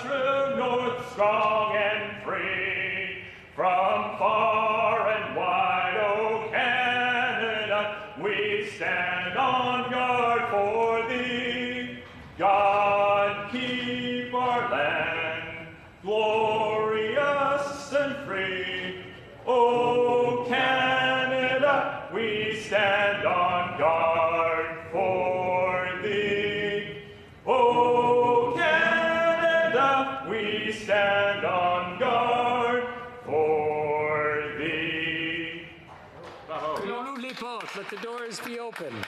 true north, strong and free. From far and wide, O Canada, we stand on guard for thee. God keep our land glorious and free. O Canada, we stand on guard for thee. O Canada, we stand on guard for thee. Ouvre les portes. Let the doors be open.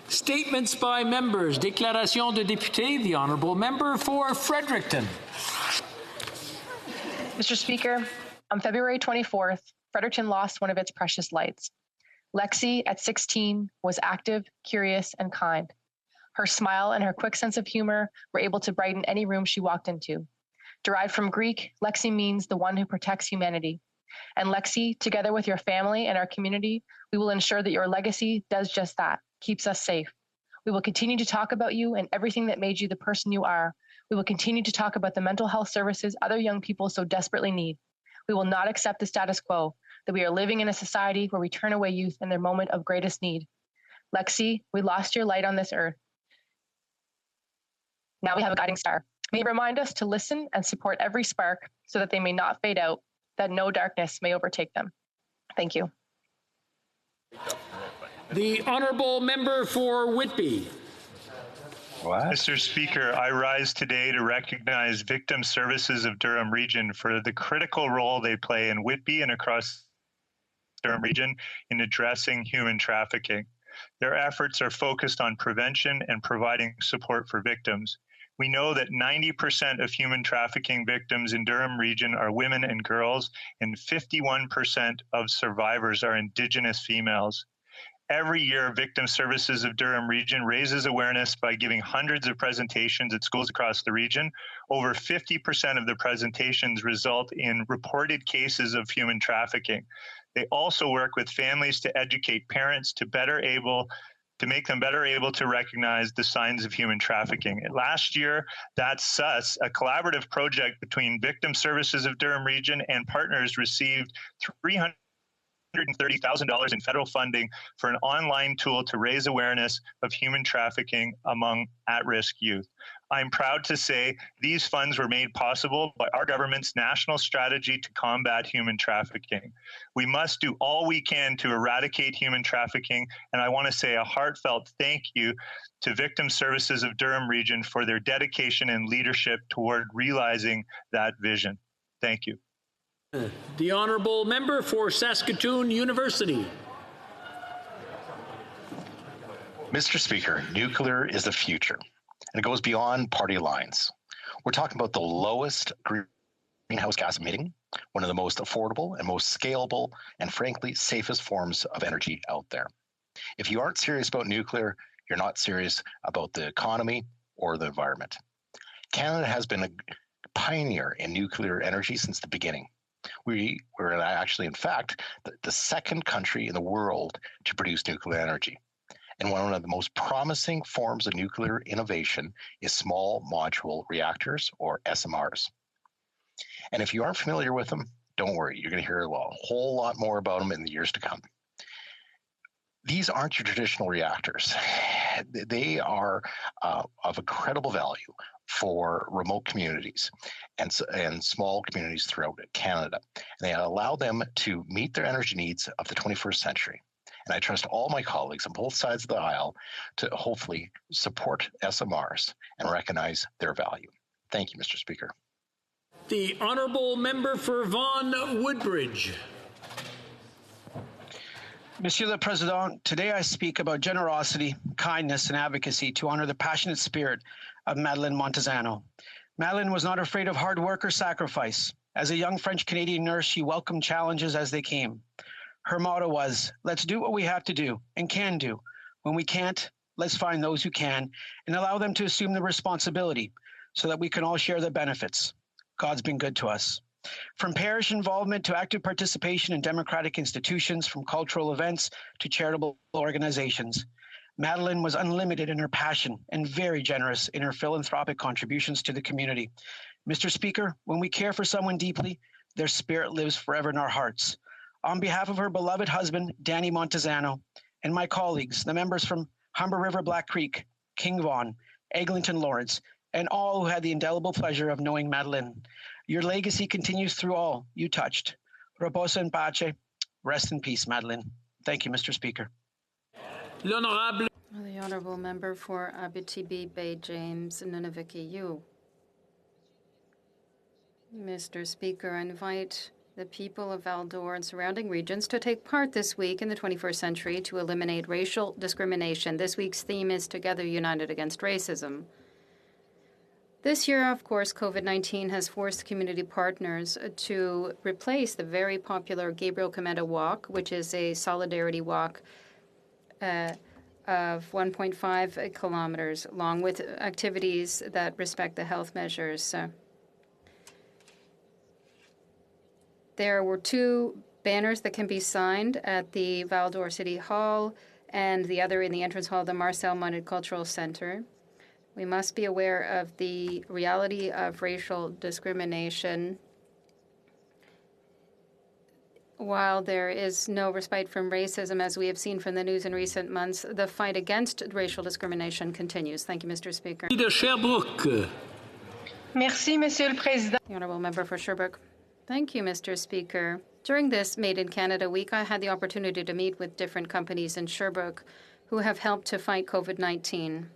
Statements by members. Déclaration de député. The Honourable Member for Fredericton. Mr. Speaker, on February 24th, Fredericton lost one of its precious lights. Lexi, at 16, was active, curious, and kind. Her smile and her quick sense of humor were able to brighten any room she walked into. Derived from Greek, Lexi means the one who protects humanity. And Lexi, together with your family and our community, we will ensure that your legacy does just that, keeps us safe. We will continue to talk about you and everything that made you the person you are. We will continue to talk about the mental health services other young people so desperately need. We will not accept the status quo, that we are living in a society where we turn away youth in their moment of greatest need. Lexi, we lost your light on this earth. Now we have a guiding star. May it remind us to listen and support every spark so that they may not fade out, that no darkness may overtake them. Thank you. The Honourable Member for Whitby. What? Mr. Speaker, I rise today to recognize Victim Services of Durham Region for the critical role they play in Whitby and across Durham Region in addressing human trafficking. Their efforts are focused on prevention and providing support for victims. We know that 90% of human trafficking victims in Durham Region are women and girls, and 51% of survivors are Indigenous females. Every year, Victim Services of Durham Region raises awareness by giving hundreds of presentations at schools across the region. Over 50% of the presentations result in reported cases of human trafficking. They also work with families to educate parents to make them better able to recognize the signs of human trafficking. Last year, That's SUS, a collaborative project between Victim Services of Durham Region and partners, received $330,000 in federal funding for an online tool to raise awareness of human trafficking among at-risk youth. I'm proud to say these funds were made possible by our government's national strategy to combat human trafficking. We must do all we can to eradicate human trafficking, and I want to say a heartfelt thank you to Victim Services of Durham Region for their dedication and leadership toward realizing that vision. Thank you. The Honourable Member for Saskatoon University. Mr. Speaker, nuclear is the future, and it goes beyond party lines. We're talking about the lowest greenhouse gas emitting, one of the most affordable and most scalable, and frankly, safest forms of energy out there. If you aren't serious about nuclear, you're not serious about the economy or the environment. Canada has been a pioneer in nuclear energy since the beginning. We were actually, in fact, the second country in the world to produce nuclear energy. And one of the most promising forms of nuclear innovation is small modular reactors, or SMRs. And if you aren't familiar with them, don't worry, you're going to hear a whole lot more about them in the years to come. These aren't your traditional reactors. They are of incredible value for remote communities and small communities throughout Canada. And they allow them to meet their energy needs of the 21st century. And I trust all my colleagues on both sides of the aisle to hopefully support SMRs and recognize their value. Thank you, Mr. Speaker. The Honourable Member for Vaughan Woodbridge. Monsieur le Président, today I speak about generosity, kindness, and advocacy to honor the passionate spirit of Madeleine Montezano. Madeleine was not afraid of hard work or sacrifice. As a young French-Canadian nurse, she welcomed challenges as they came. Her motto was, let's do what we have to do and can do. When we can't, let's find those who can and allow them to assume the responsibility so that we can all share the benefits. God's been good to us. From parish involvement to active participation in democratic institutions, from cultural events to charitable organizations, Madeleine was unlimited in her passion and very generous in her philanthropic contributions to the community. Mr. Speaker, when we care for someone deeply, their spirit lives forever in our hearts. On behalf of her beloved husband, Danny Montezano, and my colleagues, the members from Humber River Black Creek, King Vaughan, Eglinton Lawrence, and all who had the indelible pleasure of knowing Madeleine, your legacy continues through all you touched. Reposa in pace. Rest in peace, Madeleine. Thank you, Mr. Speaker. L'honorable. The honourable member for Abitibi Bay James Nunavik EU. Mr. Speaker, I invite the people of Val-d'Or and surrounding regions to take part this week in the 21st century to eliminate racial discrimination. This week's theme is Together United Against Racism. This year, of course, COVID-19 has forced community partners to replace the very popular Gabriel Comenda Walk, which is a solidarity walk of 1.5 kilometers long, with activities that respect the health measures. There were 2 banners that can be signed at the Val-d'Or City Hall and the other in the entrance hall of the Marcel Multicultural Center. We must be aware of the reality of racial discrimination. While there is no respite from racism, as we have seen from the news in recent months, the fight against racial discrimination continues. Thank you, Mr. Speaker. De Sherbrooke. Merci, Monsieur le Président. The honourable member for Sherbrooke. Thank you, Mr. Speaker. During this Made in Canada week, I had the opportunity to meet with different companies in Sherbrooke who have helped to fight COVID-19.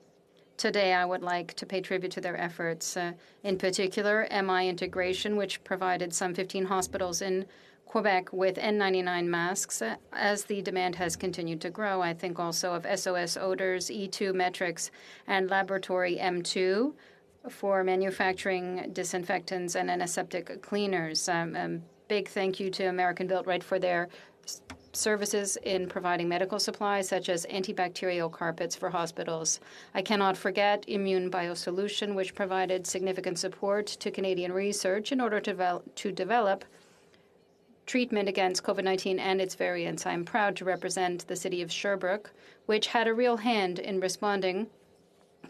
Today, I would like to pay tribute to their efforts. In particular, MI Integration, which provided some 15 hospitals in Quebec with N95 masks as the demand has continued to grow. I think also of SOS Odors, E2 Metrics, and Laboratory M2 for manufacturing disinfectants and antiseptic cleaners. Big thank you to American Built Right for their services in providing medical supplies such as antibacterial carpets for hospitals. I cannot forget Immune Biosolution, which provided significant support to Canadian research in order to develop treatment against COVID-19 and its variants. I'm proud to represent the city of Sherbrooke, which had a real hand in responding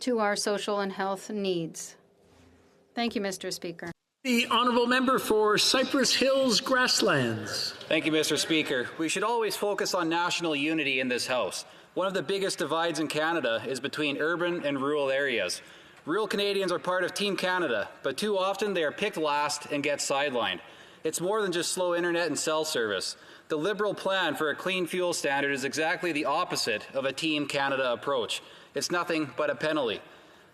to our social and health needs. Thank you, Mr. Speaker. The honourable member for Cypress Hills Grasslands. Thank you, Mr. Speaker. We should always focus on national unity in this House. One of the biggest divides in Canada is between urban and rural areas. Rural Canadians are part of Team Canada, but too often they are picked last and get sidelined. It's more than just slow internet and cell service. The Liberal plan for a clean fuel standard is exactly the opposite of a Team Canada approach. It's nothing but a penalty.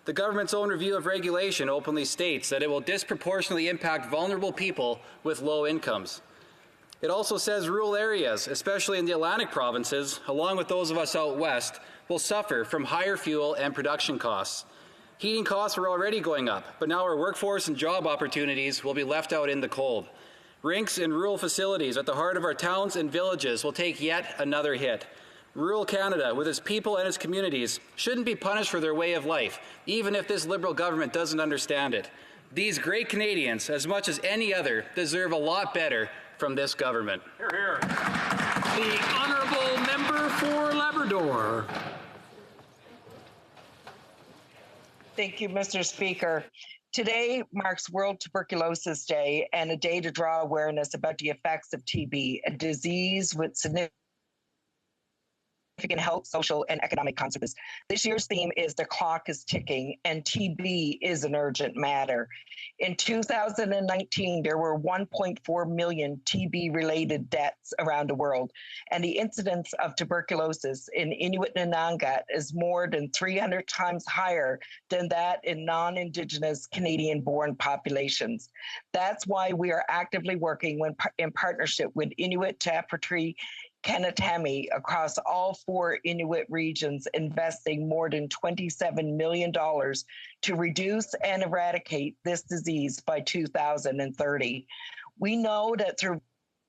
The government's own review of regulation openly states that it will disproportionately impact vulnerable people with low incomes. It also says rural areas, especially in the Atlantic provinces, along with those of us out west, will suffer from higher fuel and production costs. Heating costs are already going up, but now our workforce and job opportunities will be left out in the cold. Rinks and rural facilities at the heart of our towns and villages will take yet another hit. Rural Canada, with its people and its communities, shouldn't be punished for their way of life, even if this Liberal government doesn't understand it. These great Canadians, as much as any other, deserve a lot better from this government. Hear, hear. The honourable member for Labrador. Thank you, Mr. Speaker. Today marks World Tuberculosis Day and a day to draw awareness about the effects of TB, a disease with significant health, social, and economic consequences. This year's theme is The Clock is Ticking, and TB is an urgent matter. In 2019, there were 1.4 million TB-related deaths around the world, and the incidence of tuberculosis in Inuit Nanangat is more than 300 times higher than that in non-Indigenous Canadian-born populations. That's why we are actively working in partnership with Inuit Tapestry Kanatami across all 4 Inuit regions, investing more than $27 million to reduce and eradicate this disease by 2030. We know that through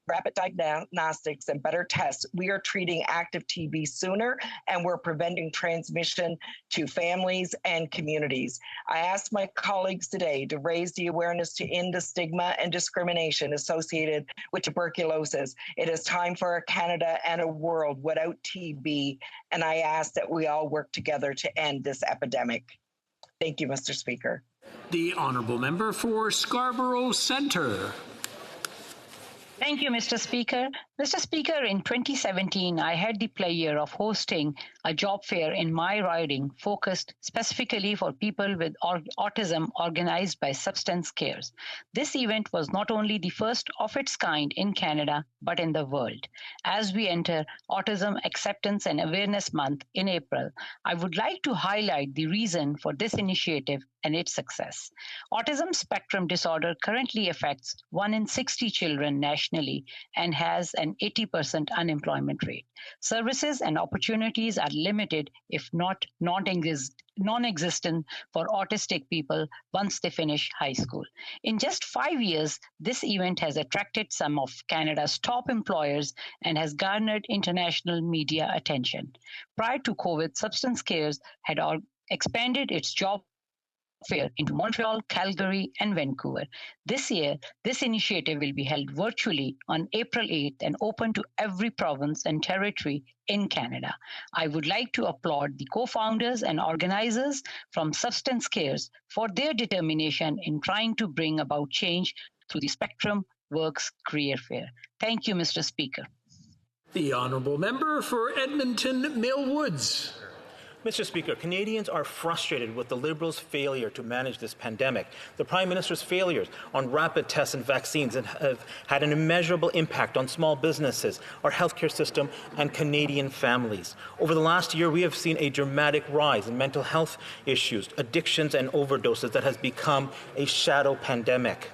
rapid diagnostics and better tests, we are treating active TB sooner and we're preventing transmission to families and communities. I asked my colleagues today to raise the awareness to end the stigma and discrimination associated with tuberculosis. It is time for a Canada and a world without TB, and I ask that we all work together to end this epidemic. Thank you, Mr. Speaker. The honourable member for Scarborough Centre. Thank you, Mr. Speaker. Mr. Speaker, in 2017, I had the pleasure of hosting a job fair in my riding focused specifically for people with autism organized by Substance Cares. This event was not only the first of its kind in Canada, but in the world. As we enter Autism Acceptance and Awareness Month in April, I would like to highlight the reason for this initiative and its success. Autism spectrum disorder currently affects 1 in 60 children nationally and has an 80% unemployment rate. Services and opportunities are limited, if not non-existent, for autistic people once they finish high school. In just 5 years, this event has attracted some of Canada's top employers and has garnered international media attention. Prior to COVID, Substance Cares had expanded its job fair into Montreal, Calgary, and Vancouver. This year, this initiative will be held virtually on April 8th and open to every province and territory in Canada. I would like to applaud the co-founders and organizers from Substance Cares for their determination in trying to bring about change through the Spectrum Works Career Fair. Thank you, Mr. Speaker. The honourable member for Edmonton Mill Woods. Mr. Speaker, Canadians are frustrated with the Liberals' failure to manage this pandemic. The Prime Minister's failures on rapid tests and vaccines have had an immeasurable impact on small businesses, our healthcare system, and Canadian families. Over the last year, we have seen a dramatic rise in mental health issues, addictions, and overdoses that has become a shadow pandemic.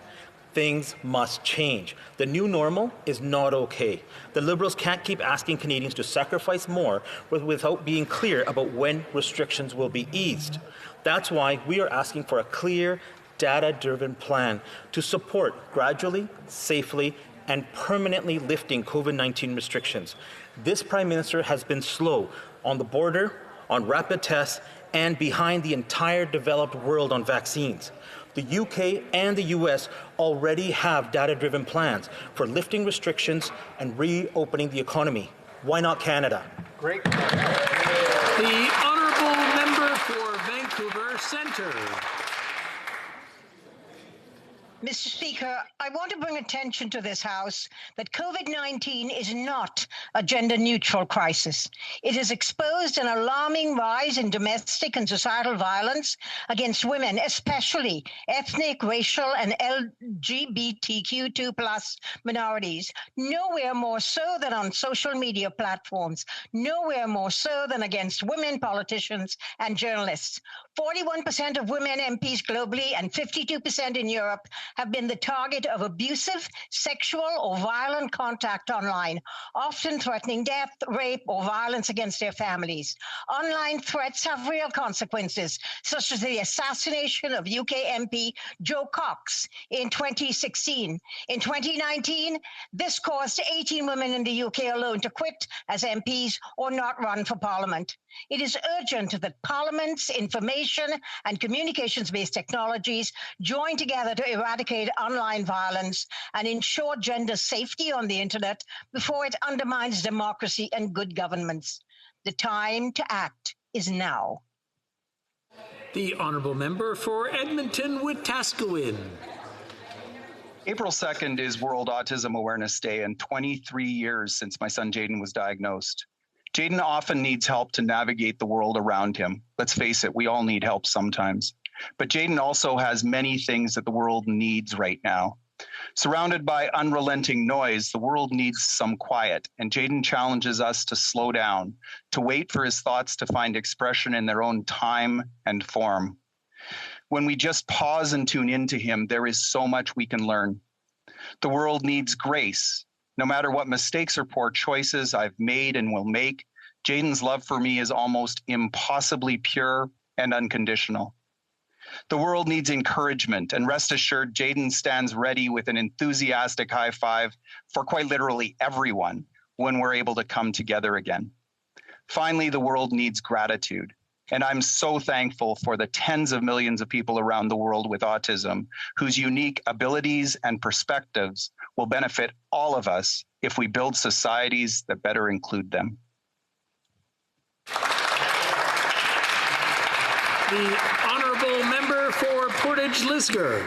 Things must change. The new normal is not okay. The Liberals can't keep asking Canadians to sacrifice more without being clear about when restrictions will be eased. That's why we are asking for a clear, data-driven plan to support gradually, safely, and permanently lifting COVID-19 restrictions. This Prime Minister has been slow on the border, on rapid tests, and behind the entire developed world on vaccines. The UK and the US already have data-driven plans for lifting restrictions and reopening the economy. Why not Canada? Great. The honourable member for Vancouver Centre. Mr. Speaker, I want to bring attention to this House that COVID-19 is not a gender-neutral crisis. It has exposed an alarming rise in domestic and societal violence against women, especially ethnic, racial, and LGBTQ2+ minorities. Nowhere more so than on social media platforms. Nowhere more so than against women politicians and journalists. 41% of women MPs globally and 52% in Europe have been the target of abusive, sexual, or violent contact online, often threatening death, rape, or violence against their families. Online threats have real consequences, such as the assassination of UK MP Jo Cox in 2016. In 2019, this caused 18 women in the UK alone to quit as MPs or not run for Parliament. It is urgent that Parliament's information and communications-based technologies join together to eradicate online violence and ensure gender safety on the internet before it undermines democracy and good governance. The time to act is now. The honourable member for Edmonton Wetaskiwin. April 2nd is World Autism Awareness Day, and 23 years since my son Jaden was diagnosed. Jaden often needs help to navigate the world around him. Let's face it, we all need help sometimes. But Jaden also has many things that the world needs right now. Surrounded by unrelenting noise, the world needs some quiet, and Jaden challenges us to slow down, to wait for his thoughts to find expression in their own time and form. When we just pause and tune into him, there is so much we can learn. The world needs grace. No matter what mistakes or poor choices I've made and will make, Jaden's love for me is almost impossibly pure and unconditional. The world needs encouragement, and rest assured, Jayden stands ready with an enthusiastic high five for quite literally everyone when we're able to come together again. Finally, the world needs gratitude. And I'm so thankful for the tens of millions of people around the world with autism whose unique abilities and perspectives will benefit all of us if we build societies that better include them. The honourable member for Portage-Lisgar.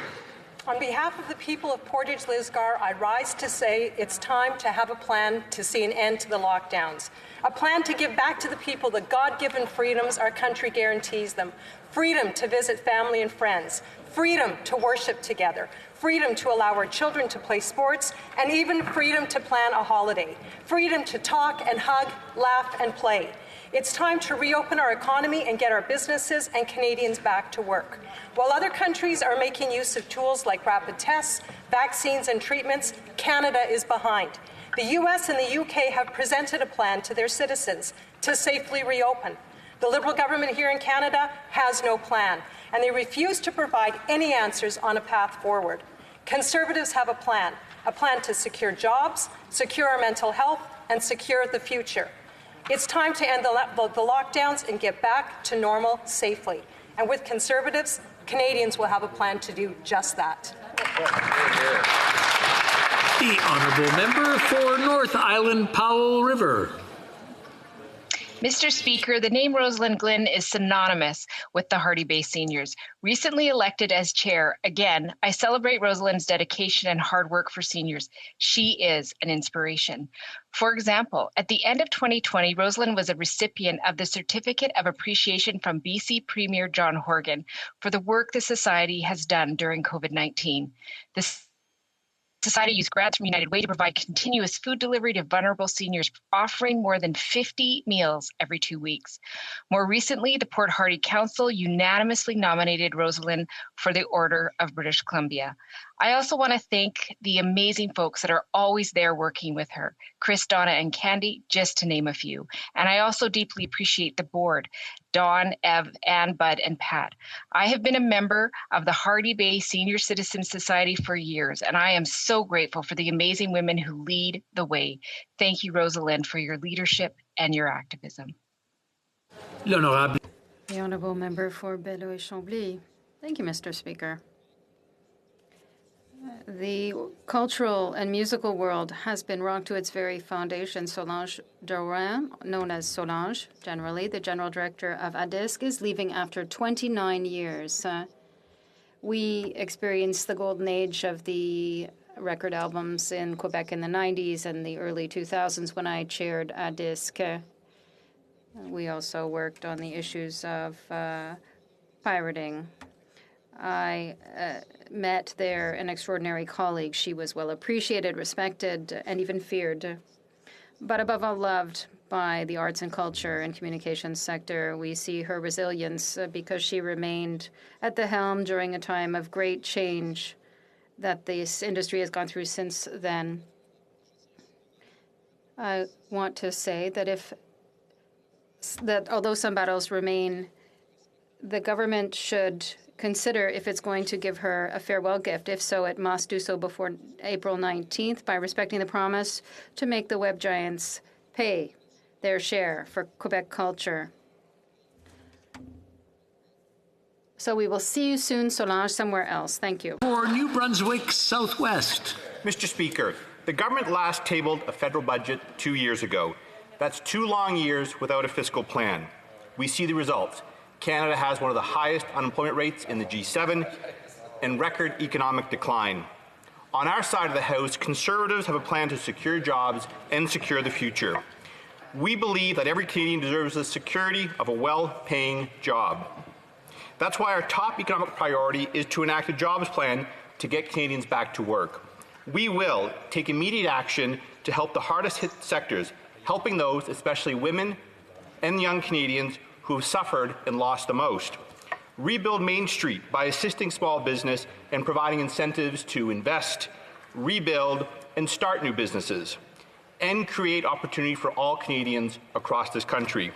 On behalf of the people of Portage-Lisgar, I rise to say it's time to have a plan to see an end to the lockdowns. A plan to give back to the people the God-given freedoms our country guarantees them. Freedom to visit family and friends. Freedom to worship together. Freedom to allow our children to play sports, and even freedom to plan a holiday. Freedom to talk and hug, laugh and play. It's time to reopen our economy and get our businesses and Canadians back to work. While other countries are making use of tools like rapid tests, vaccines and treatments, Canada is behind. The US and the UK have presented a plan to their citizens to safely reopen. The Liberal government here in Canada has no plan, and they refuse to provide any answers on a path forward. Conservatives have a plan to secure jobs, secure our mental health, and secure the future. It's time to end the lockdowns and get back to normal safely. And with Conservatives, Canadians will have a plan to do just that. The honourable member for North Island Powell River. Mr. Speaker, the name Rosalind Glynn is synonymous with the Hardy Bay seniors. Recently elected as chair, again, I celebrate Rosalind's dedication and hard work for seniors. She is an inspiration. For example, at the end of 2020, Rosalind was a recipient of the Certificate of Appreciation from BC Premier John Horgan for the work the Society has done during COVID-19. The Society used grants from United Way to provide continuous food delivery to vulnerable seniors, offering more than 50 meals every 2 weeks. More recently, the Port Hardy Council unanimously nominated Rosalind for the Order of British Columbia. I also want to thank the amazing folks that are always there working with her, Chris, Donna, and Candy, just to name a few. And I also deeply appreciate the board, Dawn, Ev, Ann, Bud, and Pat. I have been a member of the Hardy Bay Senior Citizen Society for years, and I am so grateful for the amazing women who lead the way. Thank you, Rosalind, for your leadership and your activism. The honourable member for Beloeil-Chambly. Thank you, Mr. Speaker. The cultural and musical world has been rocked to its very foundation. Solange Doran, known as Solange generally, the general director of ADISC, is leaving after 29 years. We experienced the golden age of the record albums in Quebec in the 90s and the early 2000s when I chaired ADISC. We also worked on the issues of pirating. I met there an extraordinary colleague. She was well appreciated, respected, and even feared, but above all loved by the arts and culture and communications sector. We see her resilience because she remained at the helm during a time of great change that this industry has gone through since then. I want to say that although some battles remain, the government should consider if it's going to give her a farewell gift. If so, it must do so before April 19th by respecting the promise to make the web giants pay their share for Quebec culture. So we will see you soon, Solange, somewhere else. Thank you. For New Brunswick Southwest. Mr. Speaker, the government last tabled a federal budget 2 years ago. That's 2 long years without a fiscal plan. We see the results. Canada has one of the highest unemployment rates in the G7 and record economic decline. On our side of the House, Conservatives have a plan to secure jobs and secure the future. We believe that every Canadian deserves the security of a well-paying job. That's why our top economic priority is to enact a jobs plan to get Canadians back to work. We will take immediate action to help the hardest hit sectors, helping those, especially women and young Canadians, who have suffered and lost the most. Rebuild Main Street by assisting small business and providing incentives to invest, rebuild, and start new businesses, and create opportunity for all Canadians across this country.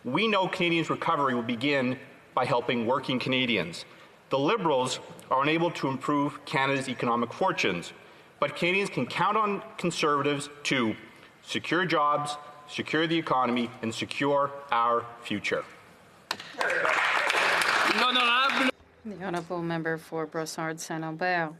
We know Canadians' recovery will begin by helping working Canadians. the Liberals are unable to improve Canada's economic fortunes, but Canadians can count on Conservatives to secure jobs, secure the economy, and secure our future. The Honourable Member for Brossard-Saint-Lambert.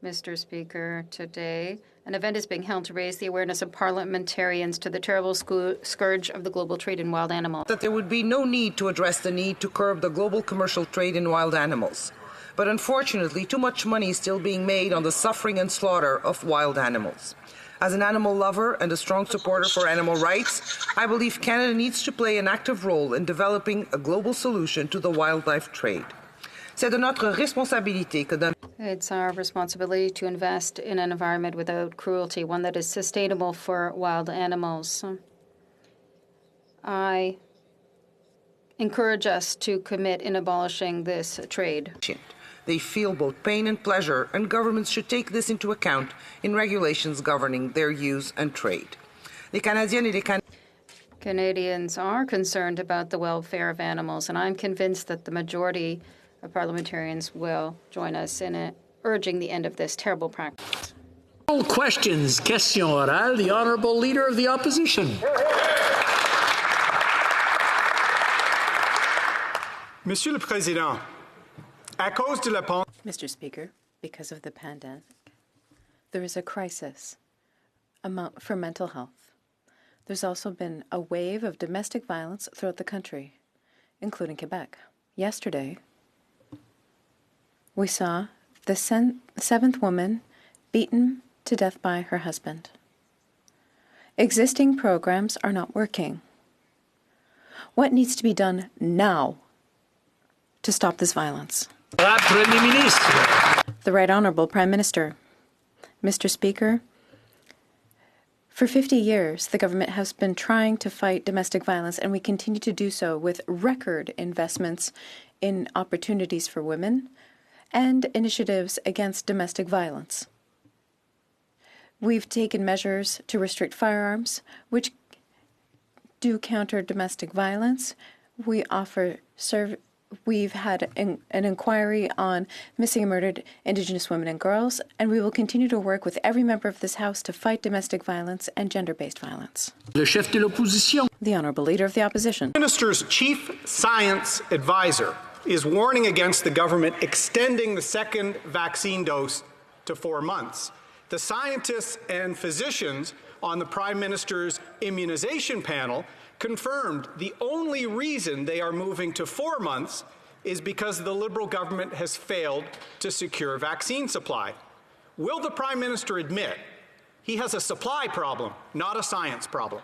Mr. Speaker, today an event is being held to raise the awareness of parliamentarians to the terrible scourge of the global trade in wild animals. That there would be no need to address the need to curb the global commercial trade in wild animals. But unfortunately, too much money is still being made on the suffering and slaughter of wild animals. As an animal lover and a strong supporter for animal rights, I believe Canada needs to play an active role in developing a global solution to the wildlife trade. C'est de notre responsabilité que dans It's our responsibility to invest in an environment without cruelty, one that is sustainable for wild animals. I encourage us to commit in abolishing this trade. They feel both pain and pleasure, and governments should take this into account in regulations governing their use and trade. Canadians are concerned about the welfare of animals, and I'm convinced that the majority of parliamentarians will join us in urging the end of this terrible practice. All questions. Question orale. The Honourable Leader of the Opposition. Monsieur le Président, à cause de la pandémie. Mr. Speaker, because of the pandemic, there is a crisis for mental health. There's also been a wave of domestic violence throughout the country, including Quebec. Yesterday, we saw the seventh woman beaten to death by her husband. Existing programs are not working. What needs to be done now to stop this violence? The Right Honourable Prime Minister. Mr. Speaker, for 50 years, the government has been trying to fight domestic violence, and we continue to do so with record investments in opportunities for women and initiatives against domestic violence. We've taken measures to restrict firearms, which do counter domestic violence. We've had an inquiry on missing and murdered Indigenous women and girls, and we will continue to work with every member of this House to fight domestic violence and gender-based violence. Le chef de l'opposition. The Honourable Leader of the Opposition. The Minister's chief science advisor is warning against the government extending the second vaccine dose to 4 months. The scientists and physicians on the Prime Minister's immunization panel confirmed the only reason they are moving to 4 months is because the Liberal government has failed to secure vaccine supply. Will the Prime Minister admit he has a supply problem, not a science problem?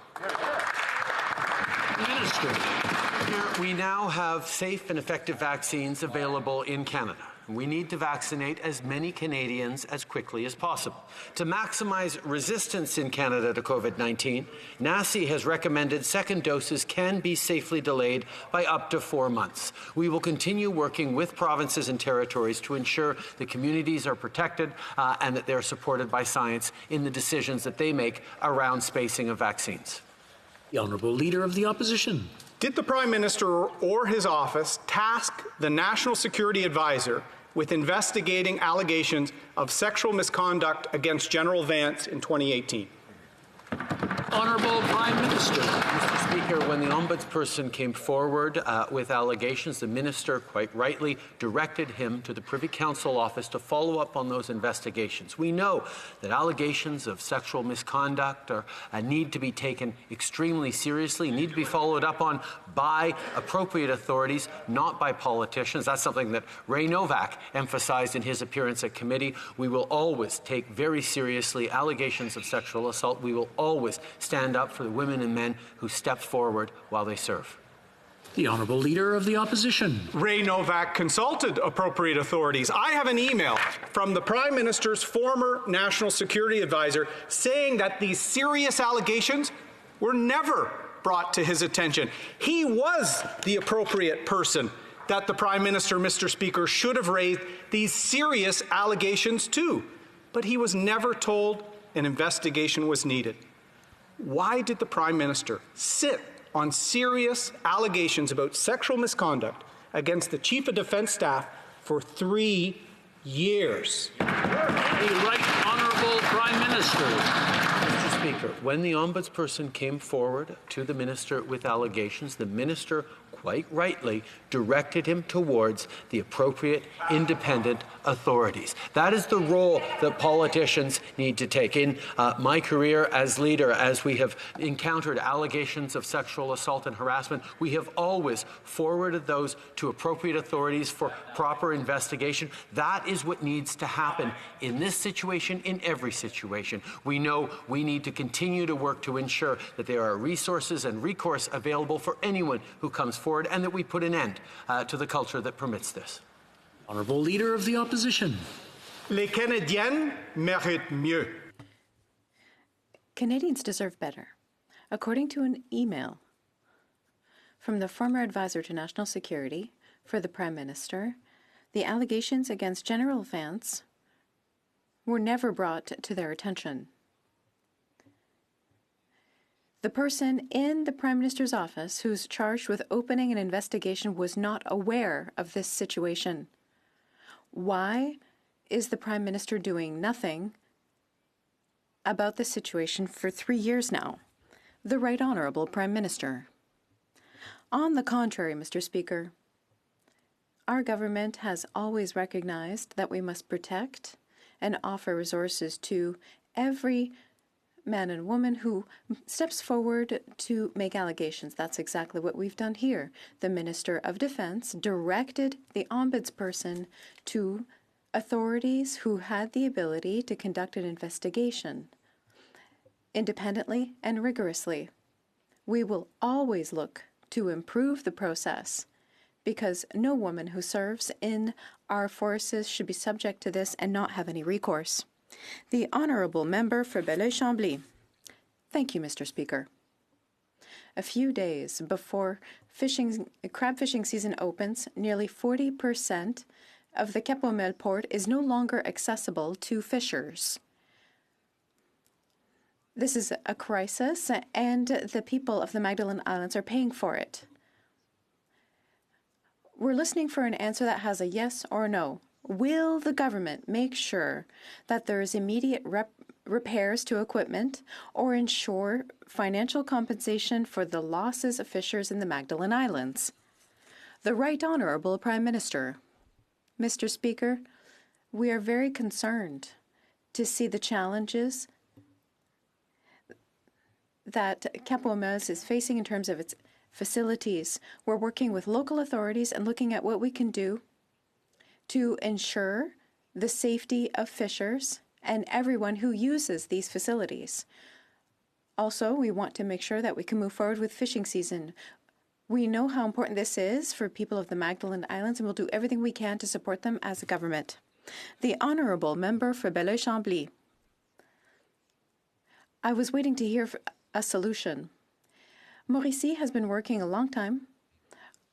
Minister. We now have safe and effective vaccines available in Canada. We need to vaccinate as many Canadians as quickly as possible. To maximize resistance in Canada to COVID-19, NACI has recommended second doses can be safely delayed by up to 4 months. We will continue working with provinces and territories to ensure that communities are protected and that they're supported by science in the decisions that they make around spacing of vaccines. The Honourable Leader of the Opposition. Did the Prime Minister or his office task the National Security Advisor with investigating allegations of sexual misconduct against General Vance in 2018? Honourable Prime Minister. Mr. Speaker, when the Ombudsperson came forward with allegations, the Minister quite rightly directed him to the Privy Council office to follow up on those investigations. We know that allegations of sexual misconduct need to be taken extremely seriously, need to be followed up on by appropriate authorities, not by politicians. That's something that Ray Novak emphasized in his appearance at committee. We will always take very seriously allegations of sexual assault. We will always stand up for the women and men who step forward while they serve. The Honourable Leader of the Opposition. Ray Novak consulted appropriate authorities. I have an email from the Prime Minister's former National Security Advisor saying that these serious allegations were never brought to his attention. He was the appropriate person that the Prime Minister, Mr. Speaker, should have raised these serious allegations to, but he was never told an investigation was needed. Why did the Prime Minister sit on serious allegations about sexual misconduct against the Chief of Defence Staff for 3 years. The Right Honourable Prime Minister. Mr. Speaker, when the ombudsperson came forward to the minister with allegations, the minister quite rightly directed him towards the appropriate independent authorities. That is the role that politicians need to take. In my career as leader, as we have encountered allegations of sexual assault and harassment, we have always forwarded those to appropriate authorities for proper investigation. That is what needs to happen in this situation, in every situation. We know we need to continue to work to ensure that there are resources and recourse available for anyone who comes forward, and that we put an end to the culture that permits this. Honourable Leader of the Opposition. Les Canadiennes méritent mieux. Canadians deserve better. According to an email from the former advisor to national security for the Prime Minister, the allegations against General Vance were never brought to their attention. The person in the Prime Minister's office who's charged with opening an investigation was not aware of this situation. Why is the Prime Minister doing nothing about the situation for 3 years now? The Right Honourable Prime Minister. On the contrary, Mr. Speaker, our government has always recognized that we must protect and offer resources to every man and woman who steps forward to make allegations. That's exactly what we've done here. The Minister of Defence directed the ombudsperson to authorities who had the ability to conduct an investigation independently and rigorously. We will always look to improve the process, because no woman who serves in our forces should be subject to this and not have any recourse. The Honourable Member for Belleuil-Chambly. Thank you, Mr. Speaker. A few days before crab fishing season opens, nearly 40% of the Cap-aux-Meules port is no longer accessible to fishers. This is a crisis, and the people of the Magdalen Islands are paying for it. We're listening for an answer that has a yes or no. Will the government make sure that there is immediate repairs to equipment or ensure financial compensation for the losses of fishers in the Magdalen Islands? The Right Honourable Prime Minister. Mr. Speaker, we are very concerned to see the challenges that Cap-aux-Meules is facing in terms of its facilities. We're working with local authorities and looking at what we can do to ensure the safety of fishers and everyone who uses these facilities. Also, we want to make sure that we can move forward with fishing season. We know how important this is for people of the Magdalen Islands, and we'll do everything we can to support them as a government. The Honourable Member for Belleuil-Chambly. I was waiting to hear a solution. Mauricie has been working a long time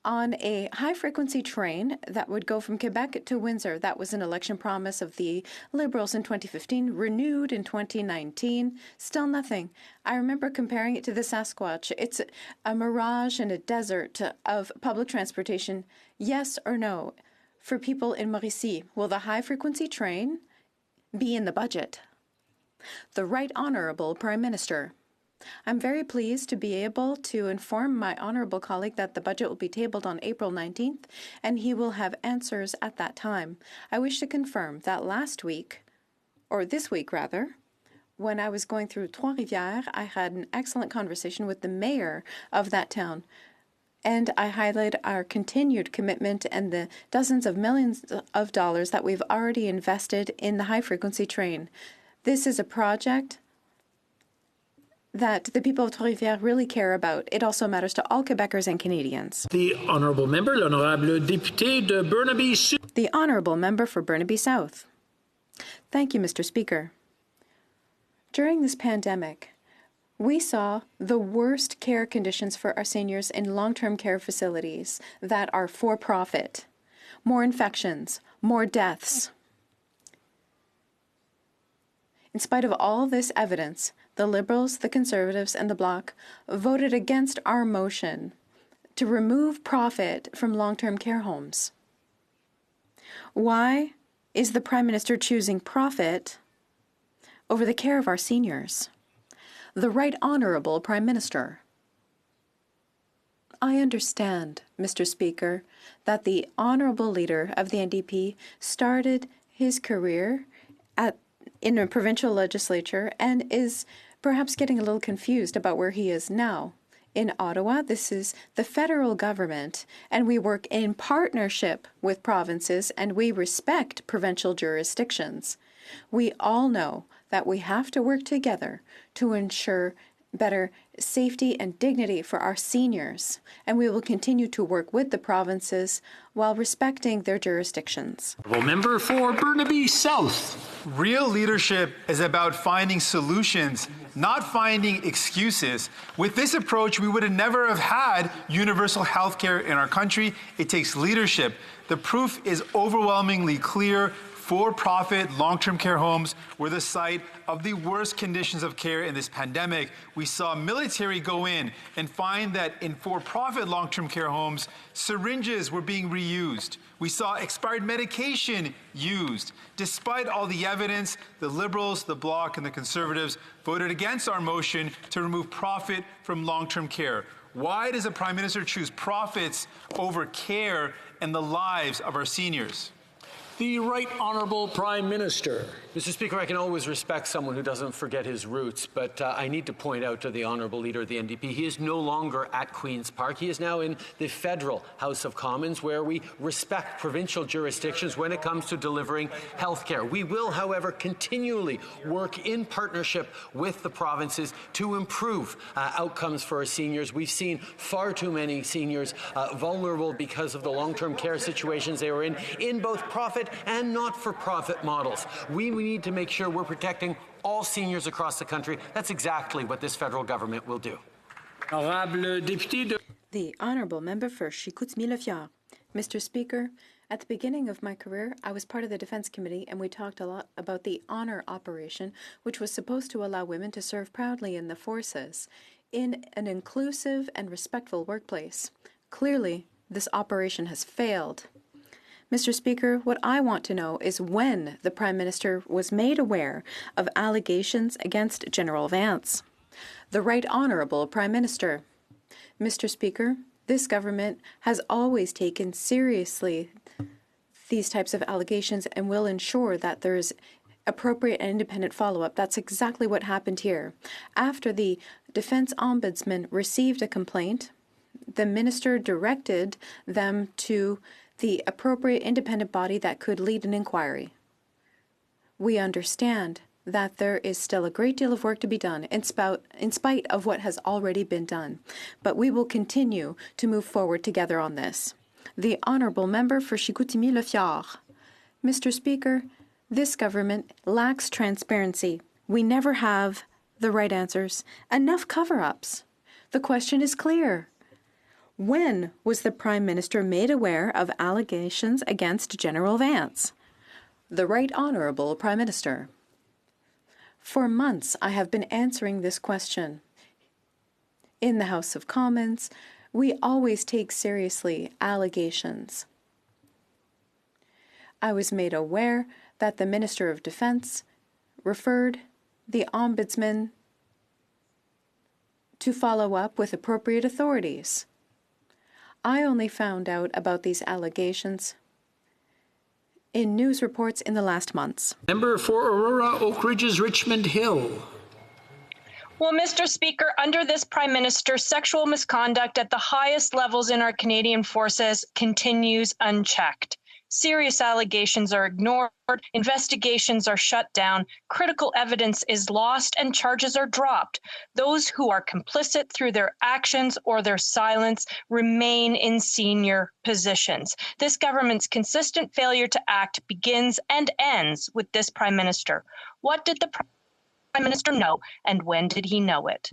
on a high-frequency train that would go from Quebec to Windsor. That was an election promise of the Liberals in 2015, renewed in 2019. Still nothing. I remember comparing it to the Sasquatch. It's a mirage in a desert of public transportation. Yes or no? For people in Mauricie, will the high-frequency train be in the budget? The Right Honourable Prime Minister. I'm very pleased to be able to inform my honourable colleague that the budget will be tabled on April 19th, and he will have answers at that time. I wish to confirm that last week, or this week rather, when I was going through Trois-Rivières, I had an excellent conversation with the mayor of that town, and I highlighted our continued commitment and the dozens of millions of dollars that we've already invested in the high-frequency train. This is a project that the people of Trois-Rivières really care about. It also matters to all Quebecers and Canadians. The Honourable Member, l'Honourable Député de Burnaby South. The Honourable Member for Burnaby South. Thank you, Mr. Speaker. During this pandemic, we saw the worst care conditions for our seniors in long-term care facilities that are for-profit. More infections, more deaths. In spite of all this evidence, the Liberals, the Conservatives, and the Bloc voted against our motion to remove profit from long-term care homes. Why is the Prime Minister choosing profit over the care of our seniors? The Right Honourable Prime Minister. I understand, Mr. Speaker, that the Honourable Leader of the NDP started his career in a provincial legislature and is perhaps getting a little confused about where he is now. In Ottawa, this is the federal government, and we work in partnership with provinces, and we respect provincial jurisdictions. We all know that we have to work together to ensure better safety and dignity for our seniors, and we will continue to work with the provinces while respecting their jurisdictions. Member for Burnaby South. Real leadership is about finding solutions, not finding excuses. With this approach, we would have never have had universal health care in our country. It takes leadership. The proof is overwhelmingly clear. For-profit long-term care homes were the site of the worst conditions of care in this pandemic. We saw military go in and find that in for-profit long-term care homes, syringes were being reused. We saw expired medication used. Despite all the evidence, the Liberals, the Bloc, and the Conservatives voted against our motion to remove profit from long-term care. Why does the Prime Minister choose profits over care and the lives of our seniors? The Right Honourable Prime Minister. Mr. Speaker, I can always respect someone who doesn't forget his roots, but I need to point out to the Honourable Leader of the NDP, he is no longer at Queen's Park. He is now in the federal House of Commons, where we respect provincial jurisdictions when it comes to delivering health care. We will, however, continually work in partnership with the provinces to improve outcomes for our seniors. We've seen far too many seniors vulnerable because of the long-term care situations they were in both profit and not-for-profit models. We need to make sure we're protecting all seniors across the country. That's exactly what this federal government will do. The Honourable Member for Chicoutimi-Le-Fjord. Mr. Speaker, at the beginning of my career, I was part of the Defence Committee, and we talked a lot about the Honour Operation, which was supposed to allow women to serve proudly in the forces in an inclusive and respectful workplace. Clearly, this operation has failed. Mr. Speaker, what I want to know is when the Prime Minister was made aware of allegations against General Vance. The Right Honourable Prime Minister. Mr. Speaker, this government has always taken seriously these types of allegations and will ensure that there is appropriate and independent follow-up. That's exactly what happened here. After the Defence Ombudsman received a complaint, the Minister directed them to the appropriate independent body that could lead an inquiry. We understand that there is still a great deal of work to be done in spite of what has already been done, but we will continue to move forward together on this. The Honourable Member for Chicoutimi-Le-Fjord. Mr. Speaker, this government lacks transparency. We never have the right answers, enough cover-ups. The question is clear. When was the Prime Minister made aware of allegations against General Vance? The Right Honourable Prime Minister. For months, I have been answering this question. In the House of Commons, we always take seriously allegations. I was made aware that the Minister of Defence referred the Ombudsman to follow up with appropriate authorities. I only found out about these allegations in news reports in the last months. Member for Aurora Oak Ridges Richmond Hill. Well, Mr. Speaker, under this Prime Minister, sexual misconduct at the highest levels in our Canadian forces continues unchecked. Serious allegations are ignored, investigations are shut down, critical evidence is lost, and charges are dropped. Those who are complicit through their actions or their silence remain in senior positions. This government's consistent failure to act begins and ends with this Prime Minister. What did the Prime Minister know, and when did he know it?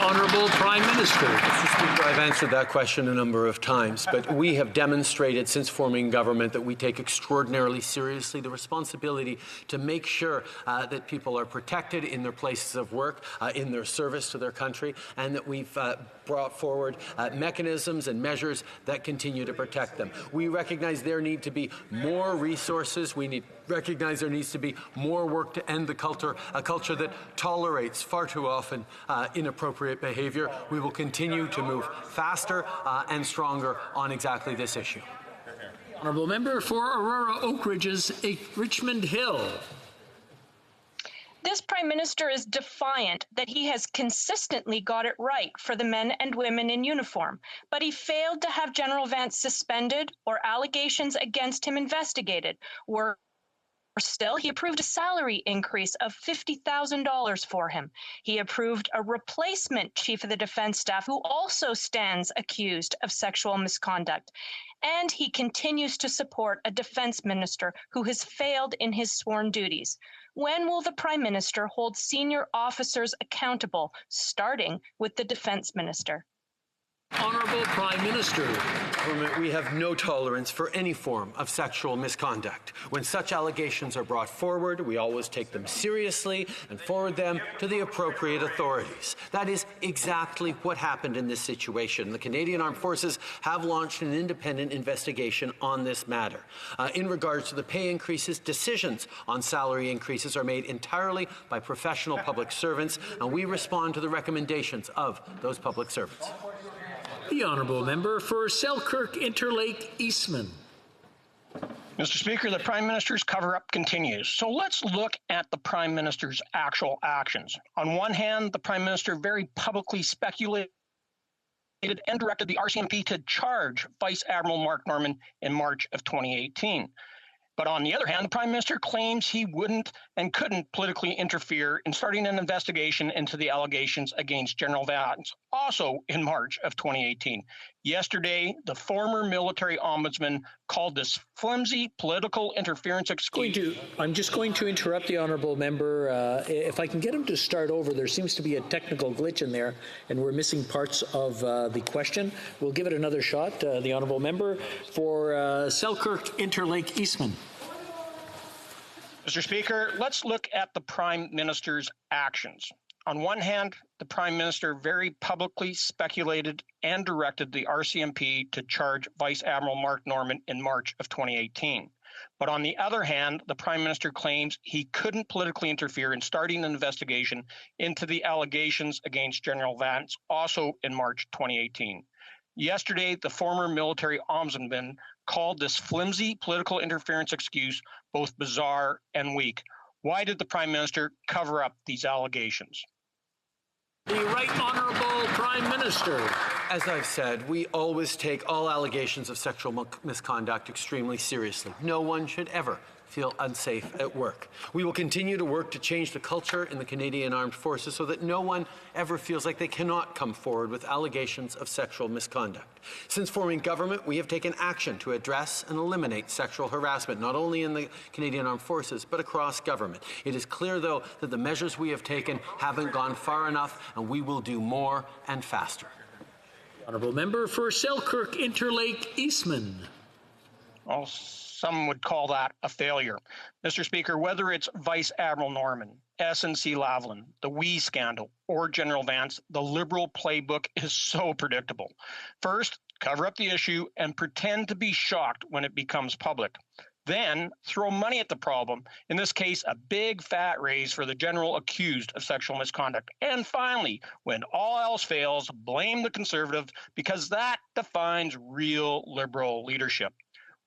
Honourable Prime Minister. Mr. Speaker, I've answered that question a number of times, but we have demonstrated since forming government that we take extraordinarily seriously the responsibility to make sure that people are protected in their places of work, in their service to their country, and that we've brought forward mechanisms and measures that continue to protect them. We recognize there need to be more resources. We recognize there needs to be more work to end a culture that tolerates far too often inappropriate behavior. We will continue to move faster and stronger on exactly this issue. Honourable Member for Aurora Oak Ridges, Richmond Hill. This Prime Minister is defiant that he has consistently got it right for the men and women in uniform, but he failed to have General Vance suspended or allegations against him investigated. Still, he approved a salary increase of $50,000 for him. He approved a replacement Chief of the Defence Staff who also stands accused of sexual misconduct. And he continues to support a Defence Minister who has failed in his sworn duties. When will the Prime Minister hold senior officers accountable, starting with the Defence Minister? Honourable Prime Minister. We have no tolerance for any form of sexual misconduct. When such allegations are brought forward, we always take them seriously and forward them to the appropriate authorities. That is exactly what happened in this situation. The Canadian Armed Forces have launched an independent investigation on this matter. In regards to the pay increases, decisions on salary increases are made entirely by professional public servants, and we respond to the recommendations of those public servants. The Honourable Member for Selkirk Interlake Eastman. Mr. Speaker, the Prime Minister's cover-up continues. So let's look at the Prime Minister's actual actions. On one hand, the Prime Minister very publicly speculated and directed the RCMP to charge Vice Admiral Mark Norman in March of 2018. But on the other hand, the Prime Minister claims he wouldn't and couldn't politically interfere in starting an investigation into the allegations against General Vance, also in March of 2018. Yesterday, the former military ombudsman called this flimsy political interference excuse. I'm just going to interrupt the Honourable Member. If I can get him to start over, there seems to be a technical glitch in there, and we're missing parts of the question. We'll give it another shot. The Honourable Member for Selkirk Interlake Eastman. Mr. Speaker, let's look at the Prime Minister's actions. On one hand, the Prime Minister very publicly speculated and directed the RCMP to charge Vice Admiral Mark Norman in March of 2018. But on the other hand, the Prime Minister claims he couldn't politically interfere in starting an investigation into the allegations against General Vance, also in March 2018. Yesterday, the former military ombudsman called this flimsy political interference excuse both bizarre and weak. Why did the Prime Minister cover up these allegations? The Right Honourable Prime Minister. As I've said, we always take all allegations of sexual misconduct extremely seriously. No one should ever feel unsafe at work. We will continue to work to change the culture in the Canadian Armed Forces so that no one ever feels like they cannot come forward with allegations of sexual misconduct. Since forming government, we have taken action to address and eliminate sexual harassment, not only in the Canadian Armed Forces, but across government. It is clear, though, that the measures we have taken haven't gone far enough, and we will do more and faster. Honourable Member for Selkirk Interlake Eastman. Well, some would call that a failure. Mr. Speaker, whether it's Vice Admiral Norman, SNC-Lavalin, the WE scandal, or General Vance, the Liberal playbook is so predictable. First, cover up the issue and pretend to be shocked when it becomes public. Then, throw money at the problem, in this case, a big fat raise for the general accused of sexual misconduct. And finally, when all else fails, blame the Conservative because that defines real Liberal leadership.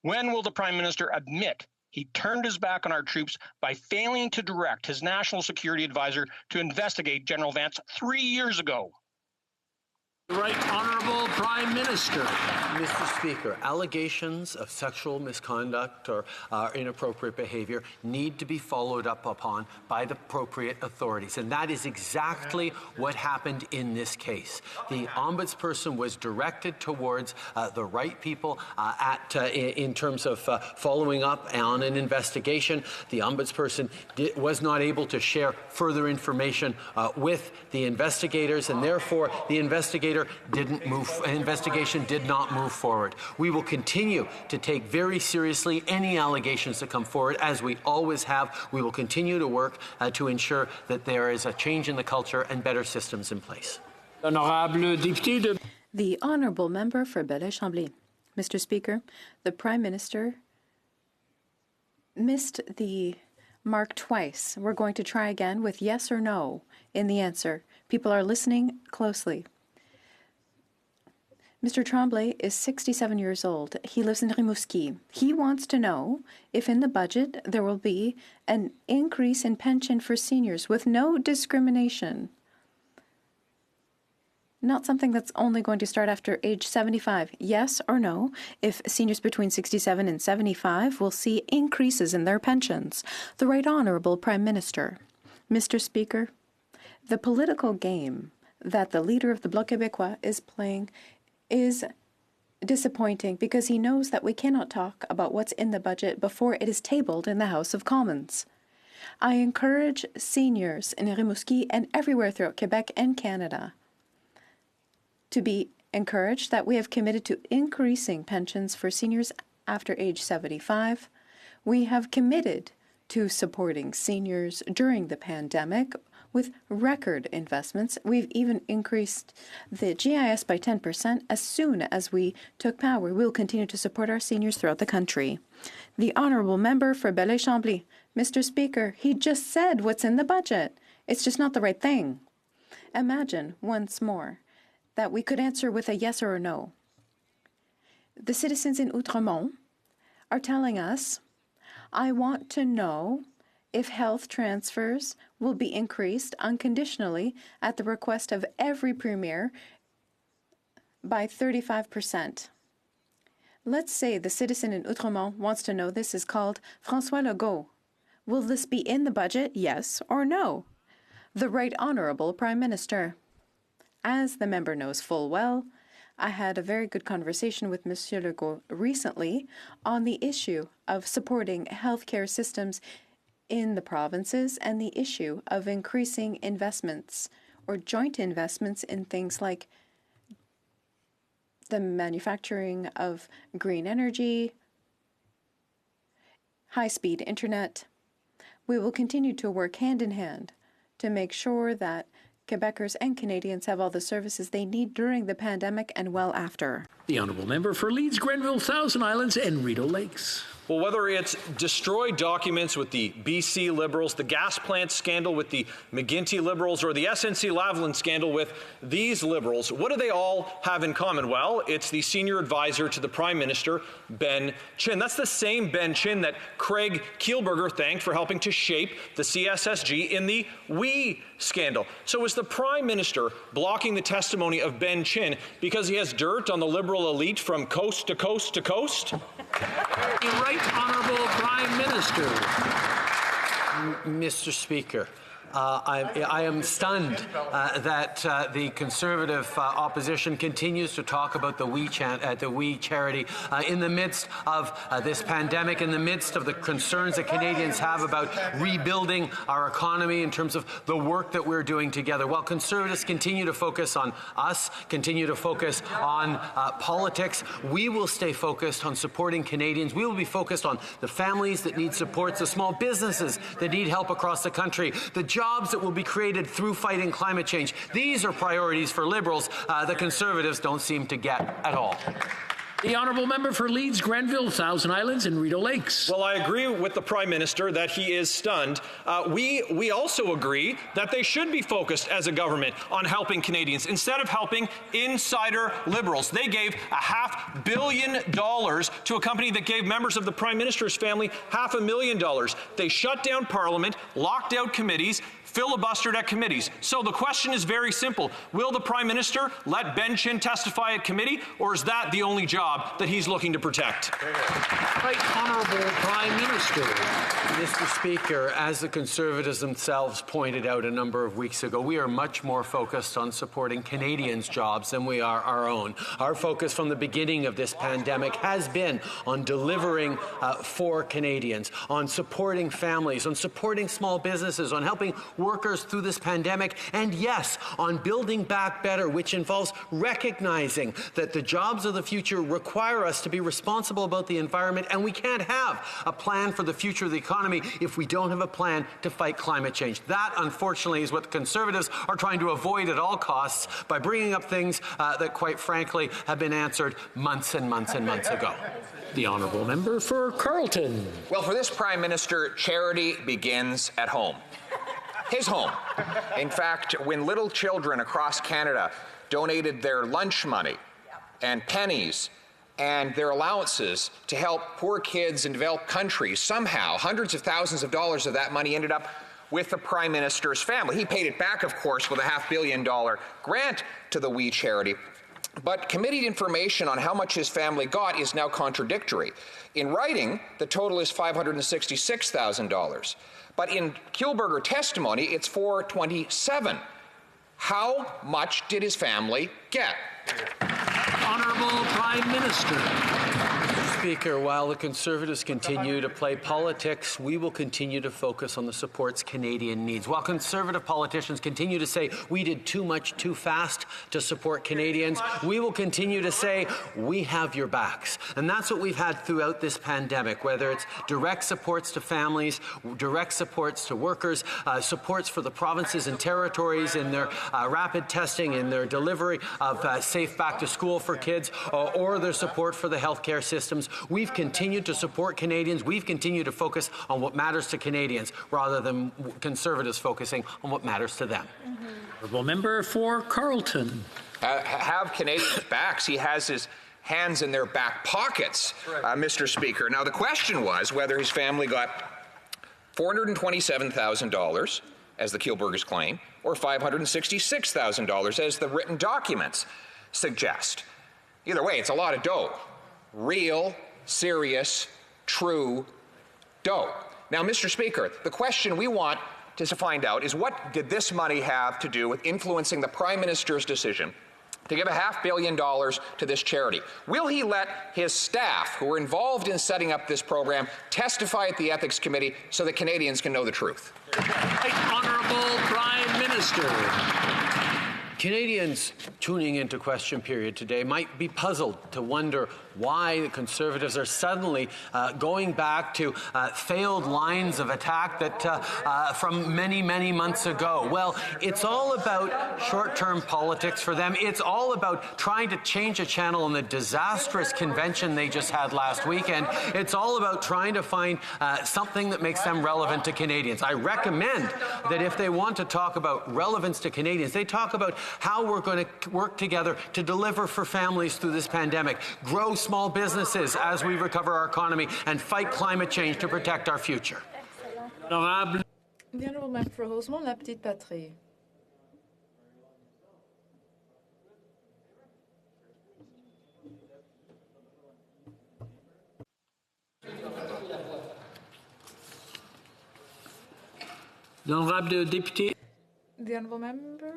When will the Prime Minister admit he turned his back on our troops by failing to direct his national security advisor to investigate General Vance 3 years ago? Right Honourable Prime Minister. Mr. Speaker, allegations of sexual misconduct or inappropriate behavior need to be followed up upon by the appropriate authorities, and that is exactly what happened in this case. The ombudsperson was directed towards the right people in terms of following up on an investigation. The ombudsperson was not able to share further information with the investigators, and therefore the investigation did not move forward. We will continue to take very seriously any allegations that come forward, as we always have. We will continue to work to ensure that there is a change in the culture and better systems in place. The Honourable Member for Belleuil-Chambly. Mr. Speaker, the Prime Minister missed the mark twice. We're going to try again with yes or no in the answer. People are listening closely. Mr. Tremblay is 67 years old. He lives in Rimouski. He wants to know if in the budget there will be an increase in pension for seniors with no discrimination. Not something that's only going to start after age 75. Yes or no, if seniors between 67 and 75 will see increases in their pensions. The Right Honourable Prime Minister. Mr. Speaker, the political game that the leader of the Bloc Québécois is playing is disappointing because he knows that we cannot talk about what's in the budget before it is tabled in the House of Commons. I encourage seniors in Rimouski and everywhere throughout Quebec and Canada to be encouraged that we have committed to increasing pensions for seniors after age 75. We have committed to supporting seniors during the pandemic with record investments. We've even increased the GIS by 10% as soon as we took power. We'll continue to support our seniors throughout the country. The Honourable Member for Belleuil-Chambly. Mr. Speaker, he just said what's in the budget. It's just not the right thing. Imagine once more that we could answer with a yes or a no. The citizens in Outremont are telling us, I want to know if health transfers will be increased unconditionally at the request of every premier by 35%. Let's say the citizen in Outremont wants to know this is called François Legault. Will this be in the budget, yes or no? The Right Honourable Prime Minister. As the member knows full well, I had a very good conversation with Monsieur Legault recently on the issue of supporting healthcare systems in the provinces and the issue of increasing investments or joint investments in things like the manufacturing of green energy, high-speed internet. We will continue to work hand in hand to make sure that Quebecers and Canadians have all the services they need during the pandemic and well after. The Honourable Member for Leeds, Grenville, Thousand Islands and Rideau Lakes. Well, whether it's destroyed documents with the BC Liberals, the gas plant scandal with the McGuinty Liberals, or the SNC-Lavalin scandal with these Liberals, what do they all have in common? Well, it's the senior advisor to the Prime Minister, Ben Chin. That's the same Ben Chin that Craig Kielburger thanked for helping to shape the CSSG in the WE scandal. So is the Prime Minister blocking the testimony of Ben Chin because he has dirt on the Liberal elite from coast to coast to coast? The Right Honourable Prime Minister. Mr. Speaker, I am stunned that the Conservative opposition continues to talk about the WE charity in the midst of this pandemic, in the midst of the concerns that Canadians have about rebuilding our economy in terms of the work that we're doing together. While Conservatives continue to focus on us, continue to focus on politics, we will stay focused on supporting Canadians. We will be focused on the families that need supports, the small businesses that need help across the country, the jobs that will be created through fighting climate change. These are priorities for Liberals the Conservatives don't seem to get at all. The honourable member for Leeds, Grenville, Thousand Islands and Rideau Lakes. Well, I agree with the Prime Minister that he is stunned. We also agree that they should be focused as a government on helping Canadians instead of helping insider Liberals. They gave $500 million to a company that gave members of the Prime Minister's family $500,000. They shut down Parliament, locked out committees, filibustered at committees. So the question is very simple. Will the Prime Minister let Ben Chin testify at committee, or is that the only job that he's looking to protect? Right Honourable Prime Minister. Mr. Speaker, as the Conservatives themselves pointed out a number of weeks ago, we are much more focused on supporting Canadians' jobs than we are our own. Our focus from the beginning of this pandemic has been on delivering for Canadians, on supporting families, on supporting small businesses, on helping workers through this pandemic, and yes, on building back better, which involves recognizing that the jobs of the future require us to be responsible about the environment, and we can't have a plan for the future of the economy if we don't have a plan to fight climate change. That, unfortunately, is what the Conservatives are trying to avoid at all costs by bringing up things that, quite frankly, have been answered months and months and months ago. The honourable member for Carleton. Well, for this Prime Minister, charity begins at home. His home. In fact, when little children across Canada donated their lunch money and pennies and their allowances to help poor kids in developed countries, somehow hundreds of thousands of dollars of that money ended up with the Prime Minister's family. He paid it back, of course, with a $500 million grant to the We Charity. But committee information on how much his family got is now contradictory. In writing, the total is $566,000. But in Kielburger testimony, it's $427,000. How much did his family get? Honourable Prime Minister. Speaker, while the Conservatives continue to play politics, we will continue to focus on the supports Canadian needs. While Conservative politicians continue to say we did too much too fast to support Canadians, we will continue to say we have your backs. And that's what we've had throughout this pandemic, whether it's direct supports to families, direct supports to workers, supports for the provinces and territories in their rapid testing, in their delivery of safe back to school for kids, or their support for the healthcare systems. We've continued to support Canadians. We've continued to focus on what matters to Canadians rather than Conservatives focusing on what matters to them. Honourable member for Carleton. Have Canadians' backs. He has his hands in their back pockets, Mr. Speaker. Now, the question was whether his family got $427,000, as the Kielburgers claim, or $566,000, as the written documents suggest. Either way, it's a lot of dough. Real, serious, true dough. Now, Mr. Speaker, the question we want to find out is what did this money have to do with influencing the Prime Minister's decision to give $500 million to this charity? Will he let his staff, who were involved in setting up this program, testify at the Ethics Committee so that Canadians can know the truth? Honourable Prime Minister. Canadians tuning into question period today might be puzzled to wonder why the Conservatives are suddenly going back to failed lines of attack that from many, many months ago. Well, it's all about short-term politics for them. It's all about trying to change a channel in the disastrous convention they just had last weekend. It's all about trying to find something that makes them relevant to Canadians. I recommend that if they want to talk about relevance to Canadians, they talk about how we're going to work together to deliver for families through this pandemic, grow small businesses as we recover our economy, and fight climate change to protect our future. The honourable member for Rosemont, La Petite Patrie. The honourable député. The honourable member.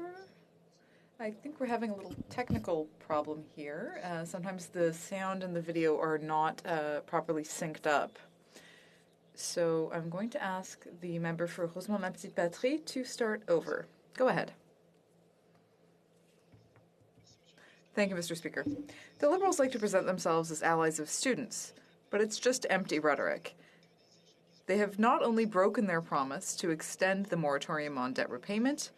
I think we're having a little technical problem here. Sometimes the sound and the video are not properly synced up. So I'm going to ask the member for Rosemont La Petite Patrie to start over. Go ahead. Thank you, Mr. Speaker. The Liberals like to present themselves as allies of students, but it's just empty rhetoric. They have not only broken their promise to extend the moratorium on debt repayment,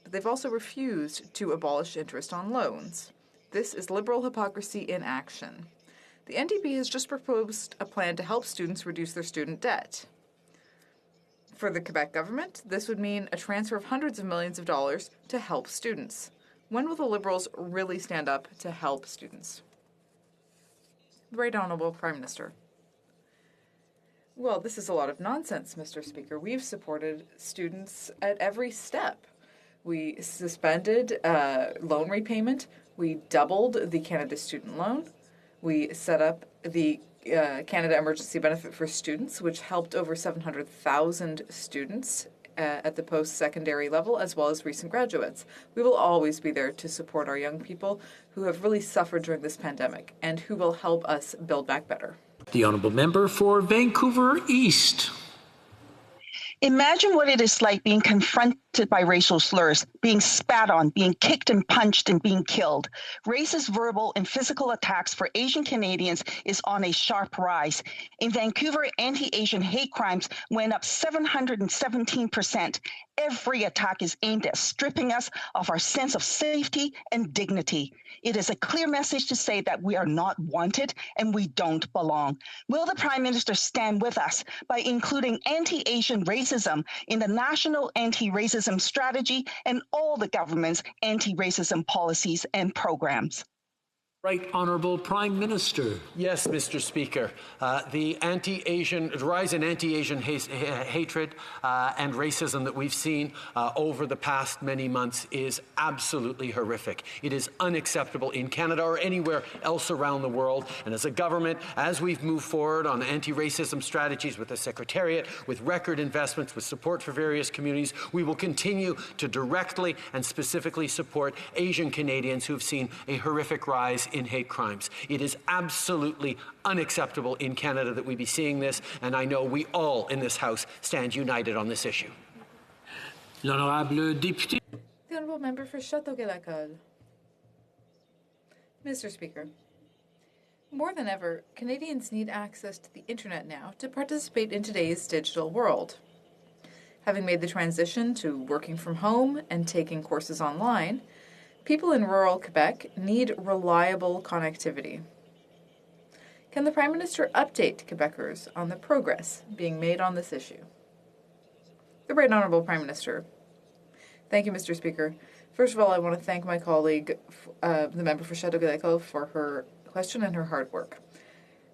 but they've also refused to abolish interest on loans. This is Liberal hypocrisy in action. The NDP has just proposed a plan to help students reduce their student debt. For the Quebec government, this would mean a transfer of hundreds of millions of dollars to help students. When will the Liberals really stand up to help students? The Right Honourable Prime Minister. Well, this is a lot of nonsense, Mr. Speaker. We've supported students at every step. We suspended loan repayment. We doubled the Canada Student Loan. We set up the Canada Emergency Benefit for Students, which helped over 700,000 students at the post-secondary level, as well as recent graduates. We will always be there to support our young people who have really suffered during this pandemic and who will help us build back better. The Honourable Member for Vancouver East. Imagine what it is like being confronted by racial slurs, being spat on, being kicked and punched and being killed. Racist verbal and physical attacks for Asian Canadians is on a sharp rise. In Vancouver, anti-Asian hate crimes went up 717%. Every attack is aimed at stripping us of our sense of safety and dignity. It is a clear message to say that we are not wanted and we don't belong. Will the Prime Minister stand with us by including anti-Asian racism in the National Anti-Racism Strategy and all the government's anti-racism policies and programs? Right Honourable Prime Minister. Yes, Mr. Speaker. The rise in anti-Asian hatred and racism that we've seen over the past many months is absolutely horrific. It is unacceptable in Canada or anywhere else around the world. And as a government, as we've moved forward on anti-racism strategies with the Secretariat, with record investments, with support for various communities, we will continue to directly and specifically support Asian Canadians who have seen a horrific rise in hate crimes. It is absolutely unacceptable in Canada that we be seeing this, and I know we all in this House stand united on this issue. L'honorable député. The Honourable Member for Châteauguay-Lacolle. Mr. Speaker, more than ever, Canadians need access to the internet now to participate in today's digital world. Having made the transition to working from home and taking courses online, people in rural Quebec need reliable connectivity. Can the Prime Minister update Quebecers on the progress being made on this issue? The Right Honourable Prime Minister. Thank you, Mr. Speaker. First of all, I want to thank my colleague, the member for Châteauguay-Lacolle, for her question and her hard work.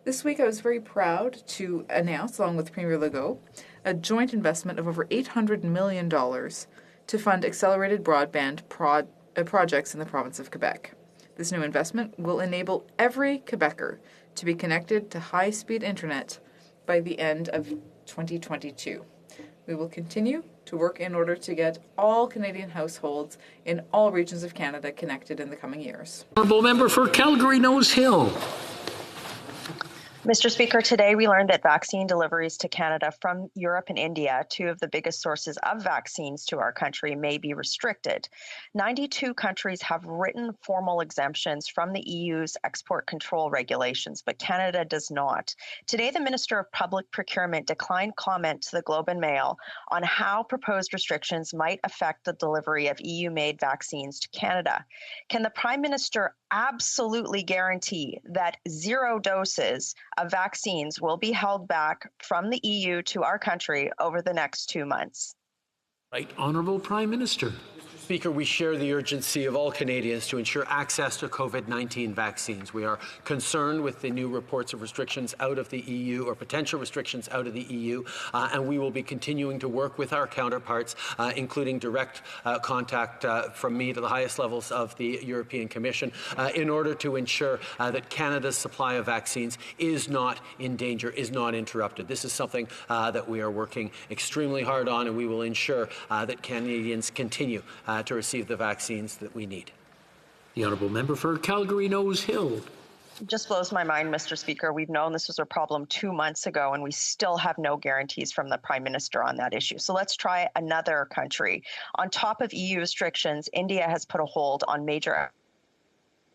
This week, I was very proud to announce, along with Premier Legault, a joint investment of over $800 million to fund accelerated broadband projects in the province of Quebec. This new investment will enable every Quebecer to be connected to high-speed internet by the end of 2022. We will continue to work in order to get all Canadian households in all regions of Canada connected in the coming years. Honourable Member for Calgary Nose Hill. Mr. Speaker, today we learned that vaccine deliveries to Canada from Europe and India, two of the biggest sources of vaccines to our country, may be restricted. 92 countries have written formal exemptions from the EU's export control regulations, but Canada does not. Today, the Minister of Public Procurement declined comment to the Globe and Mail on how proposed restrictions might affect the delivery of EU-made vaccines to Canada. Can the Prime Minister absolutely guarantee that 0 doses of vaccines will be held back from the EU to our country over the next 2 months? Right Honourable Prime Minister. Speaker, we share the urgency of all Canadians to ensure access to COVID-19 vaccines. We are concerned with the new reports of restrictions out of the EU, or potential restrictions out of the EU, and we will be continuing to work with our counterparts, including direct contact from me to the highest levels of the European Commission, in order to ensure that Canada's supply of vaccines is not in danger, is not interrupted. This is something that we are working extremely hard on, and we will ensure that Canadians continue to receive the vaccines that we need. The Honourable Member for Calgary Nose Hill. It just blows my mind, Mr. Speaker. We've known this was a problem 2 months ago, and we still have no guarantees from the Prime Minister on that issue. So let's try another country. On top of EU restrictions, India has put a hold on major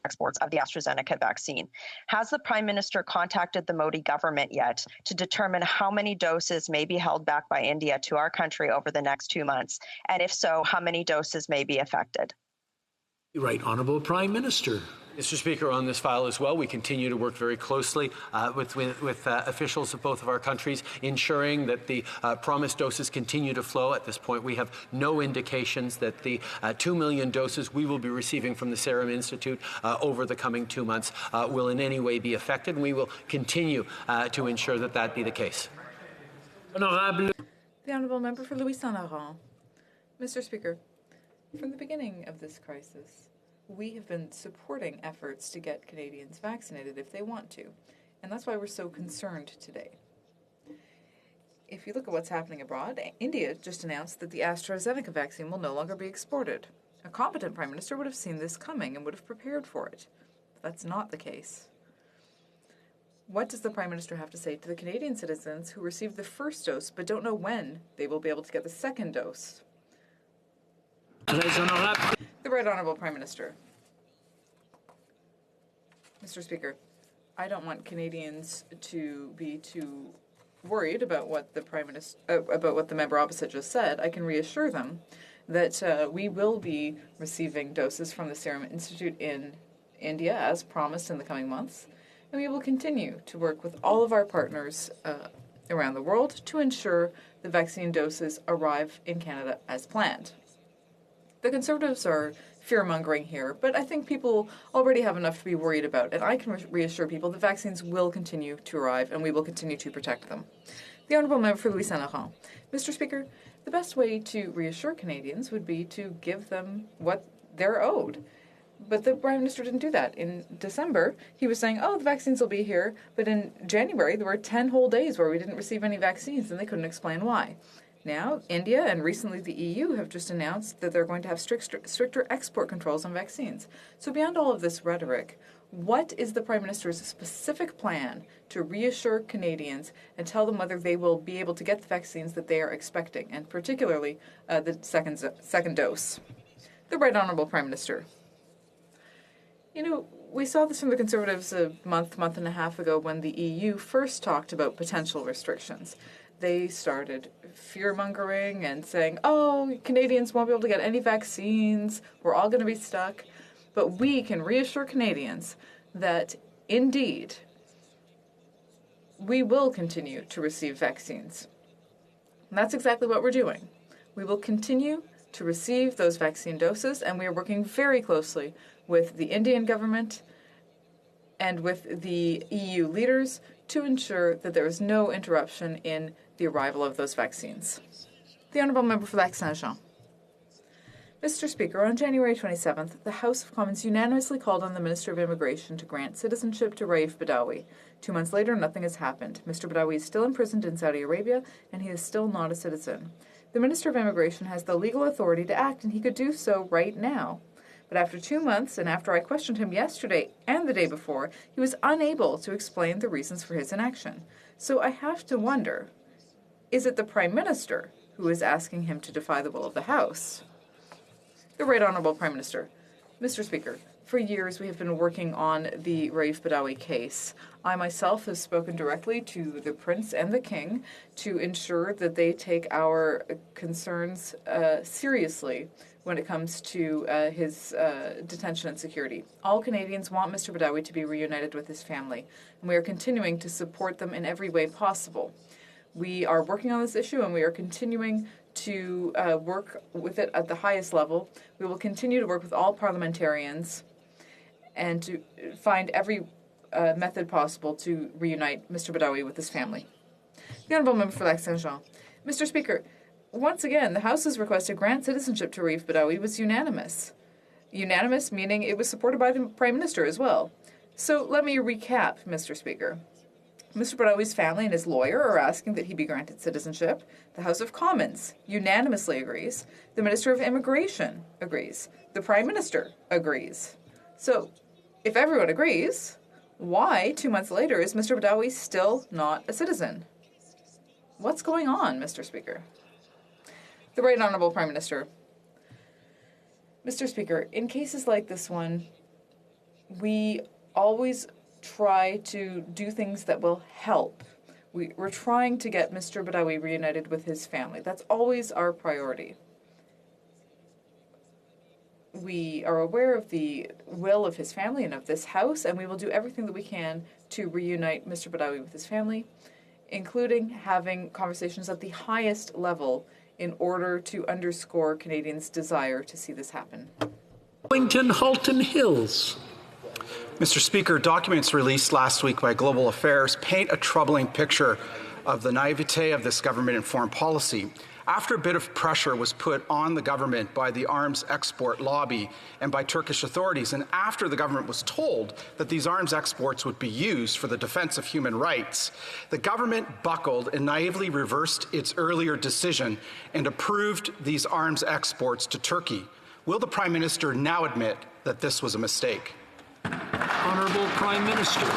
exports of the AstraZeneca vaccine. Has the Prime Minister contacted the Modi government yet to determine how many doses may be held back by India to our country over the next 2 months? And if so, how many doses may be affected? Right Honourable Prime Minister. Mr. Speaker, on this file as well, we continue to work very closely with officials of both of our countries, ensuring that the promised doses continue to flow. At this point, we have no indications that the 2 million doses we will be receiving from the Serum Institute over the coming 2 months will in any way be affected, and we will continue to ensure that that be the case. The Honourable Member for Louis Saint-Laurent. Mr. Speaker, from the beginning of this crisis, we have been supporting efforts to get Canadians vaccinated if they want to, and that's why we're so concerned today. If you look at what's happening abroad, India just announced that the AstraZeneca vaccine will no longer be exported. A competent Prime Minister would have seen this coming and would have prepared for it. But that's not the case. What does the Prime Minister have to say to the Canadian citizens who received the first dose but don't know when they will be able to get the second dose? The Right Honourable Prime Minister. Mr. Speaker, I don't want Canadians to be too worried about what the Prime Minister, about what the member opposite just said. I can reassure them that we will be receiving doses from the Serum Institute in India as promised in the coming months, and we will continue to work with all of our partners around the world to ensure the vaccine doses arrive in Canada as planned. The Conservatives are fear-mongering here, but I think people already have enough to be worried about, and I can reassure people that vaccines will continue to arrive and we will continue to protect them. The Honourable Member for Louis Saint-Laurent. Mr. Speaker, the best way to reassure Canadians would be to give them what they're owed. But the Prime Minister didn't do that. In December, he was saying, oh, the vaccines will be here, but in January there were 10 whole days where we didn't receive any vaccines, and they couldn't explain why. Now, India and recently the EU have just announced that they're going to have stricter export controls on vaccines. So beyond all of this rhetoric, what is the Prime Minister's specific plan to reassure Canadians and tell them whether they will be able to get the vaccines that they are expecting, and particularly the second dose? The Right Honourable Prime Minister. You know, we saw this from the Conservatives a month and a half ago when the EU first talked about potential restrictions. They started fear-mongering and saying, oh, Canadians won't be able to get any vaccines, we're all going to be stuck. But we can reassure Canadians that, indeed, we will continue to receive vaccines. And that's exactly what we're doing. We will continue to receive those vaccine doses, and we are working very closely with the Indian government and with the EU leaders to ensure that there is no interruption in the arrival of those vaccines. The Honourable Member for Lac-Saint-Jean. Mr. Speaker, on January 27th, the House of Commons unanimously called on the Minister of Immigration to grant citizenship to Raif Badawi. 2 months later, nothing has happened. Mr. Badawi is still imprisoned in Saudi Arabia, and he is still not a citizen. The Minister of Immigration has the legal authority to act, and he could do so right now. But after 2 months, and after I questioned him yesterday and the day before, he was unable to explain the reasons for his inaction. So I have to wonder, is it the Prime Minister who is asking him to defy the will of the House? The Right Honourable Prime Minister. Mr. Speaker, for years we have been working on the Raif Badawi case. I myself have spoken directly to the Prince and the King to ensure that they take our concerns seriously when it comes to his detention and security. All Canadians want Mr. Badawi to be reunited with his family, and we are continuing to support them in every way possible. We are working on this issue, and we are continuing to work with it at the highest level. We will continue to work with all parliamentarians and to find every method possible to reunite Mr. Badawi with his family. The Honourable Member for Lac-Saint-Jean. Mr. Speaker, once again, the House's request to grant citizenship to Raif Badawi was unanimous. Unanimous meaning it was supported by the Prime Minister as well. So let me recap, Mr. Speaker. Mr. Badawi's family and his lawyer are asking that he be granted citizenship. The House of Commons unanimously agrees. The Minister of Immigration agrees. The Prime Minister agrees. So, if everyone agrees, why, 2 months later, is Mr. Badawi still not a citizen? What's going on, Mr. Speaker? The Right Honourable Prime Minister. Mr. Speaker, in cases like this one, we always try to do things that will help. We're trying to get Mr. Badawi reunited with his family. That's always our priority. we are aware of the will of his family and of this House, and we will do everything that we can to reunite Mr. Badawi with his family, including having conversations at the highest level in order to underscore Canadians' desire to see this happen. Wellington Halton Hills. Mr. Speaker, documents released last week by Global Affairs paint a troubling picture of the naivete of this government in foreign policy. After a bit of pressure was put on the government by the arms export lobby and by Turkish authorities, and after the government was told that these arms exports would be used for the defense of human rights, the government buckled and naively reversed its earlier decision and approved these arms exports to Turkey. Will the Prime Minister now admit that this was a mistake? Honourable Prime Minister.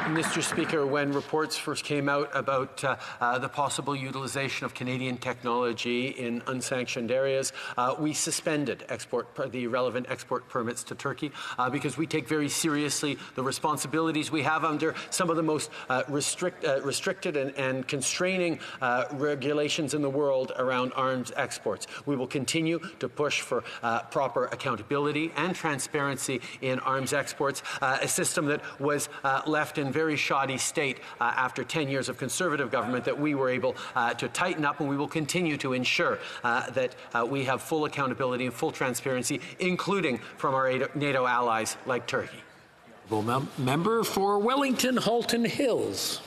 Mr. Speaker, when reports first came out about the possible utilization of Canadian technology in unsanctioned areas, we suspended the relevant export permits to Turkey because we take very seriously the responsibilities we have under some of the most restricted and constraining regulations in the world around arms exports. We will continue to push for proper accountability and transparency in arms exports, a system that was left in very shoddy state after 10 years of Conservative government that we were able to tighten up, and we will continue to ensure that we have full accountability and full transparency, including from our NATO allies like Turkey. Member for Wellington Halton Hills.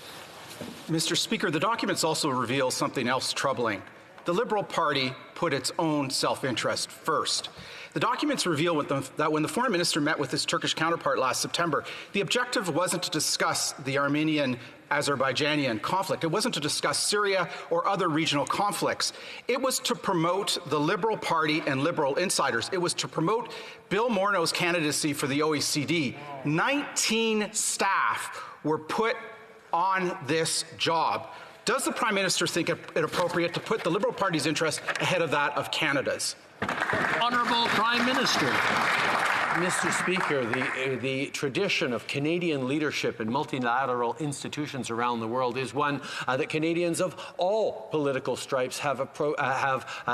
Mr. Speaker, the documents also reveal something else troubling. The Liberal Party put its own self-interest first. The documents reveal that when the Foreign Minister met with his Turkish counterpart last September, the objective wasn't to discuss the Armenian-Azerbaijani conflict. It wasn't to discuss Syria or other regional conflicts. It was to promote the Liberal Party and Liberal insiders. It was to promote Bill Morneau's candidacy for the OECD. 19 staff were put on this job. Does the Prime Minister think it appropriate to put the Liberal Party's interest ahead of that of Canada's? Honourable Prime Minister. Mr. Speaker, the tradition of Canadian leadership in multilateral institutions around the world is one that Canadians of all political stripes have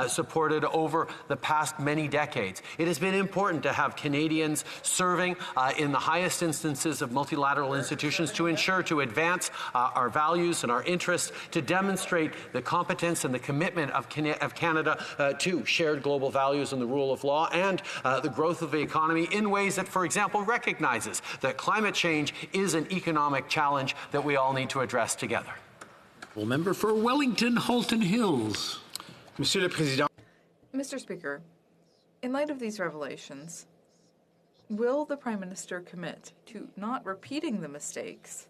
supported over the past many decades. It has been important to have Canadians serving in the highest instances of multilateral institutions to ensure to advance our values and our interests, to demonstrate the competence and the commitment of Canada to shared global values and the rule of law and the growth of the economy in ways that, for example, recognizes that climate change is an economic challenge that we all need to address together. Member for Wellington Halton Hills. Monsieur le Président. Mr. Speaker, in light of these revelations, will the Prime Minister commit to not repeating the mistakes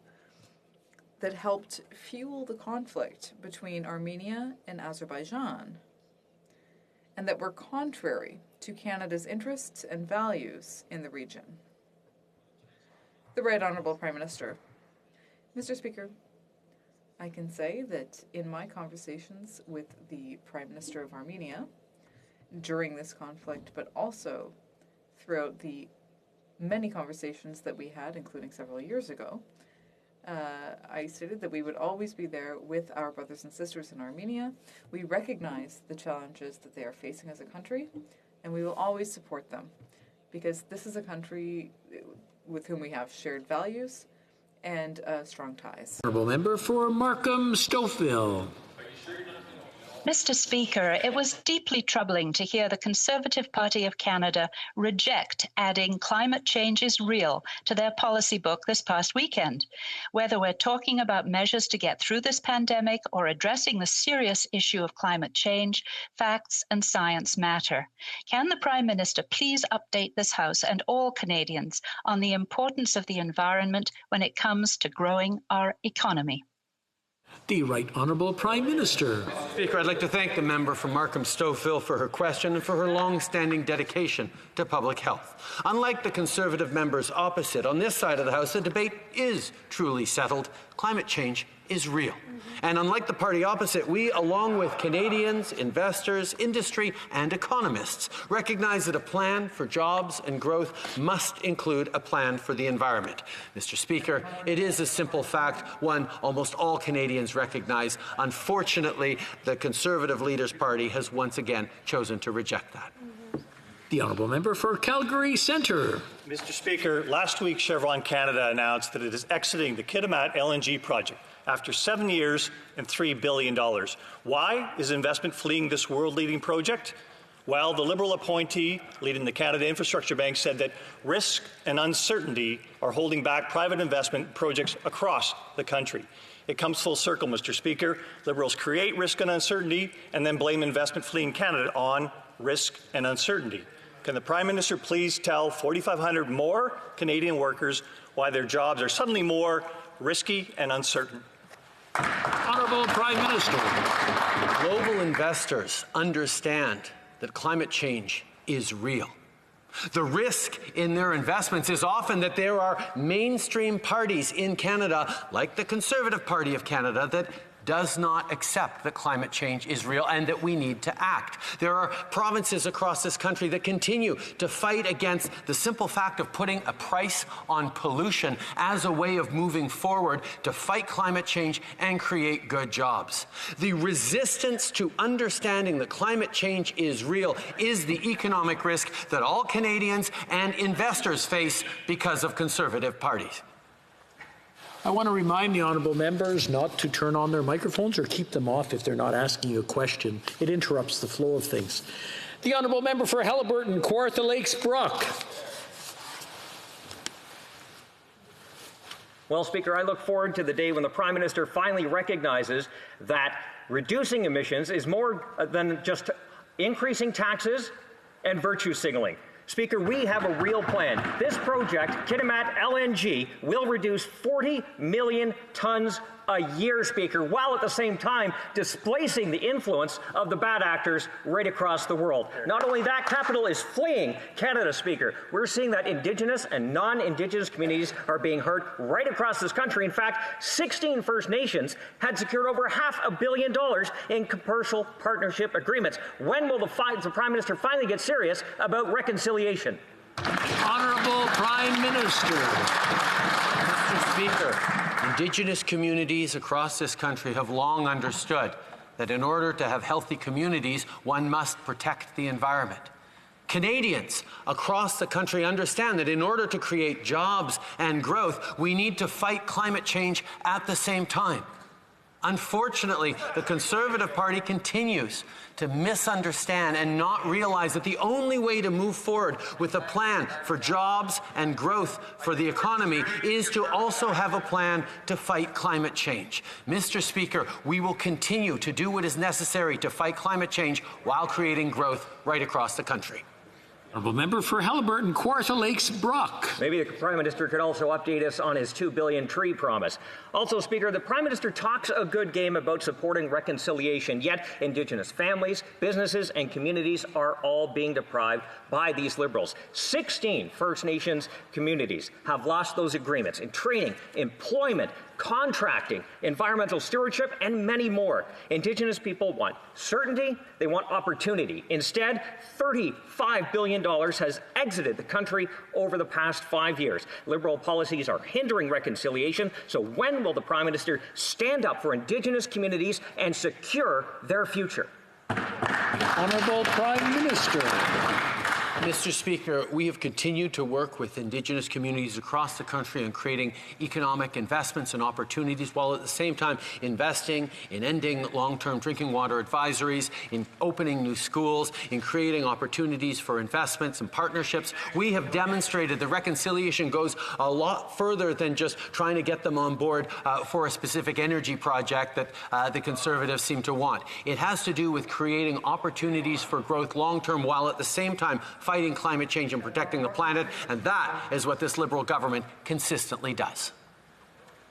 that helped fuel the conflict between Armenia and Azerbaijan, and that were contrary to Canada's interests and values in the region? The Right Honourable Prime Minister. Mr. Speaker, I can say that in my conversations with the Prime Minister of Armenia during this conflict, but also throughout the many conversations that we had, including several years ago, I stated that we would always be there with our brothers and sisters in Armenia. We recognize the challenges that they are facing as a country, and we will always support them, because this is a country with whom we have shared values and strong ties. Honourable Member for Markham-Stouffville. Mr. Speaker, it was deeply troubling to hear the Conservative Party of Canada reject adding climate change is real to their policy book this past weekend. Whether we're talking about measures to get through this pandemic or addressing the serious issue of climate change, facts and science matter. Can the Prime Minister please update this House and all Canadians on the importance of the environment when it comes to growing our economy? The Right Honourable Prime Minister. Speaker, I'd like to thank the member from Markham-Stouffville for her question and for her long-standing dedication to public health. Unlike the Conservative members opposite, on this side of the House, the debate is truly settled. Climate change is real. And unlike the party opposite, we, along with Canadians, investors, industry, and economists, recognize that a plan for jobs and growth must include a plan for the environment. Mr. Speaker, it is a simple fact, one almost all Canadians recognize. Unfortunately, the Conservative Leaders' Party has once again chosen to reject that. The Honourable Member for Calgary Centre. Mr. Speaker, last week Chevron Canada announced that it is exiting the Kitimat LNG project after 7 years and $3 billion. Why is investment fleeing this world-leading project? Well, the Liberal appointee leading the Canada Infrastructure Bank said that risk and uncertainty are holding back private investment projects across the country. It comes full circle, Mr. Speaker. Liberals create risk and uncertainty and then blame investment fleeing Canada on risk and uncertainty. Can the Prime Minister please tell 4,500 more Canadian workers why their jobs are suddenly more risky and uncertain? Honourable Prime Minister. Global investors understand that climate change is real. The risk in their investments is often that there are mainstream parties in Canada, like the Conservative Party of Canada, that does not accept that climate change is real and that we need to act. There are provinces across this country that continue to fight against the simple fact of putting a price on pollution as a way of moving forward to fight climate change and create good jobs. The resistance to understanding that climate change is real is the economic risk that all Canadians and investors face because of Conservative parties. I want to remind the honourable members not to turn on their microphones or keep them off if they're not asking you a question. It interrupts the flow of things. The honourable member for Haliburton, Kawartha Lakes Brock. Well, Speaker, I look forward to the day when the Prime Minister finally recognizes that reducing emissions is more than just increasing taxes and virtue signaling. Speaker, we have a real plan. This project, Kitimat LNG, will reduce 40 million tons a year, Speaker, while at the same time displacing the influence of the bad actors right across the world. Not only that, capital is fleeing Canada, Speaker. We're seeing that Indigenous and non-Indigenous communities are being hurt right across this country. In fact, 16 First Nations had secured over $500 million in commercial partnership agreements. When will the Prime Minister finally get serious about reconciliation? Honourable Prime Minister. Mr. Speaker, Indigenous communities across this country have long understood that in order to have healthy communities, one must protect the environment. Canadians across the country understand that in order to create jobs and growth, we need to fight climate change at the same time. Unfortunately, the Conservative Party continues to misunderstand and not realize that the only way to move forward with a plan for jobs and growth for the economy is to also have a plan to fight climate change. Mr. Speaker, we will continue to do what is necessary to fight climate change while creating growth right across the country. Honourable member for Haliburton, Kawartha Lakes Brock. Maybe the Prime Minister could also update us on his $2 billion tree promise. Also, Speaker, the Prime Minister talks a good game about supporting reconciliation, yet Indigenous families, businesses and communities are all being deprived by these Liberals. 16 First Nations communities have lost those agreements in training, employment, contracting, environmental stewardship, and many more. Indigenous people want certainty, they want opportunity. Instead, $35 billion has exited the country over the past 5 years. Liberal policies are hindering reconciliation, so when will the Prime Minister stand up for Indigenous communities and secure their future? Honourable Prime Minister. Mr. Speaker, we have continued to work with Indigenous communities across the country on creating economic investments and opportunities, while at the same time investing in ending long-term drinking water advisories, in opening new schools, in creating opportunities for investments and partnerships. We have demonstrated that reconciliation goes a lot further than just trying to get them on board for a specific energy project that the Conservatives seem to want. It has to do with creating opportunities for growth long-term, while at the same time fighting climate change and protecting the planet, and that is what this Liberal government consistently does.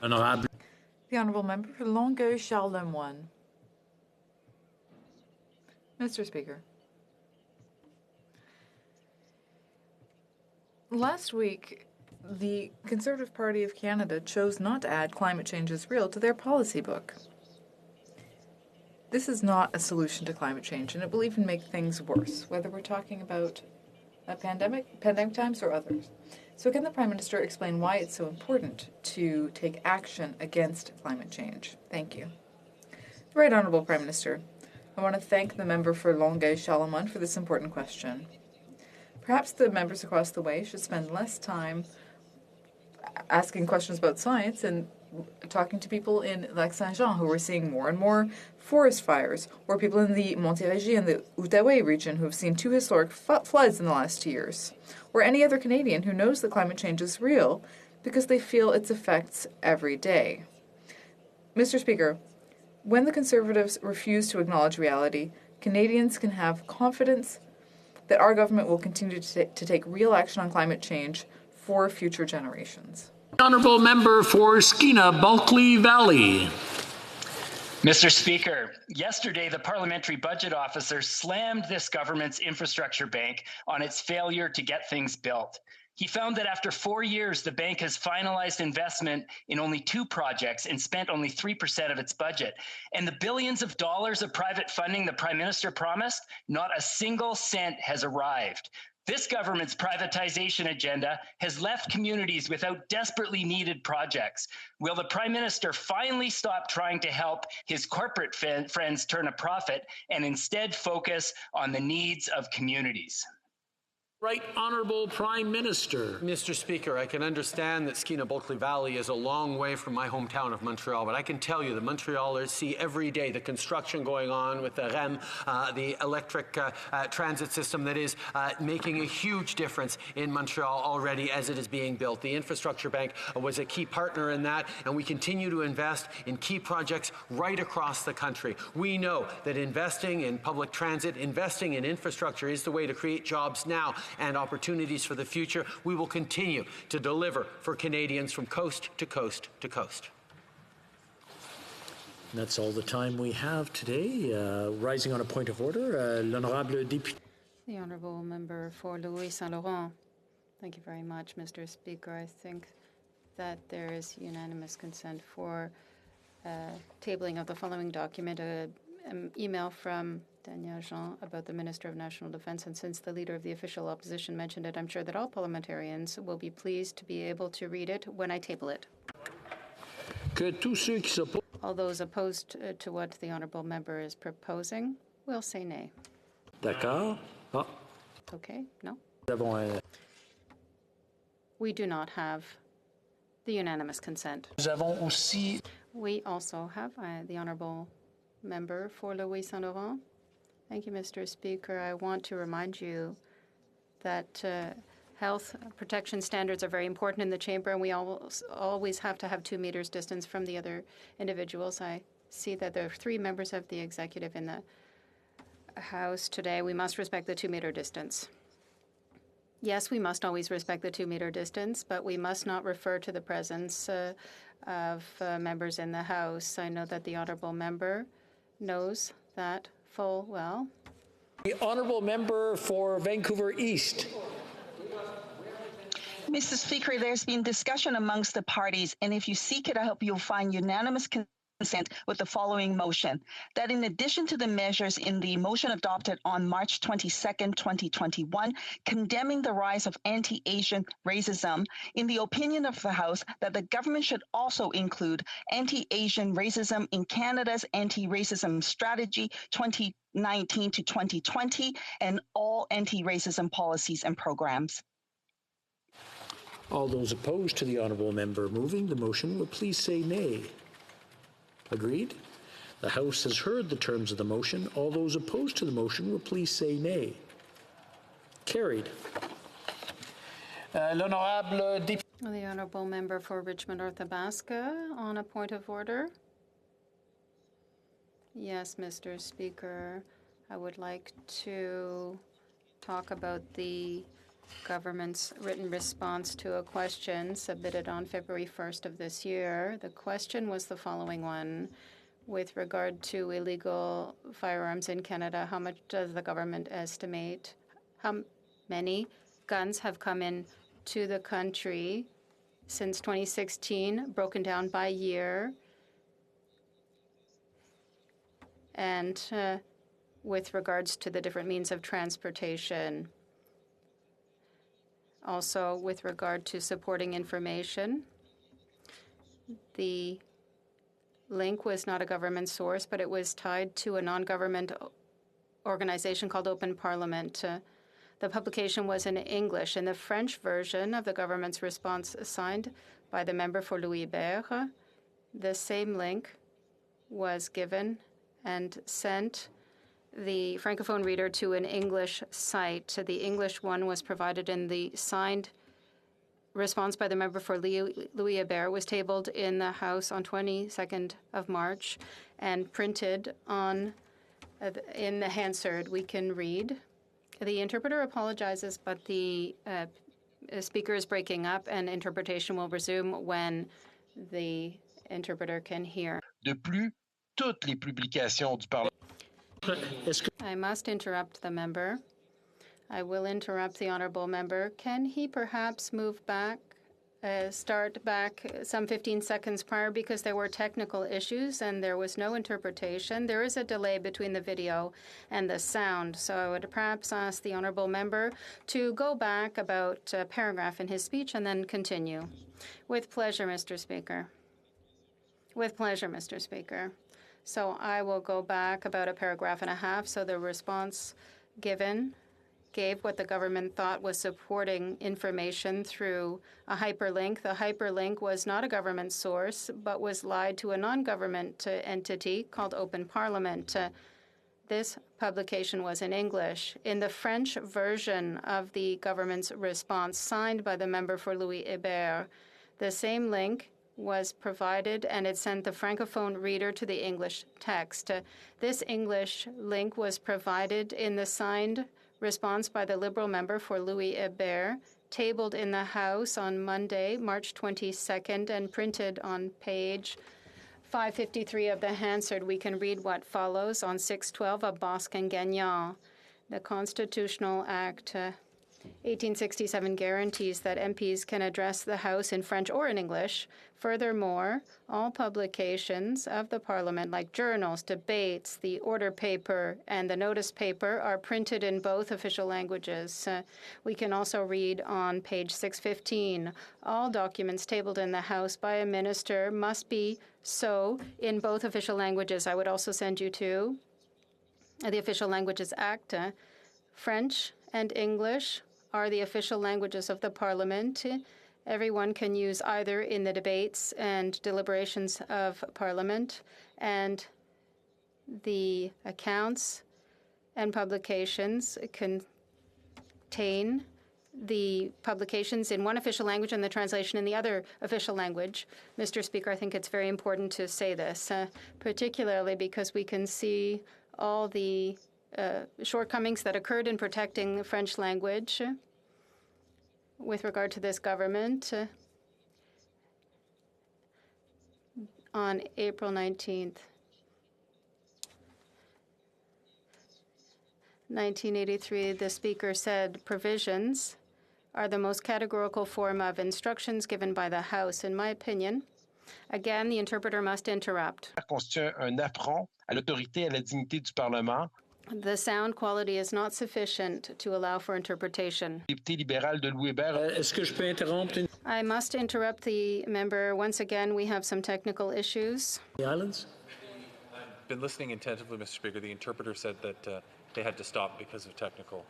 The Honourable Member for Longueuil Charles-Lemoine. Mr. Speaker. Last week, the Conservative Party of Canada chose not to add climate change is real to their policy book. This is not a solution to climate change, and it will even make things worse, whether we're talking about a pandemic times or others. So can the Prime Minister explain why it's so important to take action against climate change? Thank you. The Right Honourable Prime Minister, I want to thank the member for Longueuil Charlemagne for this important question. Perhaps the members across the way should spend less time asking questions about science and talking to people in Lac Saint-Jean who are seeing more and more forest fires, or people in the Montérégie and the Outaouais region who have seen 2 historic floods in the last 2 years, or any other Canadian who knows that climate change is real because they feel its effects every day. Mr. Speaker, when the Conservatives refuse to acknowledge reality, Canadians can have confidence that our government will continue to take real action on climate change for future generations. Honourable Member for Skeena-Bulkley Valley. Mr. Speaker, yesterday the Parliamentary Budget Officer slammed this government's infrastructure bank on its failure to get things built. He found that after 4 years, the bank has finalized investment in only 2 projects and spent only 3% of its budget. And the billions of dollars of private funding the Prime Minister promised, not a single cent has arrived. This government's privatization agenda has left communities without desperately needed projects. Will the Prime Minister finally stop trying to help his corporate friends turn a profit and instead focus on the needs of communities? Right Honourable Prime Minister. Mr. Speaker, I can understand that Skeena-Bulkley Valley is a long way from my hometown of Montreal, but I can tell you the Montrealers see every day the construction going on with the REM, the electric transit system that is making a huge difference in Montreal already as it is being built. The Infrastructure Bank was a key partner in that, and we continue to invest in key projects right across the country. We know that investing in public transit, investing in infrastructure is the way to create jobs now and opportunities for the future. We will continue to deliver for Canadians from coast to coast to coast. And that's all the time we have today. Rising on a point of order, l'honorable député. The Honourable Member for Louis Saint Laurent. Thank you very much, Mr. Speaker. I think that there is unanimous consent for tabling of the following document, an email from Danielle Jean about the Minister of National Defence, and since the Leader of the Official Opposition mentioned it, I'm sure that all parliamentarians will be pleased to be able to read it when I table it. All those opposed to what the Honourable Member is proposing will say nay. D'accord. Ah. Okay, no. We do not have the unanimous consent. We also have the Honourable Member for Louis Saint Laurent. Thank you, Mr. Speaker. I want to remind you that health protection standards are very important in the chamber, and we always have to have 2 meters distance from the other individuals. I see that there are 3 members of the executive in the House today. We must respect the 2-meter distance. Yes, we must always respect the 2-meter distance, but we must not refer to the presence of members in the House. I know that the Honourable Member knows that full well. The Honourable Member for Vancouver East. Mr. Speaker, there's been discussion amongst the parties, and if you seek it, I hope you'll find unanimous consent with the following motion: that in addition to the measures in the motion adopted on March 22nd, 2021, condemning the rise of anti-Asian racism, in the opinion of the House, that the government should also include anti-Asian racism in Canada's anti-racism strategy 2019 to 2020 and all anti-racism policies and programs. All those opposed to the Honourable Member moving the motion will please say nay. Agreed? The House has heard the terms of the motion. All those opposed to the motion will please say nay. Carried. L'honorable député. The Honourable Member for Richmond North Athabasca on a point of order. Yes, Mr. Speaker, I would like to talk about the government's written response to a question submitted on February 1st of this year. The question was the following one: with regard to illegal firearms in Canada, how much does the government estimate? How many guns have come in to the country since 2016, broken down by year? And with regards to the different means of transportation. Also, with regard to supporting information, the link was not a government source, but it was tied to a non-government organization called Open Parliament. The publication was in English. In the French version of the government's response signed by the member for Louis Hébert, the same link was given and sent the Francophone reader to an English site. The English one was provided in the signed response by the member for Louis Hébert, was tabled in the House on 22nd of March and printed on in the Hansard. We can read. The interpreter apologizes, but the speaker is breaking up, and interpretation will resume when the interpreter can hear. De plus, toutes les publications du Parlement. I must interrupt the member. I will interrupt the honourable member. Can he perhaps move back, start back some 15 seconds prior, because there were technical issues and there was no interpretation. There is a delay between the video and the sound, so I would perhaps ask the honourable member to go back about a paragraph in his speech and then continue. With pleasure, Mr. Speaker. With pleasure, Mr. Speaker. So I will go back about a paragraph and a half. So the response gave what the government thought was supporting information through a hyperlink. The hyperlink was not a government source, but was lied to a non-government entity called Open Parliament. This publication was in English. In the French version of the government's response signed by the member for Louis Hébert, the same link was provided, and it sent the Francophone reader to the English text. This English link was provided in the signed response by the Liberal member for Louis Hébert, tabled in the House on Monday, March 22nd, and printed on page 553 of the Hansard. We can read what follows on 612 of Bosque and Gagnon. The Constitutional Act 1867 guarantees that MPs can address the House in French or in English. Furthermore, all publications of the Parliament, like journals, debates, the order paper, and the notice paper, are printed in both official languages. We can also read on page 615, all documents tabled in the House by a minister must be so in both official languages. I would also send you to the Official Languages Act. French and English are the official languages of the Parliament. Everyone can use either in the debates and deliberations of Parliament, and the accounts and publications contain the publications in one official language and the translation in the other official language. Mr. Speaker, I think it's very important to say this, particularly because we can see all the shortcomings that occurred in protecting the French language with regard to this government. On April 19th, 1983, the Speaker said provisions are the most categorical form of instructions given by the House. In my opinion, again, the interpreter must interrupt. Constitue un affront à l'autorité et à la dignité du Parlement. The sound quality is not sufficient to allow for interpretation. Député libéral de Louis Hébert. Est-ce que je peux interrompre? I must interrupt the member. Once again, we have some technical issues. The islands? I've been listening attentively, Mr. Speaker. The interpreter said that they had to stop because of technical.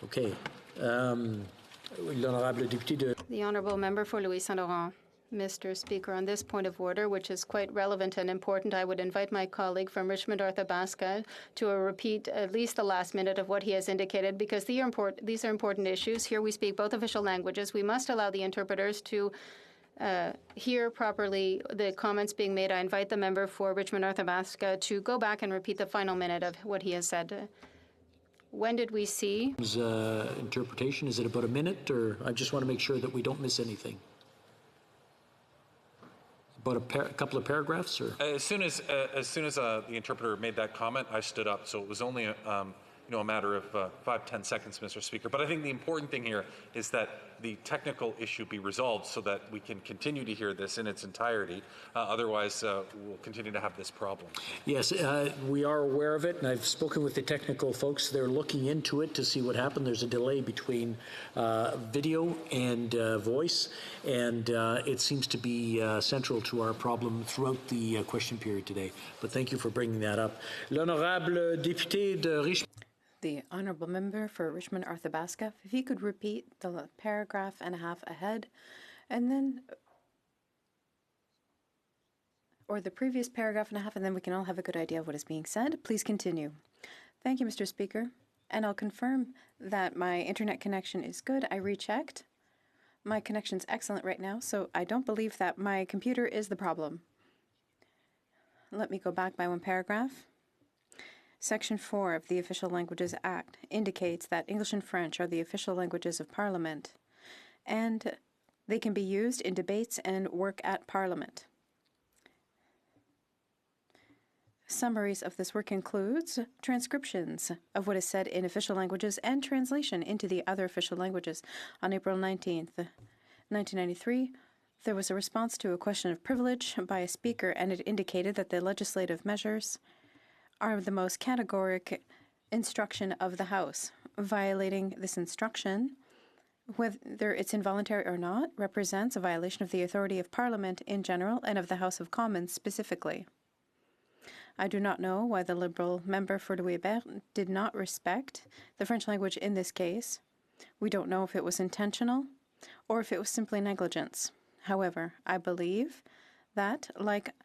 Okay. L'honorable député de... The honourable member for Louis Saint-Laurent. Mr. Speaker, on this point of order, which is quite relevant and important, I would invite my colleague from Richmond, Arthabaska, to repeat at least the last minute of what he has indicated, because these are important issues. Here we speak both official languages. We must allow the interpreters to hear properly the comments being made. I invite the member for Richmond, Arthabaska to go back and repeat the final minute of what he has said. When did we see? Interpretation, is it about a minute, or I just want to make sure that we don't miss anything? About a couple of paragraphs, or As soon as the interpreter made that comment, I stood up. So it was only a matter of 5-10 seconds, Mr. Speaker. But I think the important thing here is that the technical issue be resolved so that we can continue to hear this in its entirety. Otherwise, we'll continue to have this problem. Yes, we are aware of it, and I've spoken with the technical folks. They're looking into it to see what happened. There's a delay between video and voice, and it seems to be central to our problem throughout the question period today. But thank you for bringing that up. L'honorable député de Richmond. The honourable member for Richmond Arthabaska, if he could repeat the paragraph and a half ahead, and then, or the previous paragraph and a half, and then we can all have a good idea of what is being said. Please continue. Thank you, Mr. Speaker. And I'll confirm that my internet connection is good. I rechecked. My connection's excellent right now, so I don't believe that my computer is the problem. Let me go back by one paragraph. Section 4 of the Official Languages Act indicates that English and French are the official languages of Parliament, and they can be used in debates and work at Parliament. Summaries of this work includes transcriptions of what is said in official languages and translation into the other official languages. On April 19th, 1993, there was a response to a question of privilege by a speaker, and it indicated that the legislative measures are the most categoric instruction of the House. Violating this instruction, whether it's involuntary or not, represents a violation of the authority of Parliament in general and of the House of Commons specifically. I do not know why the Liberal member for Louis-Hébert did not respect the French language in this case. We don't know if it was intentional or if it was simply negligence. However, I believe that, like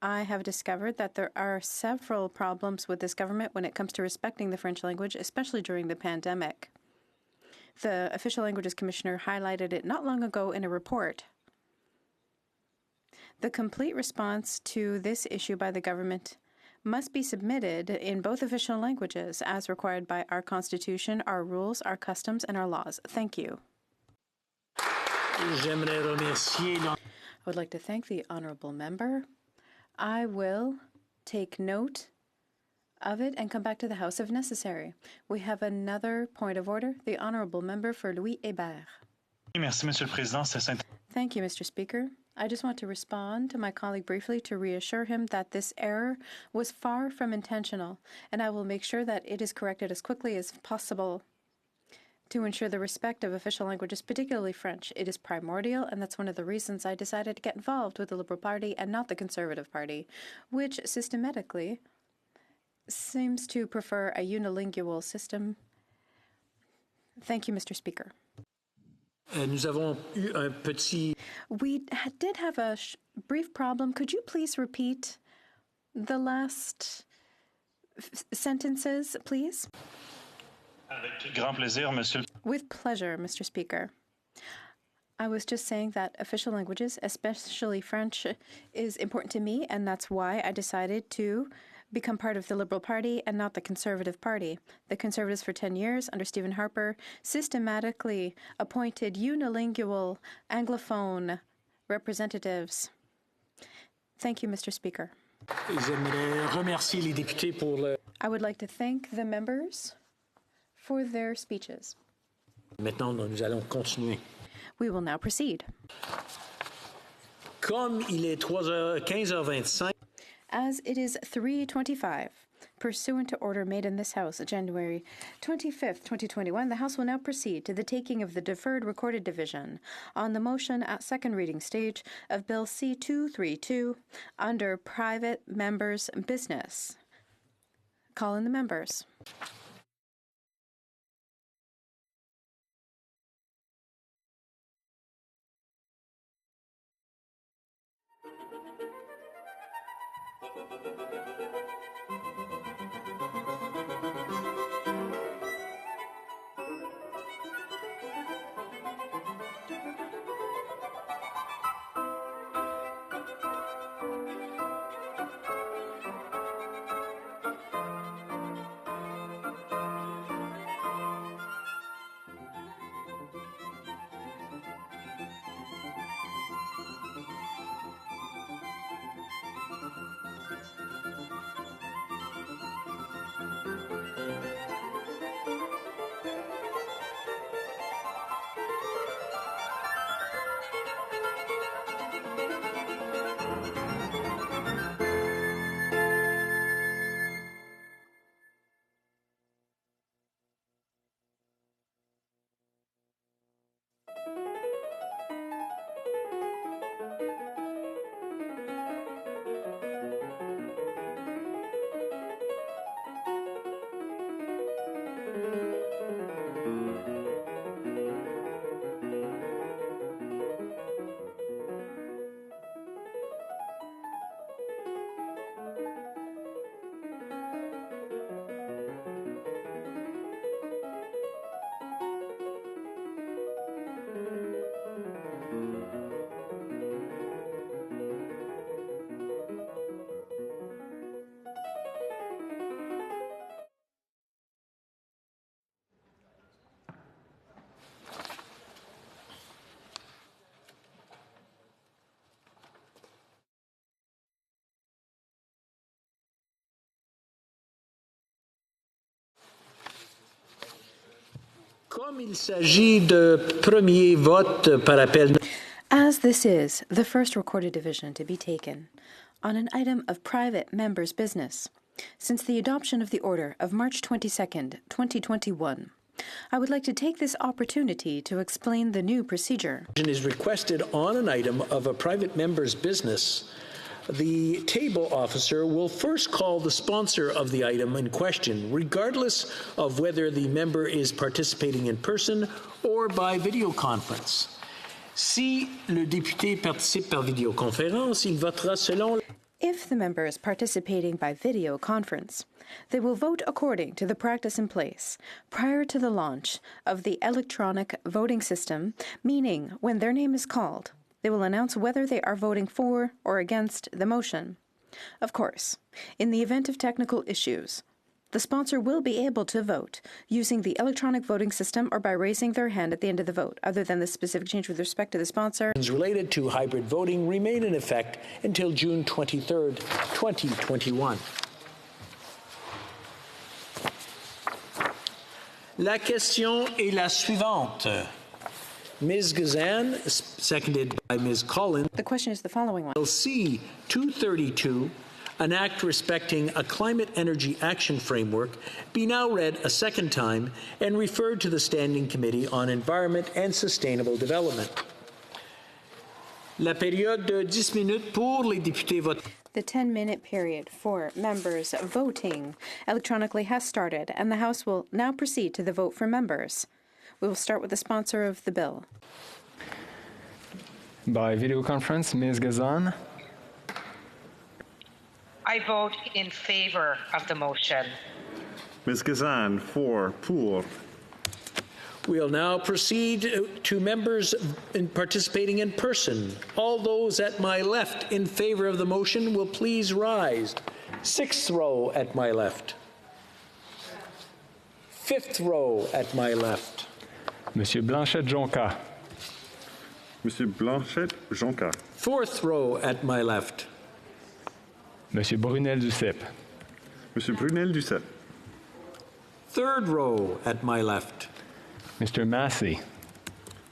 I have discovered, that there are several problems with this government when it comes to respecting the French language, especially during the pandemic. The Official Languages Commissioner highlighted it not long ago in a report. The complete response to this issue by the government must be submitted in both official languages as required by our Constitution, our rules, our customs, and our laws. Thank you. I would like to thank the honourable member. I will take note of it and come back to the House if necessary. We have another point of order. The honourable member for Louis-Hébert. Thank you, Mr. Speaker. I just want to respond to my colleague briefly to reassure him that this error was far from intentional, and I will make sure that it is corrected as quickly as possible to ensure the respect of official languages, particularly French. It is primordial, and that's one of the reasons I decided to get involved with the Liberal Party and not the Conservative Party, which systematically seems to prefer a unilingual system. Thank you, Mr. Speaker. We did have a brief problem. Could you please repeat the last sentences, please? With pleasure, Mr. Speaker. I was just saying that official languages, especially French, is important to me, and that's why I decided to become part of the Liberal Party and not the Conservative Party. The Conservatives for 10 years, under Stephen Harper, systematically appointed unilingual Anglophone representatives. Thank you, Mr. Speaker. I would like to thank the members for their speeches. Maintenant, nous allons continuer. We will now proceed. Comme il est 15h25. As it is 3:25, pursuant to order made in this House, January 25th, 2021, the House will now proceed to the taking of the deferred recorded division on the motion at second reading stage of Bill C-232 under private members' business. Call in the members. Comme il s'agit de premier vote par appel. As this is the first recorded division to be taken on an item of private members' business since the adoption of the order of March 22nd, 2021, I would like to take this opportunity to explain the new procedure. Is requested on an item of a private member's business. The table officer will first call the sponsor of the item in question, regardless of whether the member is participating in person or by video conference. Si le député participe par vidéoconférence, il votera selon. If the member is participating by video conference, they will vote according to the practice in place prior to the launch of the electronic voting system, meaning when their name is called, they will announce whether they are voting for or against the motion. Of course, in the event of technical issues, the sponsor will be able to vote using the electronic voting system or by raising their hand at the end of the vote, other than the specific change with respect to the sponsor. Related to hybrid voting remain in effect until June 23rd, 2021. La question est la suivante. Ms. Gazan, seconded by Ms. Collins. The question is the following one. C 232, an act respecting a climate energy action framework, be now read a second time and referred to the Standing Committee on Environment and Sustainable Development. La période de 10 minutes pour les députés votent. The 10-minute period for members voting electronically has started, and the House will now proceed to the vote for members. We will start with the sponsor of the bill. By video conference, Ms. Gazan. I vote in favor of the motion. Ms. Gazan, pour. We'll now proceed to members participating in person. All those at my left in favor of the motion will please rise. 6th row at my left. 5th row at my left. Monsieur Blanchette-Jonca. Monsieur Blanchette-Jonca. 4th row at my left. Monsieur Brunel-Duceppe. Monsieur Brunel-Duceppe. 3rd row at my left. Mr. Massey.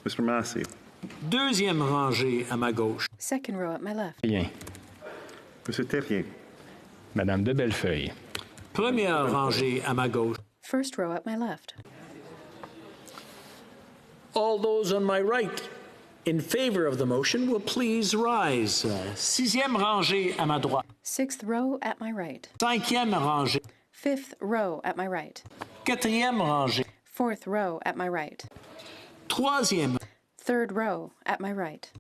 Mr. Massey. 2e rangée à ma gauche. 2nd row at my left. Rien. Monsieur Terrien. Madame de Bellefeuille. 1e rangée à ma gauche. 1st row at my left. All those on my right in favor of the motion will please rise. 6e rangée à ma droite. 6th row at my right. 5e rangée. 5th row at my right. 4e rangée. 4th row at my right. 3e. 3rd row at my right.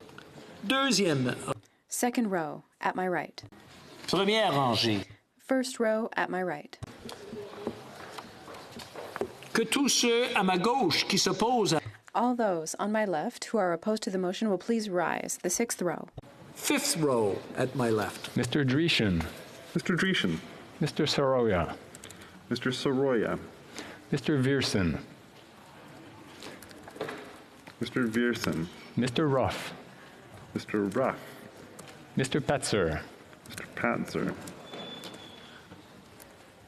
2e. 2nd row at my right. 1e rangée. 1st row at my right. Que tous ceux à ma gauche qui s'opposent à. All those on my left who are opposed to the motion will please rise. The 6th row. 5th row at my left. Mr. Dreeshen. Mr. Dreeshen. Mr. Soroya. Mr. Soroya. Mr. Viersen. Mr. Viersen. Mr. Ruff. Mr. Ruff. Mr. Patzer. Mr. Patzer.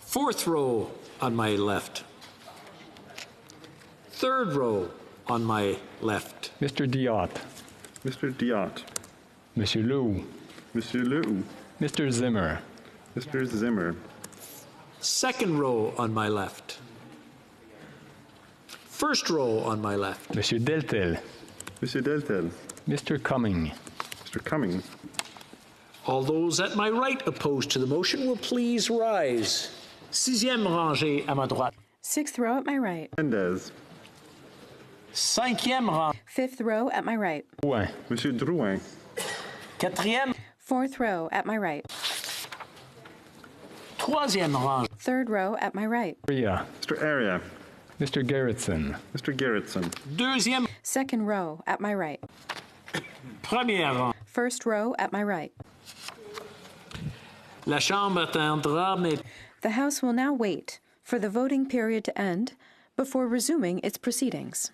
4th row on my left. 3rd row on my left. Mr. Diot. Mr. Diot. Monsieur Lew. Monsieur Lew. Mr. Zimmer. Mr. Zimmer. 2nd row on my left. 1st row on my left. Monsieur Deltel. Monsieur Deltel. Mr. Cumming. Mr. Cumming. All those at my right opposed to the motion will please rise. 6e rangée à ma droite. 6th row at my right. Mendez. 5e rang. 5th row at my right. Drouin. Monsieur Drouin. 4e. 4th row at my right. 3e rang. 3rd row at my right. Ria. Mr. Aria. Mr. Gerritsen. Mr. Gerritsen. 2e. 2nd row at my right. 1e rang. 1st row at my right. La Chambre attendra, mais. The House will now wait for the voting period to end before resuming its proceedings.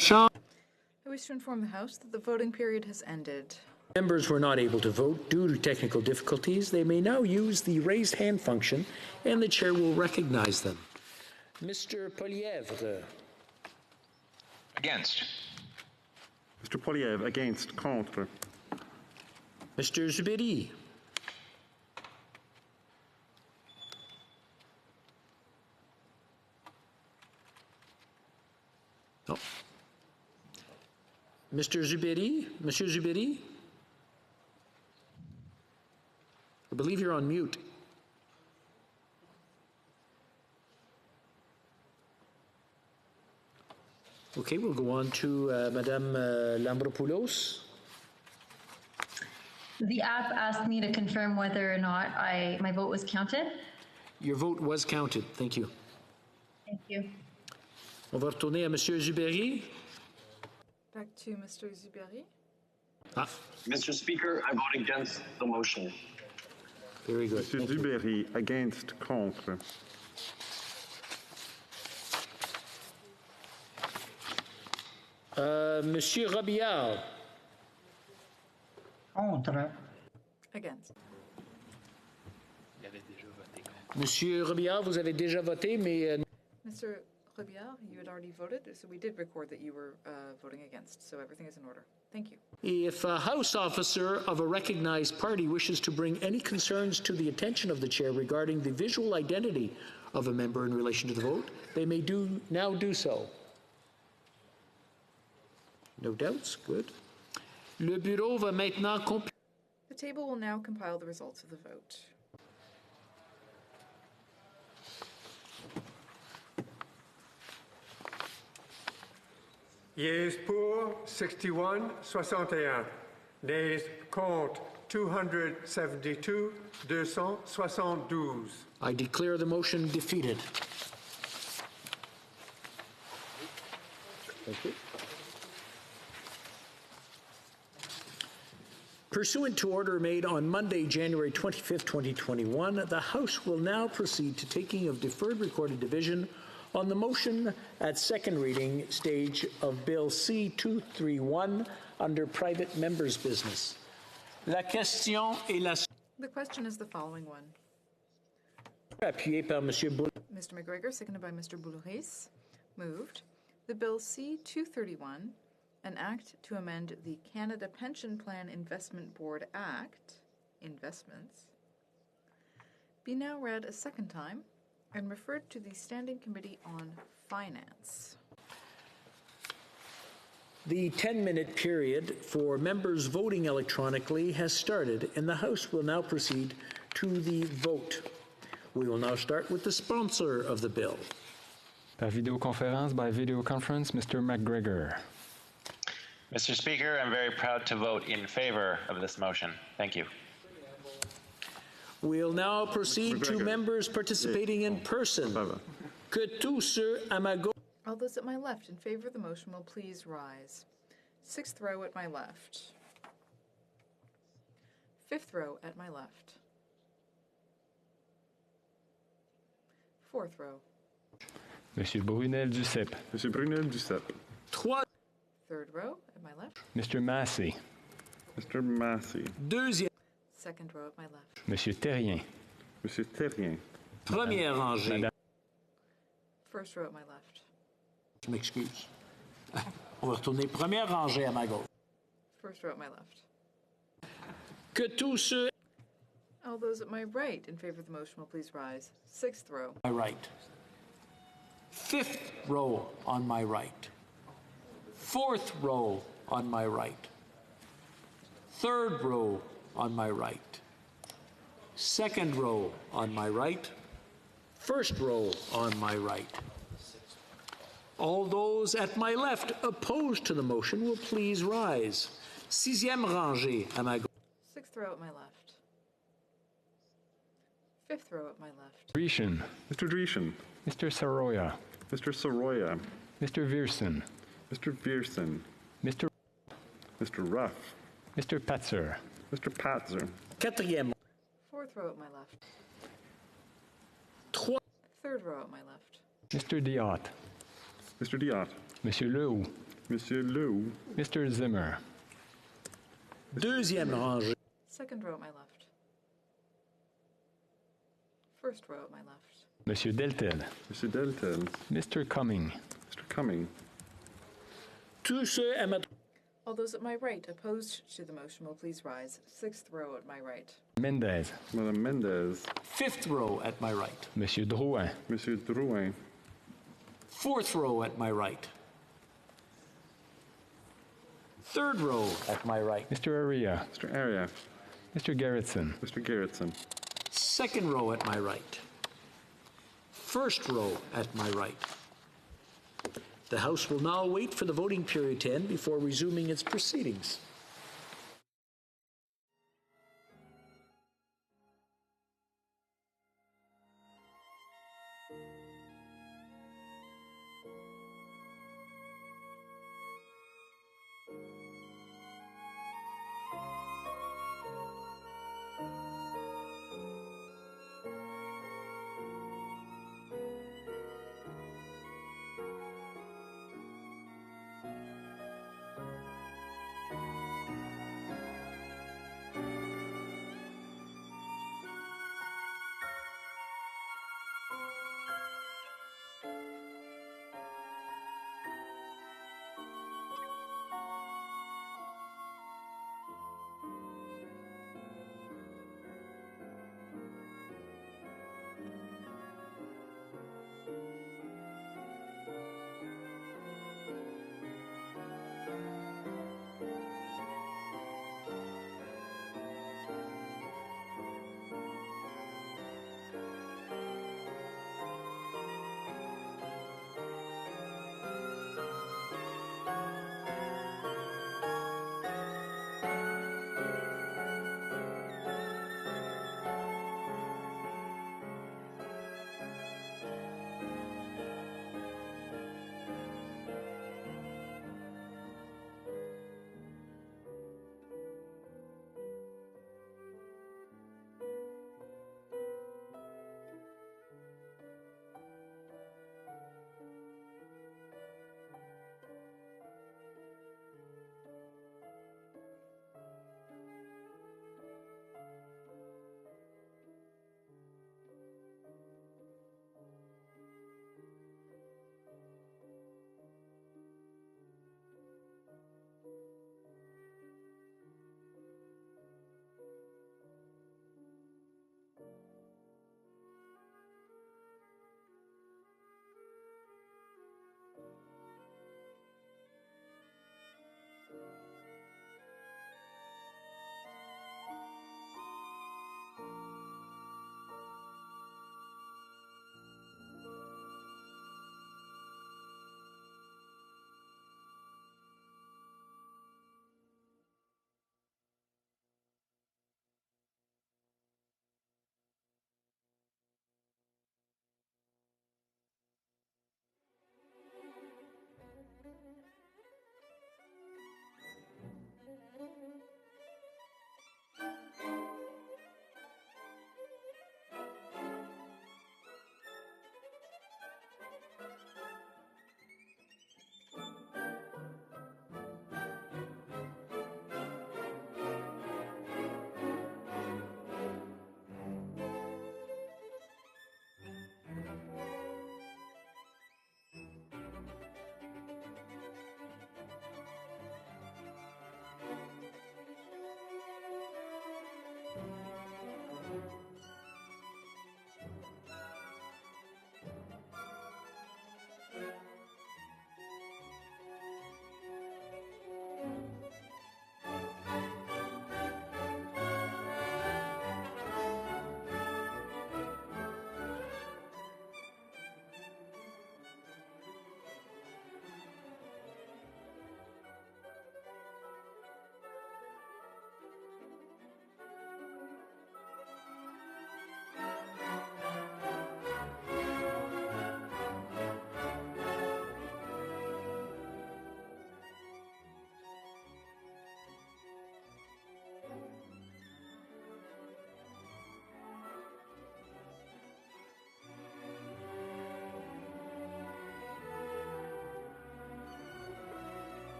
I wish to inform the House that the voting period has ended. Members were not able to vote due to technical difficulties. They may now use the raised hand function, and the chair will recognize them. Mr. Poilievre. Against. Mr. Poilievre, against. Contre. Mr. Zubiri. Oh. Mr. Zubiri? Monsieur Zubiri? I believe you're on mute. Okay, we'll go on to Madame Lambropoulos. The app asked me to confirm whether or not my vote was counted. Your vote was counted. Thank you. Thank you. On va retourner à Monsieur Zubiri. Back to Mr. Zubiri. Mr. Speaker, I vote against the motion. Very good. Monsieur Zubiri, against. Contre. Monsieur Robillard. Contre. Against. Monsieur Robillard, vous avez déjà voté, mais... Mr. Robillard, you had already voted, so we did record that you were voting against, so everything is in order. Thank you. If a House officer of a recognized party wishes to bring any concerns to the attention of the chair regarding the visual identity of a member in relation to the vote, they may now do so. No doubts? Good. Le bureau va maintenant The table will now compile the results of the vote. Yeas pour 61, 61. Nays contre 272, 272. I declare the motion defeated. Thank you. Pursuant to order made on Monday, January 25th, 2021, the House will now proceed to taking of deferred recorded division on the motion at second reading stage of Bill C-231 under private members' business. La question est la... The question is the following one. Appuyé par Monsieur Boul... Mr. McGregor, seconded by Mr. Boulris, moved. The Bill C-231, an act to amend the Canada Pension Plan Investment Board Act, Investments, be now read a second time and referred to the Standing Committee on Finance. The 10-minute period for members voting electronically has started, and the House will now proceed to the vote. We will now start with the sponsor of the bill. By videoconference, Mr. McGregor. Mr. Speaker, I'm very proud to vote in favor of this motion. Thank you. We'll now proceed to members participating in person. Que tous ceux à ma gauche... All those at my left in favor of the motion will please rise. Sixth row at my left. Fifth row at my left. Fourth row. Monsieur Brunel Duceppe. Monsieur Brunel Duceppe. Third row at my left. Mr. Massey. Mr. Massey. Deuxième. Second row at my left. Monsieur Terrien. Monsieur Terrien. Première rangée. First row at my left. Je m'excuse. On va retourner première rangée à ma gauche. First row at my left. Que tous ceux... All those at my right in favor of the motion will please rise. Sixth row. My right. Fifth row on my right. Fourth row on my right. Third row on my right. Second row on my right. First row on my right. All those at my left opposed to the motion will please rise. Sixième rangée à ma gauche. Sixth row at my left. Fifth row at my left. Dreeshen. Mr. Dreeshen. Mr. Soroya. Mr. Soroya. Mr. Viersen. Mr. Viersen. Mr. Ruff. Mr. Patzer. Mr. Patzer. Quatrième. Fourth row at my left. Third row at my left. Mr. Diot. Mr. Diot. Monsieur Lehoux. Monsieur Lew. Mr. Zimmer. Deuxième rangée. Second row at my left. First row at my left. Monsieur Deltel. Monsieur Deltel. Mr. Cumming. Mr. Cumming. Tous ceux à ma All those at my right opposed to the motion will please rise. Sixth row at my right. Mendez. Madame Mendez. fifth row at my right. Monsieur Drouin. Monsieur Drouin. Fourth row at my right. Third row at my right. Mr. Aria. Mr. Aria. Mr. Gerritsen. Mr. Gerritsen. Second row at my right. First row at my right. The House will now wait for the voting period to end before resuming its proceedings.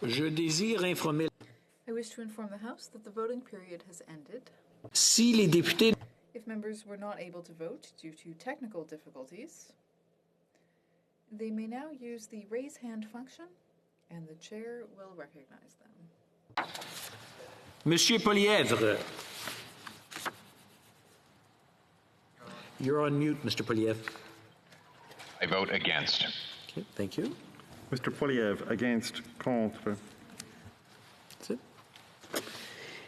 Je désire informer. I wish to inform the House that the voting period has ended. Si les députés. If members were not able to vote due to technical difficulties, they may now use the raise hand function, and the chair will recognize them. Monsieur Poilievre. You're on mute, Mr. Poilievre. I vote against. Okay, thank you. Mr. Poilievre, against. Contre. That's it.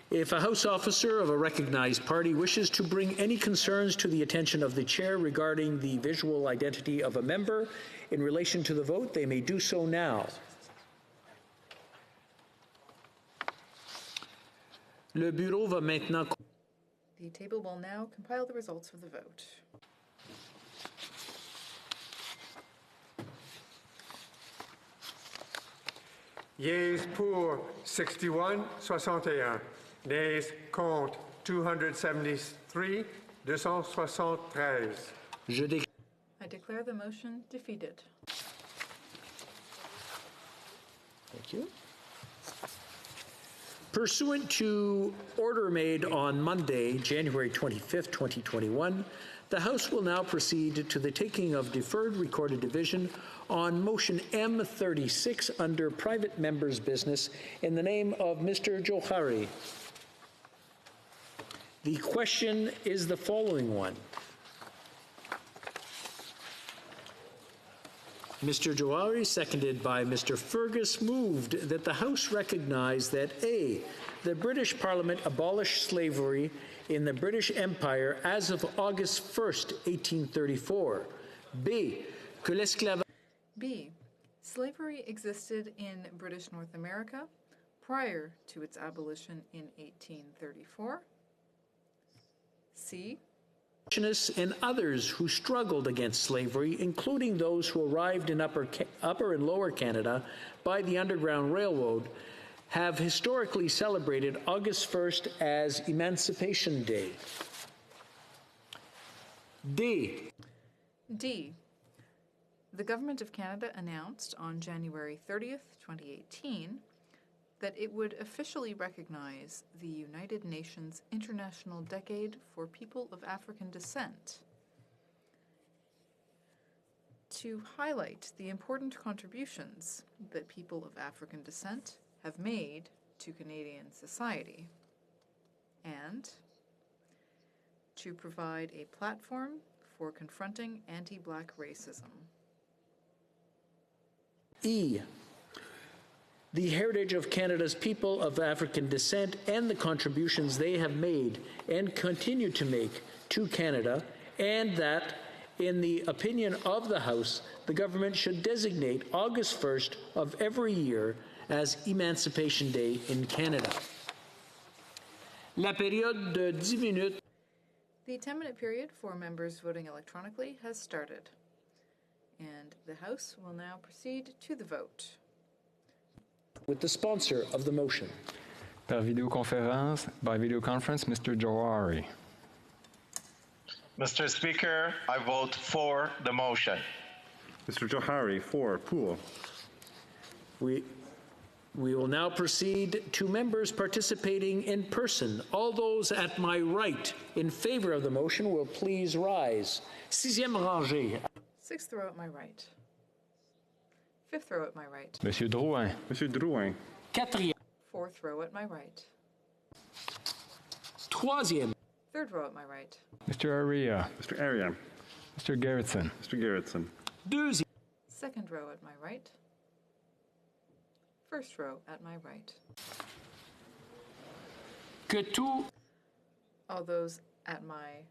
If a House officer of a recognized party wishes to bring any concerns to the attention of the chair regarding the visual identity of a member in relation to the vote, they may do so now. Le bureau va maintenant. The table will now compile the results of the vote. Yeas pour 61, 61. Nays contre 273, 273. I declare the motion defeated. Thank you. Pursuant to order made on Monday, January 25th, 2021, the House will now proceed to the taking of deferred recorded division on motion M36 under private members' business in the name of Mr. Johari. The question is the following one. Mr. Johari, seconded by Mr. Fergus, moved that the House recognize that A, the British Parliament abolished slavery in the British Empire as of August 1st, 1834. B, que l'esclavage. B, slavery existed in British North America prior to its abolition in 1834. C, and others who struggled against slavery, including those who arrived in Upper and Lower Canada by the Underground Railroad, have historically celebrated August 1st as Emancipation Day. D. D. The Government of Canada announced on January 30th, 2018, that it would officially recognize the United Nations International Decade for People of African Descent to highlight the important contributions that people of African descent have made to Canadian society, and to provide a platform for confronting anti-Black racism. E. The heritage of Canada's people of African descent and the contributions they have made and continue to make to Canada, and that, in the opinion of the House, the government should designate August 1st of every year as Emancipation Day in Canada. La période de 10 minutes. The 10-minute period for members voting electronically has started, and the House will now proceed to the vote. With the sponsor of the motion. By videoconference, Mr. Johari. Mr. Speaker, I vote for the motion. Mr. Johari, pour. We will now proceed to members participating in person. All those at my right in favor of the motion will please rise. Sixième rangée. Sixth row at my right. Fifth row at my right. Monsieur Drouin. Monsieur Drouin. Quatrième. Fourth row at my right. Troisième. Third row at my right. Mr. Aria. Mr. Aria. Mr. Gerritsen. Mr. Gerritsen. Deuxième. Second row at my right. First row at my right. Que tout. All those at my...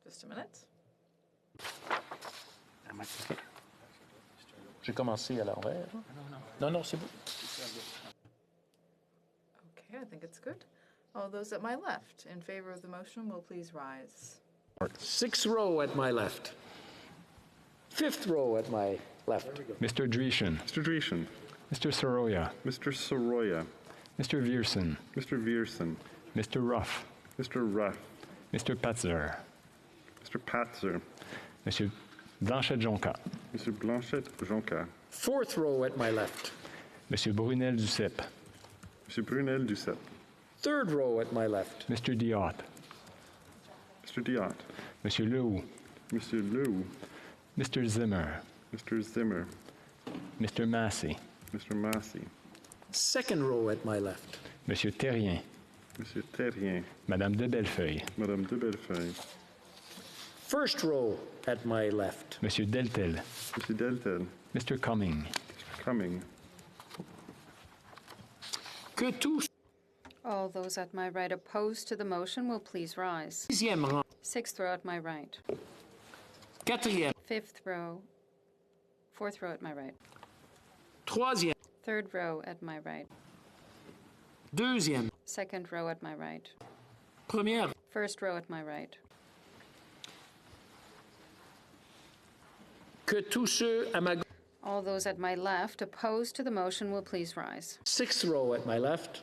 Just a minute. J'ai commencé à l'envers. Non, c'est bon. Okay, I think it's good. All those at my left in favor of the motion will please rise. Sixth row at my left. Fifth row at my left. Mr. Dreeshen. Mr. Dreeshen. Mr. Soroya. Mr. Soroya. Mr. Viersen. Mr. Viersen. Mr. Ruff. Mr. Ruff. Mr. Patzer. Mr. Patzer. Monsieur Blanchette-Jonca. Mr. Blanchette-Jonca. Fourth row at my left. Monsieur Brunel Duceppe. Monsieur Brunel Duceppe. Third row at my left. Mr. Diot. Mr. Diot. Monsieur Leroux. Monsieur Leroux. Mr. Zimmer. Mr. Zimmer. Mr. Massey. Mr. Massey. Second row at my left. Monsieur Terrien. Monsieur Terrien. Madame de Bellefeuille. Madame de Bellefeuille. First row at my left. Monsieur Deltel. Monsieur Deltel. Mr. Cumming. Mr. Cumming. Que tous. All those at my right opposed to the motion will please rise. Sixième rang. Sixth row at my right. Quatrième. Fifth row. Fourth row at my right. Troisième. Third row at my right. Deuxième. Second row at my right. Première. First row at my right. Que tous ceux à ma gauche. All those at my left opposed to the motion will please rise. Sixth row at my left.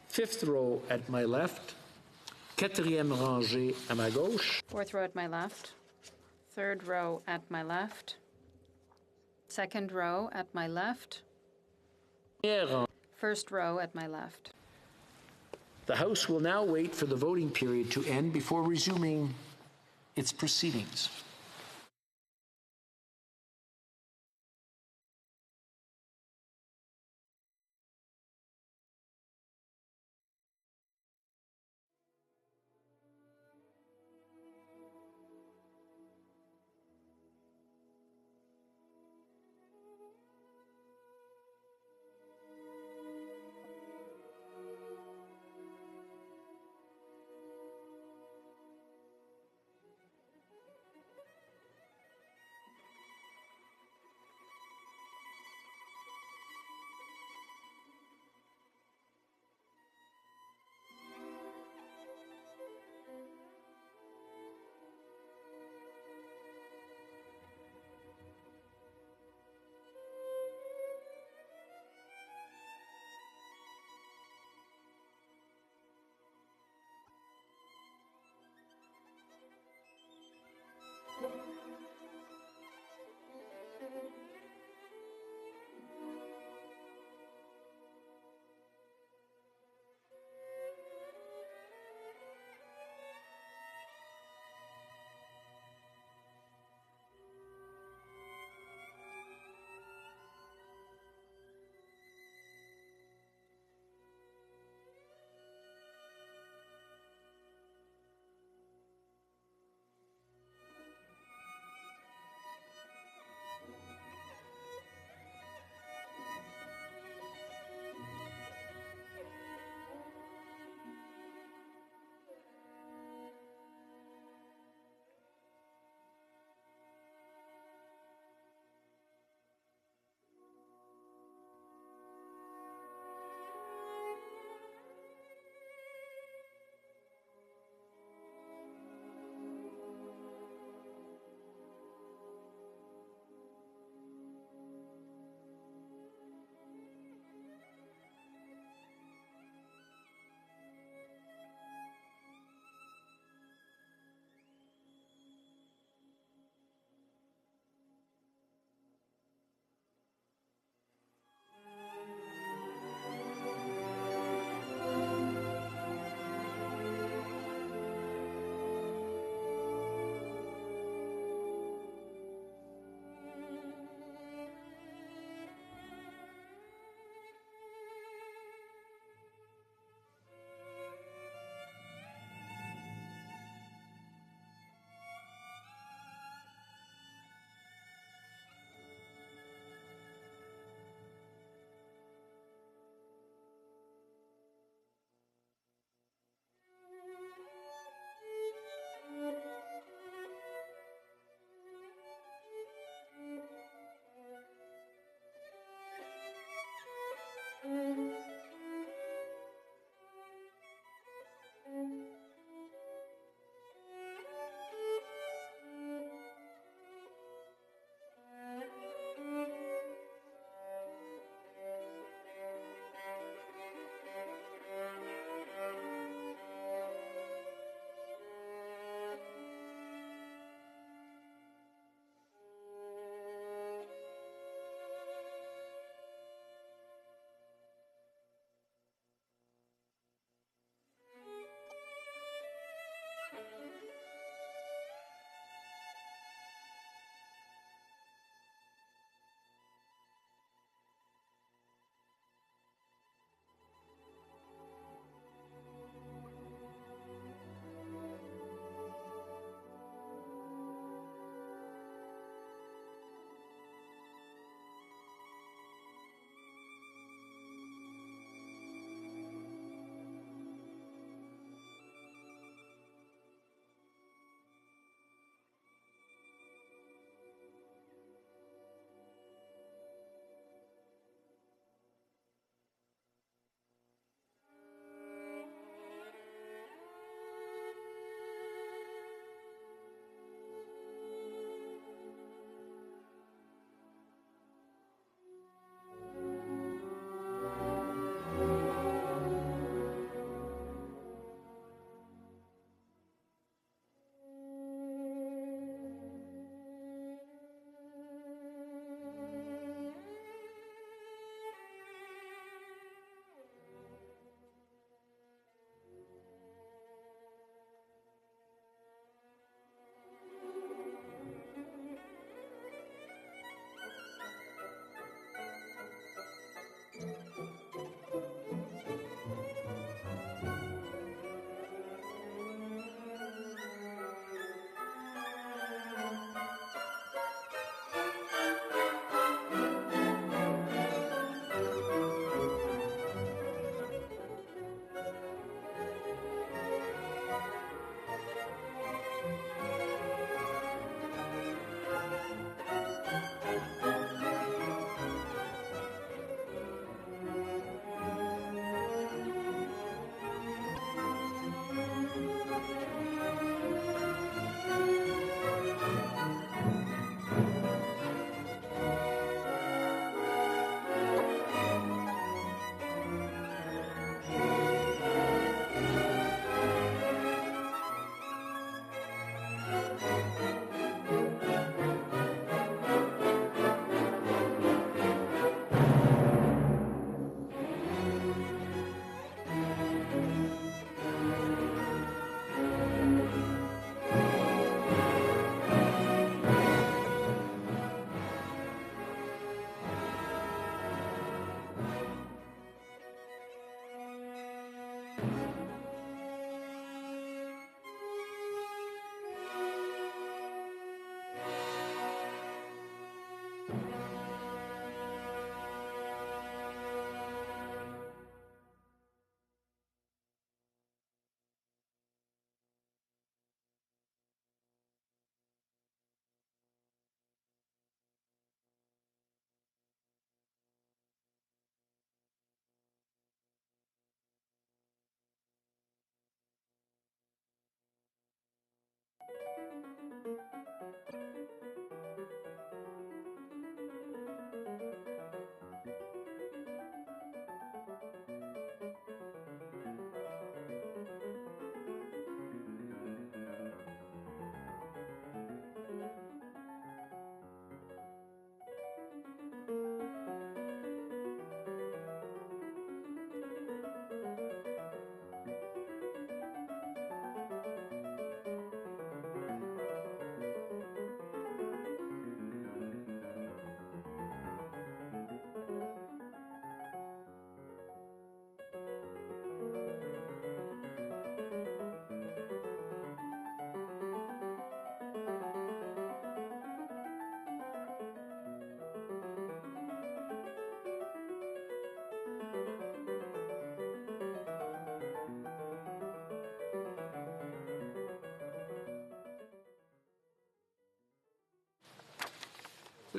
Fifth row at my left. Quatrième rangée à ma gauche. Fourth row at my left. Third row at my left. Second row at my left. Première rang. First row at my left. The House will now wait for the voting period to end before resuming its proceedings.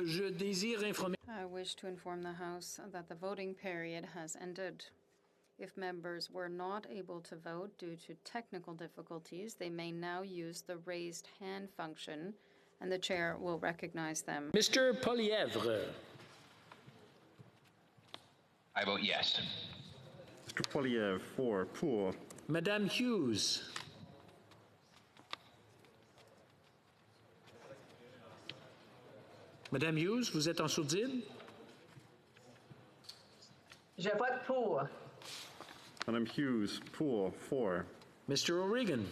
I wish to inform the House that the voting period has ended. If members were not able to vote due to technical difficulties, they may now use the raised hand function, and the chair will recognize them. Mr. Poilievre. I vote yes. Mr. Poilievre, 4, pour. Madame Hughes. Madame Hughes, vous êtes en sourdine? Je vote pour. Madame Hughes, pour, 4. Mr. O'Regan.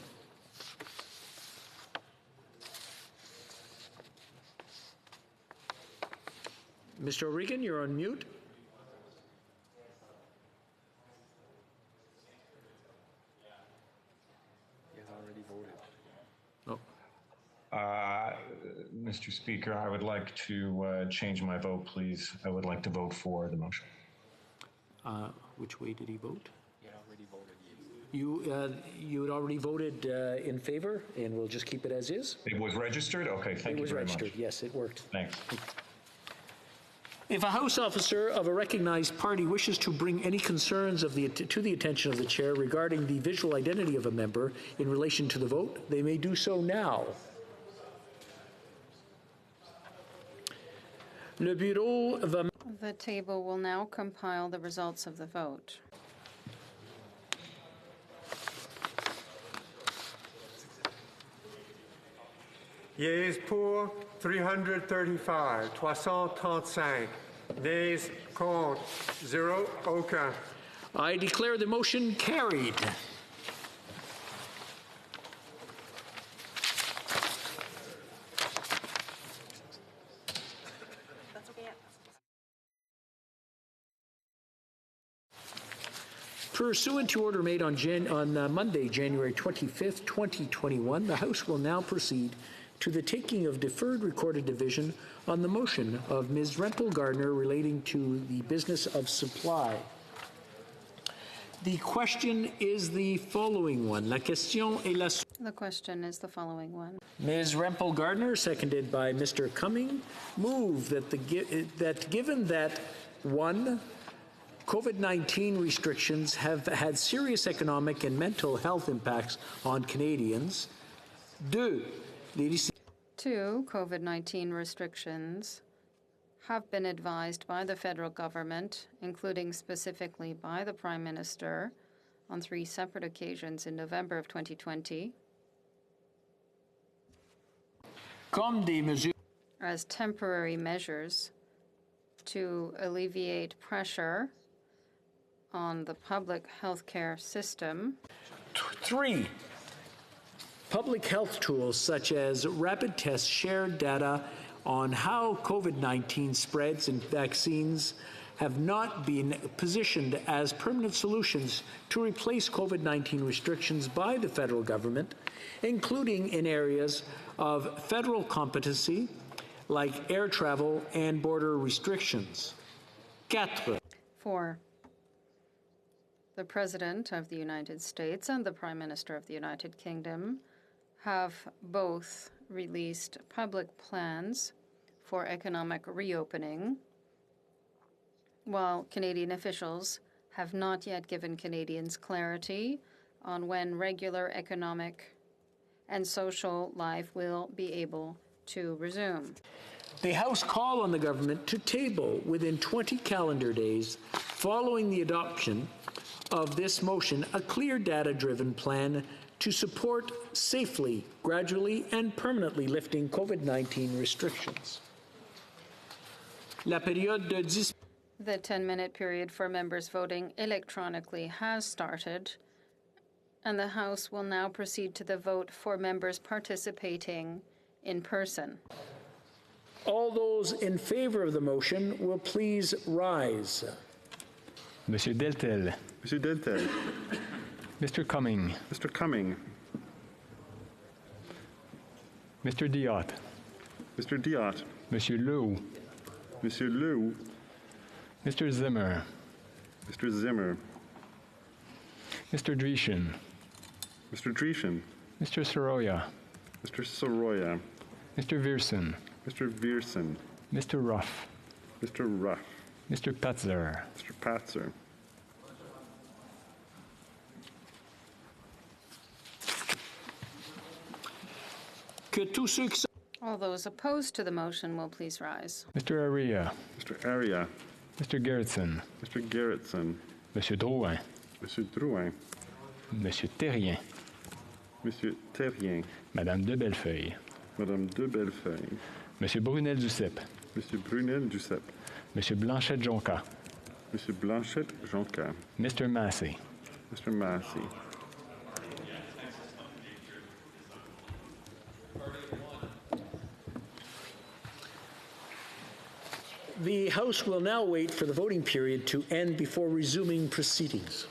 Mr. O'Regan, you're on mute. He has already voted. Oh. Mr. Speaker, I would like to change my vote, please. I would like to vote for the motion. Which way did he vote? He had already voted yes. You had already voted in favor, and we'll just keep it as is? It was registered? Okay, thank you very much. It was registered, yes, it worked. Thanks. If a House officer of a recognized party wishes to bring any concerns to the attention of the chair regarding the visual identity of a member in relation to the vote, they may do so now. Le bureau va... The table will now compile the results of the vote. Yeas pour 335, 335. Nays, contre, 0, aucun. I declare the motion carried. Pursuant to order made on Monday, January 25th, 2021, the House will now proceed to the taking of deferred recorded division on the motion of Ms. Rempel-Gardner relating to the business of supply. The question is the following one. La question est la... The question is the following one. Ms. Rempel-Gardner, seconded by Mr. Cumming, move that given that, 1, COVID-19 restrictions have had serious economic and mental health impacts on Canadians. 2, COVID-19 restrictions have been advised by the federal government, including specifically by the Prime Minister, on 3 separate occasions in November of 2020, as temporary measures to alleviate pressure on the public healthcare system. 3, public health tools such as rapid tests, shared data on how COVID-19 spreads and vaccines have not been positioned as permanent solutions to replace COVID-19 restrictions by the federal government, including in areas of federal competency, like air travel and border restrictions. 4. 4. The President of the United States and the Prime Minister of the United Kingdom have both released public plans for economic reopening, while Canadian officials have not yet given Canadians clarity on when regular economic and social life will be able to resume. The House call on the government to table within 20 calendar days following the adoption of this motion a clear data-driven plan to support safely, gradually, and permanently lifting COVID-19 restrictions. La période de The 10-minute period for members voting electronically has started, and the House will now proceed to the vote for members participating in person. All those in favor of the motion will please rise. Monsieur Deltel. Monsieur Deltel. Mr. Cumming. Mr. Cumming. Mr. Diot. Mr. Diot. Monsieur Lew. Monsieur Lew. Mr. Zimmer. Mr. Zimmer. Mr. Dreeshen. Mr. Dreeshen. Mr. Soroya. Mr. Soroya. Mr. Viersen. Mr. Viersen. Mr. Ruff. Mr. Ruff. Mr. Patzer. Mr. Patzer. All those opposed to the motion will please rise. Mr. Aria. Mr. Aria. Mr. Gerritsen. Mr. Gerritsen. Monsieur Drouin. Monsieur Drouin. Monsieur Terrien. Monsieur Terrien. Madame de Bellefeuille. Madame de Bellefeuille. Monsieur Brunel-Duceppe. Monsieur Brunel-Duceppe. Monsieur Blanchette-Jonca. Monsieur Blanchette-Jonca. Mr. Massey. Mr. Massey. The House will now wait for the voting period to end before resuming proceedings.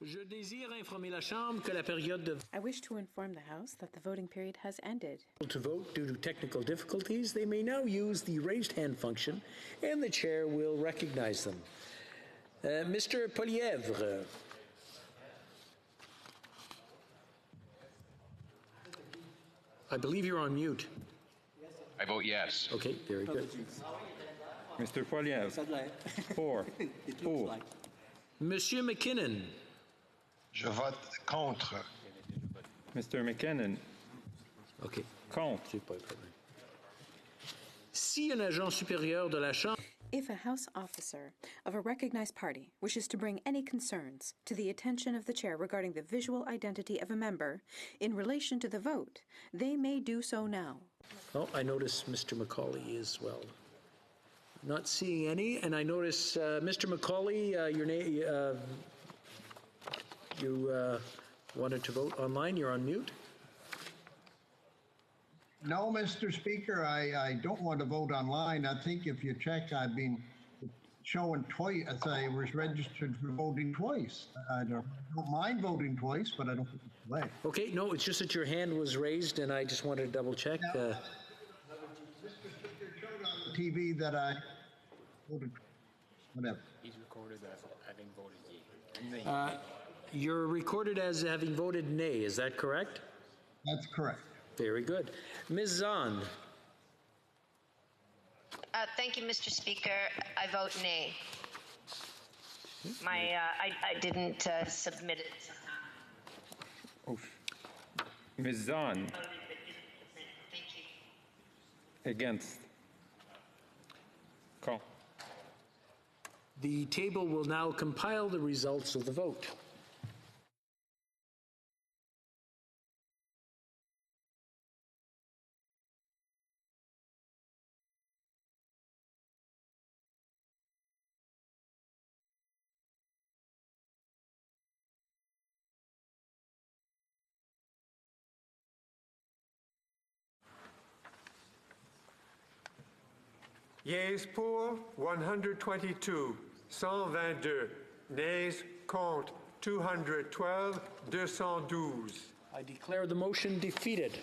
Je désire informer la Chambre que la période de I wish to inform the House that the voting period has ended. to vote due to technical difficulties. They may now use the raised hand function, and the chair will recognize them. Mr. Poilievre. I believe you're on mute. I vote yes. Okay, very good. Mr. Poilievre. Pour. Monsieur McKinnon. Je vote contre. Mr. McKinnon. OK. Contre. Si un agent supérieur de la Chambre If a House officer of a recognized party wishes to bring any concerns to the attention of the chair regarding the visual identity of a member in relation to the vote, they may do so now. Oh, I notice Mr. Macaulay as well. Not seeing any, and I notice Mr. Macaulay, your name. You wanted to vote online. You're on mute. No, Mr. Speaker, I don't want to vote online. I think if you check, I've been showing twice. I was registered for voting twice. I don't mind voting twice, but I don't think it's right. Okay, no, it's just that your hand was raised, and I just wanted to double check. Mr. Speaker showed on the TV that I voted whatever. He's recorded as having voted yea. You're recorded as having voted nay. Is that correct? That's correct. Very good. Ms. Zahn. Thank you, Mr. Speaker. I vote nay. I didn't submit it. Ms. Zahn. Thank you. Against. Call. The table will now compile the results of the vote. Yeas pour 122, 122. Nays contre 212, 212. I declare the motion defeated.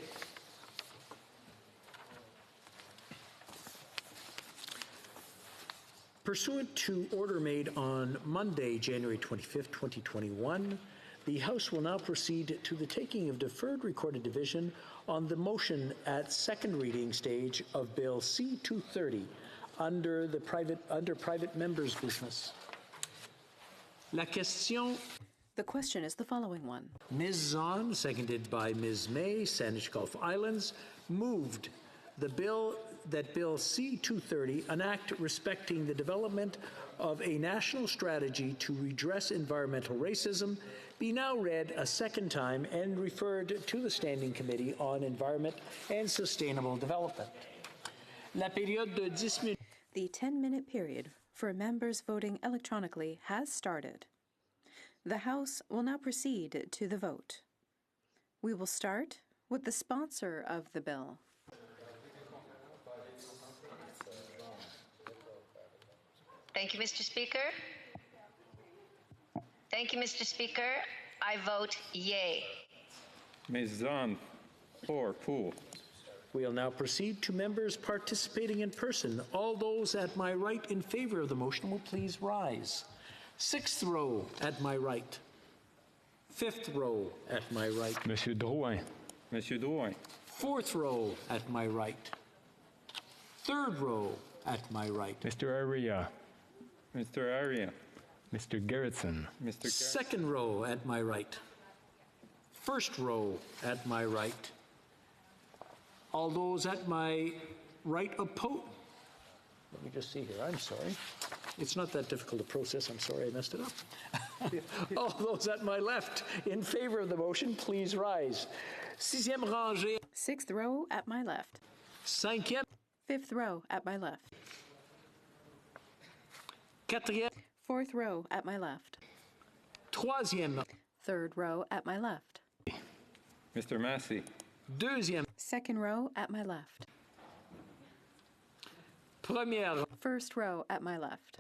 Pursuant to order made on Monday, January 25th, 2021, the House will now proceed to the taking of deferred recorded division on the motion at second reading stage of Bill C-230 under private members' business. La question. The question is the following one. Ms. Zahn, seconded by Ms. May, Saanich Gulf Islands, moved that Bill C-230, an act respecting the development of a national strategy to redress environmental racism, be now read a second time and referred to the Standing Committee on Environment and Sustainable Development. La période de 10 minutes. The 10-minute period for members voting electronically has started. The House will now proceed to the vote. We will start with the sponsor of the bill. Thank you, Mr. Speaker. Thank you, Mr. Speaker. I vote yea. Ms. Zahn. Pour. We'll now proceed to members participating in person. All those at my right in favor of the motion will please rise. Sixth row at my right. Fifth row at my right. Monsieur Drouin. Monsieur Drouin. Fourth row at my right. Third row at my right. Mr. Aria. Mr. Aria. Mr. Gerritsen. Mr. Second row at my right. First row at my right. All those at my right oppose. Let me just see here. I'm sorry. It's not that difficult to process. I'm sorry I messed it up. All those at my left in favor of the motion, please rise. Sixième rangée. Sixth row at my left. Cinquième. Fifth row at my left. Quatrième. Fourth row at my left. Troisième. Third row at my left. Mr. Massey. Deuxième. Second row at my left. Première. First row at my left.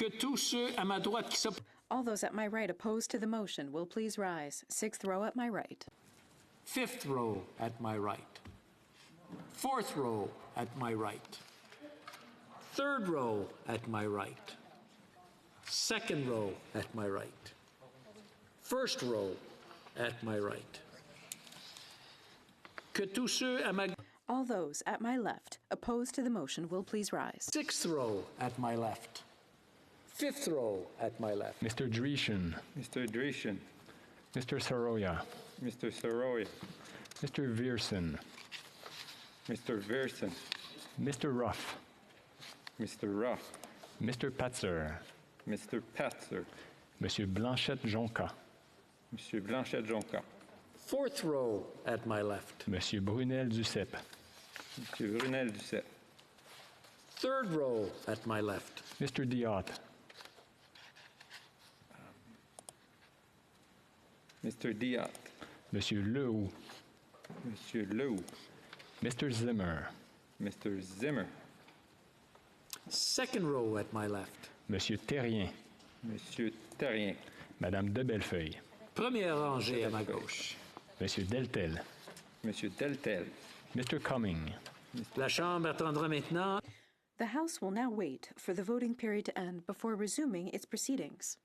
Que tous ceux à ma droite qui s'opposent. All those at my right opposed to the motion will please rise. Sixth row at my right. Fifth row at my right. Fourth row at my right. Third row at my right. Second row at my right. First row at my right. Que tous ceux à ma. All those at my left opposed to the motion will please rise. Sixth row at my left. Fifth row at my left. Mr. Dreeshen. Mr. Dreeshen. Mr. Saroya. Mr. Saroya. Mr. Viersen. Mr. Versen. Mr. Ruff. Mr. Ruff. Mr. Patzer. Mr. Patzer. Monsieur Blanchette-Jonca. Monsieur Blanchette-Jonca. Fourth row at my left. Monsieur Brunel-Duceppe. Monsieur Brunel-Duceppe. Third row at my left. Mr. Diot. Mr. Diot. Monsieur Lehoux. Monsieur Lehoux. Mr. Zimmer. Mr. Zimmer. Second row at my left. Monsieur Terrien. Monsieur Terrien. Madame de Bellefeuille. Première rangée à ma gauche. Monsieur Deltel. Monsieur Deltel. Mr. Cumming. La Chambre attendra maintenant. The House will now wait for the voting period to end before resuming its proceedings.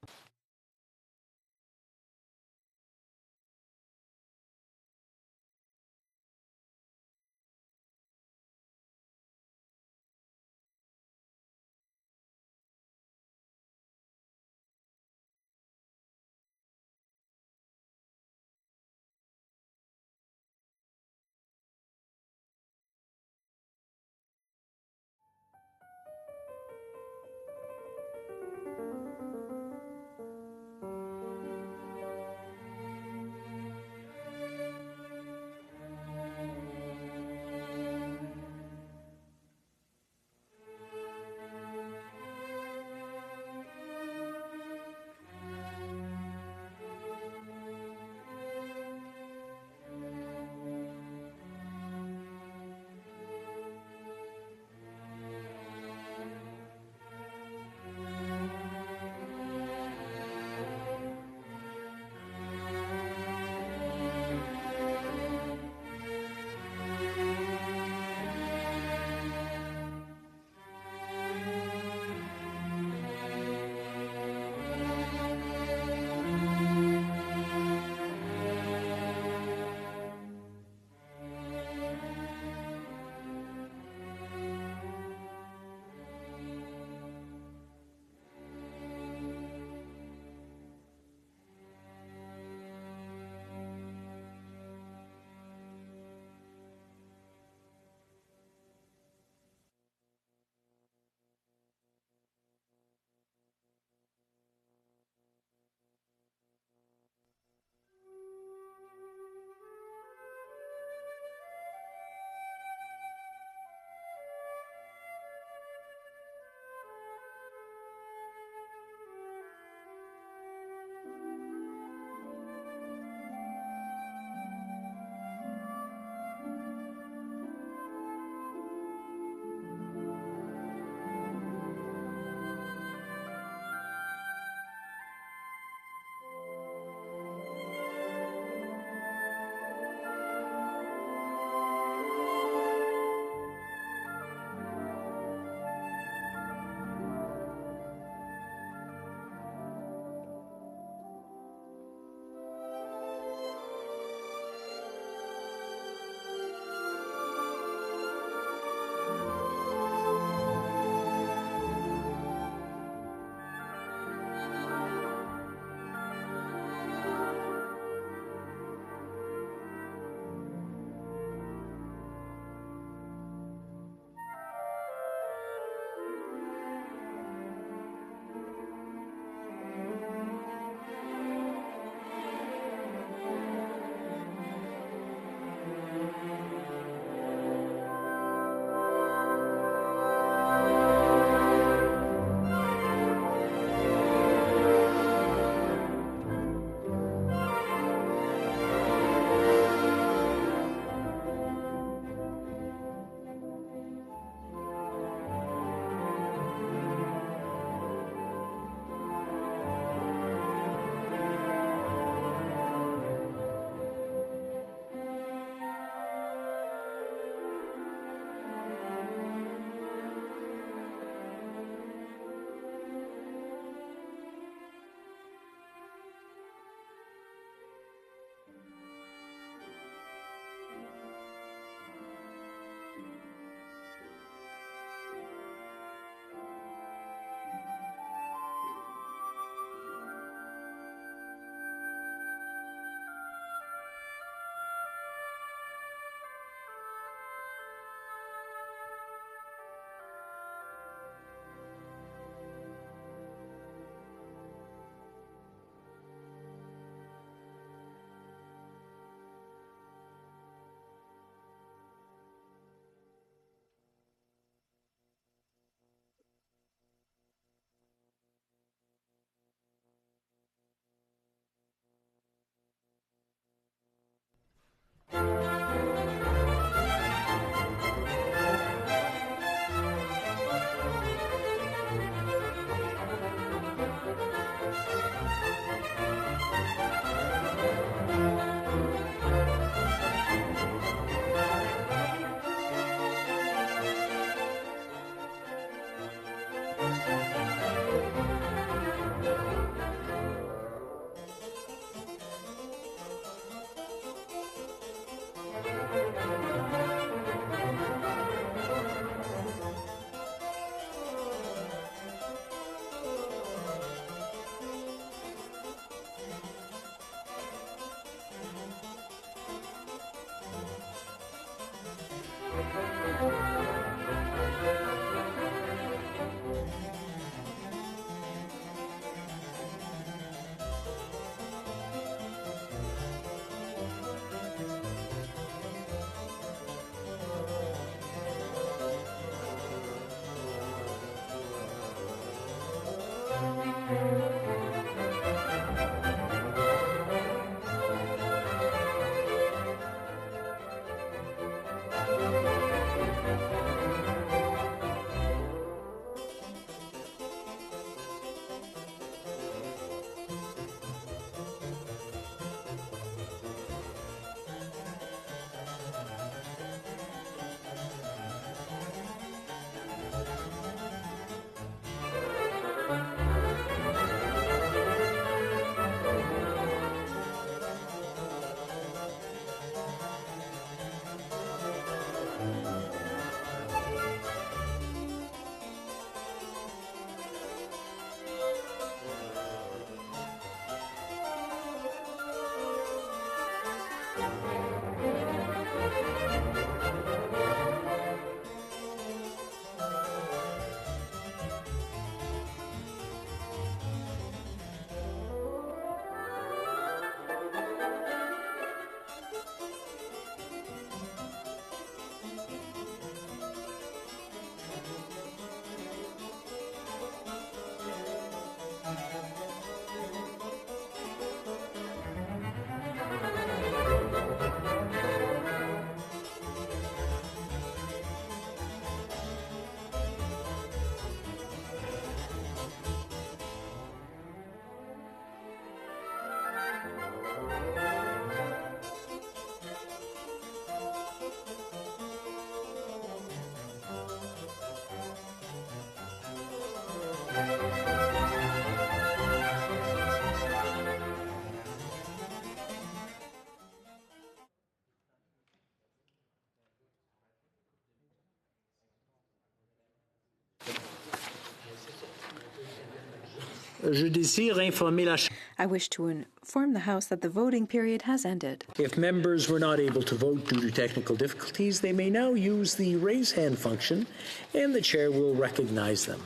Je désire informer la I wish to inform the House that the voting period has ended. If members were not able to vote due to technical difficulties, they may now use the raise hand function, and the chair will recognize them.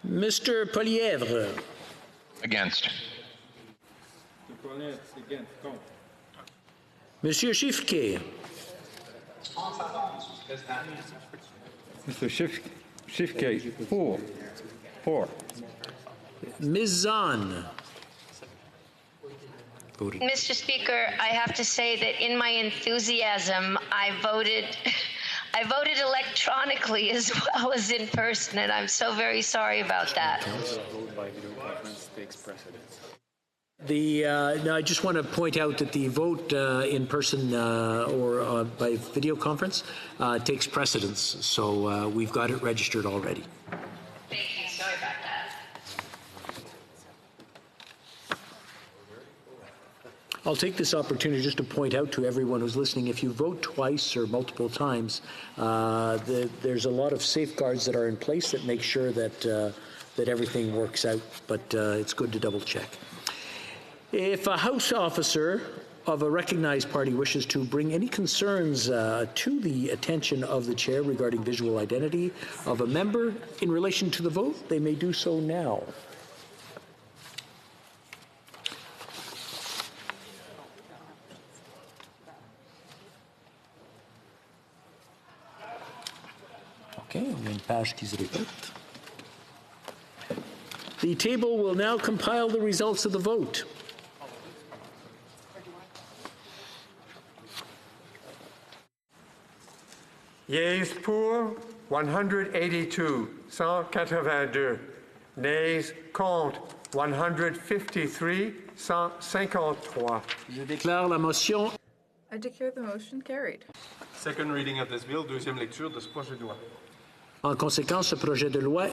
Mr. Polièvre. Against. Monsieur Chiffquet. Mr. Schiffke, for. Ms. Zahn. Voted. Mr. Speaker, I have to say that in my enthusiasm, I voted electronically as well as in person, and I'm so very sorry about that. Now I just want to point out that the vote in person or by video conference takes precedence, so we've got it registered already. Thank you. Sorry about that. I'll take this opportunity just to point out to everyone who's listening, if you vote twice or multiple times, there's a lot of safeguards that are in place that make sure that everything works out, but it's good to double check. If a House officer of a recognized party wishes to bring any concerns to the attention of the chair regarding visual identity of a member in relation to the vote, they may do so now. Okay, on a une page qui se répète. The table will now compile the results of the vote. Yeas pour 182, 182. Nays contre 153, 153. Je déclare la motion. I declare the motion carried. Second reading of this bill, deuxième lecture de ce projet de loi. En conséquence, ce projet de loi.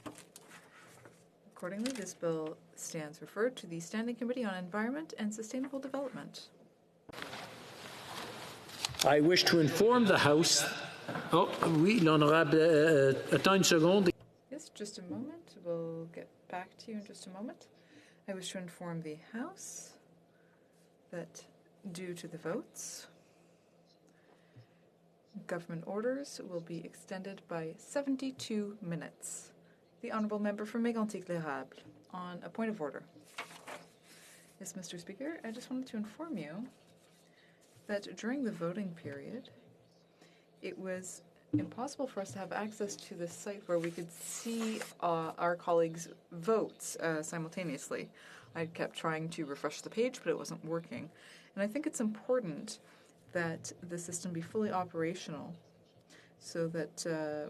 Accordingly, this bill stands referred to the Standing Committee on Environment and Sustainable Development. I wish to inform the House. Oh, oui, l'honorable. Attends une seconde. Yes, just a moment. We'll get back to you in just a moment. I wish to inform the House that due to the votes, government orders will be extended by 72 minutes. The Honourable Member for Mégantic-L'Érable on a point of order. Yes, Mr. Speaker, I just wanted to inform you that during the voting period, it was impossible for us to have access to the site where we could see our colleagues' votes simultaneously. I kept trying to refresh the page, but it wasn't working. And I think it's important that the system be fully operational so that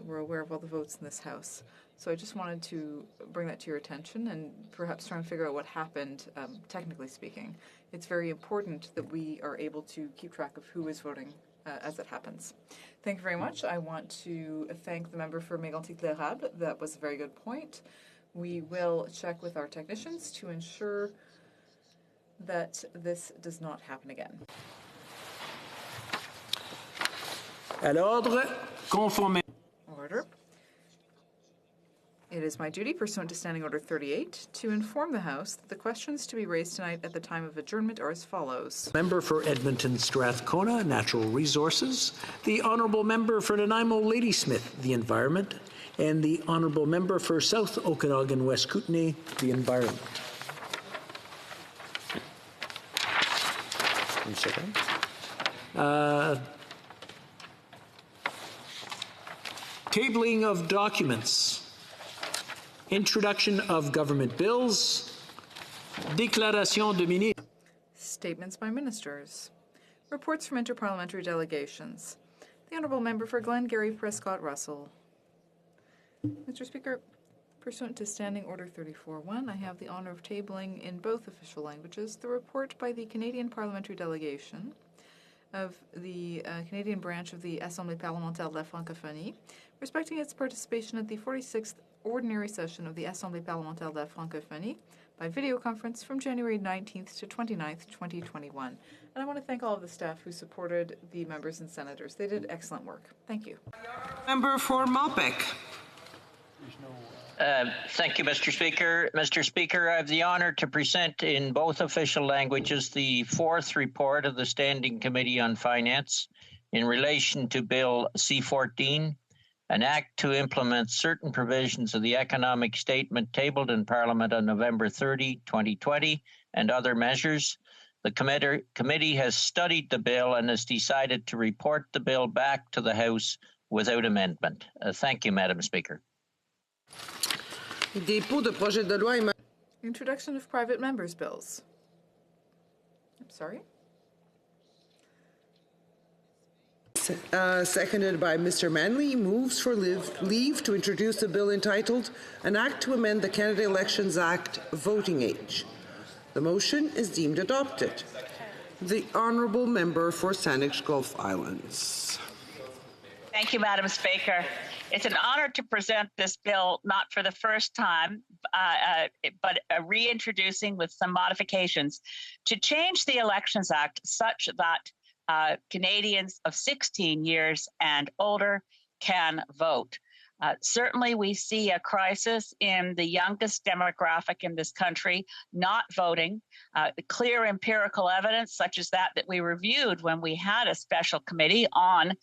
we're aware of all the votes in this House. So I just wanted to bring that to your attention and perhaps try and figure out what happened, technically speaking. It's very important that we are able to keep track of who is voting as it happens. Thank you very much. I want to thank the member for Mégantic-L'Érable. That was a very good point. We will check with our technicians to ensure that this does not happen again. À l'ordre, conformément. Order. It is my duty, pursuant to Standing Order 38, to inform the House that the questions to be raised tonight at the time of adjournment are as follows. Member for Edmonton Strathcona, Natural Resources, the Honourable Member for Nanaimo Ladysmith, the Environment, and the Honourable Member for South Okanagan West Kootenay, the Environment. One second. Tabling of documents. Introduction of government bills. Déclaration de ministre. Statements by ministers. Reports from interparliamentary delegations. The Honourable Member for Glengarry Prescott Russell. Mr. Speaker, pursuant to Standing Order 34.1, I have the honour of tabling in both official languages the report by the Canadian Parliamentary Delegation of the Canadian branch of the Assemblée parlementaire de la Francophonie respecting its participation at the 46th Ordinary Session of the Assemblée parlementaire de la Francophonie by video conference from January 19th to 29th, 2021. And I want to thank all of the staff who supported the members and senators. They did excellent work. Thank you. Member for Malpeque. Thank you, Mr. Speaker. Mr. Speaker, I have the honor to present in both official languages the fourth report of the Standing Committee on Finance in relation to Bill C-14, an act to implement certain provisions of the economic statement tabled in Parliament on November 30, 2020, and other measures. The committee has studied the bill and has decided to report the bill back to the House without amendment. Thank you, Madam Speaker. Introduction of private members' bills. I'm sorry? Seconded by Mr. Manley, moves for leave to introduce a bill entitled An Act to Amend the Canada Elections Act Voting Age. The motion is deemed adopted. The Honourable Member for Saanich Gulf Islands. Thank you, Madam Speaker. It's an honor to present this bill, not for the first time, but reintroducing with some modifications to change the Elections Act such that Canadians of 16 years and older can vote. Certainly, we see a crisis in the youngest demographic in this country not voting. The clear empirical evidence, such as that we reviewed when we had a special committee on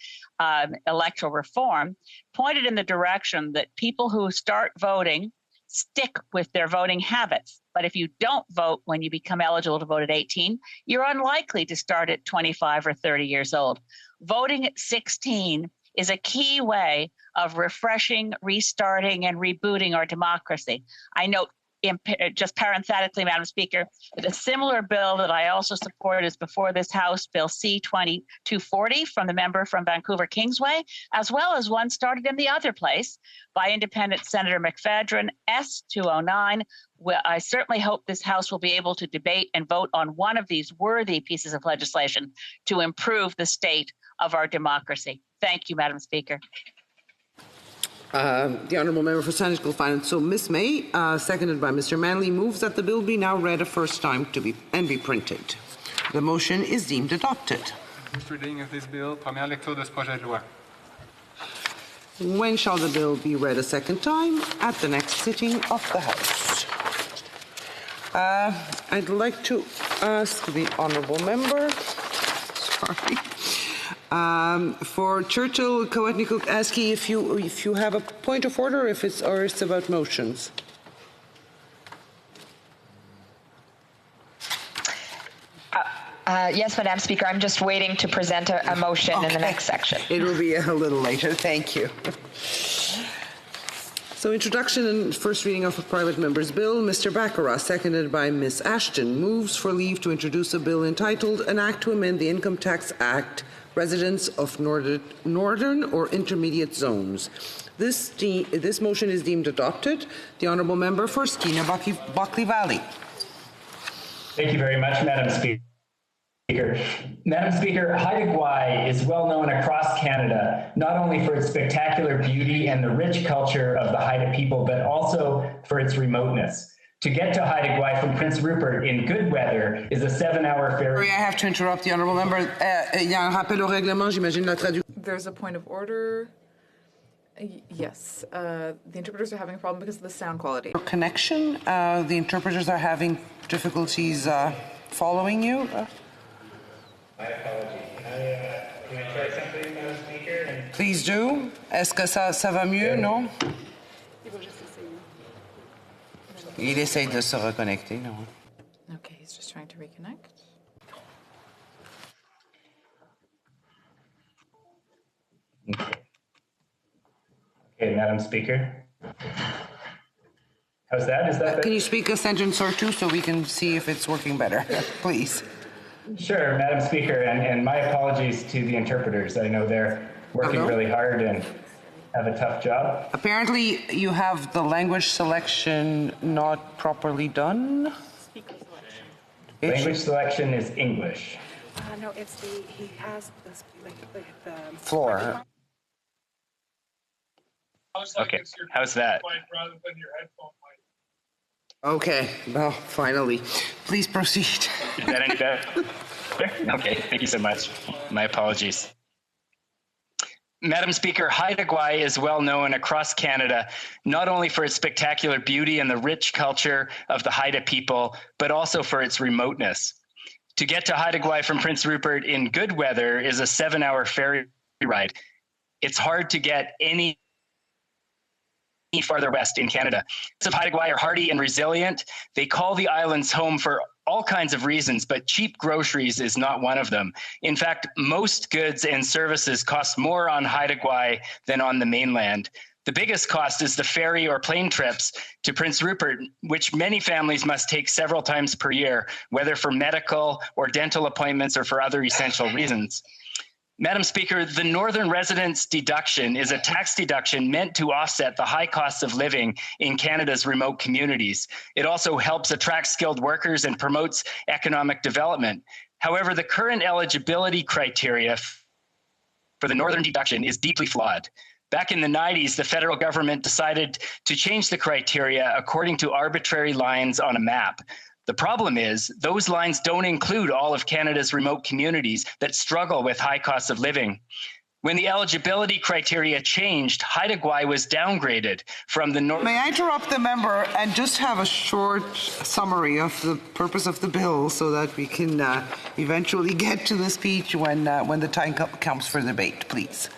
electoral reform, pointed in the direction that people who start voting stick with their voting habits. But if you don't vote when you become eligible to vote at 18, you're unlikely to start at 25 or 30 years old. Voting at 16 is a key way of refreshing, restarting, and rebooting our democracy. I note, just parenthetically, Madam Speaker, that a similar bill that I also support is before this House, Bill C-2240 from the member from Vancouver Kingsway, as well as one started in the other place by Independent Senator McFadden, S-209. I certainly hope this House will be able to debate and vote on one of these worthy pieces of legislation to improve the state of our democracy. Thank you, Madam Speaker. The Honourable Member for Saanich Gulf Islands. So Ms. May, seconded by Mr. Manley, moves that the bill be now read a first time be printed. The motion is deemed adopted. First reading of this bill, première lecture de ce projet de loi. When shall the bill be read a second time? At the next sitting of the House. I'd like to ask the Honourable Member, for Churchill, Kawetnikuk, Askey, if you have a point of order, if it's about motions. Yes, Madam Speaker. I'm just waiting to present a motion in the next section. It will be a little later. Thank you. So, introduction and first reading of a private member's bill. Mr. Baccarat, seconded by Ms. Ashton, moves for leave to introduce a bill entitled An Act to Amend the Income Tax Act, Residents of Northern or Intermediate Zones. This motion is deemed adopted. The Honourable Member for Skeena-Buckley Valley. Thank you very much, Madam Speaker. Madam Speaker, Haida Gwaii is well known across Canada, not only for its spectacular beauty and the rich culture of the Haida people, but also for its remoteness. To get to Haida Gwaii from Prince Rupert in good weather is a 7-hour ferry. Sorry, I have to interrupt the Honourable Member. Il y a un rappel au règlement, j'imagine la traduction. There's a point of order. Yes, the interpreters are having a problem because of the sound quality. Connection, the interpreters are having difficulties following you. My apologies. Can I try something, Madam Speaker? Please do. Est-ce que ça va mieux, non? Il essaye de se reconnecter, non? Okay, he's just trying to reconnect. Okay, Madam Speaker. How's that? Is that better? Can you speak a sentence or two so we can see if it's working better, please? Sure, Madam Speaker, and my apologies to the interpreters. I know they're working really hard and have a tough job. Apparently, you have the language selection not properly done. Language selection is English. No, it's he has this, the floor. Okay, how's that? Okay, well, finally. Please proceed. Is that any better? Okay, thank you so much. My apologies. Madam Speaker, Haida Gwaii is well known across Canada, not only for its spectacular beauty and the rich culture of the Haida people, but also for its remoteness. To get to Haida Gwaii from Prince Rupert in good weather is a 7-hour ferry ride. It's hard to get any farther west in Canada. The Haida Gwaii are hardy and resilient. They call the islands home for all kinds of reasons, but cheap groceries is not one of them. In fact, most goods and services cost more on Haida Gwaii than on the mainland. The biggest cost is the ferry or plane trips to Prince Rupert, which many families must take several times per year, whether for medical or dental appointments or for other essential reasons. Madam Speaker, the Northern Residence Deduction is a tax deduction meant to offset the high costs of living in Canada's remote communities. It also helps attract skilled workers and promotes economic development. However, the current eligibility criteria for the Northern Deduction is deeply flawed. Back in the 90s, the federal government decided to change the criteria according to arbitrary lines on a map. The problem is those lines don't include all of Canada's remote communities that struggle with high costs of living. When the eligibility criteria changed, Haida Gwaii was downgraded from the North. May I interrupt the member and just have a short summary of the purpose of the bill so that we can eventually get to the speech when the time comes for debate, please.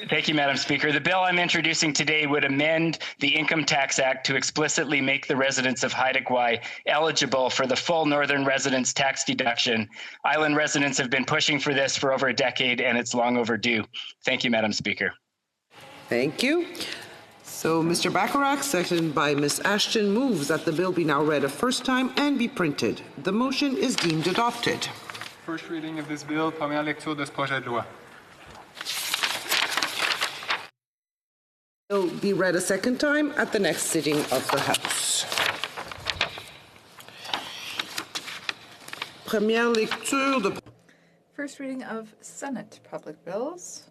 Thank you, Madam Speaker. The bill I'm introducing today would amend the Income Tax Act to explicitly make the residents of Haida Gwaii eligible for the full Northern Residence Tax deduction. Island residents have been pushing for this for over a decade, and it's long overdue. Thank you, Madam Speaker. Thank you. So, Mr. Bacharach, seconded by Ms. Ashton, moves that the bill be now read a first time and be printed. The motion is deemed adopted. First reading of this bill, première lecture de ce projet de loi. Will be read a second time at the next sitting of the House. Première lecture de... First reading of Senate public bills.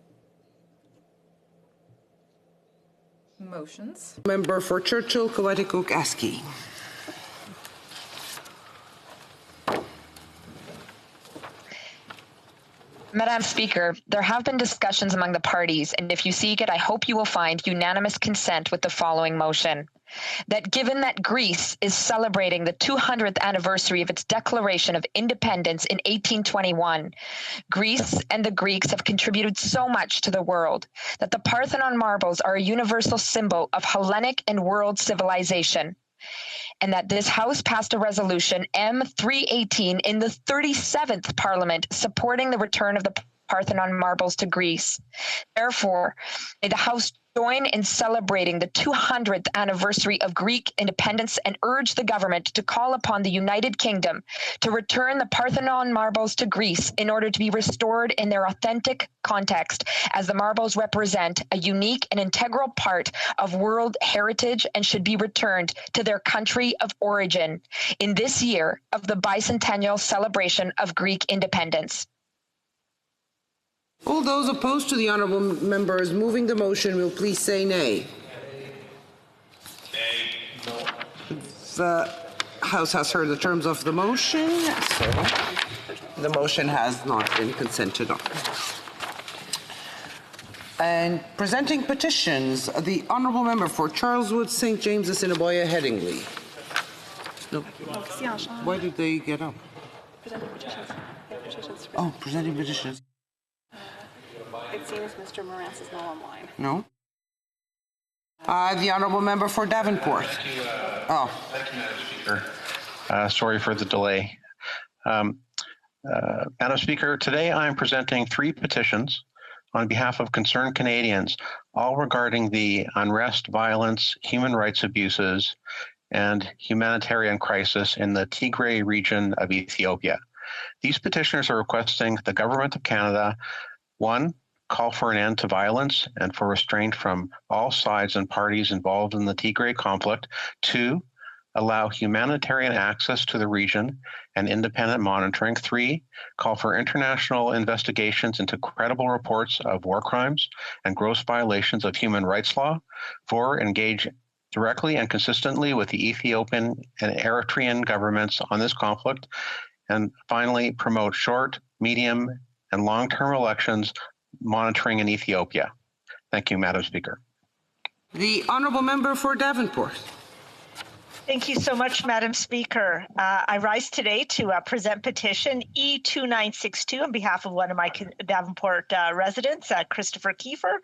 Motions. Member for Churchill, Coaticook, Askey. Madam Speaker, there have been discussions among the parties, and if you seek it, I hope you will find unanimous consent with the following motion. That given that Greece is celebrating the 200th anniversary of its declaration of independence in 1821, Greece and the Greeks have contributed so much to the world that the Parthenon marbles are a universal symbol of Hellenic and world civilization, and that this House passed a resolution M318 in the 37th Parliament supporting the return of the Parthenon marbles to Greece. Therefore, may the House join in celebrating the 200th anniversary of Greek independence and urge the government to call upon the United Kingdom to return the Parthenon marbles to Greece in order to be restored in their authentic context, as the marbles represent a unique and integral part of world heritage and should be returned to their country of origin in this year of the bicentennial celebration of Greek independence. All those opposed to the honourable members moving the motion will please say nay. Nay. The House has heard the terms of the motion, so the motion has not been consented on. And presenting petitions, the honourable member for Charleswood, St. James, Assiniboia, Headingley. No. Why did they get up? Presenting petitions. Oh, presenting petitions. It seems Mr. Morantz is not online. No. The honourable member for Davenport. Oh. Thank you, Madam Speaker. Sorry for the delay. Madam Speaker, today I am presenting 3 petitions on behalf of concerned Canadians, all regarding the unrest, violence, human rights abuses, and humanitarian crisis in the Tigray region of Ethiopia. These petitioners are requesting the Government of Canada, 1, call for an end to violence and for restraint from all sides and parties involved in the Tigray conflict. 2, allow humanitarian access to the region and independent monitoring. 3, call for international investigations into credible reports of war crimes and gross violations of human rights law. 4, engage directly and consistently with the Ethiopian and Eritrean governments on this conflict. And finally, promote short, medium, and long-term elections monitoring in Ethiopia. Thank you, Madam Speaker. The honourable member for Davenport. Thank you so much, Madam Speaker. I rise today to present petition E2962 on behalf of one of my Davenport residents, Christopher Kiefer.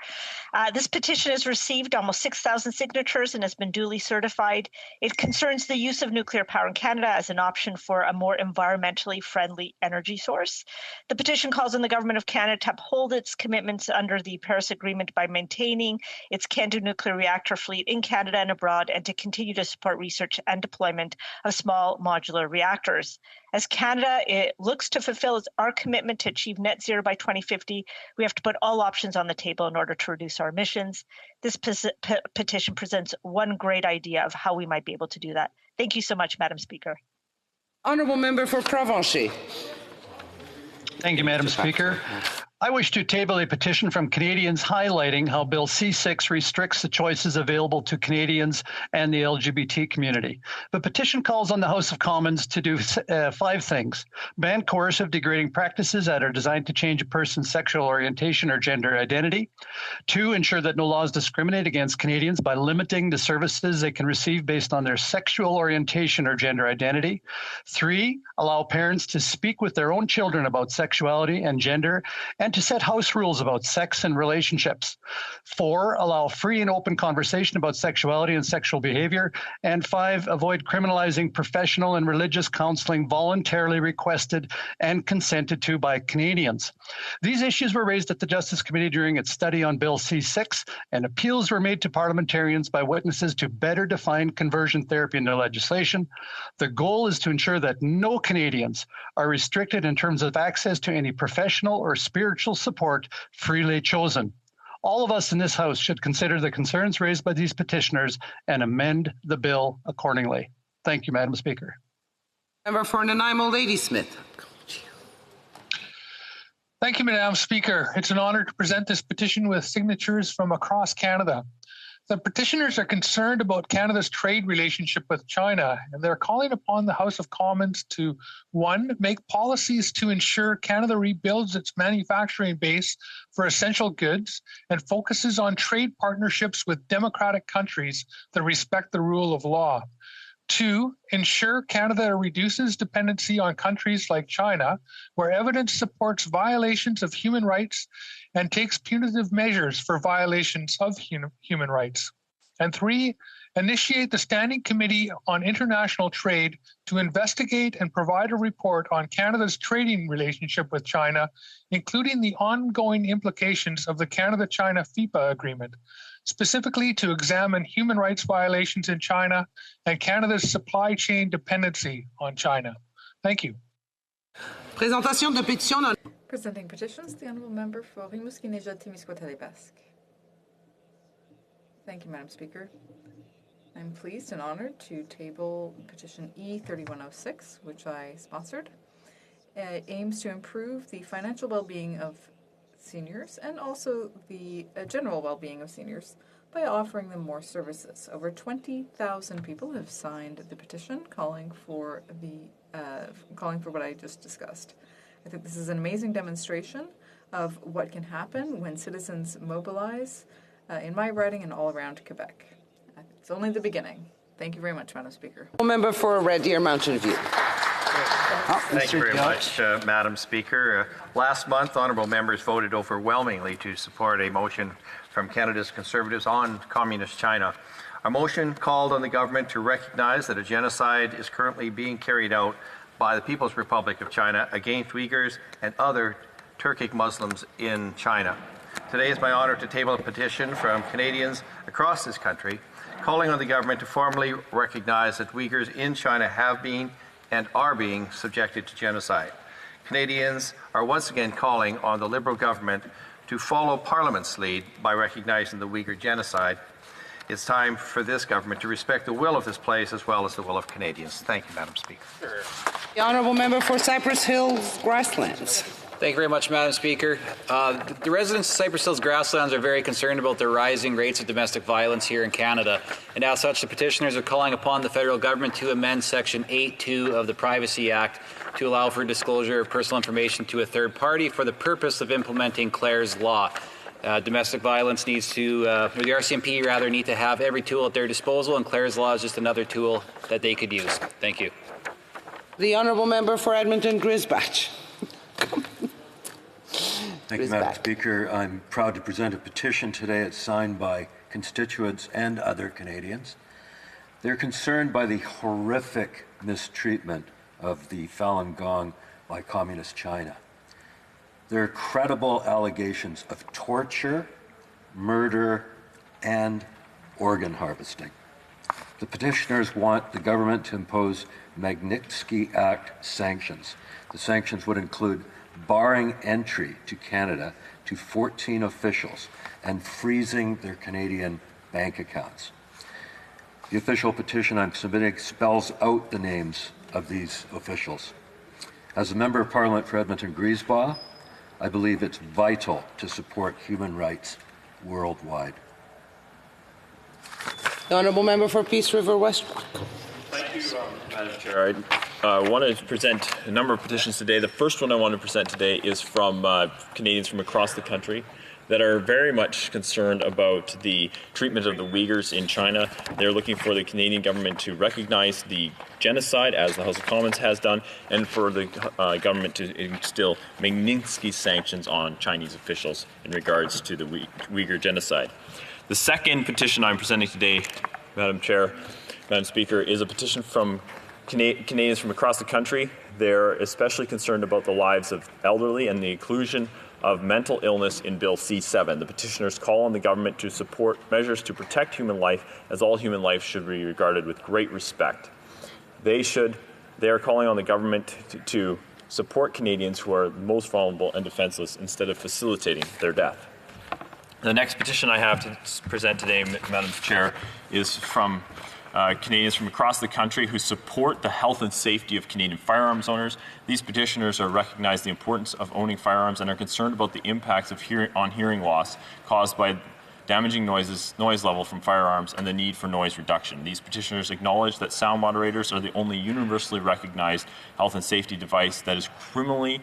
This petition has received almost 6,000 signatures and has been duly certified. It concerns the use of nuclear power in Canada as an option for a more environmentally friendly energy source. The petition calls on the Government of Canada to uphold its commitments under the Paris Agreement by maintaining its CANDU nuclear reactor fleet in Canada and abroad, and to continue to support research and deployment of small modular reactors. As Canada looks to fulfill our commitment to achieve net zero by 2050, we have to put all options on the table in order to reduce our emissions. This petition presents one great idea of how we might be able to do that. Thank you so much, Madam Speaker. Honourable member for Provencher. Thank you, Madam Speaker. I wish to table a petition from Canadians highlighting how Bill C6 restricts the choices available to Canadians and the LGBT community. The petition calls on the House of Commons to do 5 things: ban coercive, degrading practices that are designed to change a person's sexual orientation or gender identity; 2, ensure that no laws discriminate against Canadians by limiting the services they can receive based on their sexual orientation or gender identity; 3, allow parents to speak with their own children about sexuality and gender, and to set house rules about sex and relationships; 4, allow free and open conversation about sexuality and sexual behavior; and 5, avoid criminalizing professional and religious counseling voluntarily requested and consented to by Canadians. These issues were raised at the Justice Committee during its study on Bill C6, and appeals were made to parliamentarians by witnesses to better define conversion therapy in their legislation. The goal is to ensure that no Canadians are restricted in terms of access to any professional or spiritual support freely chosen. All of us in this House should consider the concerns raised by these petitioners and amend the bill accordingly. Thank you, Madam Speaker. Member for Nanaimo, Ladysmith. Thank you, Madam Speaker. It's an honor to present this petition with signatures from across Canada. The petitioners are concerned about Canada's trade relationship with China, and they're calling upon the House of Commons to, 1, make policies to ensure Canada rebuilds its manufacturing base for essential goods and focuses on trade partnerships with democratic countries that respect the rule of law. 2, ensure Canada reduces dependency on countries like China, where evidence supports violations of human rights and takes punitive measures for violations of human rights. And 3, initiate the Standing Committee on International Trade to investigate and provide a report on Canada's trading relationship with China, including the ongoing implications of the Canada-China FIPA agreement, specifically to examine human rights violations in China and Canada's supply chain dependency on China. Thank you. Présentation de pétition. Presenting petitions, the Honourable Member for Rimouski-Neja-Témiscouata-Lévesque. Thank you, Madam Speaker. I'm pleased and honored to table petition E3106, which I sponsored. It aims to improve the financial well-being of seniors and also the general well-being of seniors by offering them more services. Over 20,000 people have signed the petition calling for what I just discussed. I think this is an amazing demonstration of what can happen when citizens mobilize in my riding and all around Quebec. It's only the beginning. Thank you very much, Madam Speaker. Member for Red Deer Mountain View. Thank you very much, Madam Speaker. Last month, honourable members voted overwhelmingly to support a motion from Canada's Conservatives on Communist China. Our motion called on the government to recognize that a genocide is currently being carried out by the People's Republic of China against Uyghurs and other Turkic Muslims in China. Today is my honour to table a petition from Canadians across this country calling on the government to formally recognize that Uyghurs in China have been and are being subjected to genocide. Canadians are once again calling on the Liberal government to follow Parliament's lead by recognizing the Uyghur genocide. It's time for this government to respect the will of this place as well as the will of Canadians. Thank you, Madam Speaker. The Honourable Member for Cypress Hills Grasslands. Thank you very much, Madam Speaker. The residents of Cypress Hills grasslands are very concerned about the rising rates of domestic violence here in Canada, and as such, the petitioners are calling upon the federal government to amend Section 8.2 of the Privacy Act to allow for disclosure of personal information to a third party for the purpose of implementing Clare's Law. Domestic violence needs to, or the RCMP rather, need to have every tool at their disposal, and Clare's Law is just another tool that they could use. Thank you. The Honourable Member for Edmonton Grisbach. Thank you, Madam Speaker. I'm proud to present a petition today. It's signed by constituents and other Canadians. They're concerned by the horrific mistreatment of the Falun Gong by Communist China. There are credible allegations of torture, murder, and organ harvesting. The petitioners want the government to impose Magnitsky Act sanctions. The sanctions would include barring entry to Canada to 14 officials and freezing their Canadian bank accounts. The official petition I'm submitting spells out the names of these officials. As a Member of Parliament for Edmonton Griesbach, I believe it's vital to support human rights worldwide. The Honourable Member for Peace River West. Thank you, Madam Chair. I want to present a number of petitions today. The first one I want to present today is from Canadians from across the country that are very much concerned about the treatment of the Uyghurs in China. They're looking for the Canadian government to recognize the genocide, as the House of Commons has done, and for the government to instill Magnitsky sanctions on Chinese officials in regards to the Uyghur genocide. The second petition I'm presenting today, Madam Chair, Madam Speaker, is a petition from Canadians from across the country. They're especially concerned about the lives of elderly and the inclusion of mental illness in Bill C-7. The petitioners call on the government to support measures to protect human life, as all human life should be regarded with great respect. They are calling on the government to support Canadians who are most vulnerable and defenseless instead of facilitating their death. The next petition I have to present today, Madam Chair, is from Canadians from across the country who support the health and safety of Canadian firearms owners. These petitioners recognize the importance of owning firearms and are concerned about the impacts of hearing loss caused by damaging noise level from firearms and the need for noise reduction. These petitioners acknowledge that sound moderators are the only universally recognized health and safety device that is criminally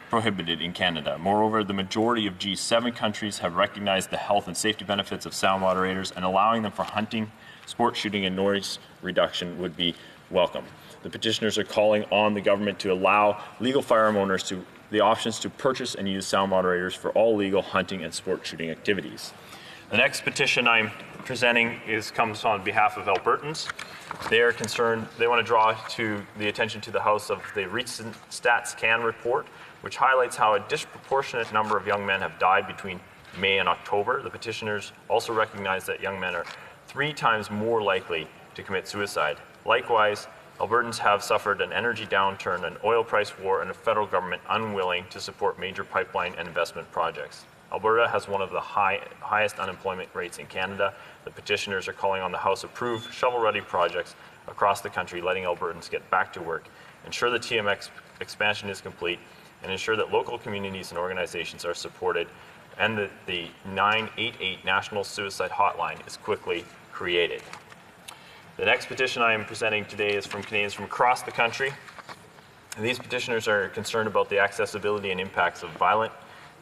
prohibited in Canada. Moreover, the majority of G7 countries have recognized the health and safety benefits of sound moderators, and allowing them for hunting, sport shooting, and noise reduction would be welcome. The petitioners are calling on the government to allow legal firearm owners the options to purchase and use sound moderators for all legal hunting and sport shooting activities. The next petition I'm presenting comes on behalf of Albertans. They are concerned, they want to draw to the attention to the House of the recent StatsCan report, which highlights how a disproportionate number of young men have died between May and October. The petitioners also recognize that young men are 3 times more likely to commit suicide. Likewise, Albertans have suffered an energy downturn, an oil price war, and a federal government unwilling to support major pipeline and investment projects. Alberta has one of the highest unemployment rates in Canada. The petitioners are calling on the House to approve shovel-ready projects across the country, letting Albertans get back to work, ensure the TMX expansion is complete, and ensure that local communities and organizations are supported, and that the 988 National Suicide Hotline is quickly created. The next petition I am presenting today is from Canadians from across the country. And these petitioners are concerned about the accessibility and impacts of violent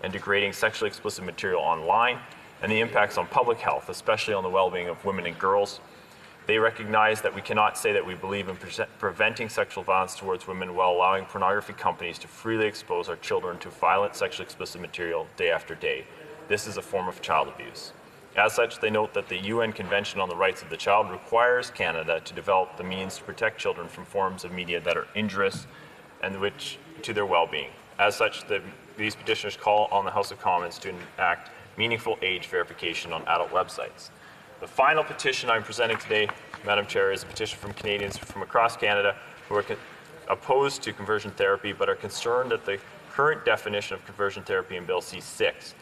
and degrading sexually explicit material online, and the impacts on public health, especially on the well-being of women and girls. They recognize that we cannot say that we believe in preventing sexual violence towards women while allowing pornography companies to freely expose our children to violent, sexually explicit material day after day. This is a form of child abuse. As such, they note that the UN Convention on the Rights of the Child requires Canada to develop the means to protect children from forms of media that are injurious and which to their well-being. As such, these petitioners call on the House of Commons to enact meaningful age verification on adult websites. The final petition I'm presenting today, Madam Chair, is a petition from Canadians from across Canada who are opposed to conversion therapy but are concerned at the current definition of conversion therapy in Bill C-6.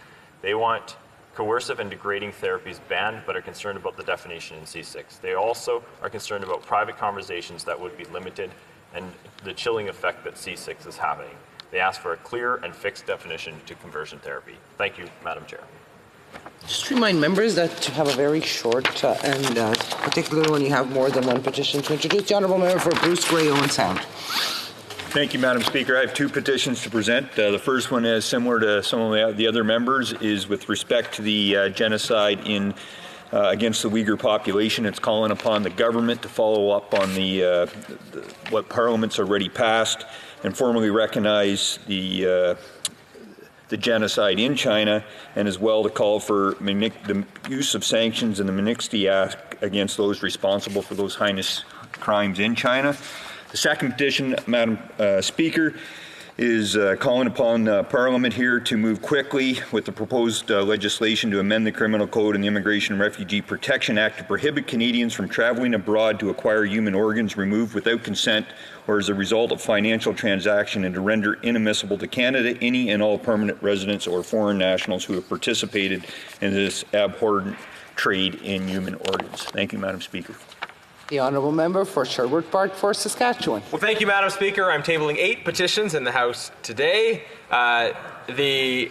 They want coercive and degrading therapies banned but are concerned about the definition in C-6. They also are concerned about private conversations that would be limited and the chilling effect that C-6 is having. They ask for a clear and fixed definition to conversion therapy. Thank you, Madam Chair. Just remind members that to have a very short and particularly when you have more than one petition to introduce. The Honourable Member for Bruce Grey, Owen Sound. Thank you, Madam Speaker. I have two petitions to present. The first one is similar to some of the other members, is with respect to the genocide against the Uyghur population. It's calling upon the government to follow up on what Parliament's already passed and formally recognize the genocide in China, and as well to call for the use of sanctions in the Magnitsky Act against those responsible for those heinous crimes in China. The second petition, Madam Speaker, is calling upon Parliament here to move quickly with the proposed legislation to amend the Criminal Code and the Immigration and Refugee Protection Act to prohibit Canadians from travelling abroad to acquire human organs removed without consent or as a result of financial transaction, and to render inadmissible to Canada any and all permanent residents or foreign nationals who have participated in this abhorrent trade in human organs. Thank you, Madam Speaker. The Honourable Member for Sherwood Park for Saskatchewan. Well, thank you, Madam Speaker. I'm tabling 8 petitions in the House today. The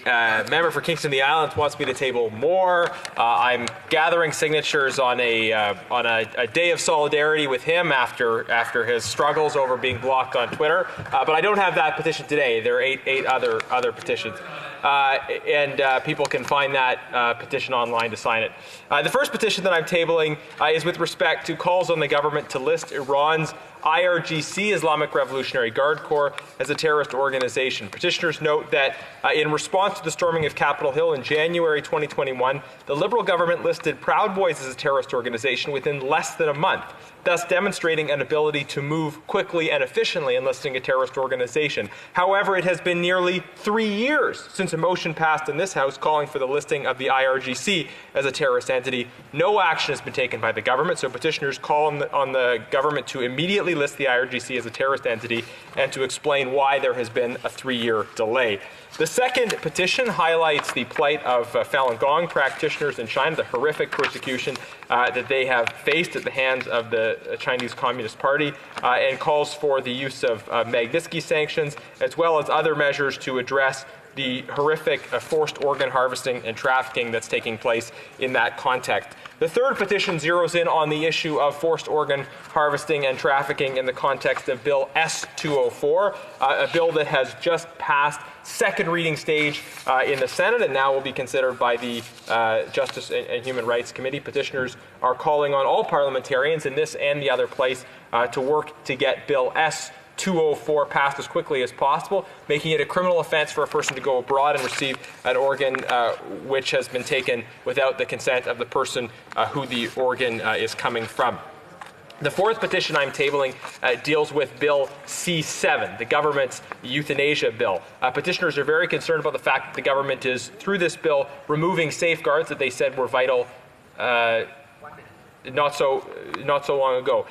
member for Kingston the Islands wants me to table more. I'm gathering signatures on a day of solidarity with him after his struggles over being blocked on Twitter. But I don't have that petition today. There are eight other petitions. And people can find that petition online to sign it. The first petition that I'm tabling is with respect to calls on the government to list Iran's IRGC, Islamic Revolutionary Guard Corps, as a terrorist organization. Petitioners note that in response to the storming of Capitol Hill in January 2021, the Liberal government listed Proud Boys as a terrorist organization within less than a month, thus demonstrating an ability to move quickly and efficiently in listing a terrorist organization. However, it has been nearly 3 years since a motion passed in this House calling for the listing of the IRGC as a terrorist entity. No action has been taken by the government, so petitioners call on the government to immediately list the IRGC as a terrorist entity and to explain why there has been a 3-year delay. The second petition highlights the plight of Falun Gong practitioners in China, the horrific persecution that they have faced at the hands of the Chinese Communist Party, and calls for the use of Magnitsky sanctions, as well as other measures to address the horrific forced organ harvesting and trafficking that's taking place in that context. The third petition zeroes in on the issue of forced organ harvesting and trafficking in the context of Bill S-204, a bill that has just passed second reading stage in the Senate and now will be considered by the Justice and Human Rights Committee. Petitioners are calling on all parliamentarians in this and the other place to work to get Bill S-204 passed as quickly as possible, making it a criminal offense for a person to go abroad and receive an organ which has been taken without the consent of the person who the organ is coming from. The fourth petition I'm tabling deals with Bill C-7, the government's euthanasia bill. Petitioners are very concerned about the fact that the government is, through this bill, removing safeguards that they said were vital not so long ago.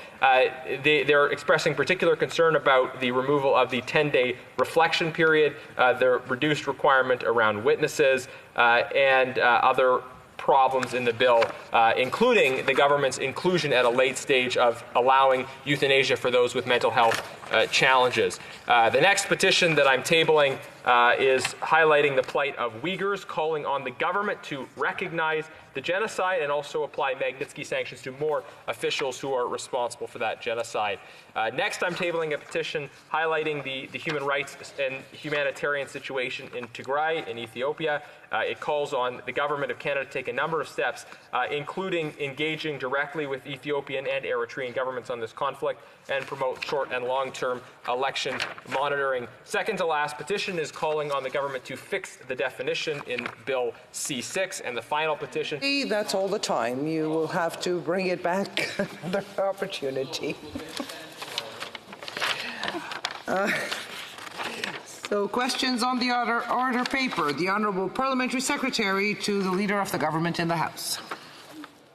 They're expressing particular concern about the removal of the 10-day reflection period, the reduced requirement around witnesses, and other problems in the bill, including the government's inclusion at a late stage of allowing euthanasia for those with mental health challenges. The next petition that I'm tabling is highlighting the plight of Uyghurs, calling on the government to recognize the genocide and also apply Magnitsky sanctions to more officials who are responsible for that genocide. Next, I'm tabling a petition highlighting the human rights and humanitarian situation in Tigray in Ethiopia. It calls on the government of Canada to take a number of steps, including engaging directly with Ethiopian and Eritrean governments on this conflict and promote short and long-term election monitoring. Second to last petition is calling on the government to fix the definition in Bill C-6. And the final petition... That's all the time. You will have to bring it back another opportunity. So questions on the order paper. The Honourable Parliamentary Secretary to the Leader of the Government in the House.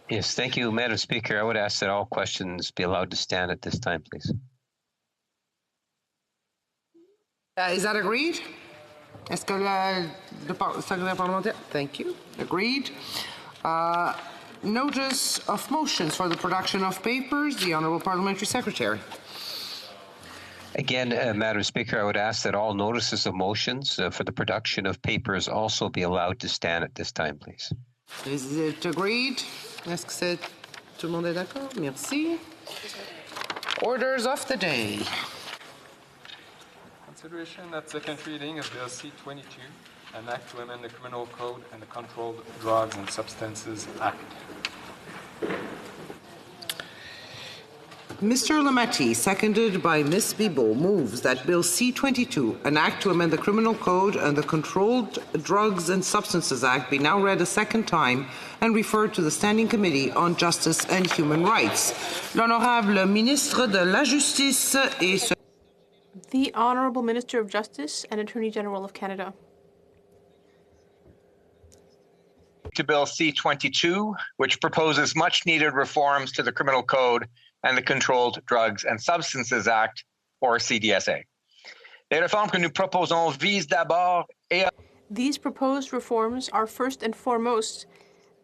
Yes, thank you, Madam Speaker. I would ask that all questions be allowed to stand at this time, please. Is that agreed? Est-ce que le secrétaire parlementaire? Thank you. Agreed. Notice of motions for the production of papers. The Honourable Parliamentary Secretary. Again, Madam Speaker, I would ask that all notices of motions for the production of papers also be allowed to stand at this time, please. Is it agreed? Est-ce que tout le monde est d'accord? Merci. Orders of the day. Consideration at second reading of Bill C-22, an act to amend the Criminal Code and the Controlled Drugs and Substances Act. Mr. Lametti, seconded by Ms. Bibeau, moves that Bill C-22, an act to amend the Criminal Code and the Controlled Drugs and Substances Act, be now read a second time and referred to the Standing Committee on Justice and Human Rights. L'Honorable Ministre de la Justice et... The Honorable Minister of Justice and Attorney General of Canada. To Bill C-22, which proposes much-needed reforms to the Criminal Code and the Controlled Drugs and Substances Act, or CDSA. Les réformes que nous proposons visent d'abord et... These proposed reforms are first and foremost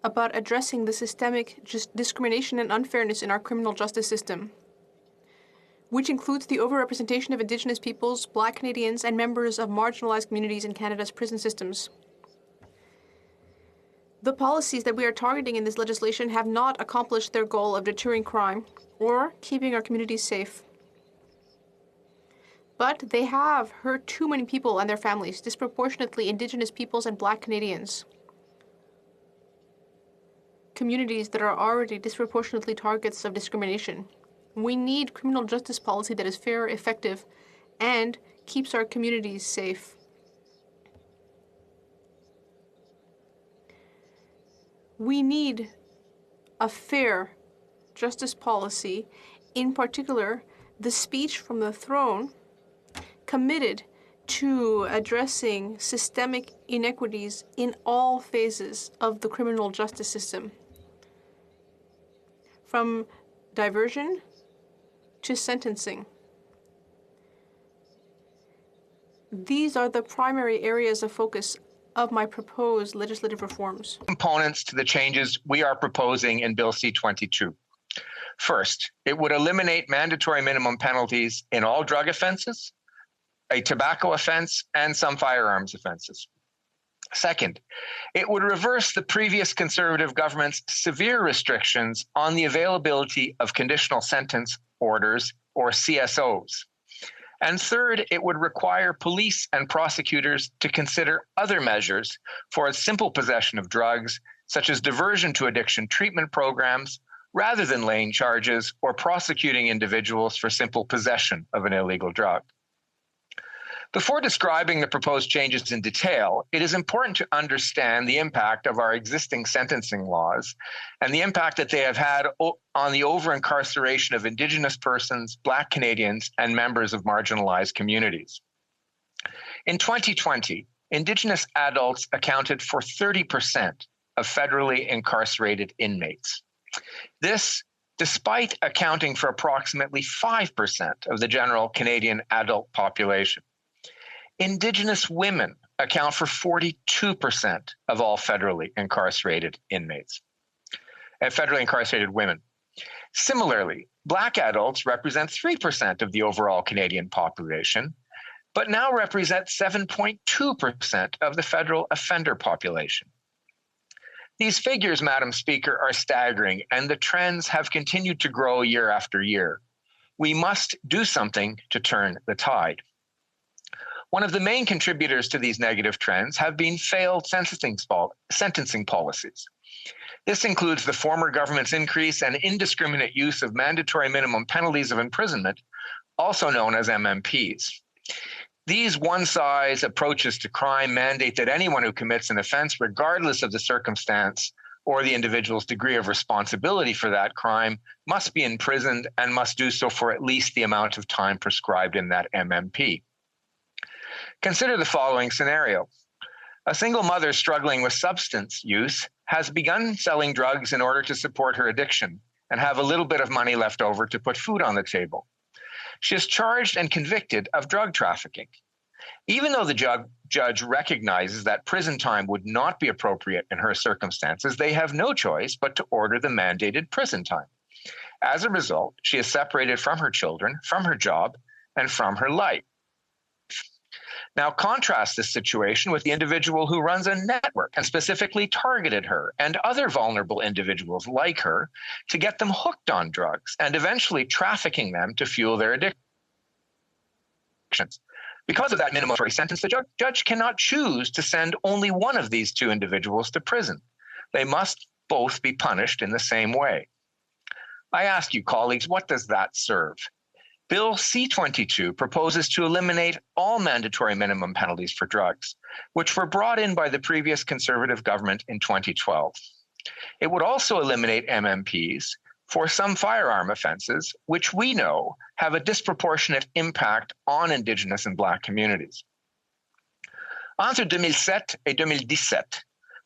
about addressing the systemic discrimination and unfairness in our criminal justice system, which includes the overrepresentation of Indigenous peoples, Black Canadians, and members of marginalized communities in Canada's prison systems. The policies that we are targeting in this legislation have not accomplished their goal of deterring crime or keeping our communities safe. But they have hurt too many people and their families, disproportionately Indigenous peoples and Black Canadians, communities that are already disproportionately targets of discrimination. We need criminal justice policy that is fair, effective, and keeps our communities safe. We need a fair justice policy, in particular, the speech from the throne committed to addressing systemic inequities in all phases of the criminal justice system, from diversion to sentencing. These are the primary areas of focus of my proposed legislative reforms. Components to the changes we are proposing in Bill C-22. First, it would eliminate mandatory minimum penalties in all drug offenses, a tobacco offense, and some firearms offenses. Second, it would reverse the previous Conservative government's severe restrictions on the availability of conditional sentence orders, or CSOs. And third, it would require police and prosecutors to consider other measures for a simple possession of drugs, such as diversion to addiction treatment programs, rather than laying charges or prosecuting individuals for simple possession of an illegal drug. Before describing the proposed changes in detail, it is important to understand the impact of our existing sentencing laws and the impact that they have had on the over-incarceration of Indigenous persons, Black Canadians, and members of marginalized communities. In 2020, Indigenous adults accounted for 30% of federally incarcerated inmates. This, despite accounting for approximately 5% of the general Canadian adult population. Indigenous women account for 42% of all federally incarcerated inmates, federally incarcerated women. Similarly, Black adults represent 3% of the overall Canadian population, but now represent 7.2% of the federal offender population. These figures, Madam Speaker, are staggering, and the trends have continued to grow year after year. We must do something to turn the tide. One of the main contributors to these negative trends have been failed sentencing policies. This includes the former government's increase and indiscriminate use of mandatory minimum penalties of imprisonment, also known as MMPs. These one-size approaches to crime mandate that anyone who commits an offense, regardless of the circumstance or the individual's degree of responsibility for that crime, must be imprisoned and must do so for at least the amount of time prescribed in that MMP. Consider the following scenario. A single mother struggling with substance use has begun selling drugs in order to support her addiction and have a little bit of money left over to put food on the table. She is charged and convicted of drug trafficking. Even though the judge recognizes that prison time would not be appropriate in her circumstances, they have no choice but to order the mandated prison time. As a result, she is separated from her children, from her job, and from her life. Now contrast this situation with the individual who runs a network and specifically targeted her and other vulnerable individuals like her to get them hooked on drugs and eventually trafficking them to fuel their addictions. Because of that minimum sentence, the judge cannot choose to send only one of these two individuals to prison. They must both be punished in the same way. I ask you, colleagues, what does that serve? Bill C-22 proposes to eliminate all mandatory minimum penalties for drugs, which were brought in by the previous Conservative government in 2012. It would also eliminate MMPs for some firearm offenses, which we know have a disproportionate impact on Indigenous and Black communities. Entre 2007 et 2017,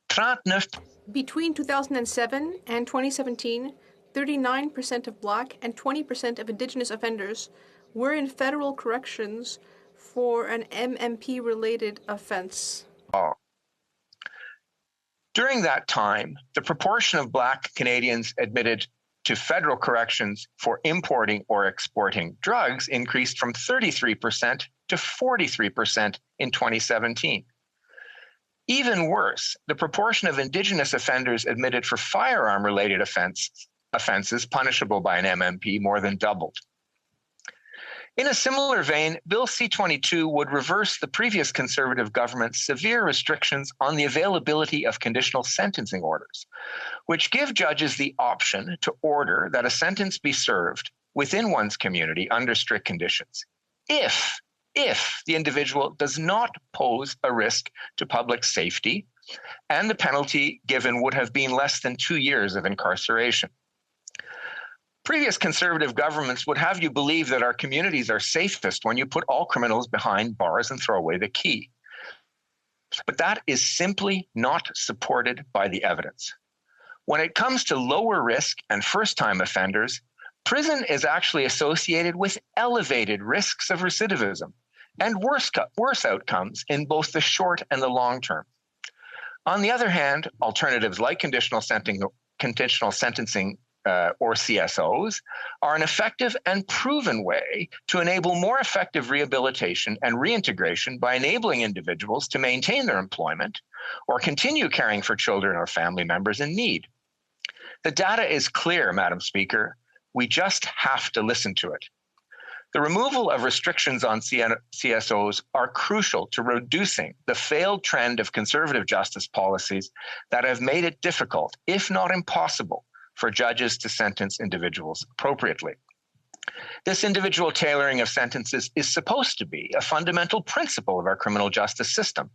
39... Between 2007 and 2017, 39% of Black and 20% of Indigenous offenders were in federal corrections for an MMP-related offense. During that time, the proportion of Black Canadians admitted to federal corrections for importing or exporting drugs increased from 33% to 43% in 2017. Even worse, the proportion of Indigenous offenders admitted for firearm-related offenses punishable by an MMP more than doubled. In a similar vein, Bill C-22 would reverse the previous Conservative government's severe restrictions on the availability of conditional sentencing orders, which give judges the option to order that a sentence be served within one's community under strict conditions, if the individual does not pose a risk to public safety, and the penalty given would have been less than 2 years of incarceration. Previous Conservative governments would have you believe that our communities are safest when you put all criminals behind bars and throw away the key. But that is simply not supported by the evidence. When it comes to lower risk and first-time offenders, prison is actually associated with elevated risks of recidivism and worse outcomes in both the short and the long term. On the other hand, alternatives like conditional sentencing or CSOs are an effective and proven way to enable more effective rehabilitation and reintegration by enabling individuals to maintain their employment or continue caring for children or family members in need. The data is clear, Madam Speaker. We just have to listen to it. The removal of restrictions on CSOs are crucial to reducing the failed trend of Conservative justice policies that have made it difficult, if not impossible, for judges to sentence individuals appropriately. This individual tailoring of sentences is supposed to be a fundamental principle of our criminal justice system,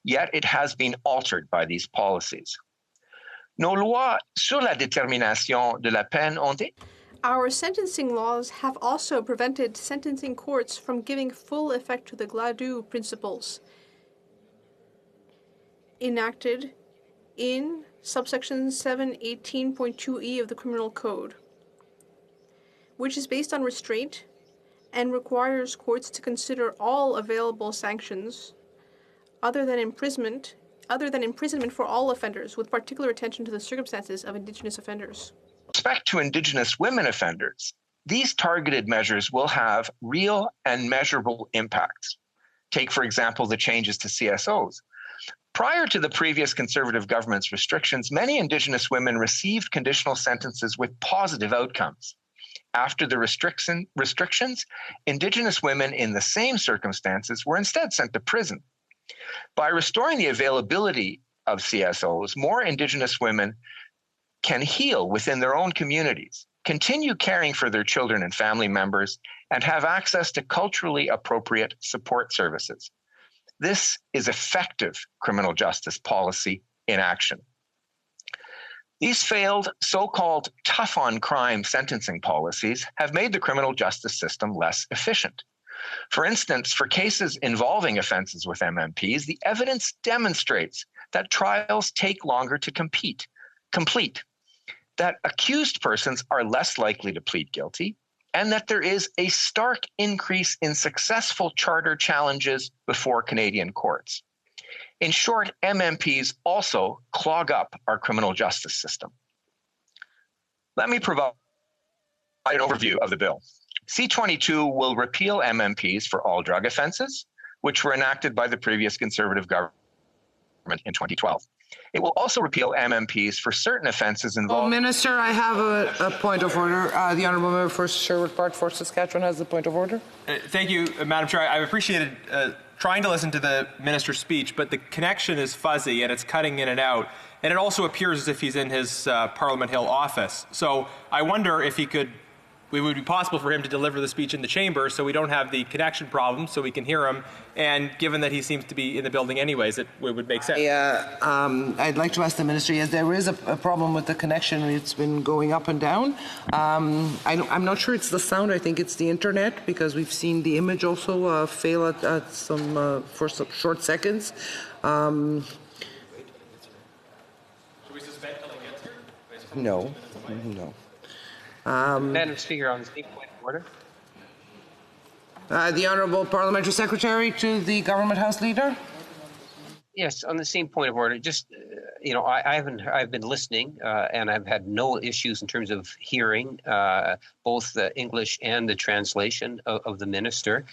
yet it has been altered by these policies. Nos lois sur la détermination de la peine ont été... Our sentencing laws have also prevented sentencing courts from giving full effect to the Gladue principles enacted in subsection 718.2e of the Criminal Code, which is based on restraint and requires courts to consider all available sanctions other than imprisonment for all offenders, with particular attention to the circumstances of Indigenous offenders. With respect to Indigenous women offenders, these targeted measures will have real and measurable impacts. Take, for example, the changes to CSOs. Prior to the previous Conservative government's restrictions, many Indigenous women received conditional sentences with positive outcomes. After the restrictions, Indigenous women in the same circumstances were instead sent to prison. By restoring the availability of CSOs, more Indigenous women can heal within their own communities, continue caring for their children and family members, and have access to culturally appropriate support services. This is effective criminal justice policy in action. These failed so-called tough-on-crime sentencing policies have made the criminal justice system less efficient. For instance, for cases involving offenses with MMPs, the evidence demonstrates that trials take longer to complete, that accused persons are less likely to plead guilty, and that there is a stark increase in successful charter challenges before Canadian courts. In short, MMPs also clog up our criminal justice system. Let me provide an overview of the bill. C-22 will repeal MMPs for all drug offenses, which were enacted by the previous Conservative government in 2012. It will also repeal MMPs for certain offenses involving... Minister, I have a point of order. The Honourable Member for Sherwood Park for Saskatchewan has a point of order. Thank you, Madam Chair. I've appreciated trying to listen to the minister's speech, but the connection is fuzzy and it's cutting in and out. And it also appears as if he's in his Parliament Hill office. So I wonder if it would be possible for him to deliver the speech in the chamber so we don't have the connection problem, so we can hear him. And given that he seems to be in the building anyways, it would make sense. Yeah, I'd like to ask the minister, yes, there is a problem with the connection. It's been going up and down. I'm not sure it's the sound. I think it's the internet, because we've seen the image also fail at some for some short seconds. Should we suspend till he gets here? No. Madam Speaker, on the same point of order. The Honourable Parliamentary Secretary to the Government House Leader. Yes, on the same point of order. Just I've been listening, and I've had no issues in terms of hearing both the English and the translation of the minister.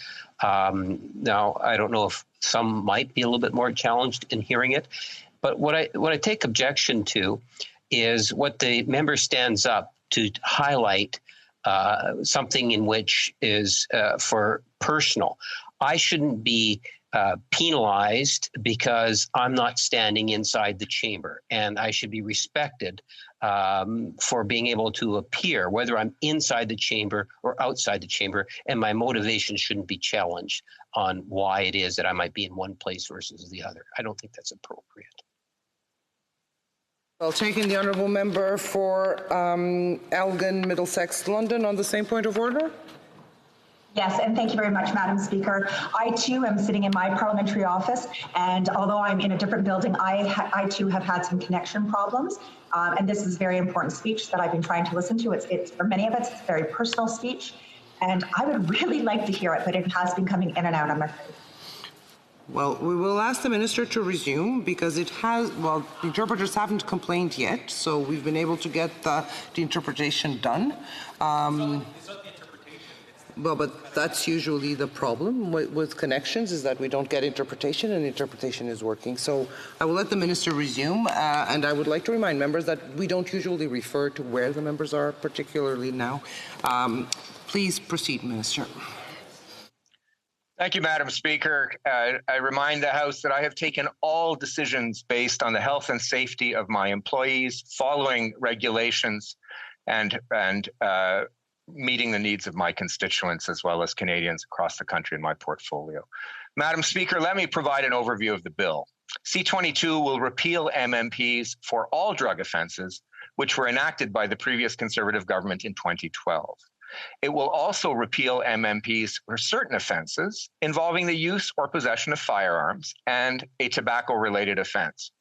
Now, I don't know if some might be a little bit more challenged in hearing it, but what I take objection to is what the member stands up to highlight something in which is for personal. I shouldn't be penalized because I'm not standing inside the chamber, and I should be respected for being able to appear, whether I'm inside the chamber or outside the chamber, and my motivation shouldn't be challenged on why it is that I might be in one place versus the other. I don't think that's appropriate. Well, taking the Honourable Member for Elgin, Middlesex, London on the same point of order. Yes, and thank you very much, Madam Speaker. I too am sitting in my parliamentary office, and although I'm in a different building, I too have had some connection problems. And this is a very important speech that I've been trying to listen to. It's for many of us, it's a very personal speech, and I would really like to hear it, but it has been coming in and out, I'm afraid. Well, we will ask the minister to resume because it has, well, the interpreters haven't complained yet, so we've been able to get the interpretation done. Well, but that's usually the problem with connections, is that we don't get interpretation, and interpretation is working. So I will let the minister resume, and I would like to remind members that we don't usually refer to where the members are, particularly now. Please proceed, Minister. Thank you, Madam Speaker. I remind the House that I have taken all decisions based on the health and safety of my employees, following regulations, and meeting the needs of my constituents as well as Canadians across the country in my portfolio. Madam Speaker, let me provide an overview of the bill. C-22 will repeal MMPs for all drug offenses, which were enacted by the previous Conservative government in 2012. It will also repeal MMPs for certain offenses involving the use or possession of firearms and a tobacco-related offense.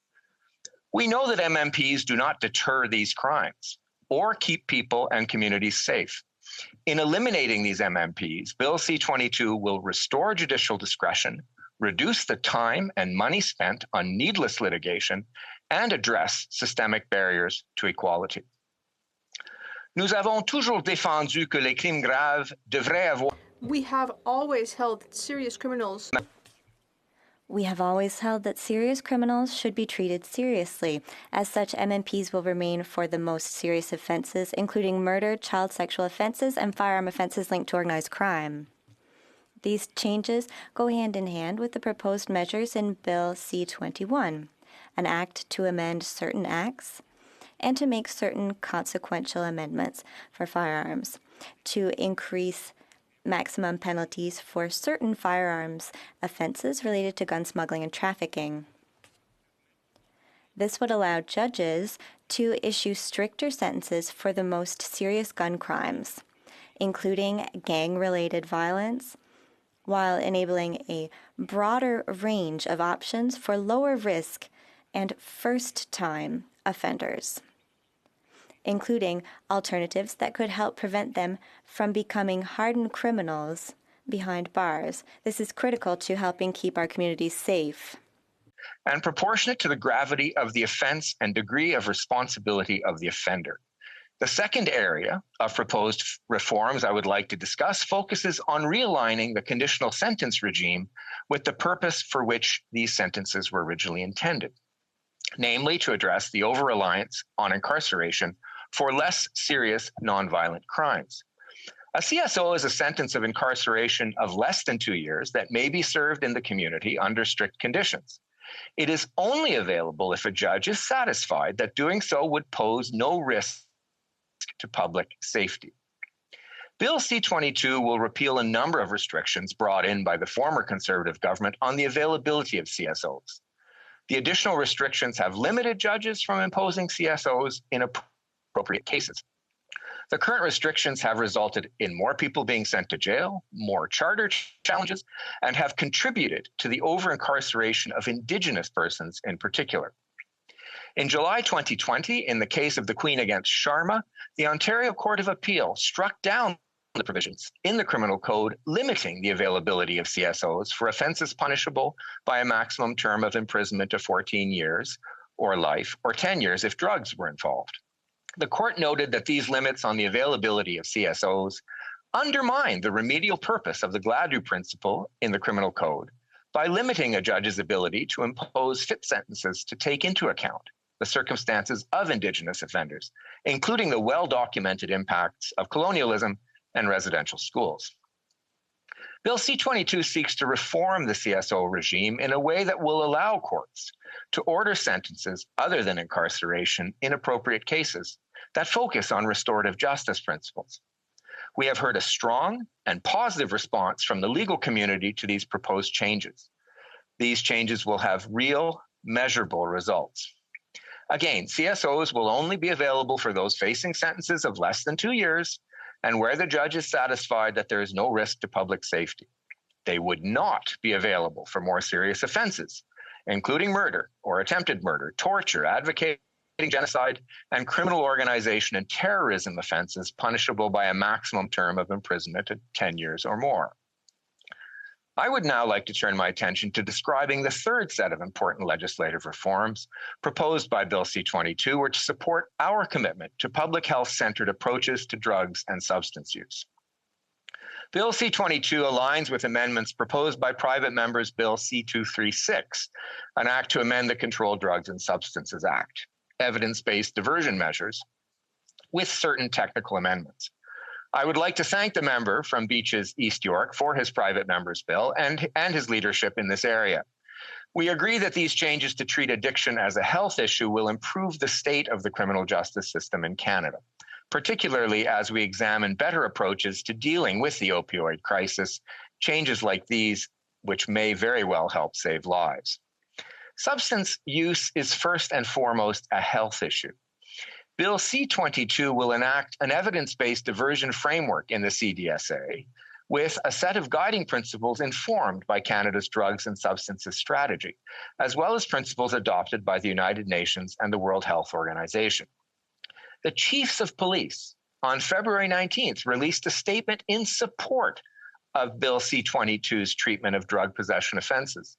We know that MMPs do not deter these crimes or keep people and communities safe. In eliminating these MMPs, Bill C-22 will restore judicial discretion, reduce the time and money spent on needless litigation, and address systemic barriers to equality. Nous avons toujours défendu que les crimes graves devraient avoir... We have always held that serious criminals should be treated seriously. As such, MMPs will remain for the most serious offenses, including murder, child sexual offenses, and firearm offenses linked to organized crime. These changes go hand in hand with the proposed measures in Bill C-21, an act to amend certain acts and to make certain consequential amendments for firearms, to increase maximum penalties for certain firearms offenses related to gun smuggling and trafficking. This would allow judges to issue stricter sentences for the most serious gun crimes, including gang-related violence, while enabling a broader range of options for lower risk and first-time offenders, including alternatives that could help prevent them from becoming hardened criminals behind bars. This is critical to helping keep our communities safe. And proportionate to the gravity of the offense and degree of responsibility of the offender. The second area of proposed reforms I would like to discuss focuses on realigning the conditional sentence regime with the purpose for which these sentences were originally intended, namely to address the over-reliance on incarceration for less serious nonviolent crimes. A CSO is a sentence of incarceration of less than 2 years that may be served in the community under strict conditions. It is only available if a judge is satisfied that doing so would pose no risk to public safety. Bill C-22 will repeal a number of restrictions brought in by the former Conservative government on the availability of CSOs. The additional restrictions have limited judges from imposing CSOs in appropriate cases. The current restrictions have resulted in more people being sent to jail, more charter challenges, and have contributed to the over-incarceration of Indigenous persons in particular. In July 2020, in the case of the Queen against Sharma, the Ontario Court of Appeal struck down the provisions in the Criminal Code limiting the availability of CSOs for offenses punishable by a maximum term of imprisonment of 14 years or life, or 10 years if drugs were involved. The court noted that these limits on the availability of CSOs undermine the remedial purpose of the Gladue principle in the Criminal Code by limiting a judge's ability to impose fit sentences to take into account the circumstances of Indigenous offenders, including the well-documented impacts of colonialism and residential schools. Bill C-22 seeks to reform the CSO regime in a way that will allow courts to order sentences other than incarceration in appropriate cases that focus on restorative justice principles. We have heard a strong and positive response from the legal community to these proposed changes. These changes will have real, measurable results. Again, CSOs will only be available for those facing sentences of less than 2 years and where the judge is satisfied that there is no risk to public safety. They would not be available for more serious offenses, including murder or attempted murder, torture, advocating genocide, and criminal organization and terrorism offenses punishable by a maximum term of imprisonment of 10 years or more. I would now like to turn my attention to describing the third set of important legislative reforms proposed by Bill C-22, which support our commitment to public health-centered approaches to drugs and substance use. Bill C-22 aligns with amendments proposed by private members Bill C-236, an act to amend the Controlled Drugs and Substances Act, evidence-based diversion measures, with certain technical amendments. I would like to thank the member from Beaches East York for his private member's bill and his leadership in this area. We agree that these changes to treat addiction as a health issue will improve the state of the criminal justice system in Canada, particularly as we examine better approaches to dealing with the opioid crisis, changes like these which may very well help save lives. Substance use is first and foremost a health issue. Bill C-22 will enact an evidence-based diversion framework in the CDSA with a set of guiding principles informed by Canada's drugs and substances strategy, as well as principles adopted by the United Nations and the World Health Organization. The chiefs of police on February 19th released a statement in support of Bill C-22's treatment of drug possession offenses.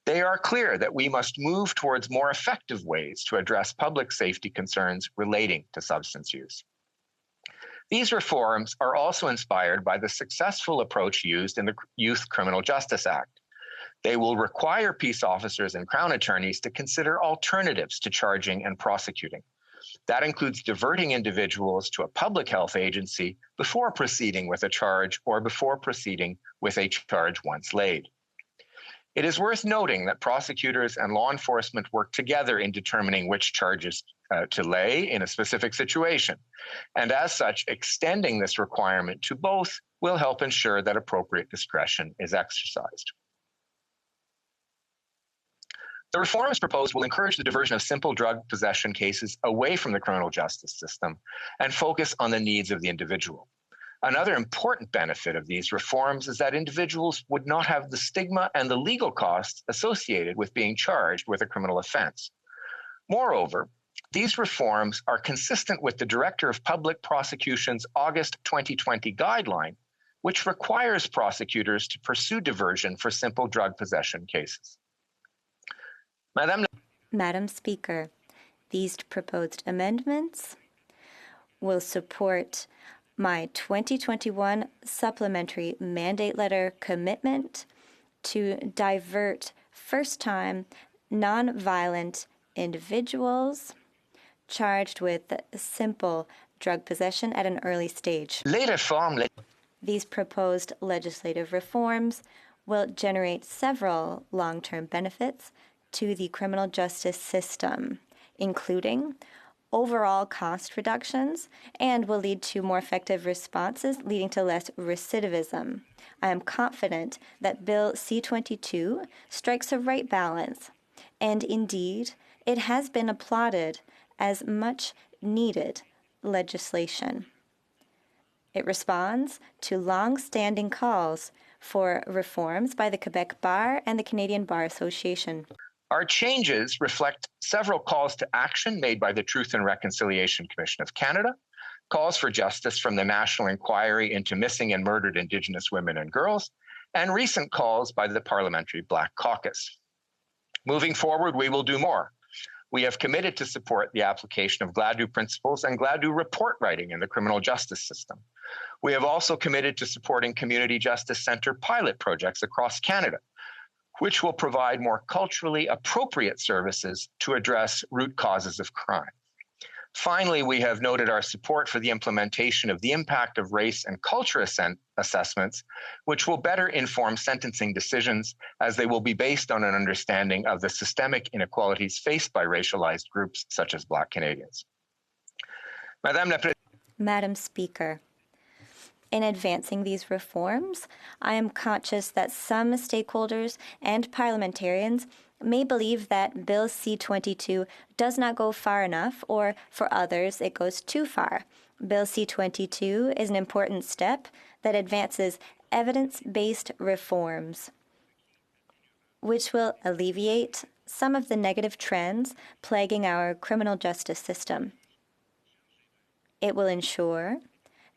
They are clear that we must move towards more effective ways to address public safety concerns relating to substance use. These reforms are also inspired by the successful approach used in the Youth Criminal Justice Act. They will require peace officers and Crown attorneys to consider alternatives to charging and prosecuting. That includes diverting individuals to a public health agency before proceeding with a charge or before proceeding with a charge once laid. It is worth noting that prosecutors and law enforcement work together in determining which charges to lay in a specific situation. And as such, extending this requirement to both will help ensure that appropriate discretion is exercised. The reforms proposed will encourage the diversion of simple drug possession cases away from the criminal justice system and focus on the needs of the individual. Another important benefit of these reforms is that individuals would not have the stigma and the legal costs associated with being charged with a criminal offense. Moreover, these reforms are consistent with the Director of Public Prosecution's August 2020 guideline, which requires prosecutors to pursue diversion for simple drug possession cases. Madam Speaker, these proposed amendments will support my 2021 supplementary mandate letter commitment to divert first-time, non-violent individuals charged with simple drug possession at an early stage. These proposed legislative reforms will generate several long-term benefits to the criminal justice system, including overall cost reductions, and will lead to more effective responses, leading to less recidivism. I am confident that Bill C-22 strikes a right balance, and indeed, it has been applauded as much needed legislation. It responds to long-standing calls for reforms by the Quebec Bar and the Canadian Bar Association. Our changes reflect several calls to action made by the Truth and Reconciliation Commission of Canada, calls for justice from the National Inquiry into Missing and Murdered Indigenous Women and Girls, and recent calls by the Parliamentary Black Caucus. Moving forward, we will do more. We have committed to support the application of GLADU principles and GLADU report writing in the criminal justice system. We have also committed to supporting community justice center pilot projects across Canada, which will provide more culturally appropriate services to address root causes of crime. Finally, we have noted our support for the implementation of the impact of race and culture assessments, which will better inform sentencing decisions as they will be based on an understanding of the systemic inequalities faced by racialized groups such as Black Canadians. Madam Speaker, in advancing these reforms, I am conscious that some stakeholders and parliamentarians may believe that Bill C-22 does not go far enough, or for others, it goes too far. Bill C-22 is an important step that advances evidence-based reforms, which will alleviate some of the negative trends plaguing our criminal justice system. It will ensure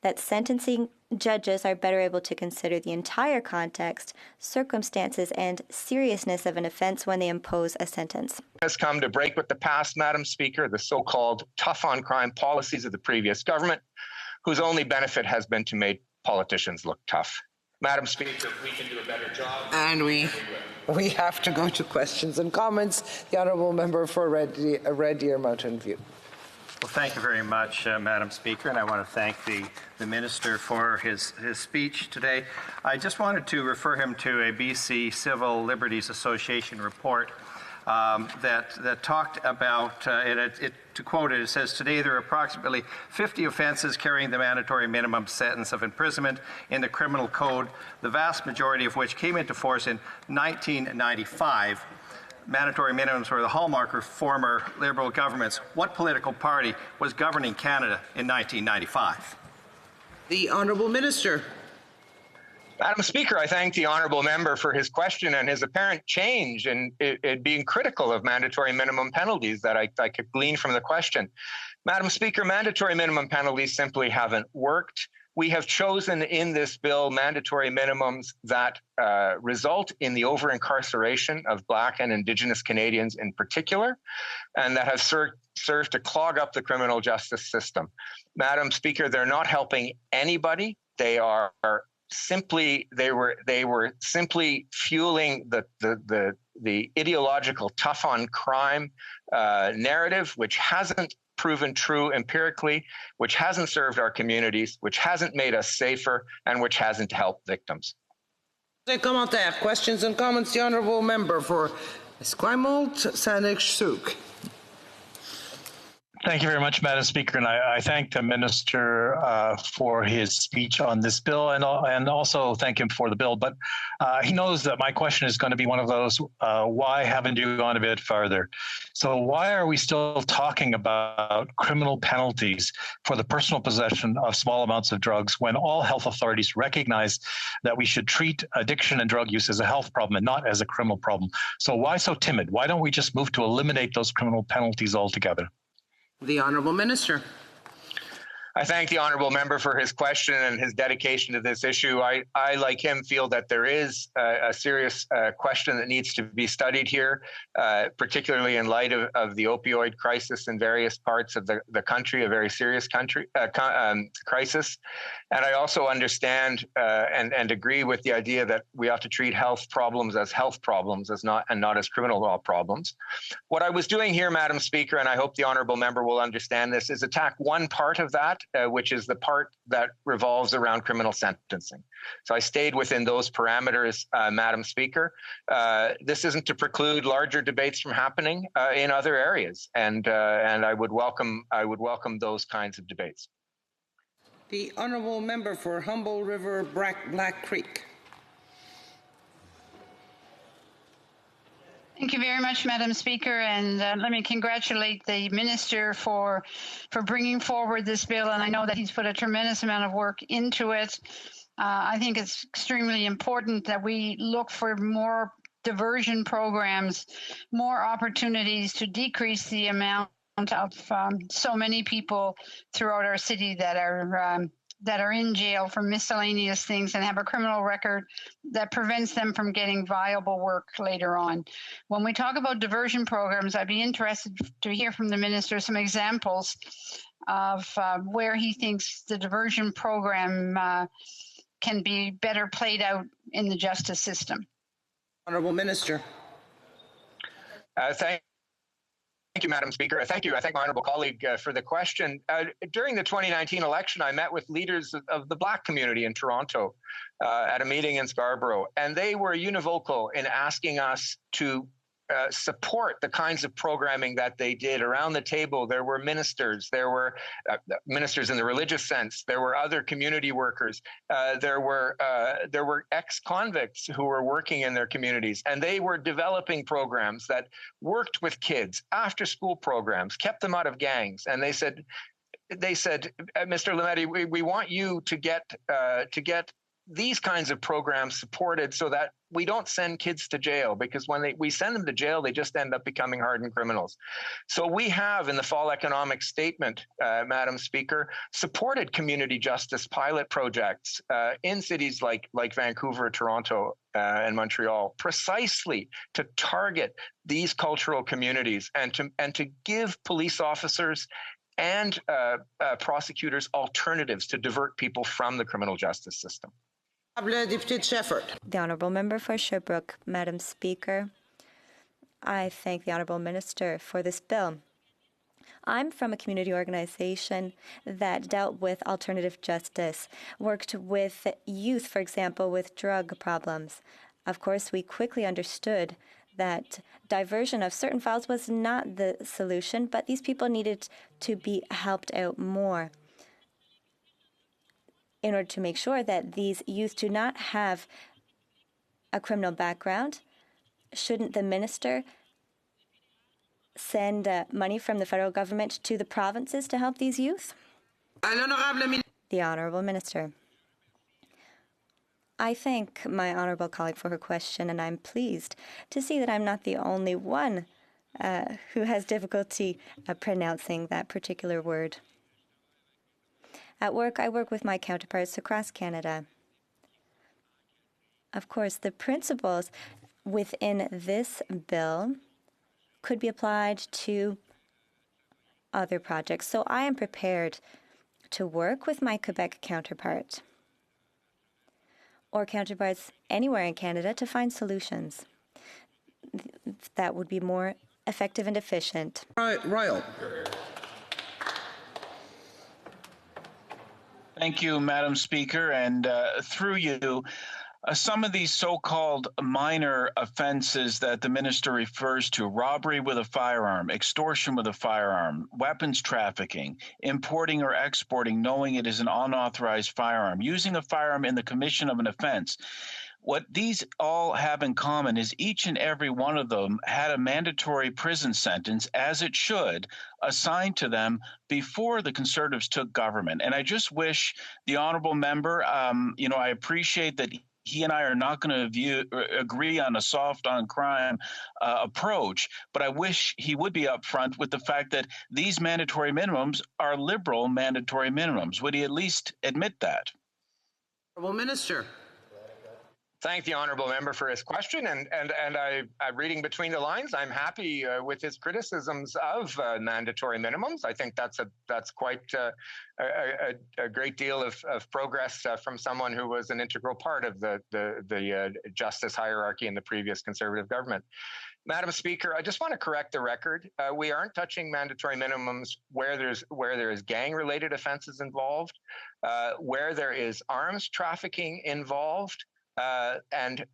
that sentencing judges are better able to consider the entire context, circumstances, and seriousness of an offense when they impose a sentence. Has come to break with the past, Madam Speaker, the so-called tough-on-crime policies of the previous government, whose only benefit has been to make politicians look tough. Madam Speaker, we can do a better job. And we have to go to questions and comments. The Honourable Member for Red Deer Mountain View. Well, thank you very much, Madam Speaker, and I want to thank the Minister for his speech today. I just wanted to refer him to a BC Civil Liberties Association report that talked about, to quote it, it says, today there are approximately 50 offenses carrying the mandatory minimum sentence of imprisonment in the criminal code, the vast majority of which came into force in 1995. Mandatory minimums were the hallmark of former Liberal governments. What political party was governing Canada in 1995? The Honourable Minister. Madam Speaker, I thank the Honourable Member for his question and his apparent change in it being critical of mandatory minimum penalties that I could glean from the question. Madam Speaker, mandatory minimum penalties simply haven't worked. We have chosen in this bill mandatory minimums that result in the over-incarceration of Black and Indigenous Canadians in particular, and that have served to clog up the criminal justice system. Madam Speaker, they're not helping anybody. They were simply fueling the ideological tough on crime narrative, which hasn't proven true empirically, which hasn't served our communities, which hasn't made us safer, and which hasn't helped victims. Questions and comments. The Honourable Member for Esquimalt, Saanich-Sooke. Thank you very much, Madam Speaker, and I thank the Minister for his speech on this bill, and also thank him for the bill. But he knows that my question is going to be one of those, why haven't you gone a bit further? So why are we still talking about criminal penalties for the personal possession of small amounts of drugs when all health authorities recognize that we should treat addiction and drug use as a health problem and not as a criminal problem? So why so timid? Why don't we just move to eliminate those criminal penalties altogether? The Honourable Minister. I thank the honourable member for his question and his dedication to this issue. I like him, feel that there is a serious question that needs to be studied here, particularly in light of the opioid crisis in various parts of the country, a very serious crisis. And I also understand and agree with the idea that we ought to treat health problems as not as criminal law problems. What I was doing here, Madam Speaker, and I hope the honourable member will understand this, is attack one part of that, which is the part that revolves around criminal sentencing. So I stayed within those parameters, Madam Speaker. This isn't to preclude larger debates from happening in other areas, and I would welcome those kinds of debates. The honourable member for Humble River Black Creek. Thank you very much, Madam Speaker, and let me congratulate the Minister for bringing forward this bill, and I know that he's put a tremendous amount of work into it. I think it's extremely important that we look for more diversion programs, more opportunities to decrease the amount of so many people throughout our city that are in jail for miscellaneous things and have a criminal record that prevents them from getting viable work later on. When we talk about diversion programs, I'd be interested to hear from the Minister some examples of where he thinks the diversion program can be better played out in the justice system. Honourable Minister. Thank you, Madam Speaker. Thank you. I thank my honourable colleague for the question. During the 2019 election, I met with leaders of the Black community in Toronto at a meeting in Scarborough, and they were univocal in asking us to support the kinds of programming that they did. Around the table, there were ministers, there were ministers in the religious sense, there were other community workers, there were ex-convicts who were working in their communities, and they were developing programs that worked with kids, after-school programs, kept them out of gangs. And they said, Mr. Lametti, we want you to get these kinds of programs supported so that we don't send kids to jail, because when we send them to jail, they just end up becoming hardened criminals. So we have, in the fall economic statement, Madam Speaker, supported community justice pilot projects in cities like Vancouver, Toronto, and Montreal, precisely to target these cultural communities and to give police officers and prosecutors alternatives to divert people from the criminal justice system. The Honourable Member for Sherbrooke. Madam Speaker, I thank the Honourable Minister for this bill. I'm from a community organization that dealt with alternative justice, worked with youth, for example, with drug problems. Of course, we quickly understood that diversion of certain files was not the solution, but these people needed to be helped out more. In order to make sure that these youth do not have a criminal background, shouldn't the minister send money from the federal government to the provinces to help these youth? The Honourable Minister. I thank my honourable colleague for her question, and I'm pleased to see that I'm not the only one who has difficulty pronouncing that particular word. At work, I work with my counterparts across Canada. Of course, the principles within this bill could be applied to other projects, so I am prepared to work with my Quebec counterpart or counterparts anywhere in Canada to find solutions that would be more effective and efficient. Royal. Thank you, Madam Speaker, and through you, some of these so-called minor offenses that the minister refers to, robbery with a firearm, extortion with a firearm, weapons trafficking, importing or exporting knowing it is an unauthorized firearm, using a firearm in the commission of an offense. What these all have in common is each and every one of them had a mandatory prison sentence, as it should, assigned to them before the Conservatives took government. And I just wish the honourable member, I appreciate that he and I are not going to agree on a soft on crime approach, but I wish he would be upfront with the fact that these mandatory minimums are liberal mandatory minimums. Would he at least admit that? Honourable Minister. Thank the honourable member for his question, and I'm reading between the lines. I'm happy with his criticisms of mandatory minimums. I think that's quite a great deal of progress from someone who was an integral part of the justice hierarchy in the previous Conservative government. Madam Speaker, I just want to correct the record. We aren't touching mandatory minimums where there is gang-related offences involved, where there is arms trafficking involved. And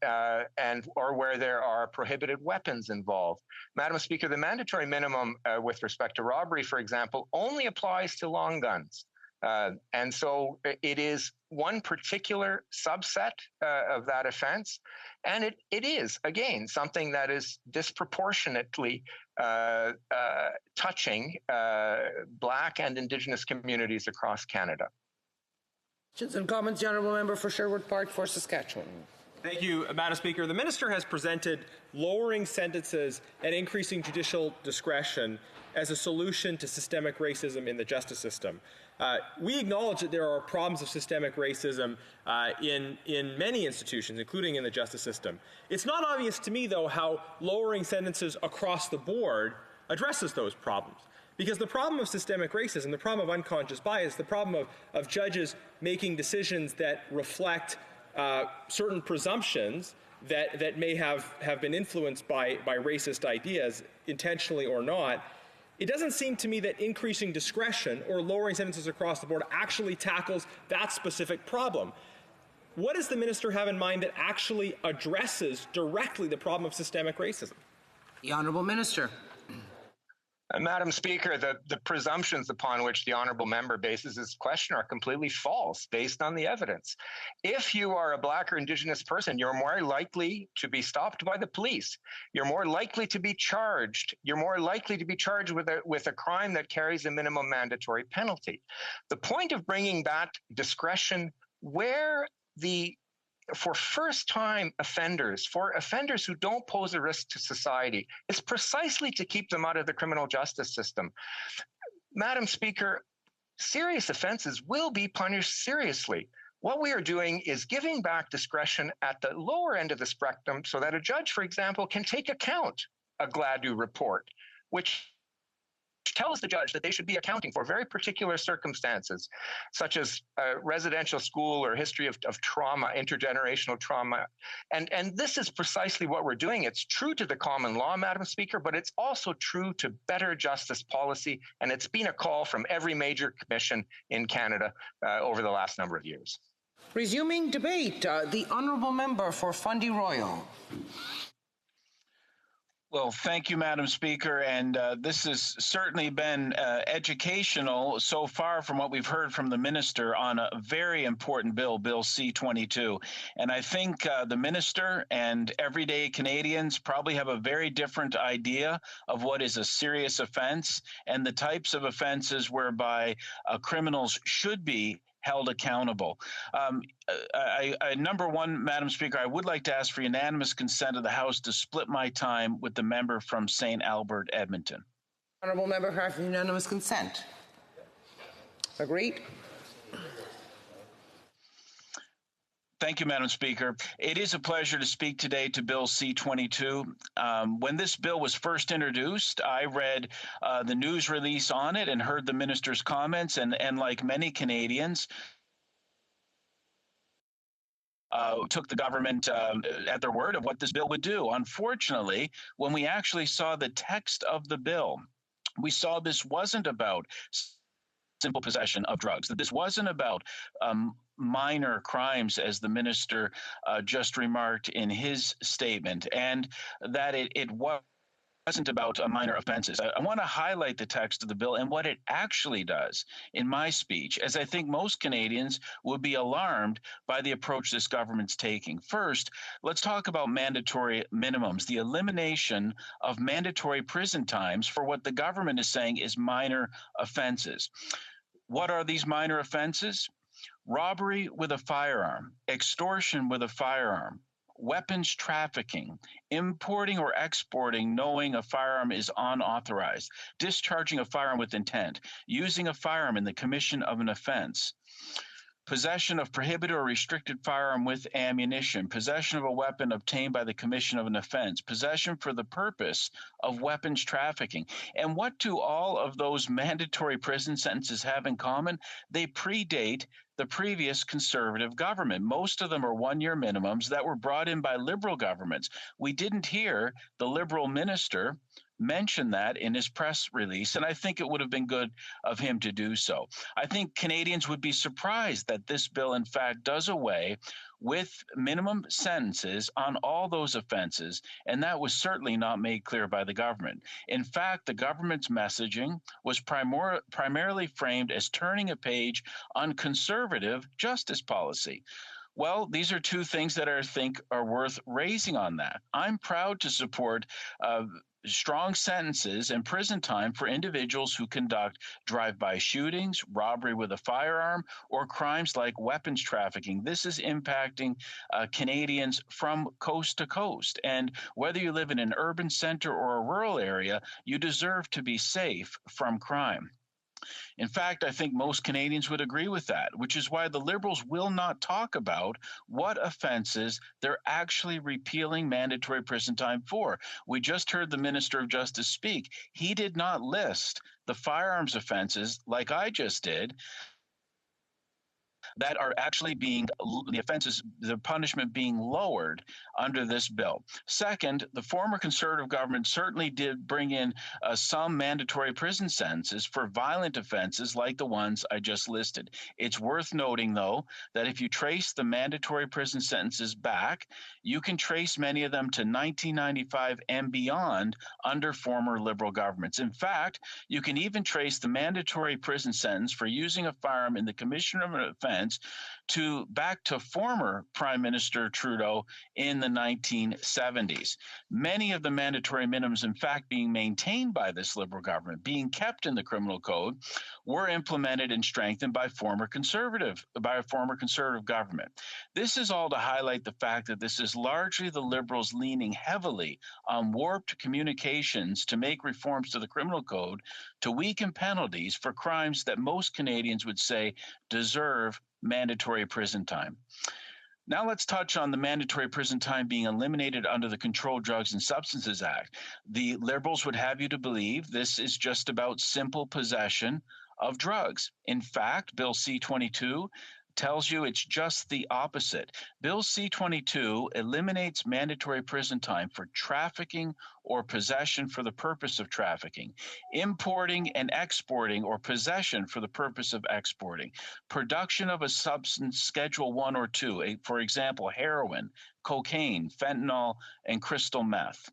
or where there are prohibited weapons involved. Madam Speaker, the mandatory minimum with respect to robbery, for example, only applies to long guns. And so it is one particular subset of that offense. And it is, again, something that is disproportionately touching Black and Indigenous communities across Canada. Questions and comments, the honourable member for Sherwood Park for Saskatchewan. Thank you, Madam Speaker. The minister has presented lowering sentences and increasing judicial discretion as a solution to systemic racism in the justice system. We acknowledge that there are problems of systemic racism in many institutions, including in the justice system. It's not obvious to me, though, how lowering sentences across the board addresses those problems. Because the problem of systemic racism, the problem of unconscious bias, the problem of judges making decisions that reflect certain presumptions that may have been influenced by racist ideas, intentionally or not, it doesn't seem to me that increasing discretion or lowering sentences across the board actually tackles that specific problem. What does the minister have in mind that actually addresses directly the problem of systemic racism? The honourable minister. Madam Speaker, the presumptions upon which the honourable member bases his question are completely false based on the evidence. If you are a Black or Indigenous person, you're more likely to be stopped by the police. You're more likely to be charged. You're more likely to be charged with a crime that carries a minimum mandatory penalty. The point of bringing that discretion for first-time offenders, for offenders who don't pose a risk to society, is precisely to keep them out of the criminal justice system. Madam Speaker, serious offenses will be punished seriously. What we are doing is giving back discretion at the lower end of the spectrum so that a judge, for example, can take account a GLADU report, which tells the judge that they should be accounting for very particular circumstances, such as residential school or history of trauma, intergenerational trauma. And this is precisely what we're doing. It's true to the common law, Madam Speaker, but it's also true to better justice policy. And it's been a call from every major commission in Canada over the last number of years. Resuming debate, the honourable member for Fundy Royal. Well, thank you, Madam Speaker. And this has certainly been educational so far from what we've heard from the minister on a very important bill, Bill C-22. And I think the minister and everyday Canadians probably have a very different idea of what is a serious offense and the types of offenses whereby criminals should be held accountable. Number one, Madam Speaker, I would like to ask for unanimous consent of the House to split my time with the member from St. Albert, Edmonton. Honourable member has unanimous consent. Agreed? Thank you, Madam Speaker. It is a pleasure to speak today to Bill C-22. When this bill was first introduced, I read the news release on it and heard the minister's comments, and like many Canadians, took the government at their word of what this bill would do. Unfortunately, when we actually saw the text of the bill, we saw this wasn't about simple possession of drugs, that this wasn't about minor crimes, as the minister just remarked in his statement, and that it wasn't about minor offenses. I want to highlight the text of the bill and what it actually does in my speech, as I think most Canadians would be alarmed by the approach this government's taking. First, let's talk about mandatory minimums, the elimination of mandatory prison times for what the government is saying is minor offenses. What are these minor offenses? robbery with a firearm, extortion with a firearm, weapons trafficking, importing or exporting knowing a firearm is unauthorized, discharging a firearm with intent, using a firearm in the commission of an offense, possession of prohibited or restricted firearm with ammunition, possession of a weapon obtained by the commission of an offense, possession for the purpose of weapons trafficking. And what do all of those mandatory prison sentences have in common? They predate the previous conservative government. Most of them are one-year minimums that were brought in by liberal governments. We didn't hear the liberal minister mention that in his press release, and I think it would have been good of him to do so. I think Canadians would be surprised that this bill, in fact, does away with minimum sentences on all those offenses, and that was certainly not made clear by the government. In fact, the government's messaging was primarily framed as turning a page on conservative justice policy. Well, these are two things that I think are worth raising on that. I'm proud to support strong sentences and prison time for individuals who conduct drive-by shootings, robbery with a firearm, or crimes like weapons trafficking. This is impacting Canadians from coast to coast. And whether you live in an urban center or a rural area, you deserve to be safe from crime. In fact, I think most Canadians would agree with that, which is why the Liberals will not talk about what offenses they're actually repealing mandatory prison time for. We just heard the Minister of Justice speak. He did not list the firearms offenses like I just did that are actually being, the offenses, the punishment being lowered under this bill. Second, the former Conservative government certainly did bring in some mandatory prison sentences for violent offenses like the ones I just listed. It's worth noting, though, that if you trace the mandatory prison sentences back, you can trace many of them to 1995 and beyond under former Liberal governments. In fact, you can even trace the mandatory prison sentence for using a firearm in the commission of an offense back to former Prime Minister Trudeau in the 1970s. Many of the mandatory minimums, in fact, being maintained by this Liberal government, being kept in the criminal code, were implemented and strengthened by a former conservative government. This is all to highlight the fact that this is largely the Liberals leaning heavily on warped communications to make reforms to the criminal code to weaken penalties for crimes that most Canadians would say deserve mandatory prison time. Now let's touch on the mandatory prison time being eliminated under the Controlled Drugs and Substances Act. The Liberals would have you to believe this is just about simple possession of drugs. In fact, Bill C-22 tells you it's just the opposite. Bill C-22 eliminates mandatory prison time for trafficking or possession for the purpose of trafficking, importing and exporting or possession for the purpose of exporting, production of a substance Schedule 1 or 2, for example, heroin, cocaine, fentanyl, and crystal meth.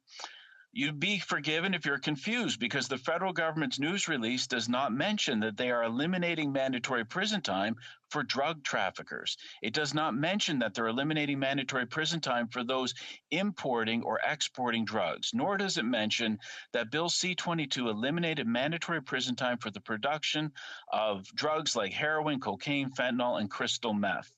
You'd be forgiven if you're confused because the federal government's news release does not mention that they are eliminating mandatory prison time for drug traffickers. It does not mention that they're eliminating mandatory prison time for those importing or exporting drugs, nor does it mention that Bill C-22 eliminated mandatory prison time for the production of drugs like heroin, cocaine, fentanyl, and crystal meth.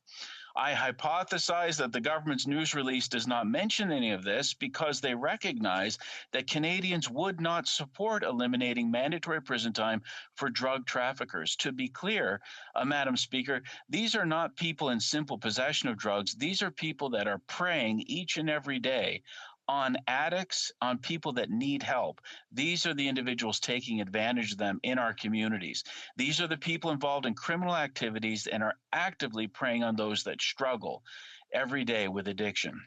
I hypothesize that the government's news release does not mention any of this because they recognize that Canadians would not support eliminating mandatory prison time for drug traffickers. To be clear, Madam Speaker, these are not people in simple possession of drugs. These are people that are preying each and every day on addicts, on people that need help. These are the individuals taking advantage of them in our communities. These are the people involved in criminal activities and are actively preying on those that struggle every day with addiction.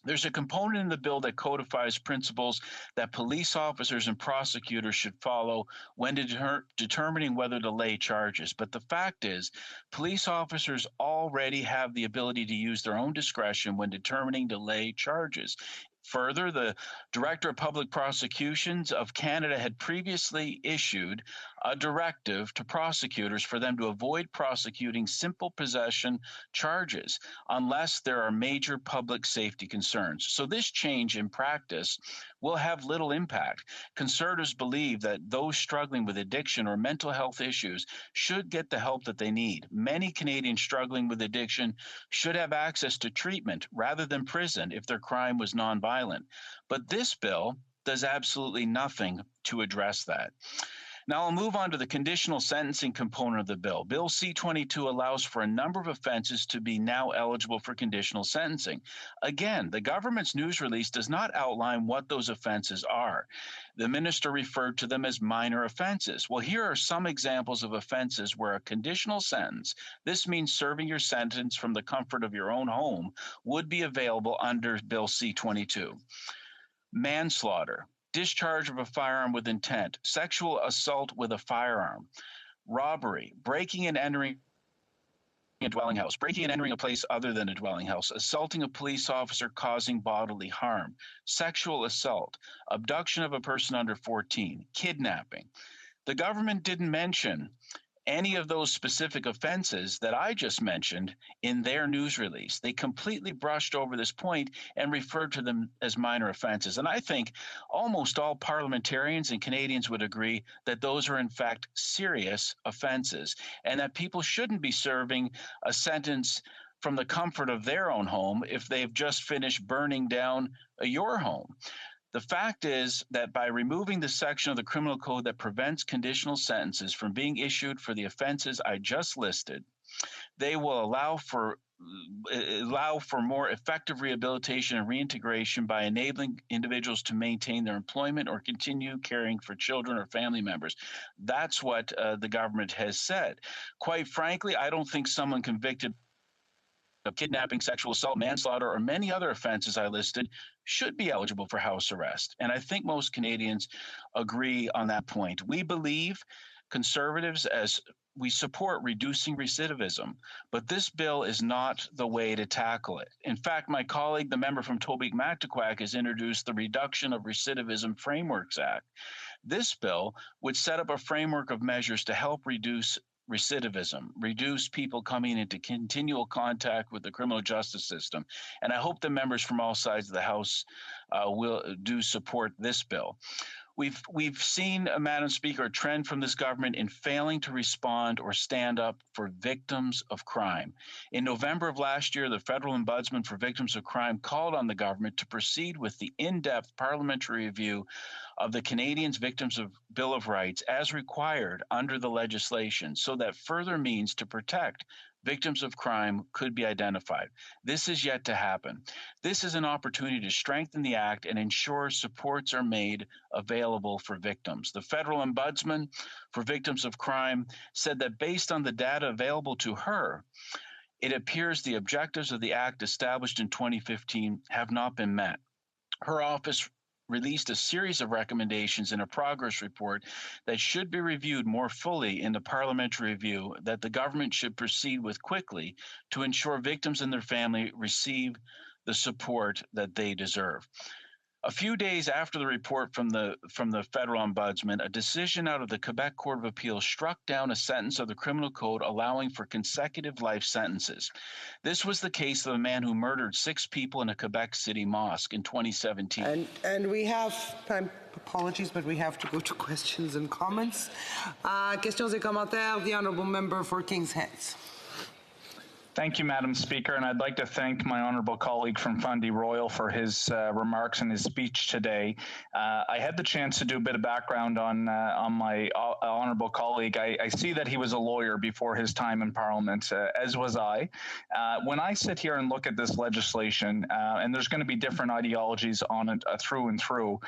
There's a component in the bill that codifies principles that police officers and prosecutors should follow when determining whether to lay charges. But the fact is, police officers already have the ability to use their own discretion when determining to lay charges. Further, the Director of Public Prosecutions of Canada had previously issued a directive to prosecutors for them to avoid prosecuting simple possession charges unless there are major public safety concerns. So this change in practice will have little impact. Conservatives believe that those struggling with addiction or mental health issues should get the help that they need. Many Canadians struggling with addiction should have access to treatment rather than prison if their crime was nonviolent. But this bill does absolutely nothing to address that. Now I'll move on to the conditional sentencing component of the bill. Bill C-22 allows for a number of offenses to be now eligible for conditional sentencing. Again, the government's news release does not outline what those offenses are. The minister referred to them as minor offenses. Well, here are some examples of offenses where a conditional sentence, this means serving your sentence from the comfort of your own home, would be available under Bill C-22. Manslaughter, discharge of a firearm with intent, sexual assault with a firearm, robbery, breaking and entering a dwelling house, breaking and entering a place other than a dwelling house, assaulting a police officer causing bodily harm, sexual assault, abduction of a person under 14, kidnapping. The government didn't mention any of those specific offenses that I just mentioned in their news release. They completely brushed over this point and referred to them as minor offenses. And I think almost all parliamentarians and Canadians would agree that those are in fact serious offenses and that people shouldn't be serving a sentence from the comfort of their own home if they've just finished burning down your home. The fact is that by removing the section of the criminal code that prevents conditional sentences from being issued for the offenses I just listed, they will allow for more effective rehabilitation and reintegration by enabling individuals to maintain their employment or continue caring for children or family members. That's what the government has said. Quite frankly, I don't think someone convicted of kidnapping, sexual assault, manslaughter, or many other offenses I listed should be eligible for house arrest. And I think most Canadians agree on that point. We believe, Conservatives, as we support reducing recidivism, but this bill is not the way to tackle it. In fact, my colleague, the member from Tobique-Mactaquac, has introduced the Reduction of Recidivism Frameworks Act. This bill would set up a framework of measures to help reduce recidivism, reduce people coming into continual contact with the criminal justice system. And I hope the members from all sides of the House will support this bill. We've seen, Madam Speaker, a trend from this government in failing to respond or stand up for victims of crime. In November of last year, the Federal Ombudsman for Victims of Crime called on the government to proceed with the in-depth parliamentary review of the Canadians Victims of Bill of Rights as required under the legislation so that further means to protect victims of crime could be identified. This is yet to happen. This is an opportunity to strengthen the act and ensure supports are made available for victims. The Federal Ombudsman for Victims of Crime said that based on the data available to her, it appears the objectives of the act established in 2015 have not been met. Her office released a series of recommendations in a progress report that should be reviewed more fully in the parliamentary review that the government should proceed with quickly to ensure victims and their family receive the support that they deserve. A few days after the report from the Federal Ombudsman, a decision out of the Quebec Court of Appeal struck down a sentence of the Criminal Code allowing for consecutive life sentences. This was the case of a man who murdered 6 people in a Quebec City mosque in 2017. And we have time, apologies, but we have to go to questions and comments. Questions et commentaires, the Honourable Member for Kings Heads. Thank you, Madam Speaker, and I'd like to thank my honourable colleague from Fundy Royal for his remarks and his speech today. I had the chance to do a bit of background on my honourable colleague. I see that he was a lawyer before his time in Parliament, as was I. When I sit here and look at this legislation, and there's going to be different ideologies on it through and through,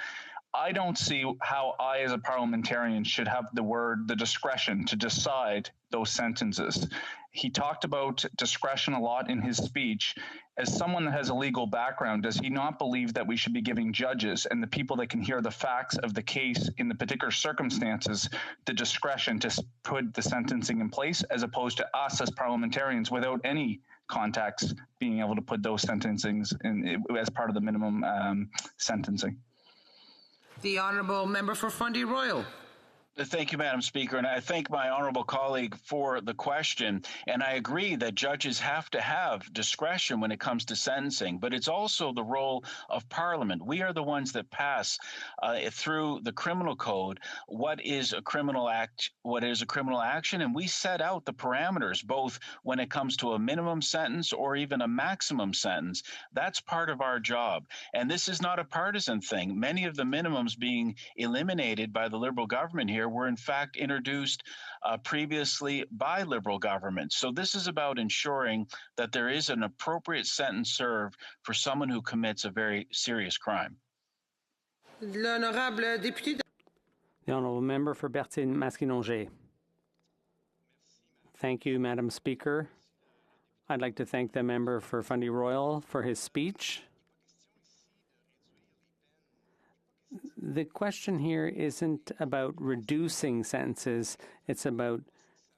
I don't see how I, as a parliamentarian, should have the discretion to decide those sentences. He talked about discretion a lot in his speech. As someone that has a legal background, does he not believe that we should be giving judges and the people that can hear the facts of the case in the particular circumstances the discretion to put the sentencing in place, as opposed to us as parliamentarians without any context being able to put those sentencings in as part of the minimum sentencing? The Honourable Member for Fundy Royal. Thank you, Madam Speaker, and I thank my honorable colleague for the question. And I agree that judges have to have discretion when it comes to sentencing, but it's also the role of Parliament. We are the ones that pass through the criminal code what is a criminal act, what is a criminal action, and we set out the parameters, both when it comes to a minimum sentence or even a maximum sentence. That's part of our job. And this is not a partisan thing. Many of the minimums being eliminated by the Liberal government here were in fact introduced previously by Liberal governments. So this is about ensuring that there is an appropriate sentence served for someone who commits a very serious crime. L'honorable député. The honourable member for Berthier-Maskinongé. Thank you, Madam Speaker. I'd like to thank the member for Fundy Royal for his speech. The question here isn't about reducing sentences, it's about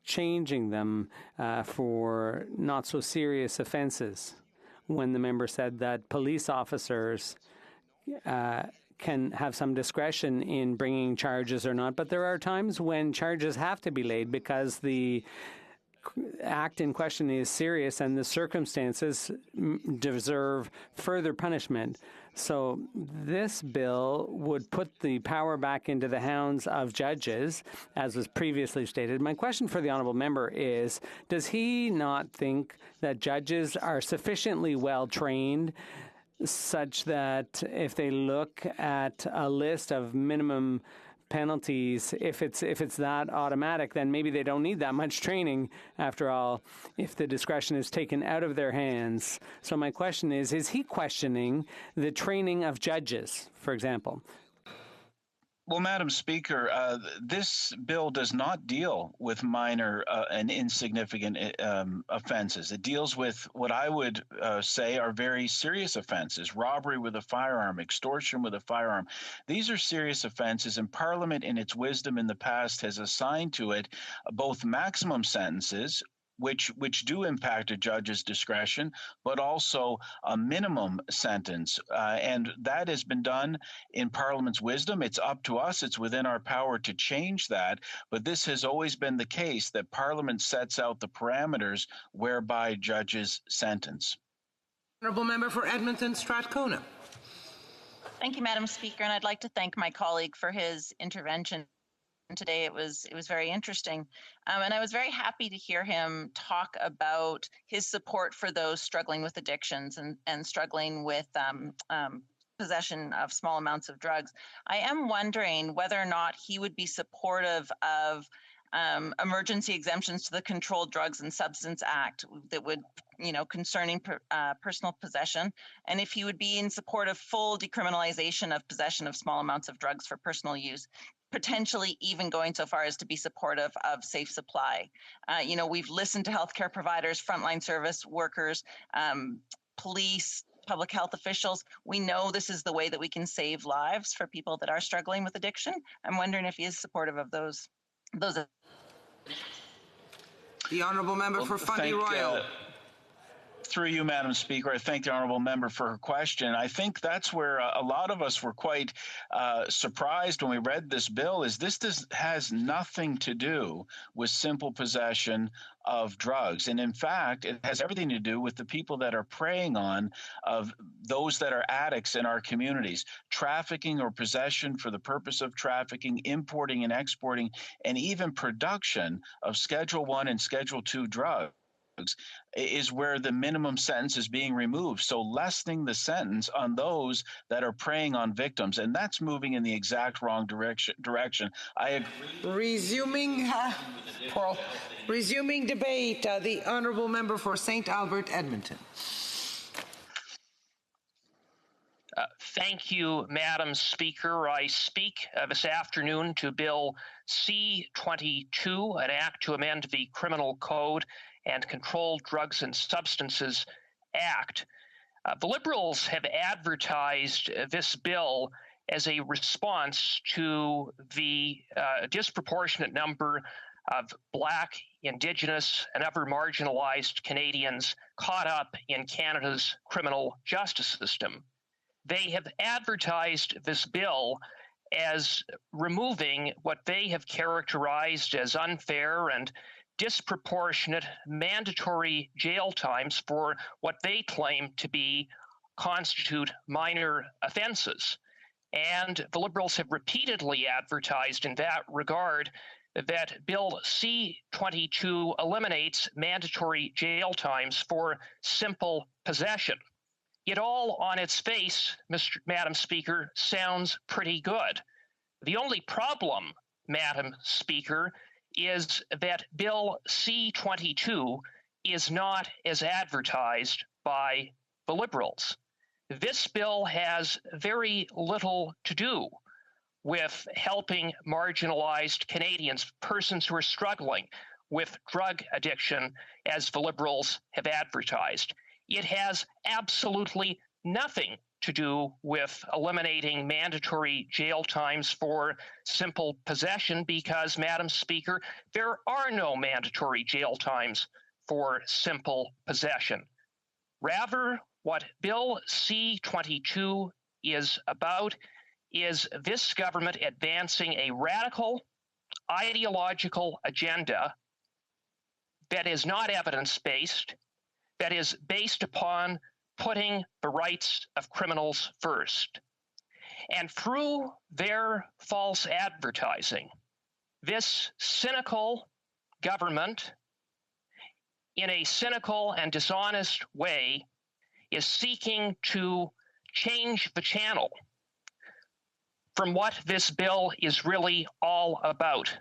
changing them for not so serious offenses. When the member said that police officers can have some discretion in bringing charges or not, but there are times when charges have to be laid because the act in question is serious and the circumstances deserve further punishment. So this bill would put the power back into the hands of judges, as was previously stated. My question for the honourable member is, does he not think that judges are sufficiently well trained such that if they look at a list of minimum penalties, if it's that automatic, then maybe they don't need that much training after all, if the discretion is taken out of their hands. So my question is he questioning the training of judges, for example? Well, Madam Speaker, this bill does not deal with minor and insignificant offenses. It deals with what I would say are very serious offenses: robbery with a firearm, extortion with a firearm. These are serious offenses, and Parliament, in its wisdom in the past, has assigned to it both maximum sentences, which do impact a judge's discretion, but also a minimum sentence. And that has been done in Parliament's wisdom. It's up to us. It's within our power to change that. But this has always been the case, that Parliament sets out the parameters whereby judges sentence. Honourable member for Edmonton Strathcona. Thank you, Madam Speaker, and I'd like to thank my colleague for his intervention today. It was very interesting, and I was very happy to hear him talk about his support for those struggling with addictions and struggling with possession of small amounts of drugs. I am wondering whether or not he would be supportive of emergency exemptions to the Controlled Drugs and Substance Act that would, concerning personal possession, and if he would be in support of full decriminalization of possession of small amounts of drugs for personal use, potentially even going so far as to be supportive of safe supply. We've listened to healthcare providers, frontline service workers, police, public health officials. We know this is the way that we can save lives for people that are struggling with addiction. I'm wondering if he is supportive of those. The honourable member for Fundy Royal. Through you, Madam Speaker, I thank the honourable member for her question. I think that's where a lot of us were quite surprised when we read this bill, is this has nothing to do with simple possession of drugs. And in fact, it has everything to do with the people that are preying on of those that are addicts in our communities. Trafficking or possession for the purpose of trafficking, importing and exporting, and even production of Schedule I and Schedule II drugs is where the minimum sentence is being removed. So lessening the sentence on those that are preying on victims, and that's moving in the exact wrong direction. I agree. Resuming debate, the honourable member for St. Albert, Edmonton. Thank you, Madam Speaker. I speak this afternoon to Bill C-22, an act to amend the Criminal Code and Controlled Drugs and Substances Act. The Liberals have advertised this bill as a response to the disproportionate number of Black, Indigenous, and other marginalized Canadians caught up in Canada's criminal justice system. They have advertised this bill as removing what they have characterized as unfair and disproportionate mandatory jail times for what they claim to constitute minor offenses. And the Liberals have repeatedly advertised in that regard that Bill C-22 eliminates mandatory jail times for simple possession. It all on its face, Madam Speaker, sounds pretty good. The only problem, Madam Speaker, is that Bill C-22 is not as advertised by the Liberals. This bill has very little to do with helping marginalized Canadians, persons who are struggling with drug addiction, as the Liberals have advertised. It has absolutely nothing to do with eliminating mandatory jail times for simple possession because, Madam Speaker, there are no mandatory jail times for simple possession. Rather, what Bill C-22 is about is this government advancing a radical ideological agenda that is not evidence-based, that is based upon putting the rights of criminals first. And through their false advertising, this cynical government, in a cynical and dishonest way, is seeking to change the channel from what this bill is really all about.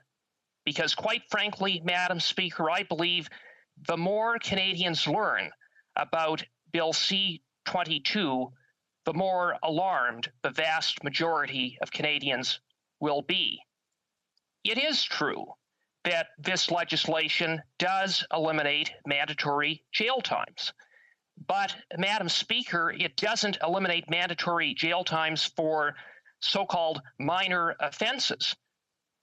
Because quite frankly, Madam Speaker, I believe the more Canadians learn about Bill C-22, the more alarmed the vast majority of Canadians will be. It is true that this legislation does eliminate mandatory jail times. But, Madam Speaker, it doesn't eliminate mandatory jail times for so-called minor offenses.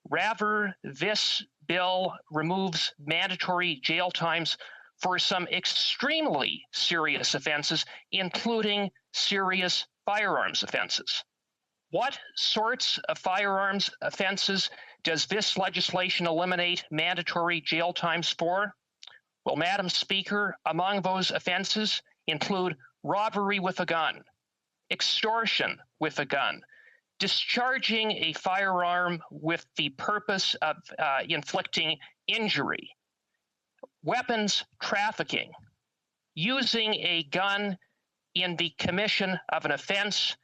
Rather, this bill removes mandatory jail times for some extremely serious offenses, including serious firearms offenses. What sorts of firearms offenses does this legislation eliminate mandatory jail times for? Well, Madam Speaker, among those offenses include robbery with a gun, extortion with a gun, discharging a firearm with the purpose of inflicting injury, weapons trafficking, using a gun in the commission of an offense,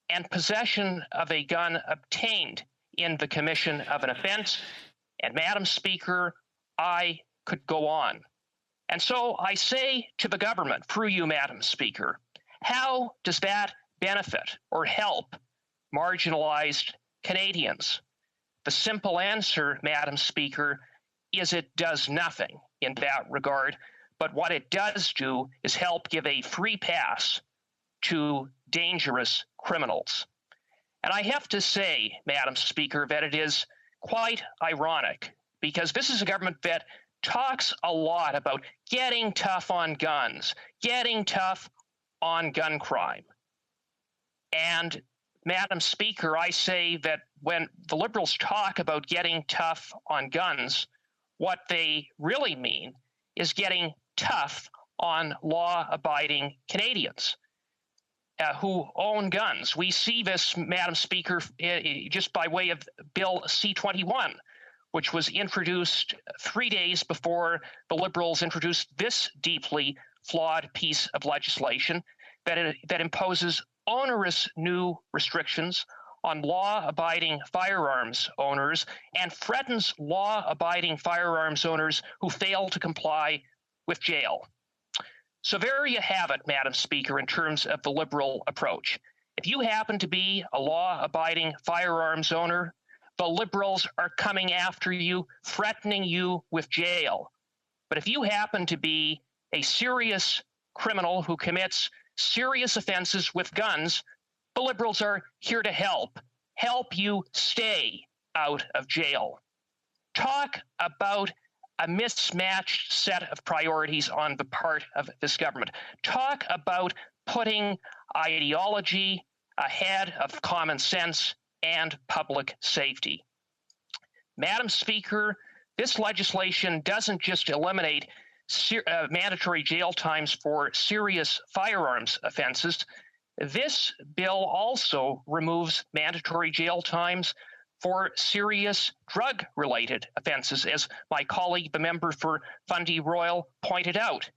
and possession of a gun obtained in the commission of an offense. And Madam Speaker, I could go on. And so I say to the government, through you, Madam Speaker, how does that benefit or help marginalized Canadians? The simple answer, Madam Speaker, is it does nothing in that regard. But what it does do is help give a free pass to dangerous criminals. And I have to say, Madam Speaker, that it is quite ironic because this is a government that talks a lot about getting tough on guns, getting tough on gun crime. And Madam Speaker, I say that when the Liberals talk about getting tough on guns, what they really mean is getting tough on law-abiding Canadians who own guns. We see this, Madam Speaker, just by way of Bill C-21, which was introduced 3 days before the Liberals introduced this deeply flawed piece of legislation that imposes onerous new restrictions on law-abiding firearms owners and threatens law-abiding firearms owners who fail to comply with jail. So there you have it, Madam Speaker, in terms of the Liberal approach. If you happen to be a law-abiding firearms owner, the Liberals are coming after you, threatening you with jail. But if you happen to be a serious criminal who commits serious offenses with guns, the Liberals are here to help you stay out of jail. Talk about a mismatched set of priorities on the part of this government. Talk about putting ideology ahead of common sense and public safety. Madam Speaker, this legislation doesn't just eliminate mandatory jail times for serious firearms offenses. This bill also removes mandatory jail times for serious drug-related offenses, as my colleague, the member for Fundy Royal, pointed out,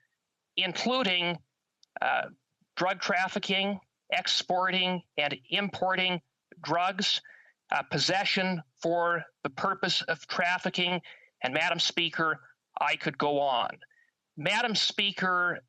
including drug trafficking, exporting and importing drugs, possession for the purpose of trafficking, and Madam Speaker, I could go on. Madam Speaker,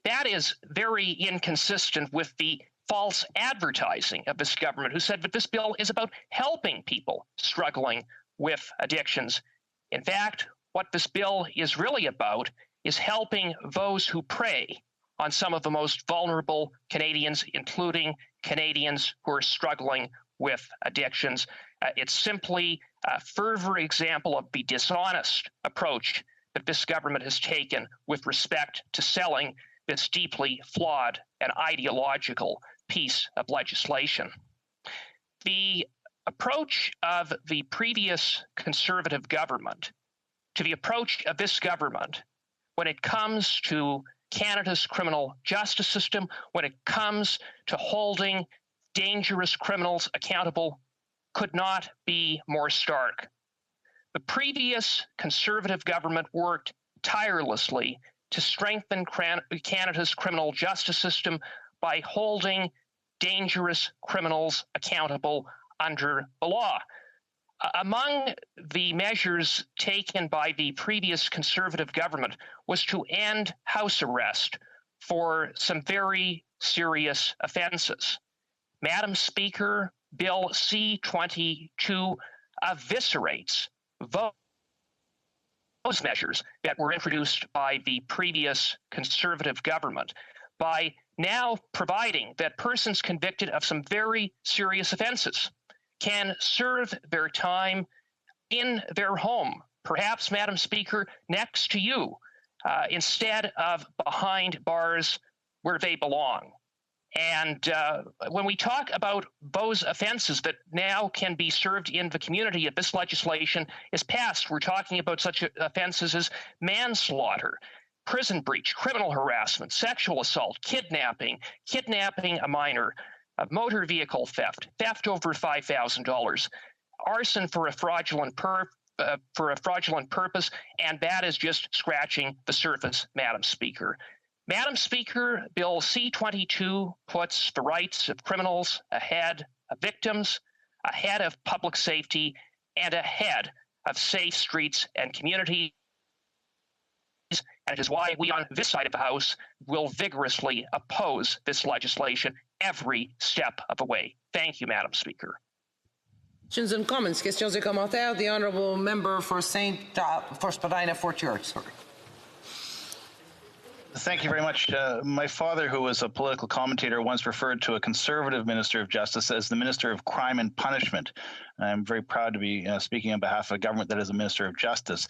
that is very inconsistent with the false advertising of this government, who said that this bill is about helping people struggling with addictions. In fact, what this bill is really about is helping those who prey on some of the most vulnerable Canadians, including Canadians who are struggling with addictions. It's simply a further example of the dishonest approach that this government has taken with respect to selling this deeply flawed and ideological piece of legislation. The approach of the previous Conservative government to the approach of this government when it comes to Canada's criminal justice system, when it comes to holding dangerous criminals accountable, could not be more stark. The previous Conservative government worked tirelessly to strengthen Canada's criminal justice system by holding dangerous criminals accountable under the law. Among the measures taken by the previous Conservative government was to end house arrest for some very serious offenses. Madam Speaker, Bill C-22 eviscerates those measures that were introduced by the previous Conservative government by now providing that persons convicted of some very serious offenses can serve their time in their home, perhaps, Madam Speaker, next to you, instead of behind bars where they belong. And when we talk about those offenses that now can be served in the community if this legislation is passed, we're talking about such offenses as manslaughter, prison breach, criminal harassment, sexual assault, kidnapping a minor, motor vehicle theft, theft over $5,000, arson for a fraudulent purpose, and that is just scratching the surface, Madam Speaker. Madam Speaker, Bill C-22 puts the rights of criminals ahead of victims, ahead of public safety, and ahead of safe streets and communities. And it is why we on this side of the House will vigorously oppose this legislation every step of the way. Thank you, Madam Speaker. Questions and comments. Questions et commentaires. The honourable member for Spadina, Fort George. Sorry. Thank you very much. My father, who was a political commentator, once referred to a Conservative Minister of Justice as the Minister of Crime and Punishment. I'm very proud to be speaking on behalf of a government that is a Minister of Justice.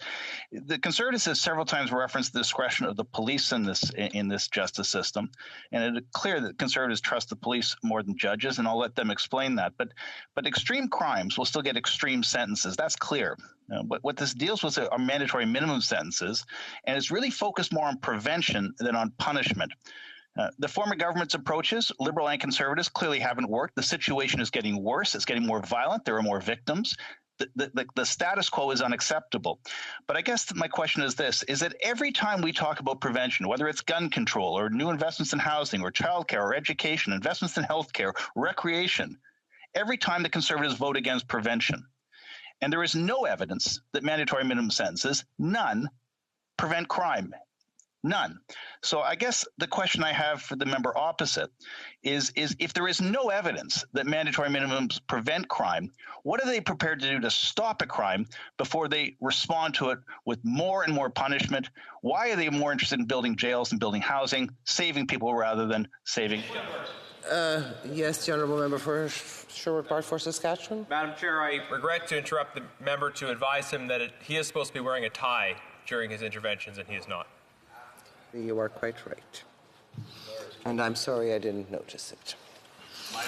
The Conservatives have several times referenced the discretion of the police in this justice system, and it is clear that Conservatives trust the police more than judges, and I'll let them explain that. But extreme crimes will still get extreme sentences. That's clear. What this deals with are mandatory minimum sentences, and it's really focused more on prevention than on punishment. The former government's approaches, Liberal and Conservatives, clearly haven't worked. The situation is getting worse. It's getting more violent. There are more victims. The status quo is unacceptable. But I guess my question is this, is that every time we talk about prevention, whether it's gun control or new investments in housing or childcare or education, investments in healthcare, recreation, every time the Conservatives vote against prevention, and there is no evidence that mandatory minimum sentences, none, prevent crime. None. So I guess the question I have for the member opposite is if there is no evidence that mandatory minimums prevent crime, what are they prepared to do to stop a crime before they respond to it with more and more punishment? Why are they more interested in building jails and building housing, saving people rather than saving? Yes, the honourable member for Sherwood Park for Saskatchewan. Madam Chair, I regret to interrupt the member to advise him that he is supposed to be wearing a tie during his interventions, and he is not. You are quite right. And I'm sorry I didn't notice it. My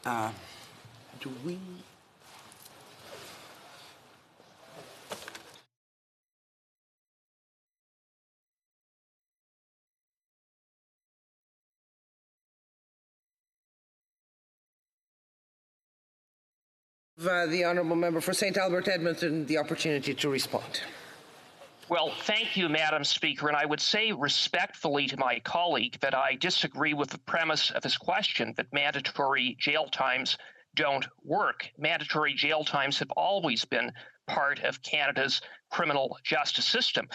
Do we... The Honourable Member for St. Albert Edmonton the opportunity to respond. Well, thank you, Madam Speaker. And I would say respectfully to my colleague that I disagree with the premise of his question that mandatory jail times don't work. Mandatory jail times have always been part of Canada's criminal justice system.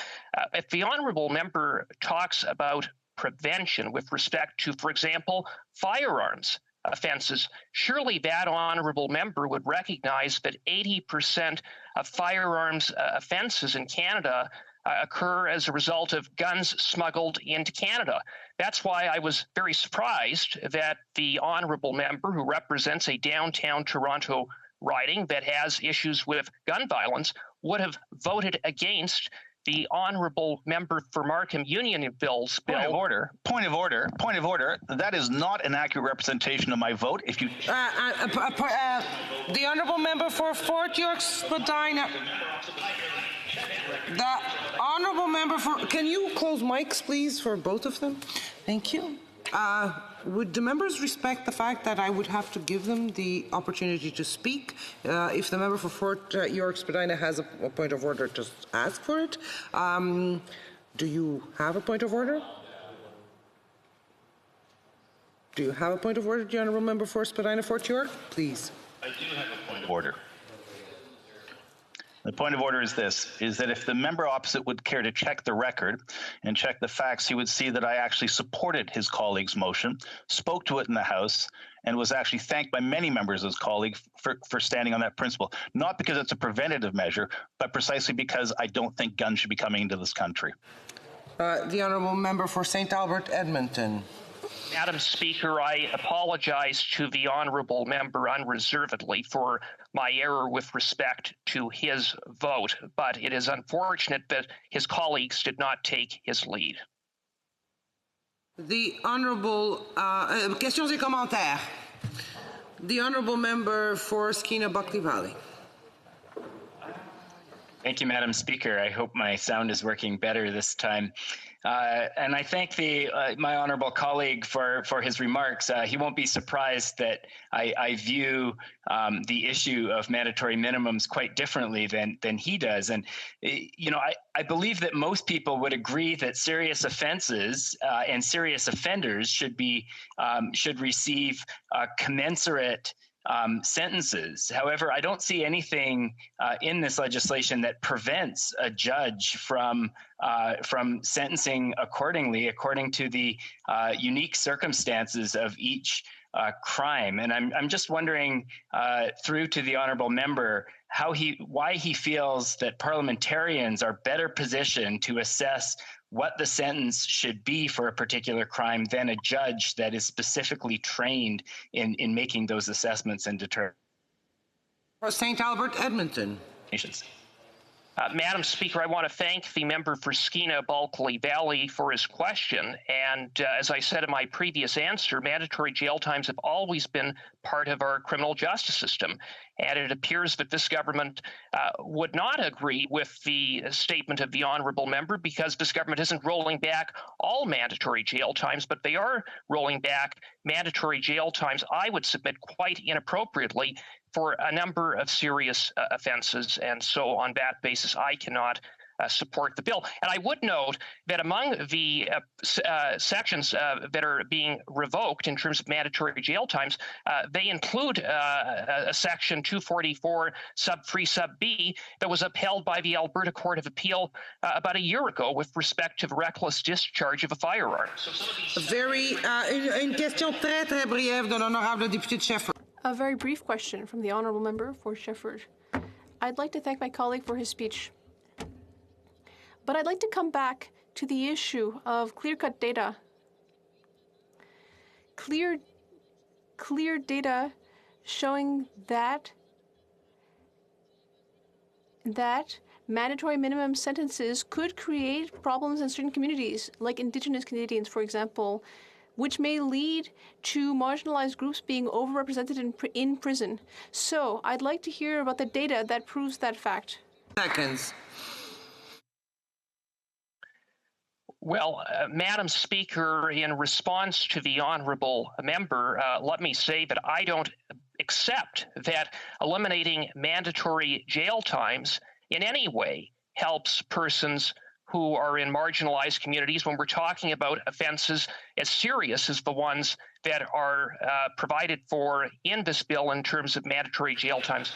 If the Honourable Member talks about prevention with respect to, for example, firearms offenses, surely that Honourable Member would recognize that 80% of firearms offenses in Canada occur as a result of guns smuggled into Canada. That's why I was very surprised that the Honourable Member, who represents a downtown Toronto riding that has issues with gun violence, would have voted against the Honourable Member for Markham Union Bill's bill. Point of order. That is not an accurate representation of my vote. If you... the Honourable Member for Fort York Spadina. The Honourable Member for... Can you close mics, please, for both of them? Thank you. Would the members respect the fact that I would have to give them the opportunity to speak? If the member for Fort York Spadina has a point of order, just ask for it. Do you have a point of order? Do you have a point of order, the Honourable Member for Spadina, Fort York? Please. I do have a point of order. The point of order is this, is that if the member opposite would care to check the record and check the facts, he would see that I actually supported his colleague's motion, spoke to it in the House, and was actually thanked by many members of his colleague for standing on that principle. Not because it's a preventative measure, but precisely because I don't think guns should be coming into this country. The Honourable Member for St. Albert Edmonton. Madam Speaker, I apologize to the Honourable Member unreservedly for my error with respect to his vote, but it is unfortunate that his colleagues did not take his lead. The Honourable... questions et commentaires. The Honourable Member for Skeena-Buckley Valley. Thank you, Madam Speaker. I hope my sound is working better this time. And I thank my honourable colleague for his remarks. He won't be surprised that I view the issue of mandatory minimums quite differently than he does. And, you know, I believe that most people would agree that serious offenses and serious offenders should receive commensurate sentences. However, I don't see anything in this legislation that prevents a judge from sentencing accordingly, according to the unique circumstances of each crime. And I'm just wondering, through to the honourable member, why he feels that parliamentarians are better positioned to assess what the sentence should be for a particular crime than a judge that is specifically trained in making those assessments and determinations. St. Albert Edmonton. Madam Speaker, I want to thank the member for Skeena-Bulkley Valley for his question. And as I said in my previous answer, mandatory jail times have always been part of our criminal justice system. And it appears that this government would not agree with the statement of the honourable member, because this government isn't rolling back all mandatory jail times, but they are rolling back mandatory jail times, I would submit, quite inappropriately for a number of serious offenses. And so on that basis, I cannot support the bill. And I would note that among the sections that are being revoked in terms of mandatory jail times, they include a section 244 sub 3 sub B that was upheld by the Alberta Court of Appeal about a year ago with respect to the reckless discharge of a firearm. Une question très très brève de l'honorable député de Shefford. A very brief question from the honourable member for Shefford. I'd like to thank my colleague for his speech. But I'd like to come back to the issue of clear-cut data. Clear data showing that mandatory minimum sentences could create problems in certain communities, like Indigenous Canadians, for example, which may lead to marginalized groups being overrepresented in prison. So I'd like to hear about the data that proves that fact. Seconds. Well, Madam Speaker, in response to the honourable member, let me say that I don't accept that eliminating mandatory jail times in any way helps persons who are in marginalized communities when we're talking about offenses as serious as the ones that are provided for in this bill in terms of mandatory jail times.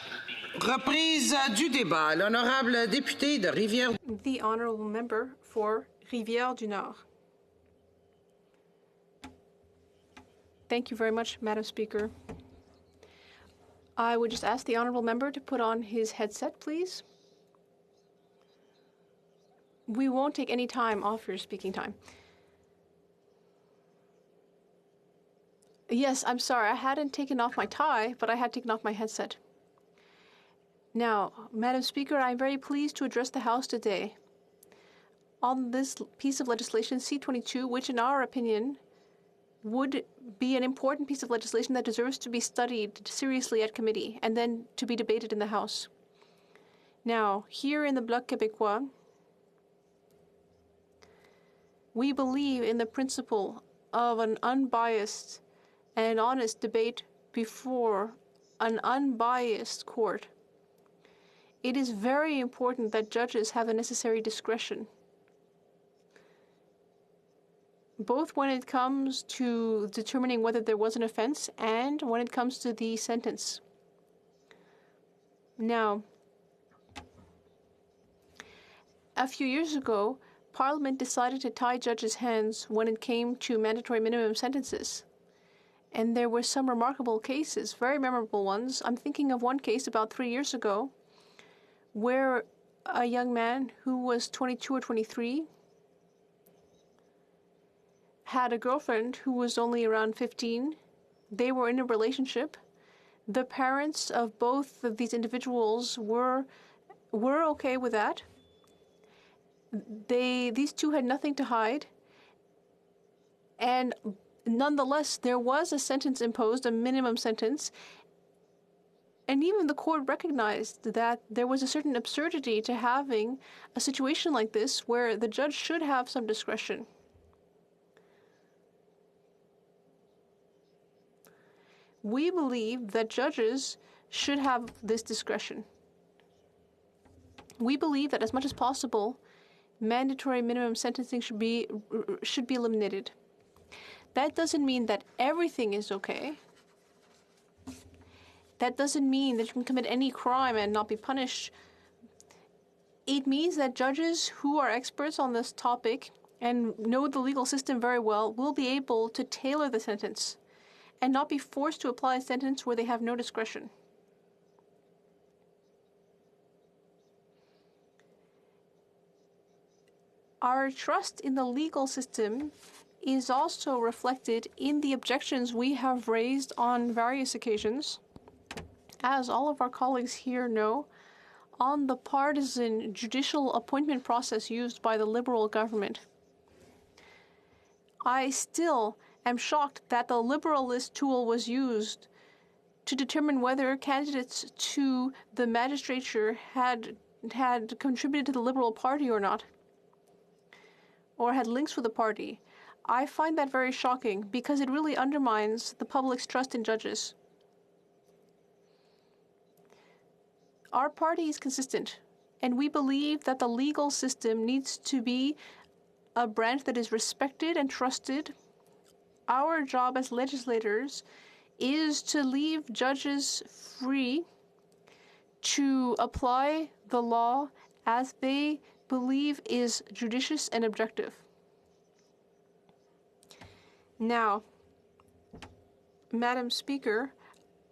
Reprise du débat. L'honorable député de Rivière. The honourable member for Rivière-du-Nord. Thank you very much, Madam Speaker. I would just ask the honourable member to put on his headset, please. We won't take any time off your speaking time. Yes, I'm sorry. I hadn't taken off my tie, but I had taken off my headset. Now, Madam Speaker, I'm very pleased to address the House today on this piece of legislation, C-22, which in our opinion would be an important piece of legislation that deserves to be studied seriously at committee and then to be debated in the House. Now, here in the Bloc Québécois, we believe in the principle of an unbiased and honest debate before an unbiased court. It is very important that judges have the necessary discretion, both when it comes to determining whether there was an offense and when it comes to the sentence. Now, a few years ago, Parliament decided to tie judges' hands when it came to mandatory minimum sentences. And there were some remarkable cases, very memorable ones. I'm thinking of one case about 3 years ago where a young man who was 22 or 23 had a girlfriend who was only around 15. They were in a relationship. The parents of both of these individuals were okay with that. These two had nothing to hide. And nonetheless, there was a sentence imposed, a minimum sentence. And even the court recognized that there was a certain absurdity to having a situation like this where the judge should have some discretion. We believe that judges should have this discretion. We believe that as much as possible, mandatory minimum sentencing should be eliminated. That doesn't mean that everything is okay. That doesn't mean that you can commit any crime and not be punished. It means that judges who are experts on this topic and know the legal system very well will be able to tailor the sentence and not be forced to apply a sentence where they have no discretion. Our trust in the legal system is also reflected in the objections we have raised on various occasions, as all of our colleagues here know, on the partisan judicial appointment process used by the Liberal government. I still am shocked that the Liberalist tool was used to determine whether candidates to the magistrature had contributed to the Liberal Party or not, or had links with the party. I find that very shocking because it really undermines the public's trust in judges. Our party is consistent, and we believe that the legal system needs to be a branch that is respected and trusted. Our job as legislators is to leave judges free to apply the law as they believe is judicious and objective. Now, Madam Speaker,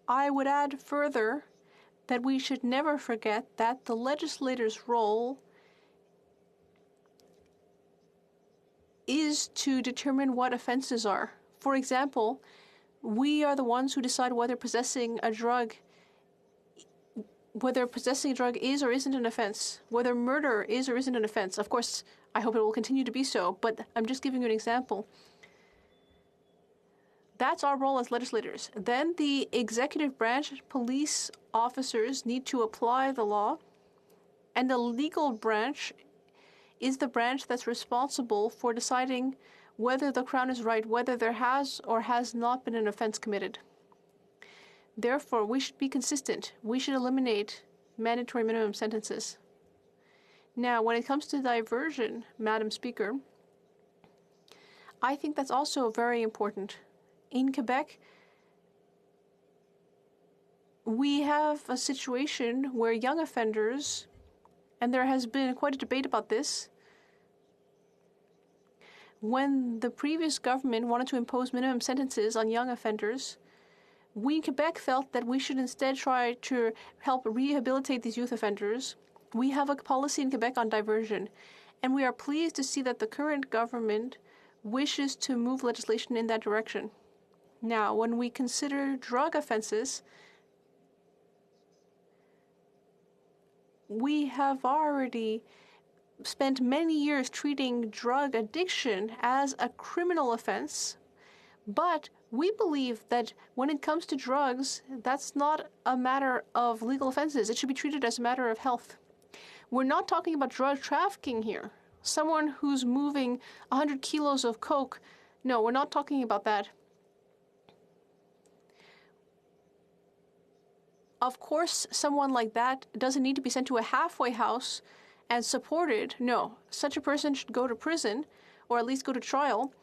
I would add further that we should never forget that the legislator's role is to determine what offenses are. For example, we are the ones who decide whether possessing a drug is or isn't an offense, whether murder is or isn't an offense. Of course, I hope it will continue to be so, but I'm just giving you an example. That's our role as legislators. Then the executive branch, police officers, need to apply the law, and the legal branch is the branch that's responsible for deciding whether the Crown is right, whether there has or has not been an offense committed. Therefore, we should be consistent. We should eliminate mandatory minimum sentences. Now, when it comes to diversion, Madam Speaker, I think that's also very important. In Quebec, we have a situation where young offenders, and there has been quite a debate about this, when the previous government wanted to impose minimum sentences on young offenders, we in Quebec felt that we should instead try to help rehabilitate these youth offenders. We have a policy in Quebec on diversion, and we are pleased to see that the current government wishes to move legislation in that direction. Now, when we consider drug offenses, we have already spent many years treating drug addiction as a criminal offense, but we believe that when it comes to drugs, that's not a matter of legal offenses. It should be treated as a matter of health. We're not talking about drug trafficking here. Someone who's moving 100 kilos of coke, no, we're not talking about that. Of course, someone like that doesn't need to be sent to a halfway house and supported. No, such a person should go to prison or at least go to trial.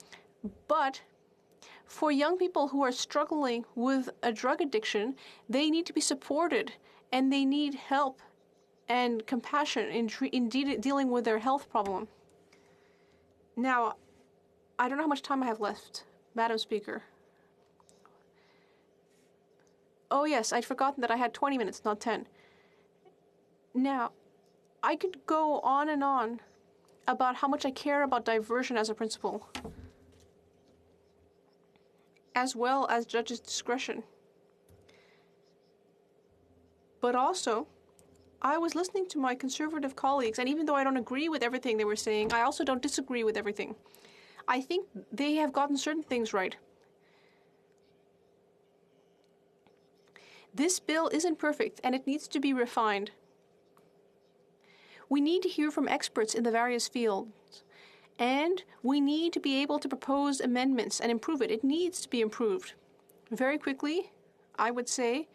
But for young people who are struggling with a drug addiction, they need to be supported and they need help and compassion in dealing with their health problem. Now, I don't know how much time I have left, Madam Speaker. Oh yes, I'd forgotten that I had 20 minutes, not 10. Now, I could go on and on about how much I care about diversion as a principle, as well as judges' discretion. But also, I was listening to my conservative colleagues, and even though I don't agree with everything they were saying, I also don't disagree with everything. I think they have gotten certain things right. This bill isn't perfect, and it needs to be refined. We need to hear from experts in the various fields, and we need to be able to propose amendments and improve it. It needs to be improved. Very quickly, I would say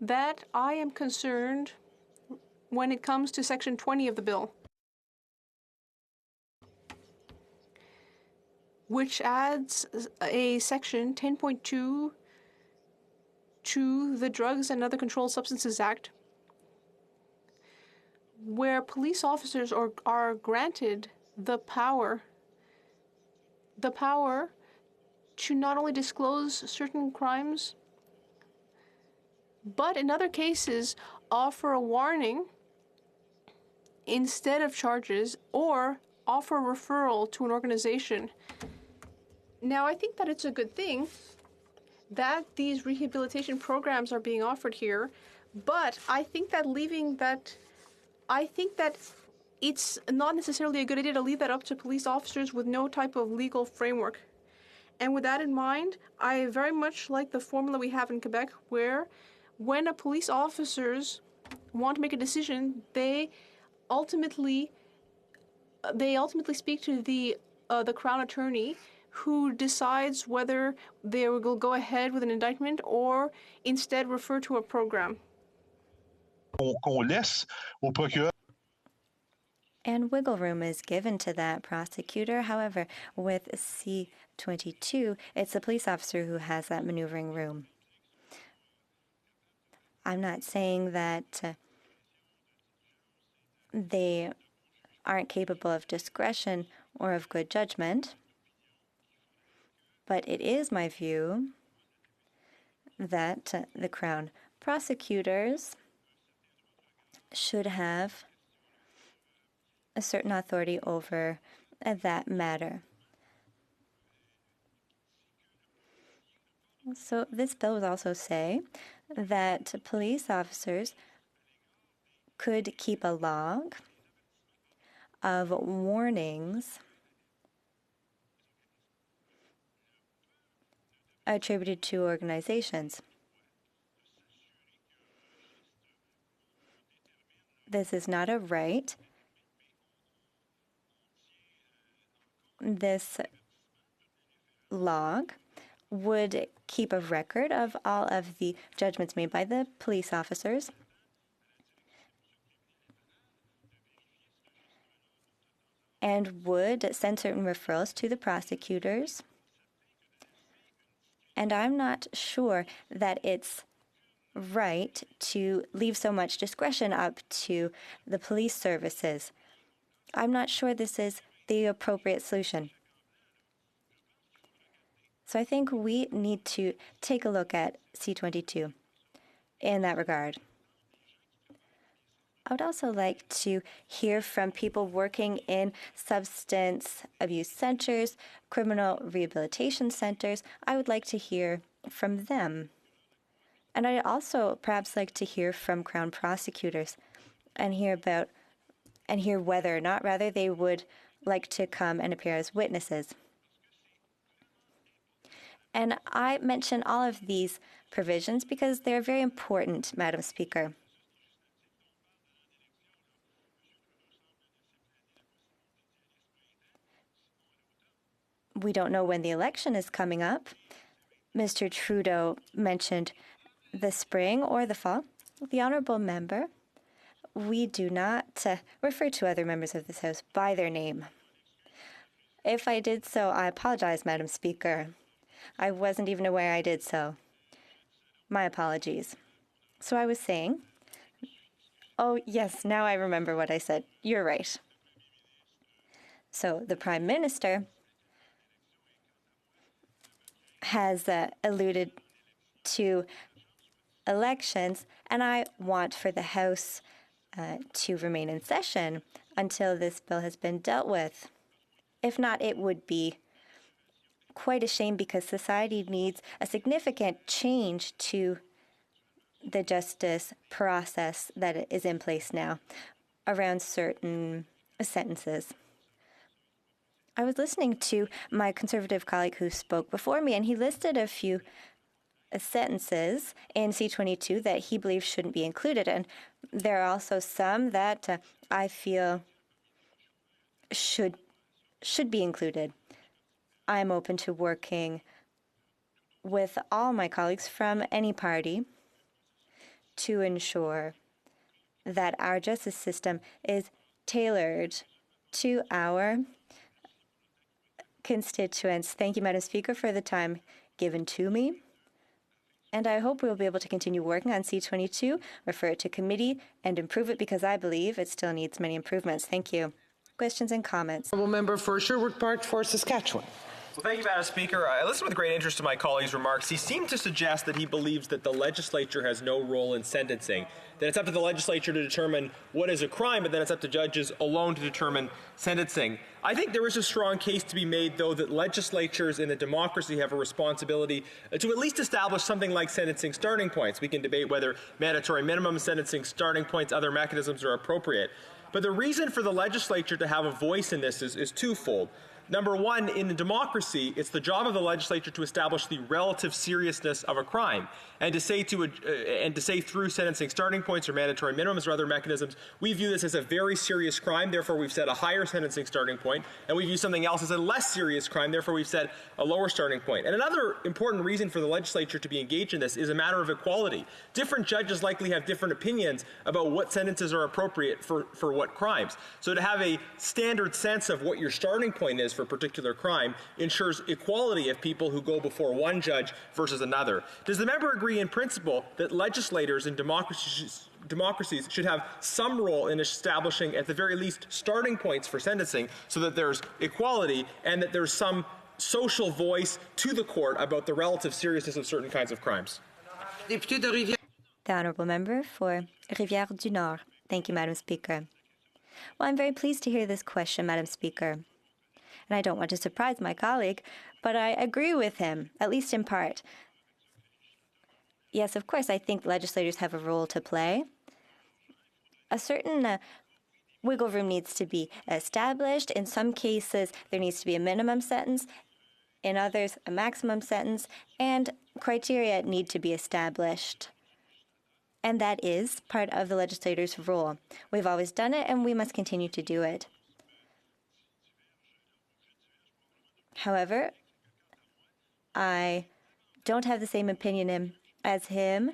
that I am concerned when it comes to Section 20 of the bill, which adds a Section 10.2 to the Drugs and Other Controlled Substances Act, where police officers are granted the power to not only disclose certain crimes, but in other cases offer a warning instead of charges or offer referral to an organization. Now, I think that it's a good thing that these rehabilitation programs are being offered here, but I think that it's not necessarily a good idea to leave that up to police officers with no type of legal framework. And with that in mind, I very much like the formula we have in Quebec, where when a police officers want to make a decision, they ultimately speak to the Crown Attorney, who decides whether they will go ahead with an indictment or instead refer to a program. And wiggle room is given to that prosecutor. However, with C-22, it's the police officer who has that maneuvering room. I'm not saying that they aren't capable of discretion or of good judgment, but it is my view that the Crown prosecutors should have a certain authority over that matter. So this bill would also say that police officers could keep a log of warnings attributed to organizations. This is not a right. This log would keep a record of all of the judgments made by the police officers. And would send certain referrals to the prosecutors. And I'm not sure that it's right to leave so much discretion up to the police services. I'm not sure this is the appropriate solution. So I think we need to take a look at C-22 in that regard. I would also like to hear from people working in substance abuse centers, criminal rehabilitation centers. I would like to hear from them. And I'd also perhaps like to hear from Crown prosecutors and hear whether or not, rather, they would like to come and appear as witnesses. And I mention all of these provisions because they're very important, Madam Speaker. We don't know when the election is coming up. Mr. Trudeau mentioned the spring or the fall. The honourable member, we do not refer to other members of this House by their name. If I did so, I apologize, Madam Speaker. I wasn't even aware I did so. My apologies. So I was saying, oh yes, now I remember what I said. You're right. So the Prime Minister has alluded to elections, and I want for the House to remain in session until this bill has been dealt with. If not, it would be quite a shame because society needs a significant change to the justice process that is in place now around certain sentences. I was listening to my Conservative colleague who spoke before me, and he listed a few sentences in C-22 that he believes shouldn't be included, and there are also some that I feel should be included. I'm open to working with all my colleagues from any party to ensure that our justice system is tailored to our constituents. Thank you, Madam Speaker, for the time given to me. And I hope we'll be able to continue working on C-22, refer it to committee, and improve it because I believe it still needs many improvements. Thank you. Questions and comments? Honourable member for Sherwood Park for Saskatchewan. Well, thank you, Madam Speaker. I listened with great interest to my colleague's remarks. He seemed to suggest that he believes that the legislature has no role in sentencing, that it's up to the legislature to determine what is a crime, but then it's up to judges alone to determine sentencing. I think there is a strong case to be made, though, that legislatures in a democracy have a responsibility to at least establish something like sentencing starting points. We can debate whether mandatory minimum sentencing starting points, other mechanisms are appropriate. But the reason for the legislature to have a voice in this is twofold. Number one, in a democracy, it's the job of the legislature to establish the relative seriousness of a crime, and to say through sentencing starting points or mandatory minimums or other mechanisms, we view this as a very serious crime. Therefore, we've set a higher sentencing starting point, and we view something else as a less serious crime. Therefore, we've set a lower starting point. And another important reason for the legislature to be engaged in this is a matter of equality. Different judges likely have different opinions about what sentences are appropriate for what crimes. So to have a standard sense of what your starting point is for a particular crime ensures equality of people who go before one judge versus another. Does the member agree in principle that legislators in democracies should have some role in establishing, at the very least, starting points for sentencing so that there's equality and that there's some social voice to the court about the relative seriousness of certain kinds of crimes? The honourable member for Rivière-du-Nord. Thank you, Madam Speaker. Well, I'm very pleased to hear this question, Madam Speaker. And I don't want to surprise my colleague, but I agree with him, at least in part. Yes, of course, I think legislators have a role to play. A certain wiggle room needs to be established. In some cases, there needs to be a minimum sentence. in others, a maximum sentence, and criteria need to be established. And that is part of the legislator's role. We've always done it, and we must continue to do it. However, I don't have the same opinion as him,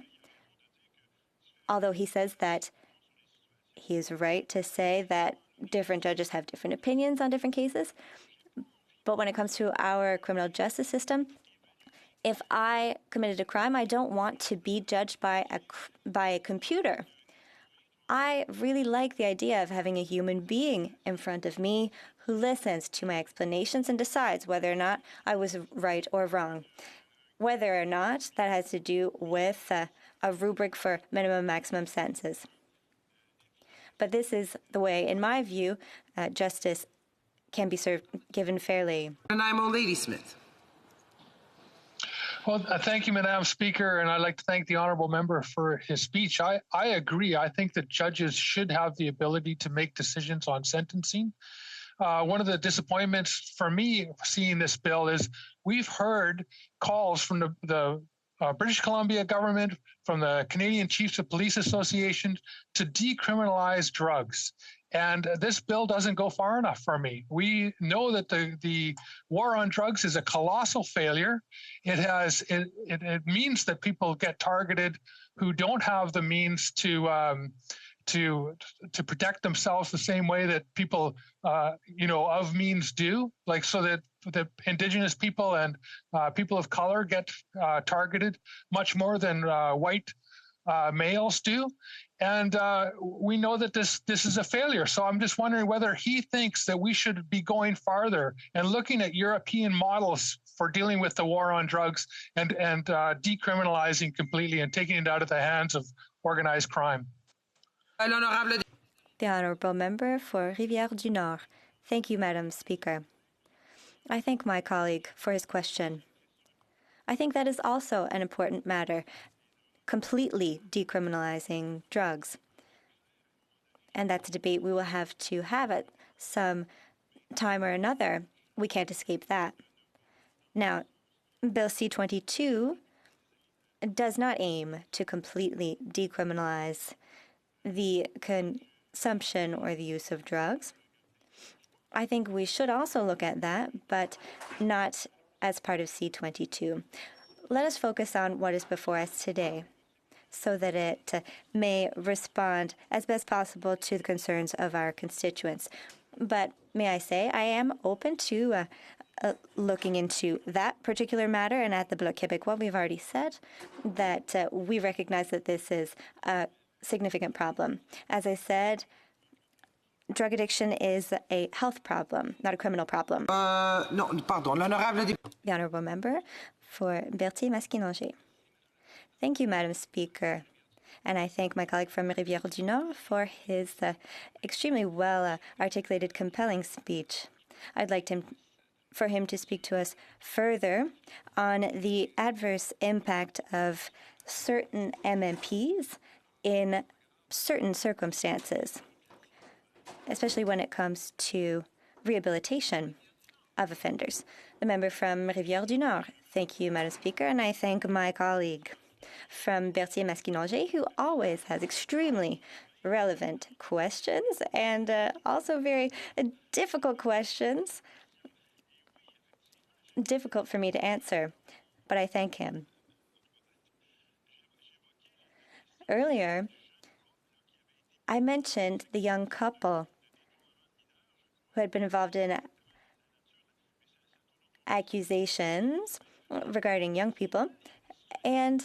although he says that he is right to say that different judges have different opinions on different cases. But when it comes to our criminal justice system, if I committed a crime, I don't want to be judged by a computer. I really like the idea of having a human being in front of me who listens to my explanations and decides whether or not I was right or wrong. Whether or not that has to do with a rubric for minimum maximum sentences. But this is the way, in my view, justice can be given fairly. And I'm Ladysmith. Well, thank you, Madam Speaker, and I'd like to thank the honourable member for his speech. I agree. I think that judges should have the ability to make decisions on sentencing. One of the disappointments for me seeing this bill is we've heard calls from the British Columbia government, from the Canadian Chiefs of Police Association to decriminalize drugs. And this bill doesn't go far enough for me. We know that the war on drugs is a colossal failure. It means that people get targeted who don't have the means to protect themselves the same way that people of means do, like so that the Indigenous people and people of color get targeted much more than white males do. And we know that this is a failure. So I'm just wondering whether he thinks that we should be going farther and looking at European models for dealing with the war on drugs and decriminalizing completely and taking it out of the hands of organized crime. The Honourable Member for Rivière-du-Nord. Thank you, Madam Speaker. I thank my colleague for his question. I think that is also an important matter, completely decriminalizing drugs. And that's a debate we will have to have at some time or another. We can't escape that. Now, Bill C-22 does not aim to completely decriminalize the consumption or the use of drugs. I think we should also look at that, but not as part of C-22. Let us focus on what is before us today so that it may respond as best possible to the concerns of our constituents. But may I say, I am open to looking into that particular matter, and at the Bloc Québécois, we've already said that we recognize that this is a significant problem. As I said, drug addiction is a health problem, not a criminal problem. No, pardon, l'honorable The Honourable Member for Berthier-Maskinongé. Thank you, Madam Speaker. And I thank my colleague from Rivière-du-Nord for his extremely well articulated, compelling speech. I'd like for him to speak to us further on the adverse impact of certain MMPs in certain circumstances, especially when it comes to rehabilitation of offenders. The member from Rivière-du-Nord. Thank you, Madam Speaker, and I thank my colleague from Berthier-Maskinongé, who always has extremely relevant questions and also very difficult questions. Difficult for me to answer, but I thank him. Earlier, I mentioned the young couple who had been involved in accusations regarding young people, and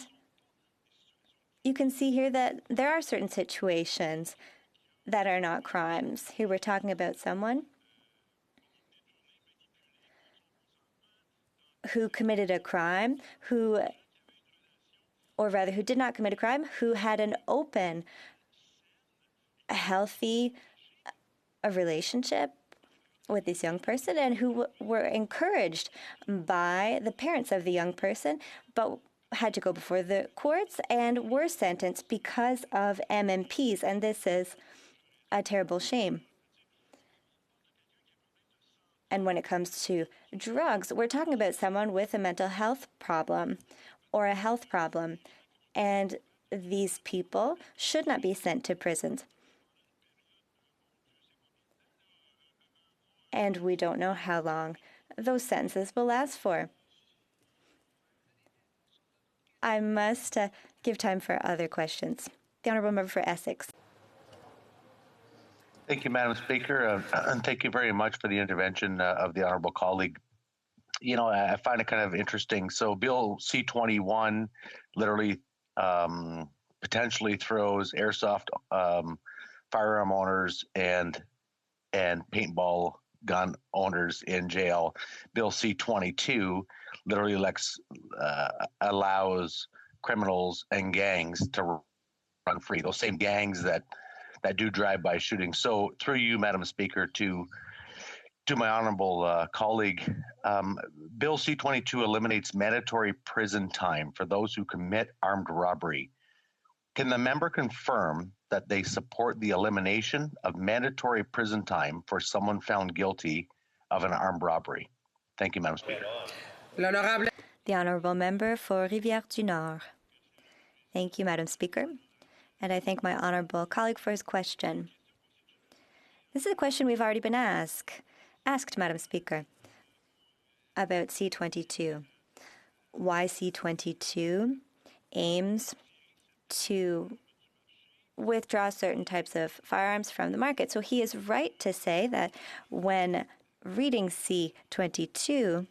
you can see here that there are certain situations that are not crimes. Here we're talking about someone who committed a crime, who did not commit a crime, who had an open, healthy relationship with this young person and who were encouraged by the parents of the young person, but had to go before the courts and were sentenced because of MMPs, and this is a terrible shame. And when it comes to drugs, we're talking about someone with a mental health problem or a health problem. And these people should not be sent to prisons. And we don't know how long those sentences will last for. I must give time for other questions. The Honourable Member for Essex. Thank you, Madam Speaker, and thank you very much for the intervention of the honourable colleague. You know, I find it kind of interesting. So Bill C-21 literally potentially throws airsoft firearm owners and paintball gun owners in jail. Bill C-22 literally allows criminals and gangs to run free. Those same gangs that do drive-by shootings. So through you, Madam Speaker, to my honorable colleague, Bill C-22 eliminates mandatory prison time for those who commit armed robbery. Can the member confirm that they support the elimination of mandatory prison time for someone found guilty of an armed robbery? Thank you, Madam Speaker. The Honourable Member for Rivière-du-Nord. Thank you, Madam Speaker. And I thank my honourable colleague for his question. This is a question we've already been asked, Madam Speaker, about C-22. Why C-22 aims to withdraw certain types of firearms from the market. So he is right to say that when reading C-22,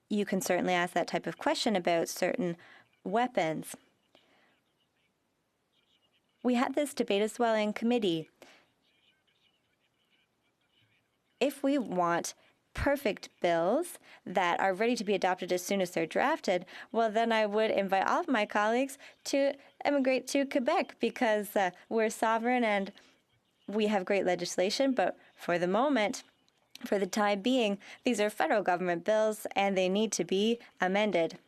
you can certainly ask that type of question about certain weapons. We had this debate as well in committee. If we want perfect bills that are ready to be adopted as soon as they're drafted, well, then I would invite all of my colleagues to emigrate to Quebec because we're sovereign and we have great legislation. But for the moment, for the time being, these are federal government bills and they need to be amended.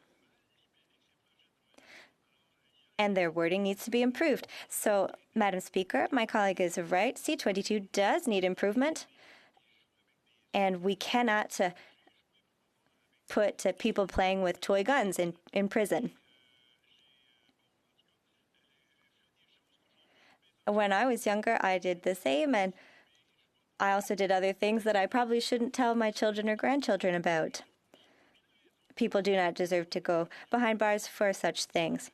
And their wording needs to be improved. So, Madam Speaker, my colleague is right. C-22 does need improvement. And we cannot put people playing with toy guns in prison. When I was younger, I did the same, and I also did other things that I probably shouldn't tell my children or grandchildren about. People do not deserve to go behind bars for such things.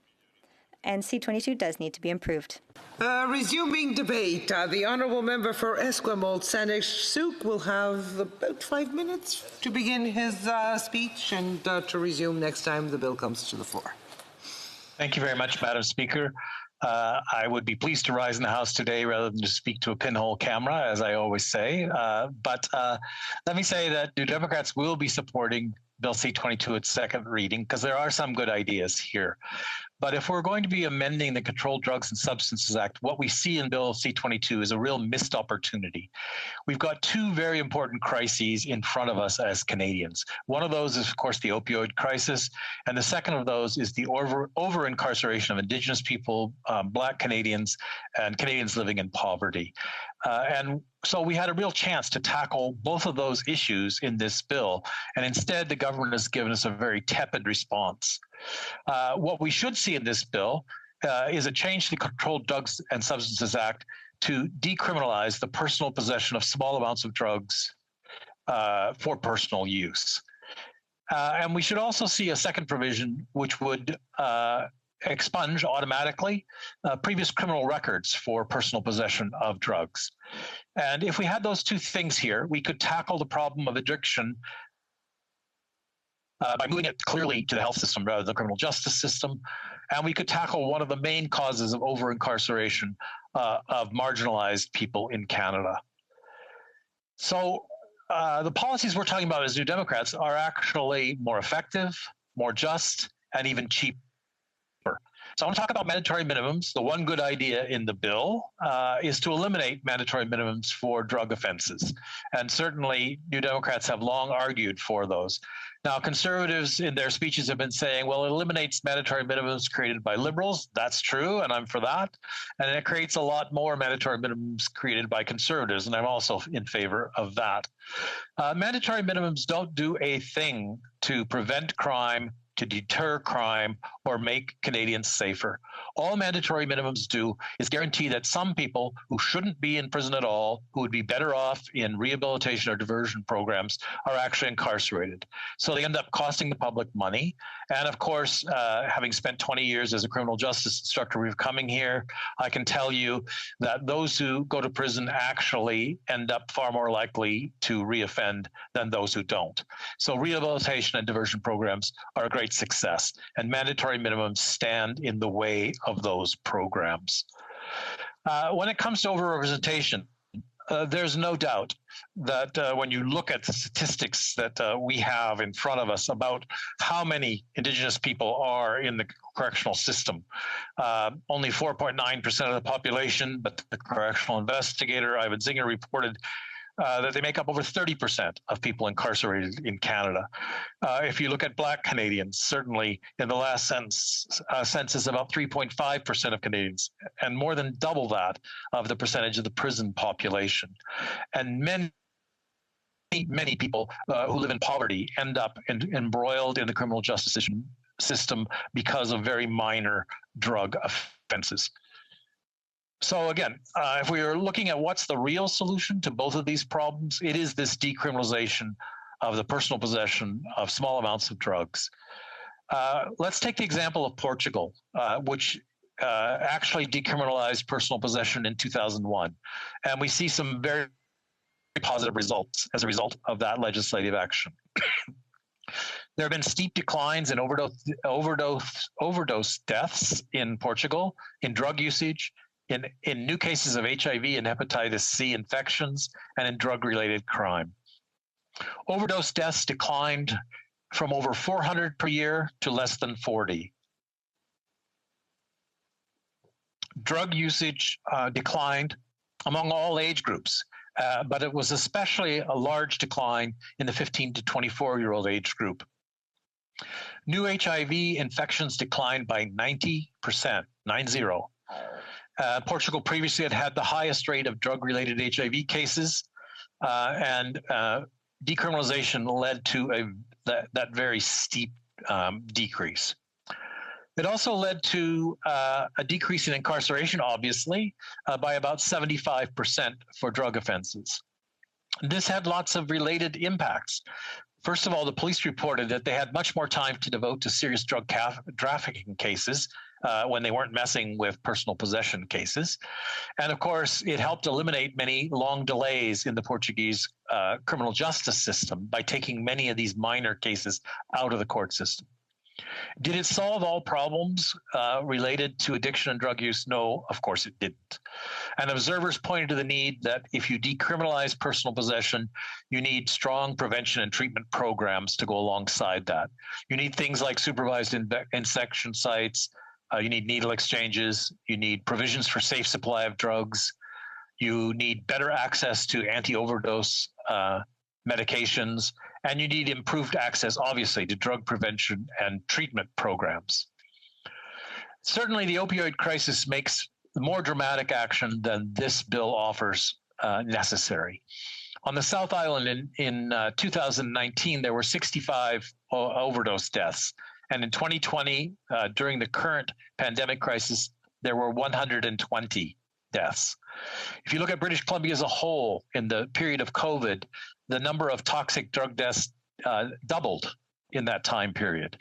And C-22 does need to be improved. Resuming debate, the Honourable Member for Esquimalt, Saanich Sooke, will have about 5 minutes to begin his speech and to resume next time the bill comes to the floor. Thank you very much, Madam Speaker. I would be pleased to rise in the House today rather than to speak to a pinhole camera, as I always say. But let me say that New Democrats will be supporting Bill C-22 at second reading because there are some good ideas here. But if we're going to be amending the Controlled Drugs and Substances Act, what we see in Bill C-22 is a real missed opportunity. We've got two very important crises in front of us as Canadians. One of those is, of course, the opioid crisis, and the second of those is the over-incarceration of Indigenous people, Black Canadians, and Canadians living in poverty. And so we had a real chance to tackle both of those issues in this bill, and instead the government has given us a very tepid response. What we should see in this bill is a change to the Controlled Drugs and Substances Act to decriminalize the personal possession of small amounts of drugs for personal use. And we should also see a second provision which would expunge automatically previous criminal records for personal possession of drugs. And if we had those two things here, we could tackle the problem of addiction by moving it clearly to the health system rather than the criminal justice system. And we could tackle one of the main causes of over-incarceration of marginalized people in Canada. So the policies we're talking about as New Democrats are actually more effective, more just, and even cheaper. So I want to talk about mandatory minimums. The one good idea in the bill is to eliminate mandatory minimums for drug offenses. And certainly New Democrats have long argued for those. Now, conservatives in their speeches have been saying, well, it eliminates mandatory minimums created by liberals. That's true, and I'm for that. And it creates a lot more mandatory minimums created by conservatives, and I'm also in favor of that. Mandatory minimums don't do a thing to prevent crime, to deter crime, or make Canadians safer. All mandatory minimums do is guarantee that some people who shouldn't be in prison at all, who would be better off in rehabilitation or diversion programs, are actually incarcerated. So they end up costing the public money. And of course, having spent 20 years as a criminal justice instructor before coming here, I can tell you that those who go to prison actually end up far more likely to reoffend than those who don't. So rehabilitation and diversion programs are a great success, and mandatory minimums stand in the way of those programs. When it comes to overrepresentation, there's no doubt that when you look at the statistics that we have in front of us about how many Indigenous people are in the correctional system, only 4.9% of the population, but the correctional investigator, Ivan Zinger, reported that they make up over 30% of people incarcerated in Canada. If you look at Black Canadians, certainly in the last census, about 3.5% of Canadians, and more than double that of the percentage of the prison population. And many people who live in poverty end up embroiled in the criminal justice system because of very minor drug offenses. So again, if we are looking at what's the real solution to both of these problems, it is this decriminalization of the personal possession of small amounts of drugs. Let's take the example of Portugal, which actually decriminalized personal possession in 2001. And we see some very positive results as a result of that legislative action. There have been steep declines in overdose deaths in Portugal, in drug usage, in new cases of HIV and hepatitis C infections, and in drug-related crime. Overdose deaths declined from over 400 per year to less than 40. Drug usage declined among all age groups, but it was especially a large decline in the 15 to 24-year-old age group. New HIV infections declined by 90%, 90. Portugal previously had the highest rate of drug-related HIV cases, and decriminalization led to that very steep decrease. It also led to a decrease in incarceration, obviously, by about 75% for drug offenses. This had lots of related impacts. First of all, the police reported that they had much more time to devote to serious drug trafficking cases when they weren't messing with personal possession cases. And of course, it helped eliminate many long delays in the Portuguese criminal justice system by taking many of these minor cases out of the court system. Did it solve all problems related to addiction and drug use? No, of course it didn't. And observers pointed to the need that if you decriminalize personal possession, you need strong prevention and treatment programs to go alongside that. You need things like supervised inspection sites, you need needle exchanges, you need provisions for safe supply of drugs, you need better access to anti-overdose medications, and you need improved access, obviously, to drug prevention and treatment programs. Certainly, the opioid crisis makes more dramatic action than this bill offers necessary. On the South Island in 2019, there were 65 overdose deaths. And in 2020, during the current pandemic crisis, there were 120 deaths. If you look at British Columbia as a whole, in the period of COVID, the number of toxic drug deaths doubled in that time period.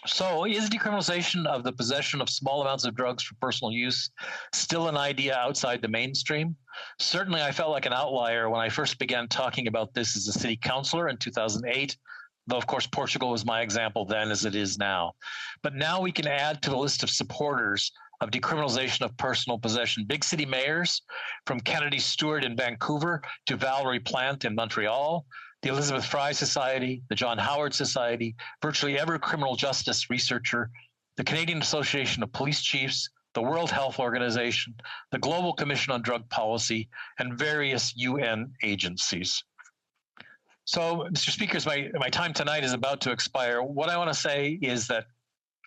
So is decriminalization of the possession of small amounts of drugs for personal use still an idea outside the mainstream? Certainly, I felt like an outlier when I first began talking about this as a city councillor in 2008, though of course Portugal was my example then as it is now. But now we can add to the list of supporters of decriminalization of personal possession big city mayors, from Kennedy Stewart in Vancouver to Valerie Plante in Montreal, the Elizabeth Fry Society, the John Howard Society, virtually every criminal justice researcher, the Canadian Association of Police Chiefs, the World Health Organization, the Global Commission on Drug Policy, and various UN agencies. So, Mr. Speaker, my time tonight is about to expire. What I want to say is that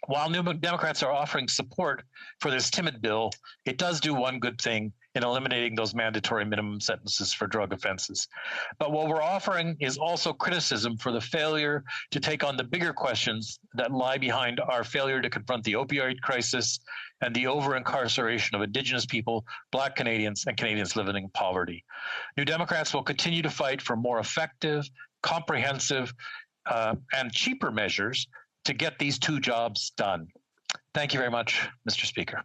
while New Democrats are offering support for this timid bill, it does do one good thing in eliminating those mandatory minimum sentences for drug offenses. But what we're offering is also criticism for the failure to take on the bigger questions that lie behind our failure to confront the opioid crisis and the over-incarceration of Indigenous people, Black Canadians, and Canadians living in poverty. New Democrats will continue to fight for more effective, comprehensive, and cheaper measures to get these two jobs done. Thank you very much, Mr. Speaker.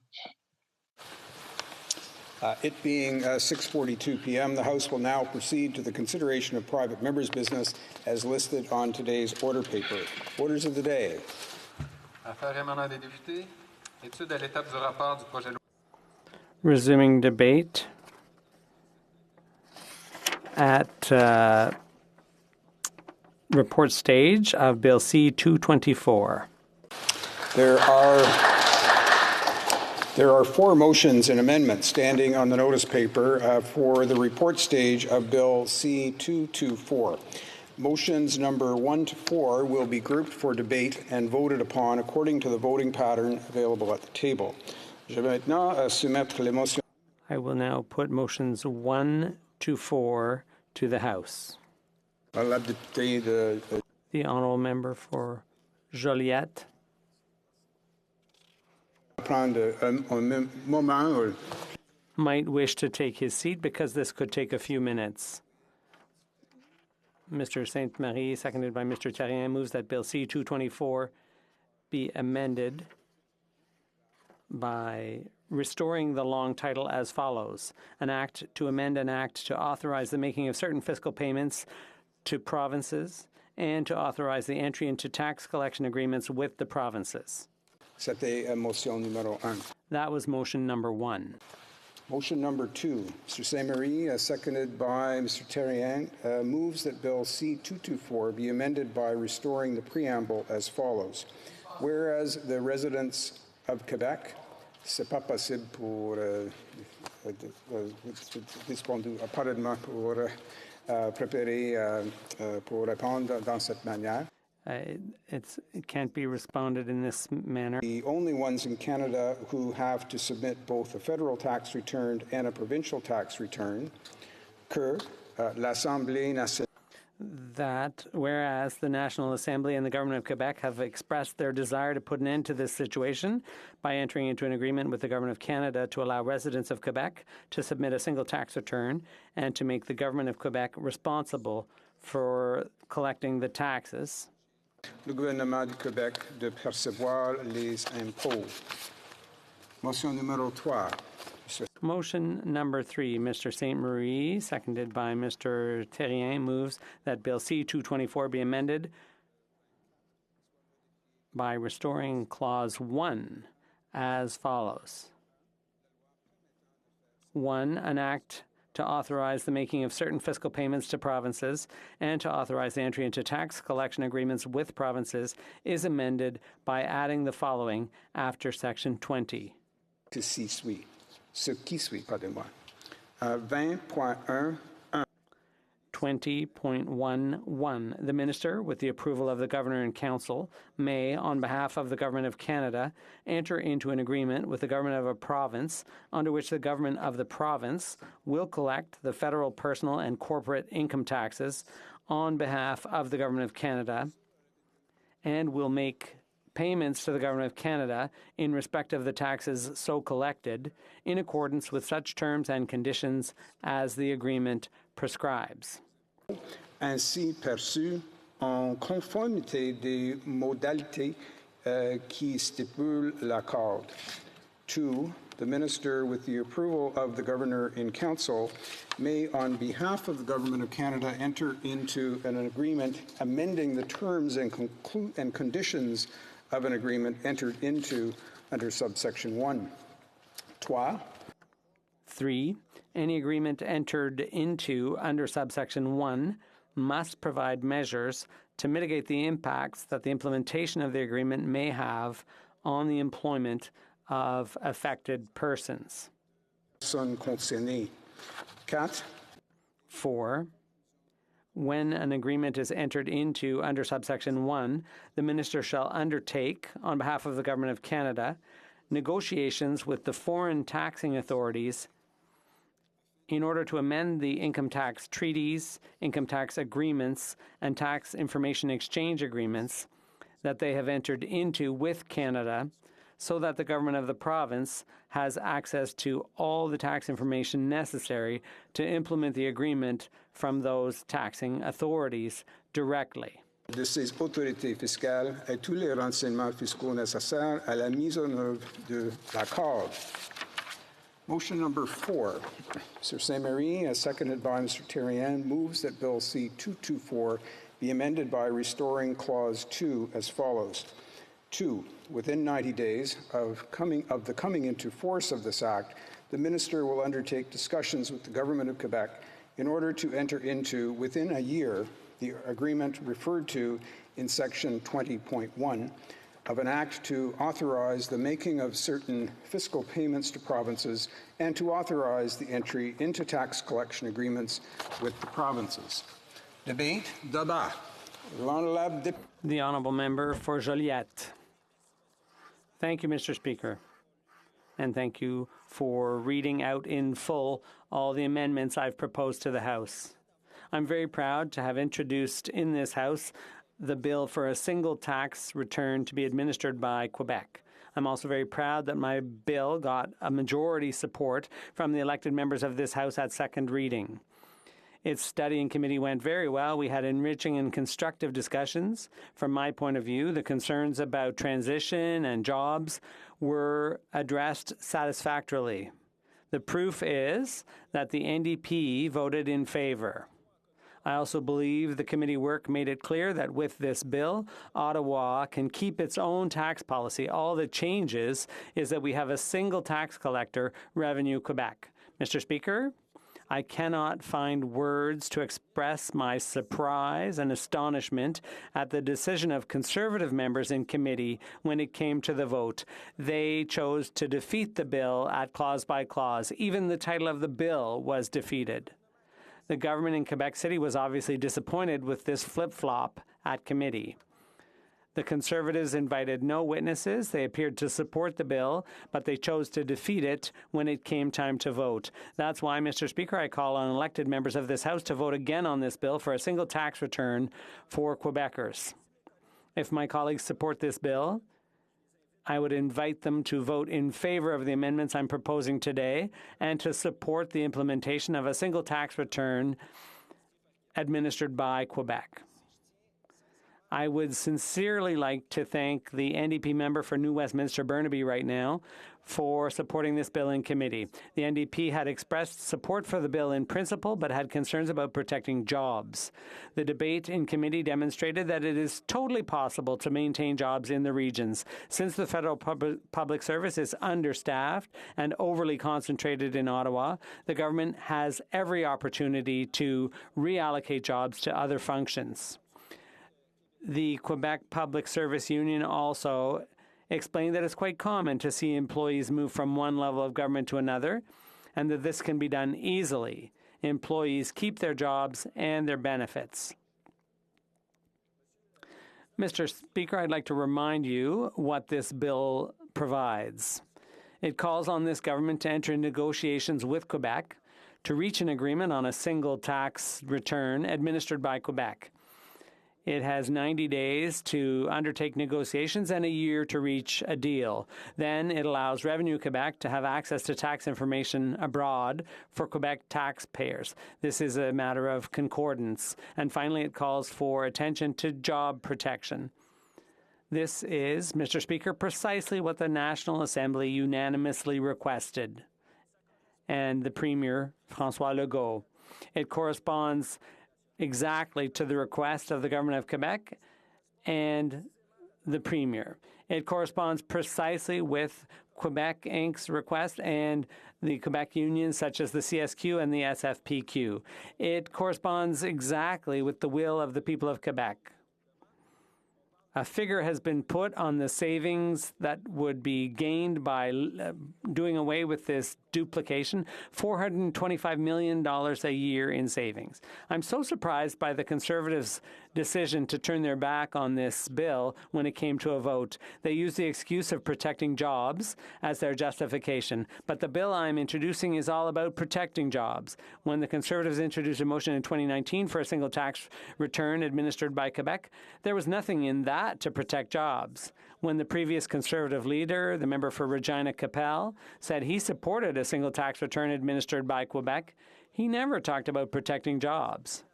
It being 6:42 p.m., the House will now proceed to the consideration of private members' business as listed on today's order paper. Orders of the day. Affaires émanant des députés. Étude à l'étape du rapport du projet de loi. Resuming debate at report stage of Bill C-224. There are 4 motions and amendments standing on the notice paper for the report stage of Bill C-224. Motions number 1 to 4 will be grouped for debate and voted upon according to the voting pattern available at the table. I will now put motions 1 to 4 to the House. The honourable member for Joliette. Might wish to take his seat because this could take a few minutes. Mr. Sainte-Marie, seconded by Mr. Therrien, moves that Bill C-224 be amended by restoring the long title as follows: an act to amend an act to authorize the making of certain fiscal payments to provinces and to authorize the entry into tax collection agreements with the provinces. C'était motion numéro 1. That was motion number 1. Motion number 2, Mr. Sainte-Marie, seconded by Mr. Therrien, moves that Bill C-224 be amended by restoring the preamble as follows. Whereas the residents of Quebec, c'est pas possible pour préparer pour répondre dans cette manière. It can't be responded in this manner. The only ones in Canada who have to submit both a federal tax return and a provincial tax return, que l'Assemblée nationale. That whereas the National Assembly and the Government of Quebec have expressed their desire to put an end to this situation by entering into an agreement with the Government of Canada to allow residents of Quebec to submit a single tax return and to make the Government of Quebec responsible for collecting the taxes. Le gouvernement du Québec de percevoir les impôts. Motion numéro 3. Motion number 3, Mr. Sainte-Marie, seconded by Mr. Therrien, moves that Bill C-224 be amended by restoring Clause 1 as follows. 1. An act to authorize the making of certain fiscal payments to provinces and to authorize the entry into tax collection agreements with provinces is amended by adding the following after Section 20. Ce qui suit, pardonnez-moi. 20.11. 20.11. The Minister, with the approval of the Governor and Council, may, on behalf of the Government of Canada, enter into an agreement with the Government of a province under which the Government of the province will collect the federal personal and corporate income taxes on behalf of the Government of Canada and will make payments to the Government of Canada in respect of the taxes so collected in accordance with such terms and conditions as the agreement prescribes. Ainsi perçu en conformité des modalités qui stipulent l'accord. 2. The Minister, with the approval of the Governor in Council, may, on behalf of the Government of Canada, enter into an agreement amending the terms and conditions of an agreement entered into under subsection 1. 3. Any agreement entered into under subsection 1 must provide measures to mitigate the impacts that the implementation of the agreement may have on the employment of affected persons. 4. When an agreement is entered into under subsection 1, the Minister shall undertake, on behalf of the Government of Canada, negotiations with the foreign taxing authorities in order to amend the income tax treaties, income tax agreements, and tax information exchange agreements that they have entered into with Canada, so that the government of the province has access to all the tax information necessary to implement the agreement from those taxing authorities directly. De ces autorités fiscales et tous les renseignements fiscaux nécessaires à la mise en œuvre de l'accord. Motion number 4. Mr. Saint-Marie, as seconded by Mr. Thériault, moves that Bill C-224 be amended by restoring Clause 2 as follows. 2. Within 90 days of the coming into force of this Act, the Minister will undertake discussions with the Government of Quebec in order to enter into, within a year, the agreement referred to in Section 20.1 of an Act to authorize the making of certain fiscal payments to provinces and to authorize the entry into tax collection agreements with the provinces. Debate. Débat. The Honourable Member for Joliette. Thank you, Mr. Speaker. And thank you for reading out in full all the amendments I've proposed to the House. I'm very proud to have introduced in this House the bill for a single tax return to be administered by Quebec. I'm also very proud that my bill got a majority support from the elected members of this House at second reading. Its study in committee went very well. We had enriching and constructive discussions. From my point of view, the concerns about transition and jobs were addressed satisfactorily. The proof is that the NDP voted in favor. I also believe the committee work made it clear that with this bill, Ottawa can keep its own tax policy. All that changes is that we have a single tax collector, Revenue Quebec. Mr. Speaker, I cannot find words to express my surprise and astonishment at the decision of Conservative members in committee when it came to the vote. They chose to defeat the bill at clause by clause. Even the title of the bill was defeated. The government in Quebec City was obviously disappointed with this flip-flop at committee. The Conservatives invited no witnesses. They appeared to support the bill, but they chose to defeat it when it came time to vote. That's why, Mr. Speaker, I call on elected members of this House to vote again on this bill for a single tax return for Quebecers. If my colleagues support this bill, I would invite them to vote in favor of the amendments I'm proposing today and to support the implementation of a single tax return administered by Quebec. I would sincerely like to thank the NDP member for New Westminster Burnaby right now for supporting this bill in committee. The NDP had expressed support for the bill in principle, but had concerns about protecting jobs. The debate in committee demonstrated that it is totally possible to maintain jobs in the regions. Since the federal public service is understaffed and overly concentrated in Ottawa, the government has every opportunity to reallocate jobs to other functions. The Quebec Public Service Union also explained that it's quite common to see employees move from one level of government to another, and that this can be done easily. Employees keep their jobs and their benefits. Mr. Speaker, I'd like to remind you what this bill provides. It calls on this government to enter negotiations with Quebec to reach an agreement on a single tax return administered by Quebec. It has 90 days to undertake negotiations and a year to reach a deal. Then it allows Revenue Quebec to have access to tax information abroad for Quebec taxpayers. This is a matter of concordance. And finally, it calls for attention to job protection. This is, Mr. Speaker, precisely what the National Assembly unanimously requested, and the Premier, François Legault. It corresponds exactly to the request of the Government of Quebec and the Premier. It corresponds precisely with Quebec Inc.'s request and the Quebec unions such as the CSQ and the SFPQ. It corresponds exactly with the will of the people of Quebec. A figure has been put on the savings that would be gained by doing away with this duplication, $425 million a year in savings. I'm so surprised by the Conservatives' decision to turn their back on this bill when it came to a vote. They used the excuse of protecting jobs as their justification, but the bill I'm introducing is all about protecting jobs. When the Conservatives introduced a motion in 2019 for a single tax return administered by Quebec, there was nothing in that to protect jobs. When the previous Conservative leader, the member for Regina Capel, said he supported a single tax return administered by Quebec, he never talked about protecting jobs.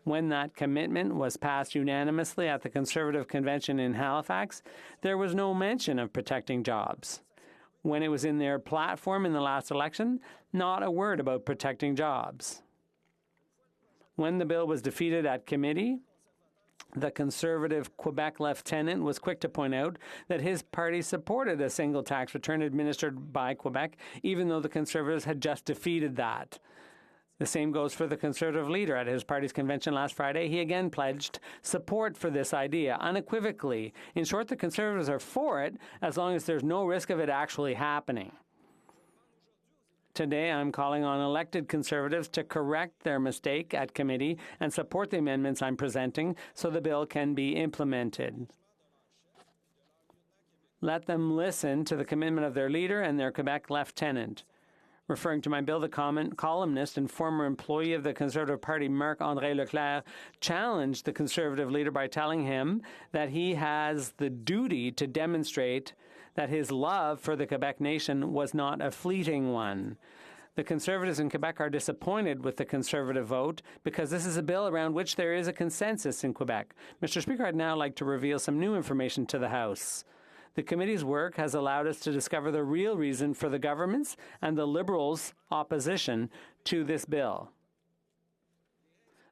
When that commitment was passed unanimously at the Conservative Convention in Halifax, there was no mention of protecting jobs. When it was in their platform in the last election, not a word about protecting jobs. When the bill was defeated at committee, the Conservative Quebec lieutenant was quick to point out that his party supported a single tax return administered by Quebec, even though the Conservatives had just defeated that. The same goes for the Conservative leader. At his party's convention last Friday, he again pledged support for this idea, unequivocally. In short, the Conservatives are for it as long as there's no risk of it actually happening. Today, I'm calling on elected Conservatives to correct their mistake at committee and support the amendments I'm presenting so the bill can be implemented. Let them listen to the commitment of their leader and their Quebec lieutenant. Referring to my bill, the columnist and former employee of the Conservative Party, Marc-André Leclerc, challenged the Conservative leader by telling him that he has the duty to demonstrate that his love for the Quebec nation was not a fleeting one. The Conservatives in Quebec are disappointed with the Conservative vote because this is a bill around which there is a consensus in Quebec. Mr. Speaker, I'd now like to reveal some new information to the House. The committee's work has allowed us to discover the real reason for the government's and the Liberals' opposition to this bill.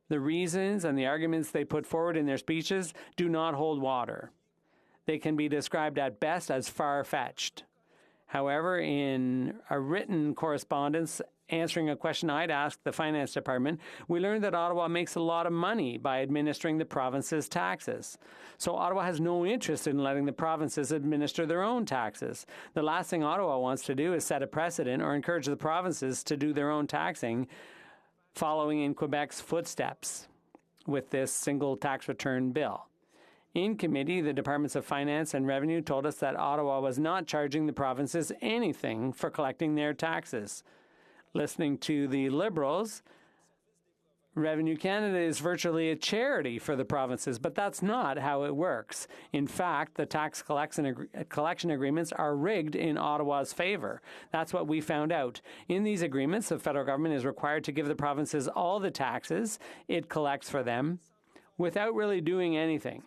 The reasons and the arguments they put forward in their speeches do not hold water. They can be described at best as far-fetched. However, in a written correspondence answering a question I'd asked the Finance Department, we learned that Ottawa makes a lot of money by administering the province's taxes. So Ottawa has no interest in letting the provinces administer their own taxes. The last thing Ottawa wants to do is set a precedent or encourage the provinces to do their own taxing, following in Quebec's footsteps with this single tax return bill. In committee, the Departments of Finance and Revenue told us that Ottawa was not charging the provinces anything for collecting their taxes. Listening to the Liberals, Revenue Canada is virtually a charity for the provinces, but that's not how it works. In fact, the tax collection agreements are rigged in Ottawa's favor. That's what we found out. In these agreements, the federal government is required to give the provinces all the taxes it collects for them without really doing anything.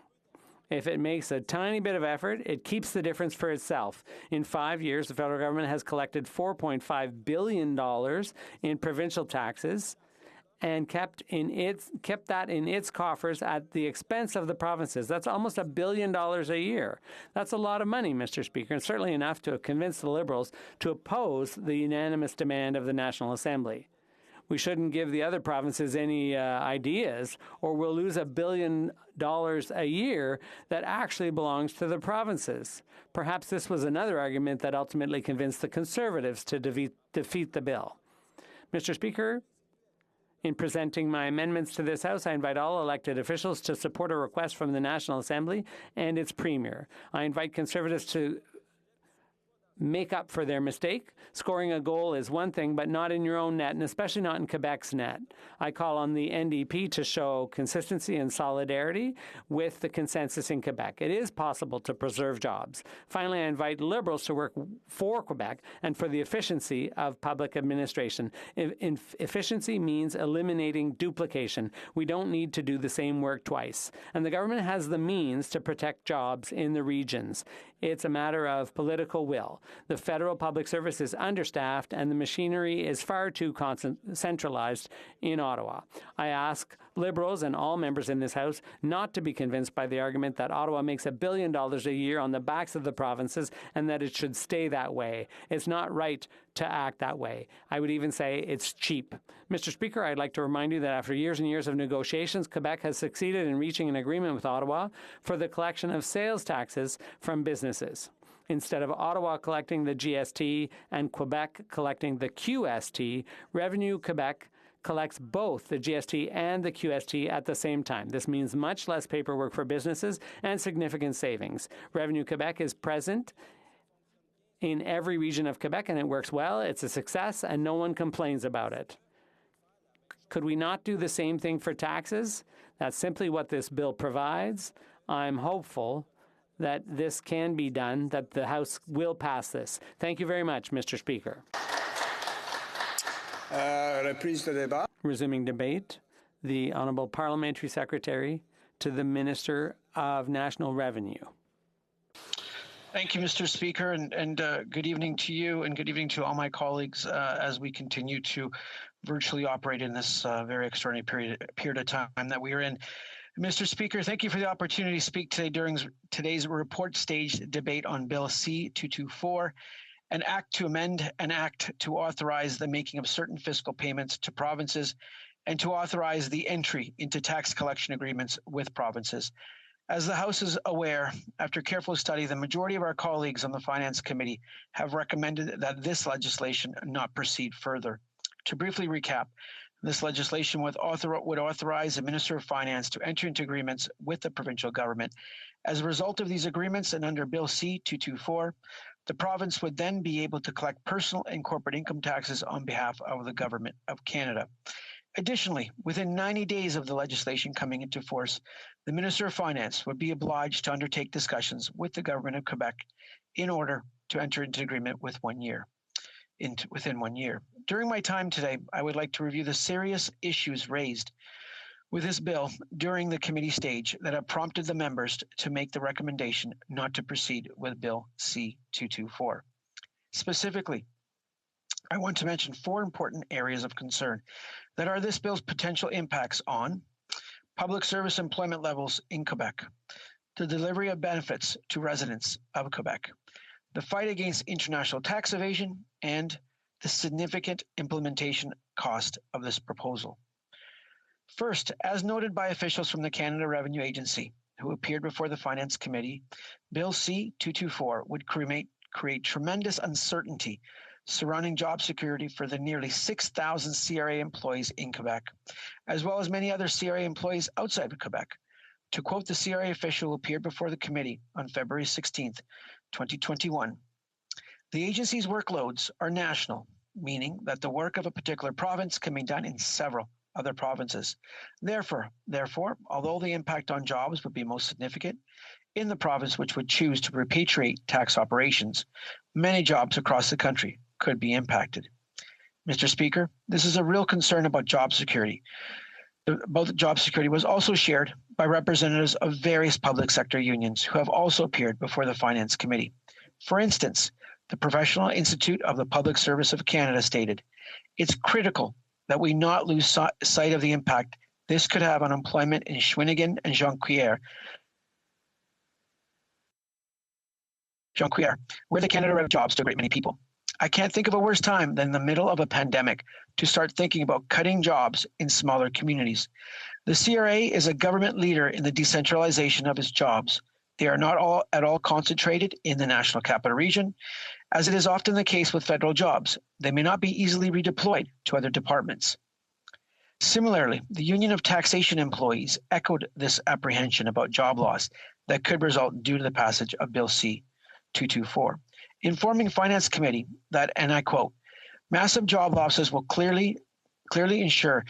If it makes a tiny bit of effort, it keeps the difference for itself. In 5 years, the federal government has collected $4.5 billion in provincial taxes and kept that in its coffers at the expense of the provinces. That's almost $1 billion a year. That's a lot of money, Mr. Speaker, and certainly enough to convince the Liberals to oppose the unanimous demand of the National Assembly. We shouldn't give the other provinces any ideas, or we'll lose $1 billion a year that actually belongs to the provinces. Perhaps this was another argument that ultimately convinced the Conservatives to defeat the bill. Mr. Speaker, in presenting my amendments to this House, I invite all elected officials to support a request from the National Assembly and its Premier. I invite Conservatives to make up for their mistake. Scoring a goal is one thing, but not in your own net, and especially not in Quebec's net. I call on the NDP to show consistency and solidarity with the consensus in Quebec. It is possible to preserve jobs. Finally, I invite Liberals to work for Quebec and for the efficiency of public administration. Efficiency means eliminating duplication. We don't need to do the same work twice. And the government has the means to protect jobs in the regions. It's a matter of political will. The federal public service is understaffed and the machinery is far too centralized in Ottawa. I ask Liberals and all members in this House not to be convinced by the argument that Ottawa makes $1 billion a year on the backs of the provinces and that it should stay that way. It's not right to act that way. I would even say it's cheap. Mr. Speaker, I'd like to remind you that after years and years of negotiations, Quebec has succeeded in reaching an agreement with Ottawa for the collection of sales taxes from businesses. Instead of Ottawa collecting the GST and Quebec collecting the QST, Revenue Quebec collects both the GST and the QST at the same time. This means much less paperwork for businesses and significant savings. Revenue Quebec is present in every region of Quebec, and it works well. It's a success, and no one complains about it. Could we not do the same thing for taxes? That's simply what this bill provides. I'm hopeful that this can be done, that the House will pass this. Thank you very much, Mr. Speaker. Resuming debate, the Honourable Parliamentary Secretary to the Minister of National Revenue. Thank you, Mr. Speaker, and good evening to you and good evening to all my colleagues as we continue to virtually operate in this very extraordinary period of time that we are in. Mr. Speaker, thank you for the opportunity to speak today during today's report stage debate on Bill C-224, an act to amend an act to authorize the making of certain fiscal payments to provinces and to authorize the entry into tax collection agreements with provinces. As the House is aware, after careful study, the majority of our colleagues on the Finance Committee have recommended that this legislation not proceed further. To briefly recap, this legislation would authorize the Minister of Finance to enter into agreements with the provincial government. As a result of these agreements and under Bill C-224, the province would then be able to collect personal and corporate income taxes on behalf of the Government of Canada. Additionally, within 90 days of the legislation coming into force, the Minister of Finance would be obliged to undertake discussions with the Government of Quebec in order to enter into agreement within 1 year. During my time today, I would like to review the serious issues raised with this bill during the committee stage that have prompted the members to make the recommendation not to proceed with Bill C-224. Specifically, I want to mention 4 important areas of concern that are this bill's potential impacts on public service employment levels in Quebec, the delivery of benefits to residents of Quebec, the fight against international tax evasion, and the significant implementation cost of this proposal. First, as noted by officials from the Canada Revenue Agency who appeared before the Finance Committee, Bill C-224 would create tremendous uncertainty surrounding job security for the nearly 6,000 CRA employees in Quebec, as well as many other CRA employees outside of Quebec. To quote the CRA official who appeared before the committee on February 16th, 2021, the agency's workloads are national, meaning that the work of a particular province can be done in several other provinces. Therefore, although the impact on jobs would be most significant in the province which would choose to repatriate tax operations, many jobs across the country could be impacted. Mr. Speaker, this is a real concern about job security. Both job security was also shared by representatives of various public sector unions who have also appeared before the Finance Committee. For instance, the Professional Institute of the Public Service of Canada stated, "It's critical that we not lose sight of the impact this could have on employment in Shawinigan and Jonquière, where the Canada Revenue jobs to a great many people. I can't think of a worse time than the middle of a pandemic to start thinking about cutting jobs in smaller communities. The CRA is a government leader in the decentralization of its jobs. They are not at all concentrated in the National Capital Region, as it is often the case with federal jobs. They may not be easily redeployed to other departments." Similarly, the Union of Taxation Employees echoed this apprehension about job loss that could result due to the passage of Bill C-224, informing Finance Committee that, and I quote, "Massive job losses will clearly ensure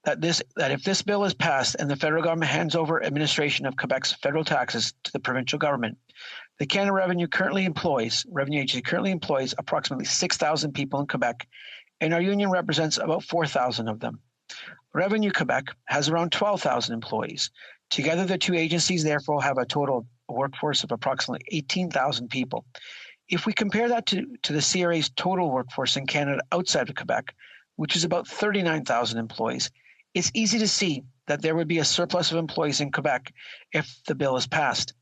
that if this bill is passed and the federal government hands over administration of Quebec's federal taxes to the provincial government, the Canada Revenue Agency currently employs approximately 6,000 people in Quebec, and our union represents about 4,000 of them. Revenue Quebec has around 12,000 employees. Together, the two agencies therefore have a total workforce of approximately 18,000 people. If we compare that to the CRA's total workforce in Canada outside of Quebec, which is about 39,000 employees, it's easy to see that there would be a surplus of employees in Quebec if the bill is passed.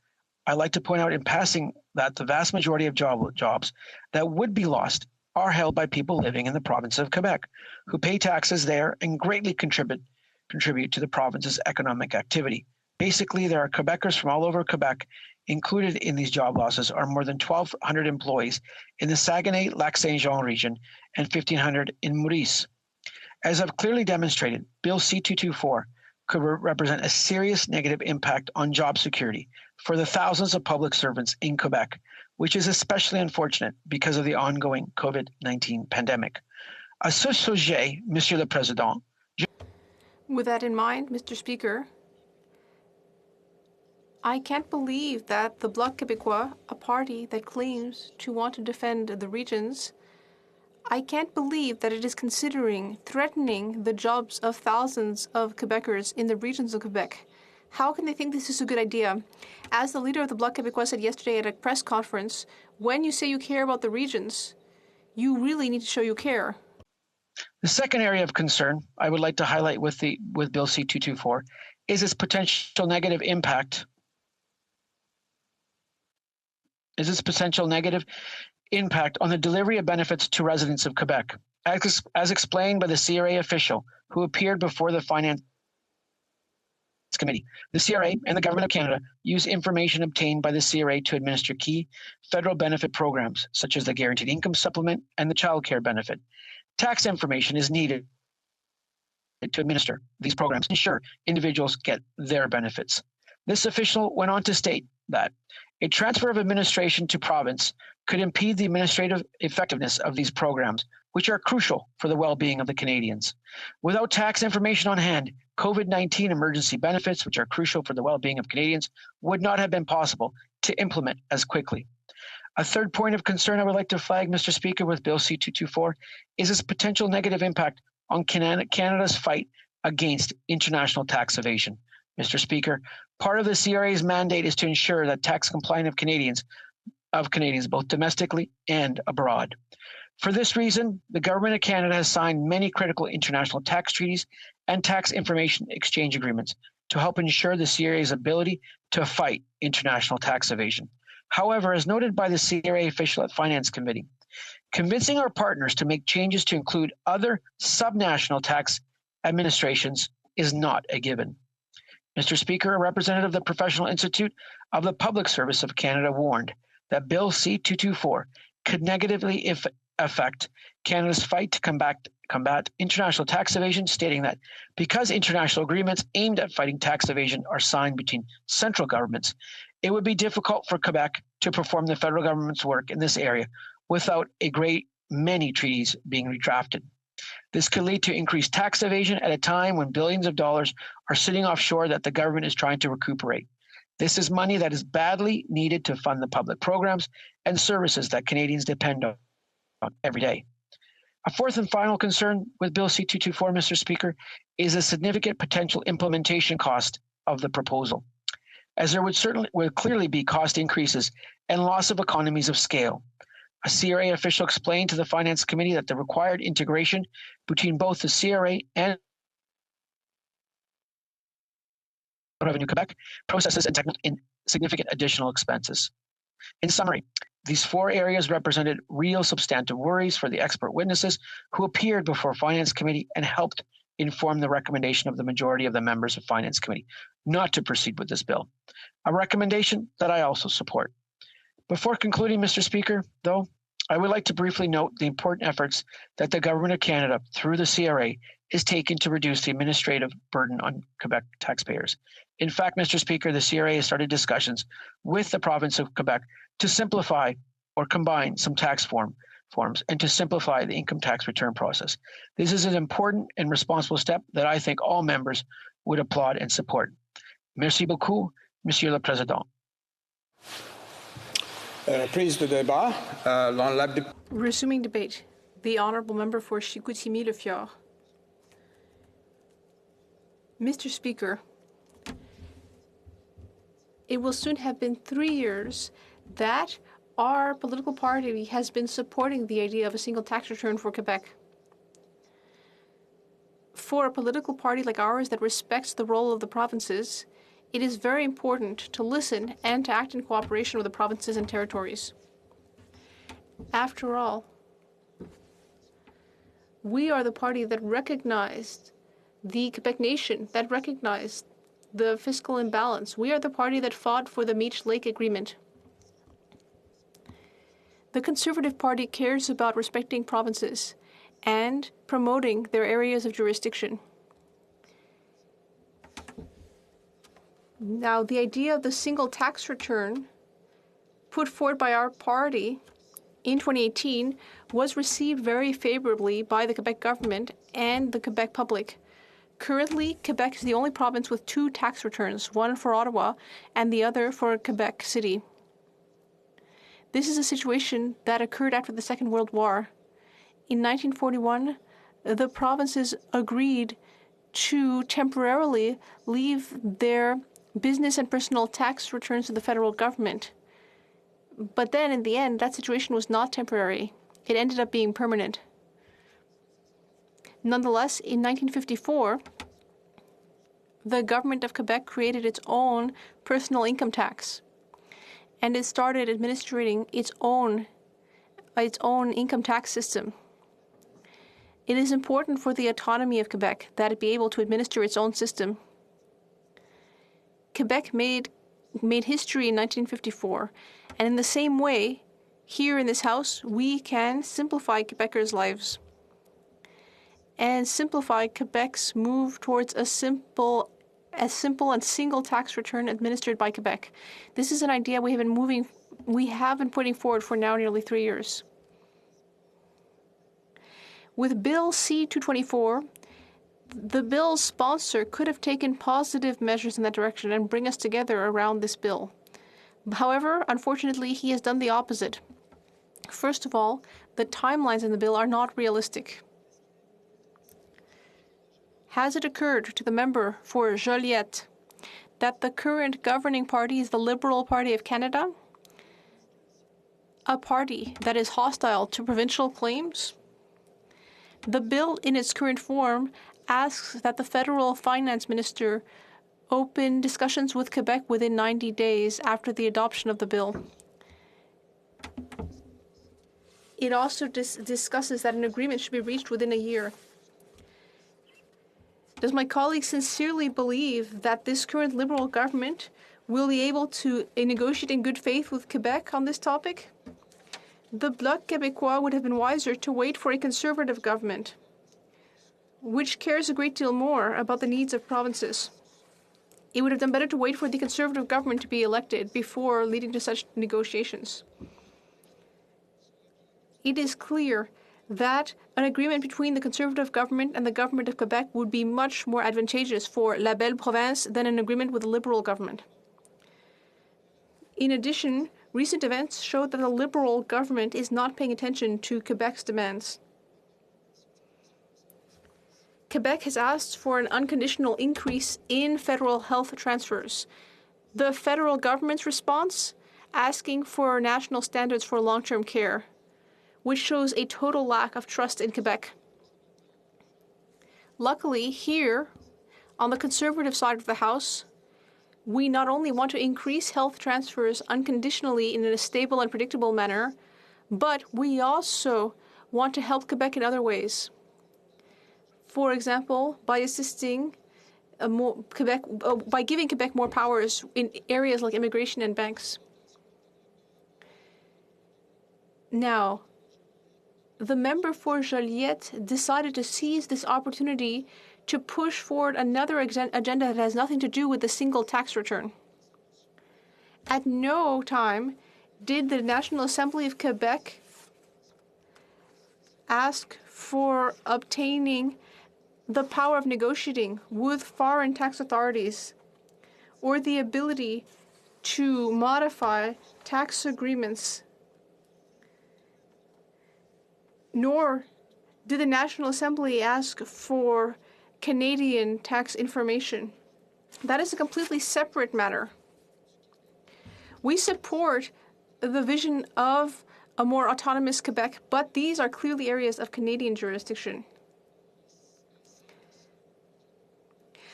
I'd like to point out in passing that the vast majority of jobs that would be lost are held by people living in the province of Quebec, who pay taxes there and greatly contribute to the province's economic activity. Basically, there are Quebecers from all over Quebec. Included in these job losses are more than 1,200 employees in the Saguenay-Lac-Saint-Jean region and 1,500 in Maurice. As I've clearly demonstrated, Bill C-224 could represent a serious negative impact on job security for the thousands of public servants in Quebec, which is especially unfortunate because of the ongoing COVID-19 pandemic. À ce sujet, Monsieur le Président. With that in mind, Mr. Speaker, I can't believe that the Bloc Québécois, a party that claims to want to defend the regions, I can't believe that it is considering threatening the jobs of thousands of Quebecers in the regions of Quebec. How can they think this is a good idea? As the leader of the Bloc Québécois said yesterday at a press conference, when you say you care about the regions, you really need to show you care. The second area of concern I would like to highlight with Bill C-224 is its potential negative impact. On the delivery of benefits to residents of Quebec, as explained by the CRA official who appeared before the Finance Committee. The CRA and the Government of Canada use information obtained by the CRA to administer key federal benefit programs, such as the Guaranteed Income Supplement and the Child Care Benefit. Tax information is needed to administer these programs and ensure individuals get their benefits. This official went on to state that a transfer of administration to province could impede the administrative effectiveness of these programs, which are crucial for the well-being of the Canadians. Without tax information on hand, COVID-19 emergency benefits, which are crucial for the well-being of Canadians, would not have been possible to implement as quickly. A third point of concern I would like to flag, Mr. Speaker, with Bill C-224 is its potential negative impact on Canada's fight against international tax evasion. Mr. Speaker, part of the CRA's mandate is to ensure that tax compliance of Canadians both domestically and abroad. For this reason, the Government of Canada has signed many critical international tax treaties and tax information exchange agreements to help ensure the CRA's ability to fight international tax evasion. However, as noted by the CRA official at Finance Committee, convincing our partners to make changes to include other subnational tax administrations is not a given. Mr. Speaker, a representative of the Professional Institute of the Public Service of Canada warned that Bill C-224 could negatively affect Canada's fight to combat international tax evasion, stating that because international agreements aimed at fighting tax evasion are signed between central governments, it would be difficult for Quebec to perform the federal government's work in this area without a great many treaties being redrafted. This could lead to increased tax evasion at a time when billions of dollars are sitting offshore that the government is trying to recuperate. This is money that is badly needed to fund the public programs and services that Canadians depend on every day. A fourth and final concern with Bill C-224, Mr. Speaker, is a significant potential implementation cost of the proposal, as there would clearly be cost increases and loss of economies of scale. A CRA official explained to the Finance Committee that the required integration between both the CRA and Revenue Quebec processes and significant additional expenses. In summary, these four areas represented real substantive worries for the expert witnesses who appeared before Finance Committee and helped inform the recommendation of the majority of the members of Finance Committee not to proceed with this bill, a recommendation that I also support. Before concluding, Mr. Speaker, though, I would like to briefly note the important efforts that the Government of Canada, through the CRA, is taking to reduce the administrative burden on Quebec taxpayers. In fact, Mr. Speaker, the CRA has started discussions with the province of Quebec to simplify or combine some tax forms and to simplify the income tax return process. This is an important and responsible step that I think all members would applaud and support. Merci beaucoup, Monsieur le Président. Resuming debate, the Honourable Member for Chicoutimi-Le-Fjord. Mr. Speaker, it will soon have been 3 years that Our political party has been supporting the idea of a single tax return for Quebec. For a political party like ours that respects the role of the provinces, it is very important to listen and to act in cooperation with the provinces and territories. After all, we are the party that recognized the Quebec nation, that recognized the fiscal imbalance. We are the party that fought for the Meech Lake Agreement. The Conservative Party cares about respecting provinces and promoting their areas of jurisdiction. Now, the idea of the single tax return put forward by our party in 2018 was received very favorably by the Quebec government and the Quebec public. Currently, Quebec is the only province with 2 tax returns, one for Ottawa and the other for Quebec City. This is a situation that occurred after the Second World War. In 1941, the provinces agreed to temporarily leave their business and personal tax returns to the federal government. But then, in the end, that situation was not temporary. It ended up being permanent. Nonetheless, in 1954, the government of Quebec created its own personal income tax, and it started administering its own income tax system. It is important for the autonomy of Quebec that it be able to administer its own system. Quebec made history in 1954, and in the same way, here in this House, we can simplify Quebecers' lives and simplify Quebec's move towards a simple and single tax return administered by Quebec. This is an idea we have been putting forward for now nearly 3 years. With Bill C-224, the bill's sponsor could have taken positive measures in that direction and bring us together around this bill. However, unfortunately, he has done the opposite. First of all, the timelines in the bill are not realistic. Has it occurred to the member for Joliette that the current governing party is the Liberal Party of Canada, a party that is hostile to provincial claims? The bill in its current form asks that the federal finance minister open discussions with Quebec within 90 days after the adoption of the bill. It also discusses that an agreement should be reached within a year. Does my colleague sincerely believe that this current Liberal government will be able to negotiate in good faith with Quebec on this topic? The Bloc Québécois would have been wiser to wait for a Conservative government, which cares a great deal more about the needs of provinces. It would have done better to wait for the Conservative government to be elected before leading to such negotiations. It is clear that an agreement between the Conservative government and the government of Quebec would be much more advantageous for La Belle Province than an agreement with the Liberal government. In addition, recent events show that the Liberal government is not paying attention to Quebec's demands. Quebec has asked for an unconditional increase in federal health transfers. The federal government's response, asking for national standards for long-term care, which shows a total lack of trust in Quebec. Luckily, here, on the Conservative side of the House, we not only want to increase health transfers unconditionally in a stable and predictable manner, but we also want to help Quebec in other ways. For example, by assisting by giving Quebec more powers in areas like immigration and banks. Now, the member for Joliette decided to seize this opportunity to push forward another agenda that has nothing to do with the single tax return. At no time did the National Assembly of Quebec ask for obtaining the power of negotiating with foreign tax authorities or the ability to modify tax agreements, nor did the National Assembly ask for Canadian tax information. That is a completely separate matter. We support the vision of a more autonomous Quebec, but these are clearly areas of Canadian jurisdiction.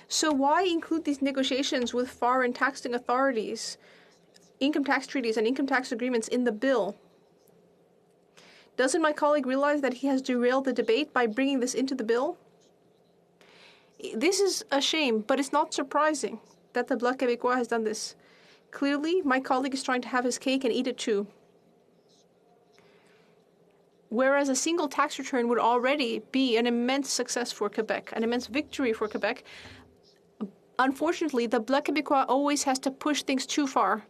So why include these negotiations with foreign taxing authorities, income tax treaties, and income tax agreements in the bill? Doesn't my colleague realize that he has derailed the debate by bringing this into the bill? This is a shame, but it's not surprising that the Bloc Québécois has done this. Clearly, my colleague is trying to have his cake and eat it too. Whereas a single tax return would already be an immense success for Quebec, an immense victory for Quebec, unfortunately, the Bloc Québécois always has to push things too far.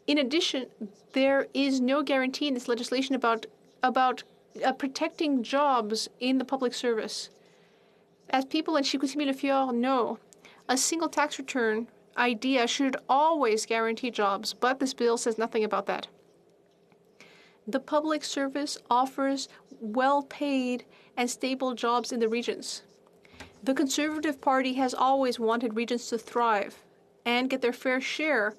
In addition, there is no guarantee in this legislation about protecting jobs in the public service. As people in Chicoutimi-Le-Fjord know, a single tax return idea should always guarantee jobs, but this bill says nothing about that. The public service offers well-paid and stable jobs in the regions. The Conservative Party has always wanted regions to thrive and get their fair share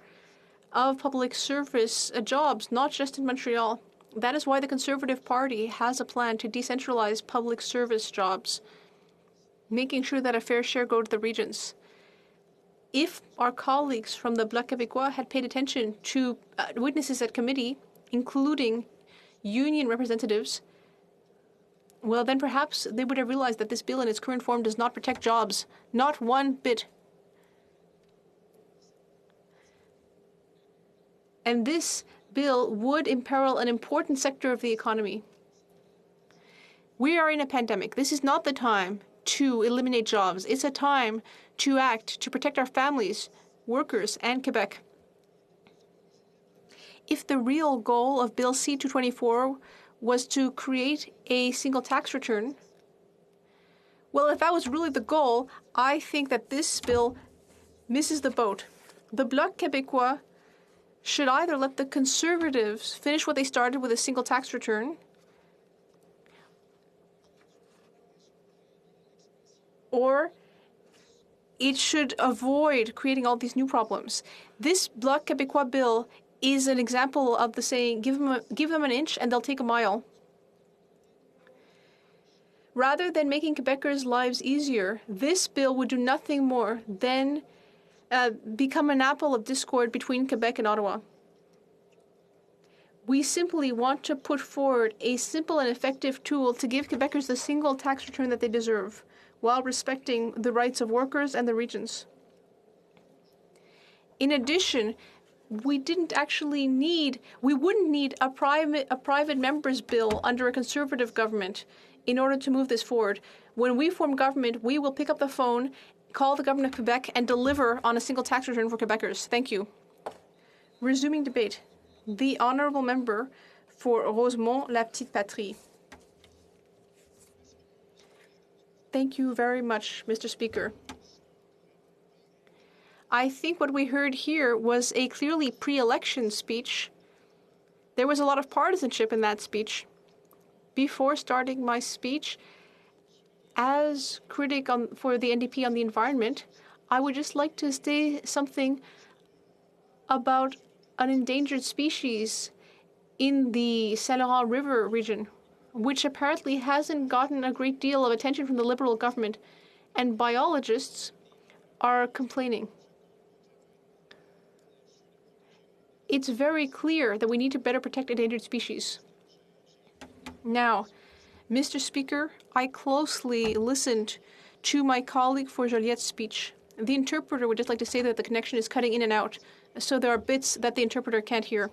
of public service jobs, not just in Montreal. That is why the Conservative Party has a plan to decentralize public service jobs, making sure that a fair share go to the regions. If our colleagues from the Bloc Québécois had paid attention to witnesses at committee, including union representatives, well, then perhaps they would have realized that this bill in its current form does not protect jobs, not one bit. And this bill would imperil an important sector of the economy. We are in a pandemic. This is not the time to eliminate jobs. It's a time to act, to protect our families, workers, and Quebec. If the real goal of Bill C-224 was to create a single tax return, well, if that was really the goal, I think that this bill misses the boat. The Bloc Québécois should either let the Conservatives finish what they started with a single tax return, or it should avoid creating all these new problems. This Bloc Québécois bill is an example of the saying, give them an inch and they'll take a mile. Rather than making Quebecers' lives easier, this bill would do nothing more than become an apple of discord between Quebec and Ottawa. We simply want to put forward a simple and effective tool to give Quebecers the single tax return that they deserve, while respecting the rights of workers and the regions. In addition, we wouldn't need a private member's bill under a Conservative government in order to move this forward. When we form government, we will pick up the phone, call the government of Quebec, and deliver on a single tax return for Quebecers. Thank you. Resuming debate. The honourable member for Rosemont, La Petite Patrie. Thank you very much, Mr. Speaker. I think what we heard here was a clearly pre-election speech. There was a lot of partisanship in that speech. Before starting my speech, as critic for the NDP on the environment, I would just like to say something about an endangered species in the Saint Laurent River region, which apparently hasn't gotten a great deal of attention from the Liberal government, and biologists are complaining. It's very clear that we need to better protect endangered species. Now, Mr. Speaker, I closely listened to my colleague for Joliette's speech. The interpreter would just like to say that the connection is cutting in and out, so there are bits that the interpreter can't hear.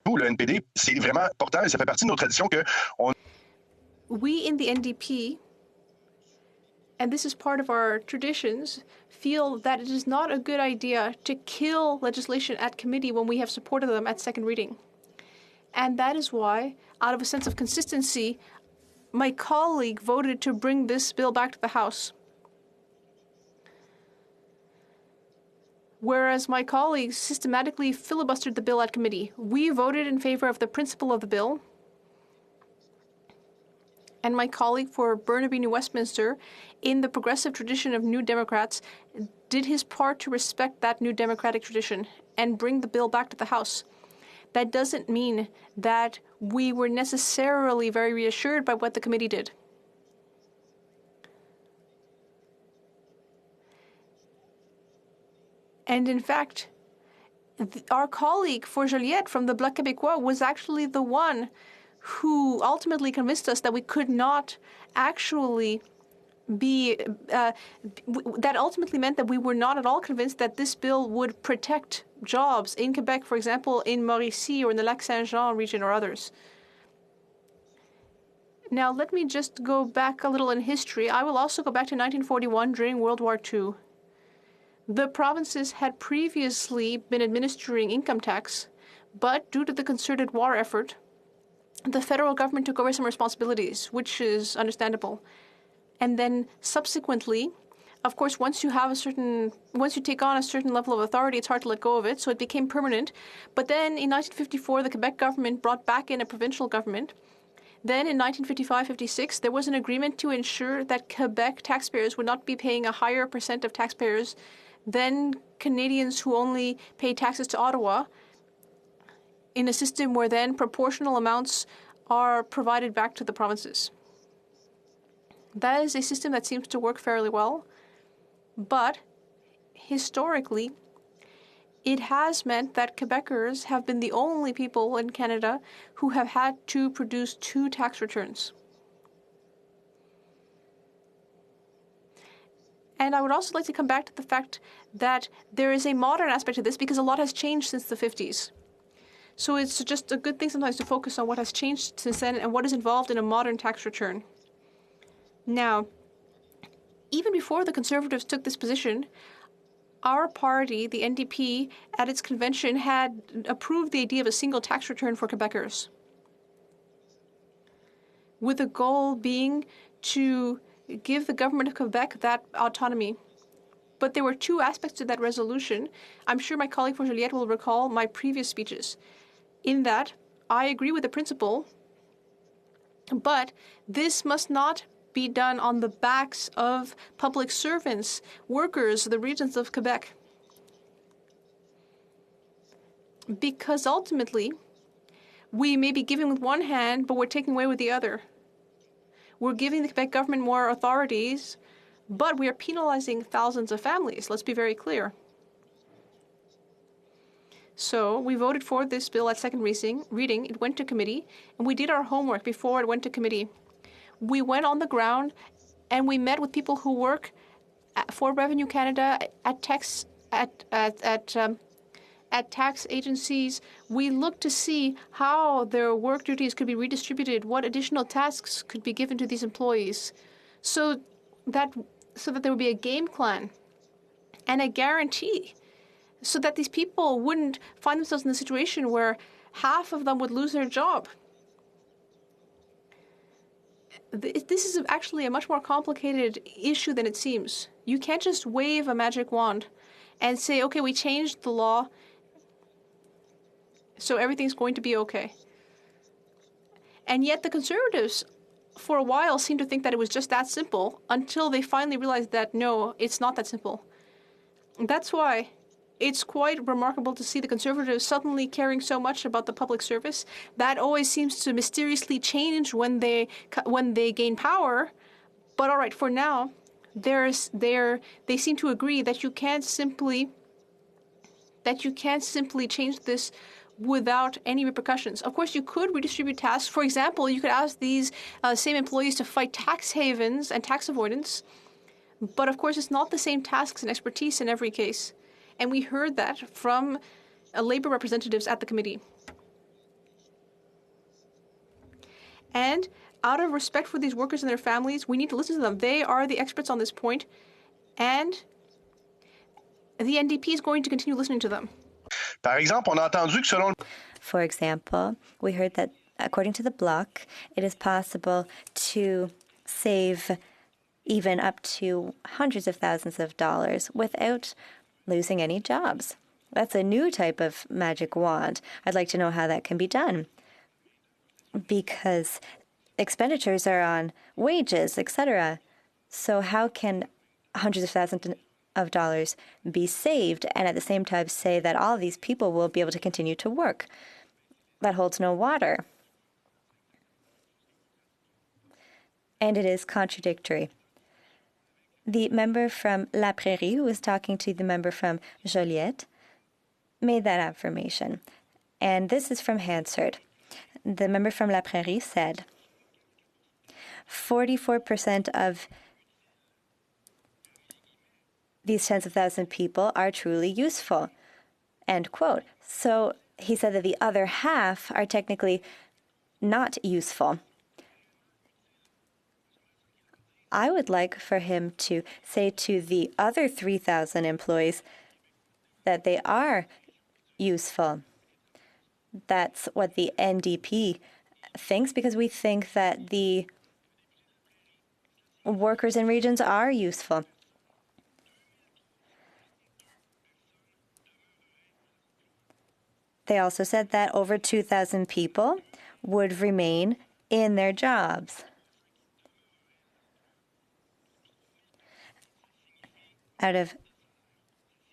Le NPD, c'est vraiment important et ça fait partie de nos traditions que on... We in the NDP, and this is part of our traditions, feel that it is not a good idea to kill legislation at committee when we have supported them at second reading. And that is why, out of a sense of consistency, my colleague voted to bring this bill back to the House. Whereas my colleagues systematically filibustered the bill at committee. We voted in favor of the principle of the bill, and my colleague for Burnaby New Westminster, in the progressive tradition of New Democrats, did his part to respect that New Democratic tradition and bring the bill back to the House. That doesn't mean that we were necessarily very reassured by what the committee did. And in fact, our colleague for Joliette from the Bloc Québécois was actually the one who ultimately convinced us that we could not actually be, that ultimately meant that we were not at all convinced that this bill would protect jobs in Quebec, for example, in Mauricie or in the Lac-Saint-Jean region or others. Now, let me just go back a little in history. I will also go back to 1941 during World War II. The provinces had previously been administering income tax, but due to the concerted war effort, the federal government took over some responsibilities, which is understandable. And then subsequently, of course, once you take on a certain level of authority, it's hard to let go of it, so it became permanent. But then in 1954, the Quebec government brought back in a provincial government. Then in 1955-56, there was an agreement to ensure that Quebec taxpayers would not be paying a higher percent of taxpayers than Canadians who only pay taxes to Ottawa, in a system where then proportional amounts are provided back to the provinces. That is a system that seems to work fairly well, but historically, it has meant that Quebecers have been the only people in Canada who have had to produce 2 tax returns. And I would also like to come back to the fact that there is a modern aspect to this because a lot has changed since the 50s. So it's just a good thing sometimes to focus on what has changed since then and what is involved in a modern tax return. Now, even before the Conservatives took this position, our party, the NDP, at its convention had approved the idea of a single tax return for Quebecers, with the goal being to give the government of Quebec that autonomy. But there were 2 aspects to that resolution. I'm sure my colleague from Joliette will recall my previous speeches. In that, I agree with the principle, but this must not be done on the backs of public servants, workers, the regions of Quebec. Because ultimately, we may be giving with one hand, but we're taking away with the other. We're giving the Quebec government more authorities, but we are penalizing thousands of families. Let's be very clear. So we voted for this bill at second reading. It went to committee, and we did our homework before it went to committee. We went on the ground, and we met with people who work for Revenue Canada at tax agencies. We looked to see how their work duties could be redistributed, what additional tasks could be given to these employees, so that there would be a game plan and a guarantee, so that these people wouldn't find themselves in a situation where half of them would lose their job. This is actually a much more complicated issue than it seems. You can't just wave a magic wand and say, okay, we changed the law, so everything's going to be okay. And yet the Conservatives, for a while, seemed to think that it was just that simple until they finally realized that, no, it's not that simple. That's why it's quite remarkable to see the Conservatives suddenly caring so much about the public service. That always seems to mysteriously change when they gain power. But all right, for now, they seem to agree that you can't simply change this without any repercussions. Of course, you could redistribute tasks. For example, you could ask these same employees to fight tax havens and tax avoidance. But of course, it's not the same tasks and expertise in every case. And we heard that from labor representatives at the committee. And out of respect for these workers and their families, we need to listen to them. They are the experts on this point, and the NDP is going to continue listening to them. Par exemple, on a entendu que selon... For example, we heard that according to the Bloc, it is possible to save even up to hundreds of thousands of dollars without losing any jobs. That's a new type of magic wand. I'd like to know how that can be done, because expenditures are on wages, etc. So how can hundreds of thousands of dollars be saved and at the same time say that all of these people will be able to continue to work? That holds no water. And it is contradictory. The member from La Prairie, who was talking to the member from Joliette, made that affirmation. And this is from Hansard. The member from La Prairie said, 44% of these tens of thousands of people are truly useful, end quote. So he said that the other half are technically not useful. I would like for him to say to the other 3,000 employees that they are useful. That's what the NDP thinks, because we think that the workers in regions are useful. They also said that over 2,000 people would remain in their jobs.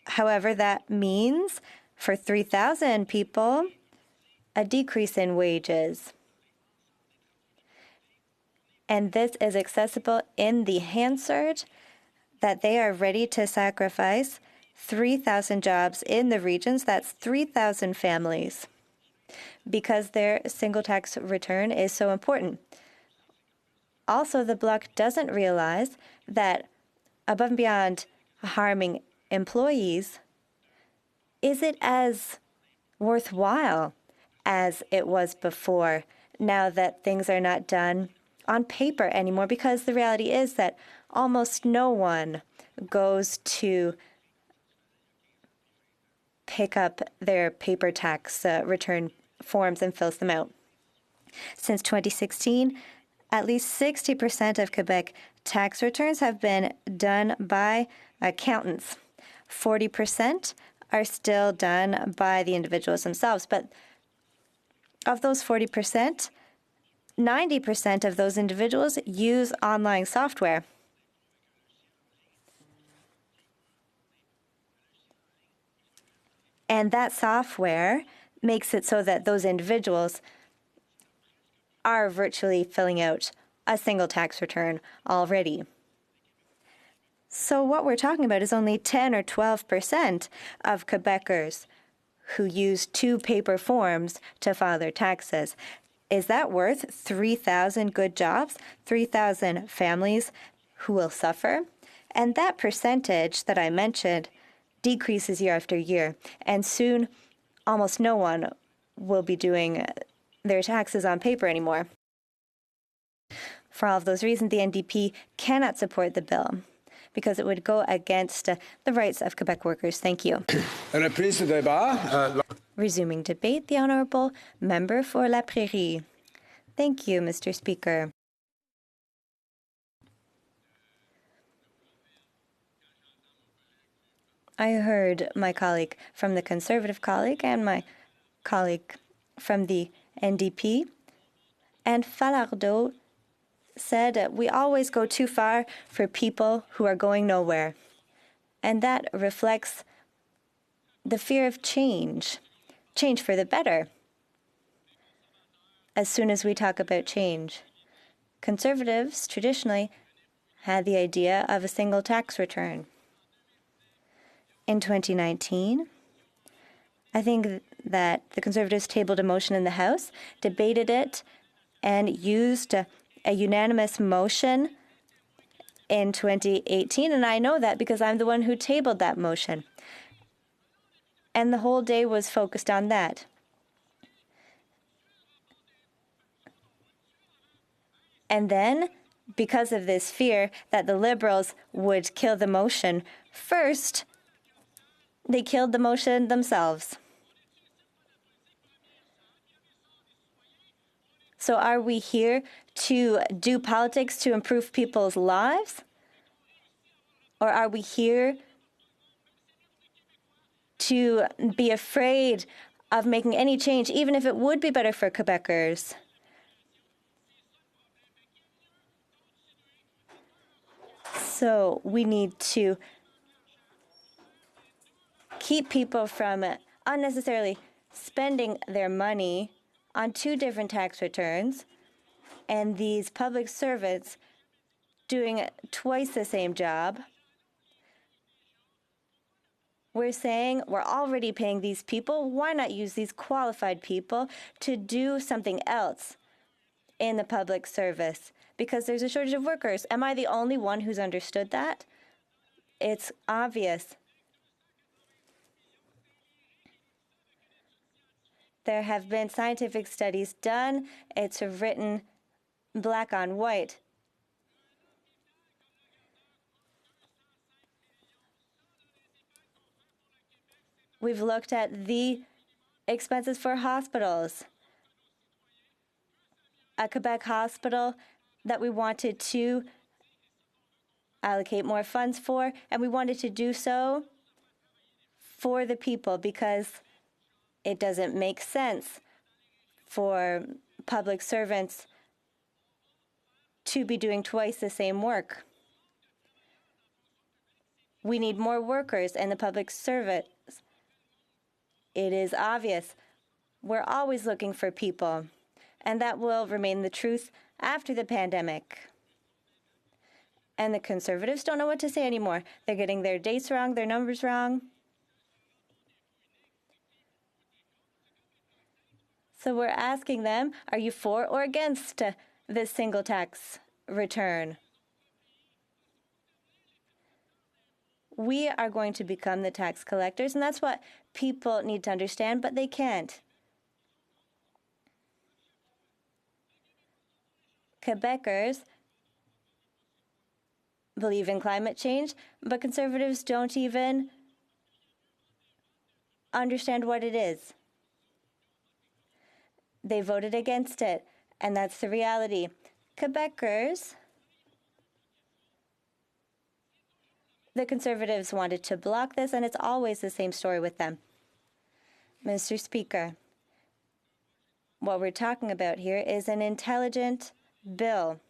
However, that means for 3,000 people, a decrease in wages. And this is accessible in the Hansard, that they are ready to sacrifice 3,000 jobs in the regions. That's 3,000 families, because their single tax return is so important. Also, the Bloc doesn't realize that above and beyond harming employees, is it as worthwhile as it was before, now that things are not done on paper anymore? Because the reality is that almost no one goes to pick up their paper tax return forms and fills them out. Since 2016, at least 60% of Quebec tax returns have been done by accountants. 40% are still done by the individuals themselves. But of those 40%, 90% of those individuals use online software. And that software makes it so that those individuals are virtually filling out a single tax return already. So what we're talking about is only 10 or 12% of Quebecers who use 2 paper forms to file their taxes. Is that worth 3,000 good jobs, 3,000 families who will suffer? And that percentage that I mentioned decreases year after year, and soon almost no one will be doing their taxes on paper anymore. For all of those reasons, the NDP cannot support the bill, because it would go against the rights of Quebec workers. Thank you. Resuming debate, the Honourable Member for La Prairie. Thank you, Mr. Speaker. I heard my colleague from the Conservative colleague and my colleague from the NDP, and Falardeau said we always go too far for people who are going nowhere. And that reflects the fear of change for the better. As soon as we talk about change, Conservatives traditionally had the idea of a single tax return. In 2019, I think that the Conservatives tabled a motion in the House, debated it, and used a unanimous motion in 2018. And I know that because I'm the one who tabled that motion. And the whole day was focused on that. And then, because of this fear that the Liberals would kill the motion first, they killed the motion themselves. So are we here to do politics to improve people's lives? Or are we here to be afraid of making any change, even if it would be better for Quebecers? So we need to keep people from unnecessarily spending their money on two different tax returns, and these public servants doing twice the same job. We're saying we're already paying these people. Why not use these qualified people to do something else in the public service? Because there's a shortage of workers. Am I the only one who's understood that? It's obvious. There have been scientific studies done. It's written black on white. We've looked at the expenses for hospitals. A Quebec hospital that we wanted to allocate more funds for, and we wanted to do so for the people because it doesn't make sense for public servants to be doing twice the same work. We need more workers in the public service. It is obvious. We're always looking for people, and that will remain the truth after the pandemic. And the Conservatives don't know what to say anymore. They're getting their dates wrong, their numbers wrong. So we're asking them, are you for or against this single tax return? We are going to become the tax collectors, and that's what people need to understand, but they can't. Quebecers believe in climate change, but Conservatives don't even understand what it is. They voted against it, and that's the reality. Quebecers, the Conservatives wanted to block this, and it's always the same story with them. Mr. Speaker, what we're talking about here is an intelligent bill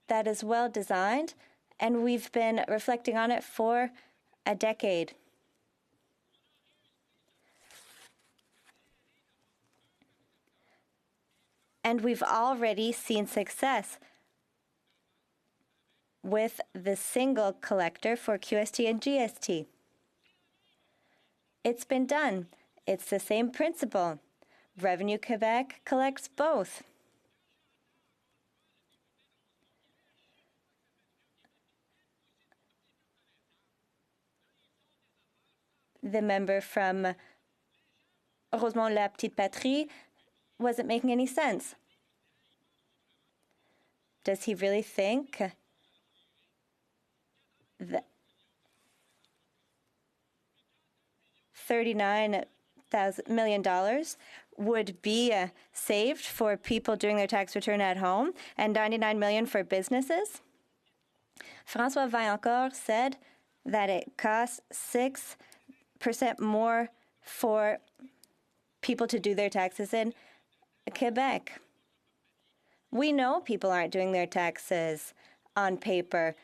that is well designed, and we've been reflecting on it for a decade. And we've already seen success with the single collector for QST and GST. It's been done. It's the same principle. Revenue Quebec collects both. The member from Rosemont-La Petite Patrie wasn't making any sense. Does he really think that $39 million would be saved for people doing their tax return at home and $99 million for businesses? François Vaillancourt said that it costs 6% more for people to do their taxes in Quebec. We know people aren't doing their taxes on paper.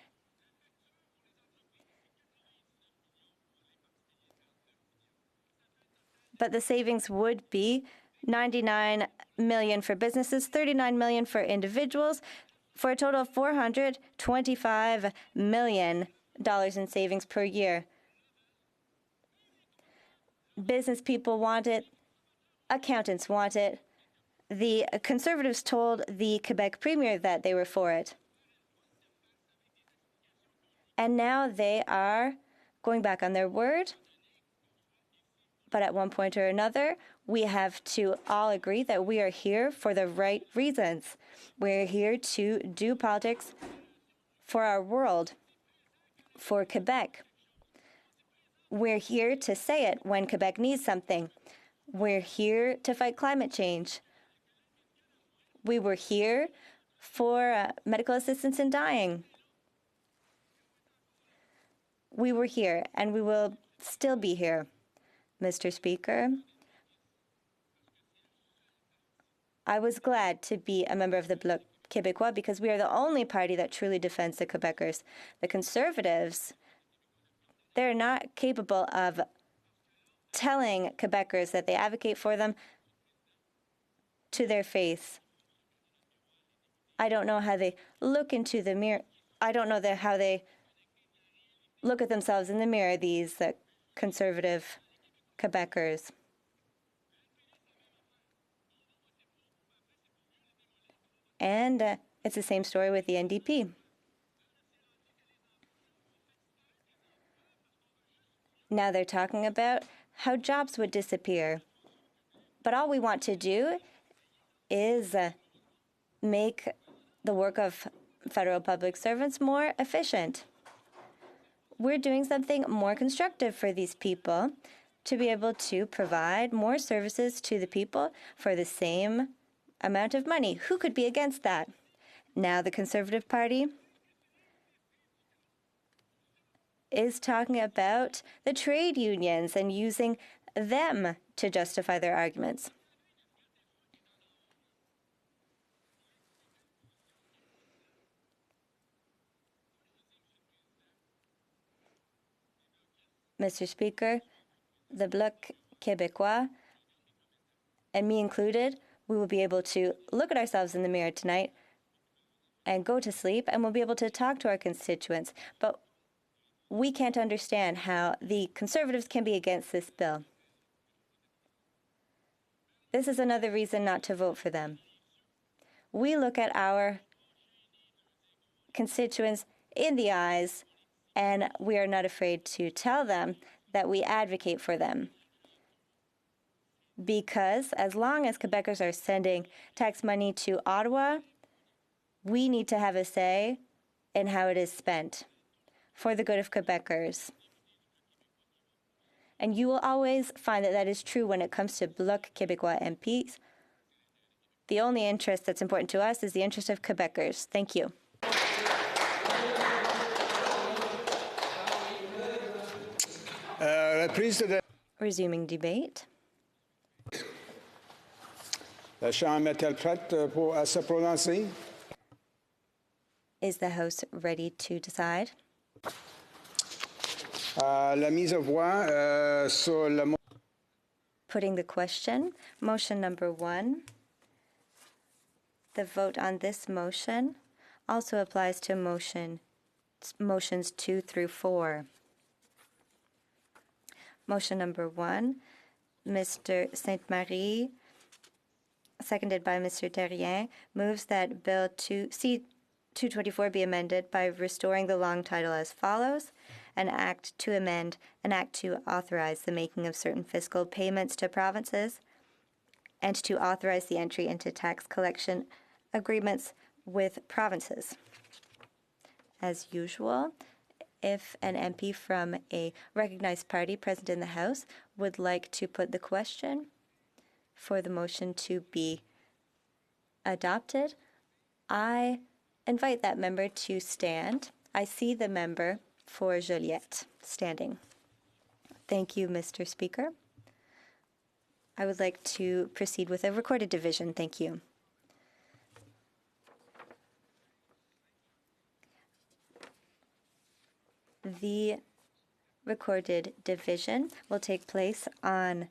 But the savings would be $99 million for businesses, $39 million for individuals, for a total of $425 million in savings per year. Business people want it. Accountants want it. The Conservatives told the Quebec Premier that they were for it. And now they are going back on their word. But at one point or another, we have to all agree that we are here for the right reasons. We're here to do politics for our world, for Quebec. We're here to say it when Quebec needs something. We're here to fight climate change. We were here for medical assistance in dying. We were here, and we will still be here. Mr. Speaker, I was glad to be a member of the Bloc Québécois because we are the only party that truly defends the Quebecers. The Conservatives, they're not capable of telling Quebecers that they advocate for them to their face. I don't know how they look into the mirror. I don't know how they look at themselves in the mirror, these conservative Quebecers. And it's the same story with the NDP. Now they're talking about how jobs would disappear. But all we want to do is make the work of federal public servants more efficient. We're doing something more constructive for these people to be able to provide more services to the people for the same amount of money. Who could be against that? Now the Conservative Party is talking about the trade unions and using them to justify their arguments. Mr. Speaker, the Bloc Québécois, and me included, we will be able to look at ourselves in the mirror tonight and go to sleep, and we'll be able to talk to our constituents. But we can't understand how the Conservatives can be against this bill. This is another reason not to vote for them. We look at our constituents in the eyes, and we are not afraid to tell them that we advocate for them. Because as long as Quebecers are sending tax money to Ottawa, we need to have a say in how it is spent for the good of Quebecers. And you will always find that that is true when it comes to Bloc Québécois MPs. The only interest that's important to us is the interest of Quebecers. Thank you. Resuming debate. La Chambre est-elle prête à se prononcer? Is the House ready to decide? La mise à voix sur la Putting the question, motion number 1. The vote on this motion also applies to motions 2 through 4. Motion number 1, Mr. Sainte-Marie, seconded by Mr. Terrien, moves that Bill C-224 be amended by restoring the long title as follows: an act to amend an act to authorize the making of certain fiscal payments to provinces and to authorize the entry into tax collection agreements with provinces. As usual, if an MP from a recognized party present in the House would like to put the question for the motion to be adopted, I invite that member to stand. I see the member for Joliette standing. Thank you, Mr. Speaker. I would like to proceed with a recorded division. Thank you. The recorded division will take place on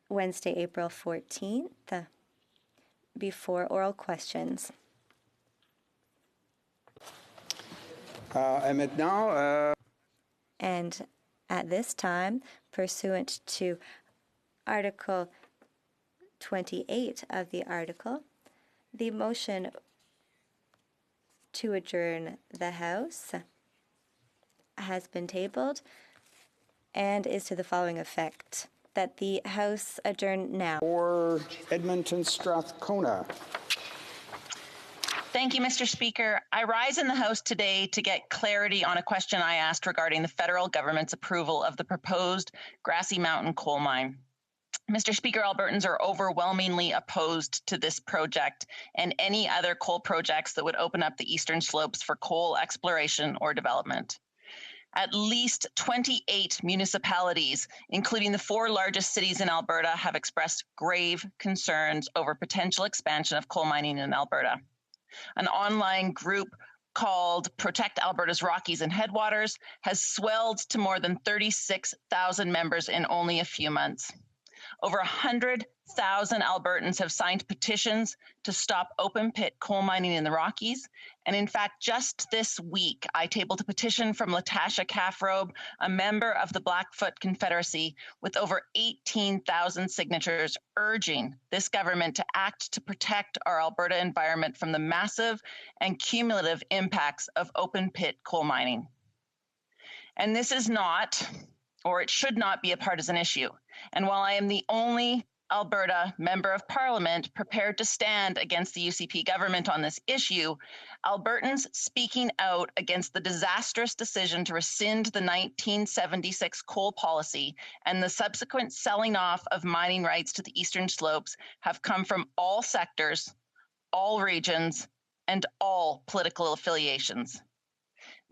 Wednesday, April 14th, before oral questions. And at this time, pursuant to Article 28 of the article, the motion to adjourn the House has been tabled and is to the following effect: that the House adjourn now. Or Edmonton Strathcona. Thank you, Mr. Speaker. I rise in the House today to get clarity on a question I asked regarding the federal government's approval of the proposed Grassy Mountain coal mine. Mr. Speaker, Albertans are overwhelmingly opposed to this project and any other coal projects that would open up the eastern slopes for coal exploration or development. At least 28 municipalities, including the 4 largest cities in Alberta, have expressed grave concerns over potential expansion of coal mining in Alberta. An online group called Protect Alberta's Rockies and Headwaters has swelled to more than 36,000 members in only a few months. Over 100,000 Albertans have signed petitions to stop open pit coal mining in the Rockies. And in fact, just this week, I tabled a petition from Latasha Kaffrobe, a member of the Blackfoot Confederacy, with over 18,000 signatures urging this government to act to protect our Alberta environment from the massive and cumulative impacts of open pit coal mining. And this is not, or it should not be, a partisan issue. And while I am the only Alberta Member of Parliament prepared to stand against the UCP government on this issue, Albertans speaking out against the disastrous decision to rescind the 1976 coal policy and the subsequent selling off of mining rights to the Eastern Slopes have come from all sectors, all regions, and all political affiliations.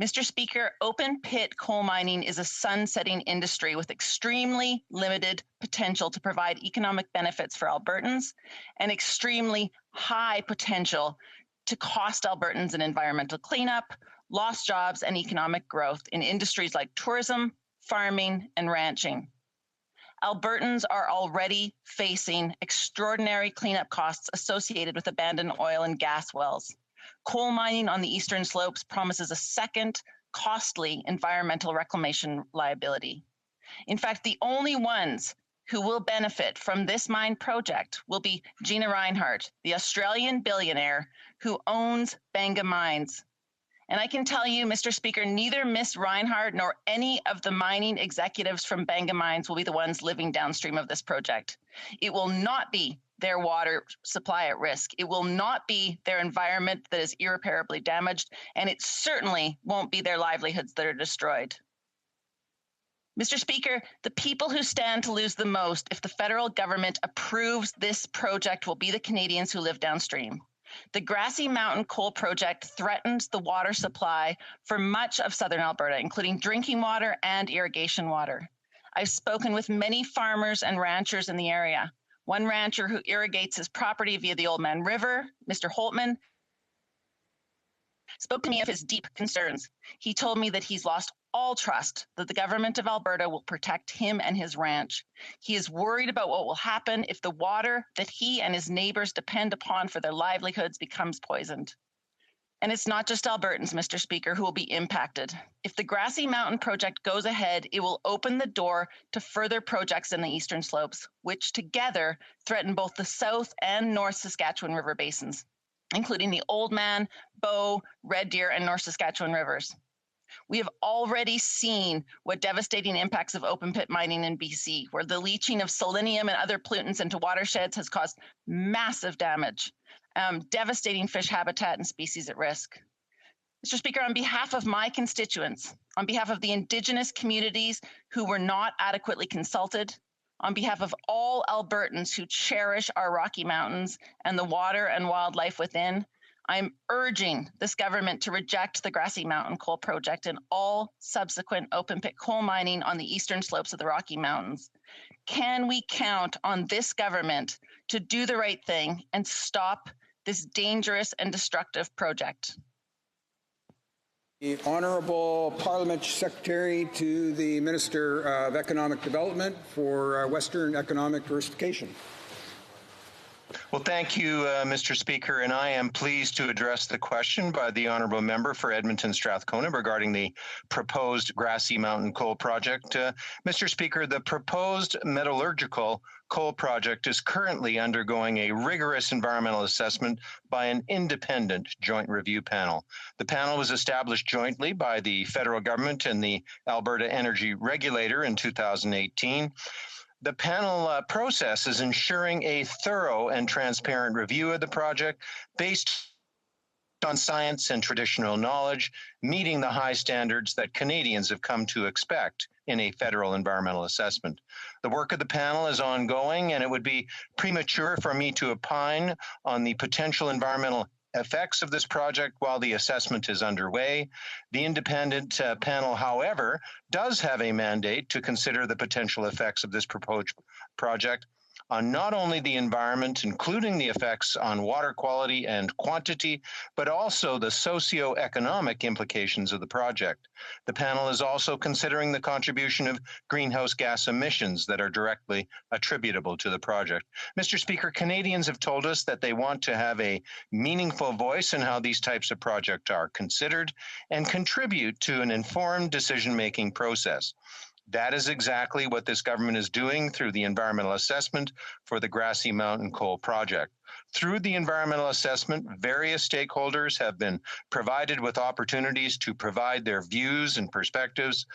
Mr. Speaker, open pit coal mining is a sunsetting industry with extremely limited potential to provide economic benefits for Albertans and extremely high potential to cost Albertans in environmental cleanup, lost jobs, and economic growth in industries like tourism, farming, and ranching. Albertans are already facing extraordinary cleanup costs associated with abandoned oil and gas wells. Coal mining on the Eastern Slopes promises a second costly environmental reclamation liability. In fact, the only ones who will benefit from this mine project will be Gina Rinehart, the Australian billionaire who owns Banga Mines. And I can tell you, Mr. Speaker, neither Ms. Rinehart nor any of the mining executives from Banga Mines will be the ones living downstream of this project. It will not be their water supply at risk. It will not be their environment that is irreparably damaged, and it certainly won't be their livelihoods that are destroyed. Mr. Speaker, the people who stand to lose the most if the federal government approves this project will be the Canadians who live downstream. The Grassy Mountain Coal Project threatens the water supply for much of southern Alberta, including drinking water and irrigation water. I've spoken with many farmers and ranchers in the area. One rancher who irrigates his property via the Oldman River, Mr. Holtman, spoke to me of his deep concerns. He told me that he's lost all trust that the government of Alberta will protect him and his ranch. He is worried about what will happen if the water that he and his neighbors depend upon for their livelihoods becomes poisoned. And it's not just Albertans, Mr. Speaker, who will be impacted. If the Grassy Mountain project goes ahead, it will open the door to further projects in the Eastern Slopes, which together threaten both the South and North Saskatchewan River basins, including the Oldman, Bow, Red Deer, and North Saskatchewan rivers. We have already seen what devastating impacts of open pit mining in BC, where the leaching of selenium and other pollutants into watersheds has caused massive damage. Devastating fish habitat and species at risk. Mr. Speaker, on behalf of my constituents, on behalf of the Indigenous communities who were not adequately consulted, on behalf of all Albertans who cherish our Rocky Mountains and the water and wildlife within, I'm urging this government to reject the Grassy Mountain Coal Project and all subsequent open pit coal mining on the eastern slopes of the Rocky Mountains. Can we count on this government to do the right thing and stop this dangerous and destructive project? The Honourable Parliamentary Secretary to the Minister of Economic Development for Western Economic Diversification. Well, thank you, Mr. Speaker, and I am pleased to address the question by the Honourable Member for Edmonton Strathcona regarding the proposed Grassy Mountain Coal Project. Mr. Speaker, the proposed metallurgical coal project is currently undergoing a rigorous environmental assessment by an independent joint review panel. The panel was established jointly by the federal government and the Alberta Energy Regulator in 2018. The panel process is ensuring a thorough and transparent review of the project based on science and traditional knowledge, meeting the high standards that Canadians have come to expect in a federal environmental assessment. The work of the panel is ongoing, and it would be premature for me to opine on the potential environmental effects of this project while the assessment is underway. The independent panel, however, does have a mandate to consider the potential effects of this proposed project on not only the environment, including the effects on water quality and quantity, but also the socio-economic implications of the project. The panel is also considering the contribution of greenhouse gas emissions that are directly attributable to the project. Mr. Speaker, Canadians have told us that they want to have a meaningful voice in how these types of projects are considered and contribute to an informed decision-making process. That is exactly what this government is doing through the environmental assessment for the Grassy Mountain Coal Project. Through the environmental assessment, various stakeholders have been provided with opportunities to provide their views and perspectives,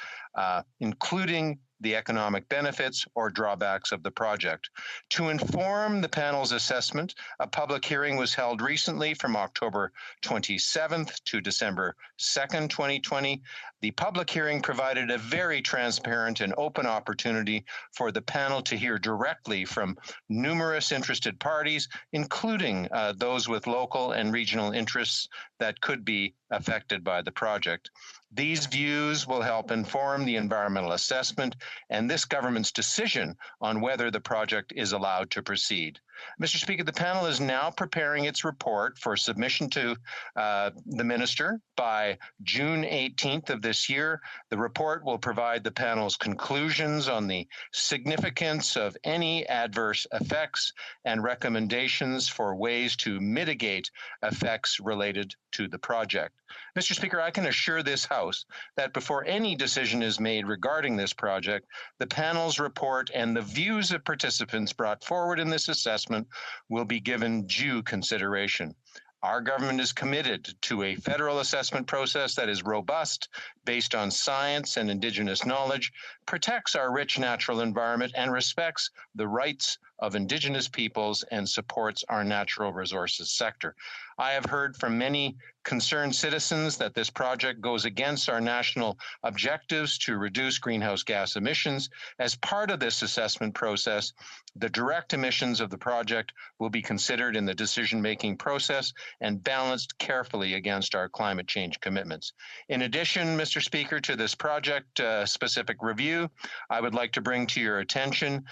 including the economic benefits or drawbacks of the project. To inform the panel's assessment, a public hearing was held recently from October 27th to December 2nd, 2020. The public hearing provided a very transparent and open opportunity for the panel to hear directly from numerous interested parties, including those with local and regional interests that could be affected by the project. These views will help inform the environmental assessment and this government's decision on whether the project is allowed to proceed. Mr. Speaker, the panel is now preparing its report for submission to the minister by June 18th of this year. The report will provide the panel's conclusions on the significance of any adverse effects and recommendations for ways to mitigate effects related to the project. Mr. Speaker, I can assure this House that before any decision is made regarding this project, the panel's report and the views of participants brought forward in this assessment will be given due consideration. Our government is committed to a federal assessment process that is robust, based on science and Indigenous knowledge, protects our rich natural environment, and respects the rights of Indigenous peoples and supports our natural resources sector. I have heard from many concerned citizens that this project goes against our national objectives to reduce greenhouse gas emissions. As part of this assessment process, the direct emissions of the project will be considered in the decision-making process and balanced carefully against our climate change commitments. In addition, Mr. Speaker, to this project-specific review, I would like to bring to your attention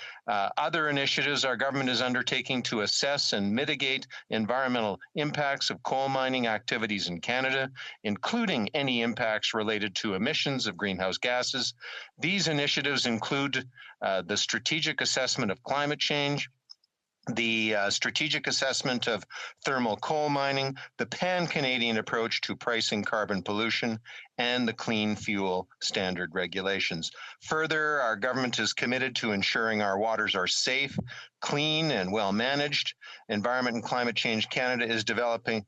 other initiatives our government is undertaking to assess and mitigate environmental impacts of coal mining activities in Canada, including any impacts related to emissions of greenhouse gases. These initiatives include the strategic assessment of climate change, the strategic assessment of thermal coal mining, the pan-Canadian approach to pricing carbon pollution, and the clean fuel standard regulations. Further, our government is committed to ensuring our waters are safe, clean, and well managed. Environment and Climate Change Canada is developing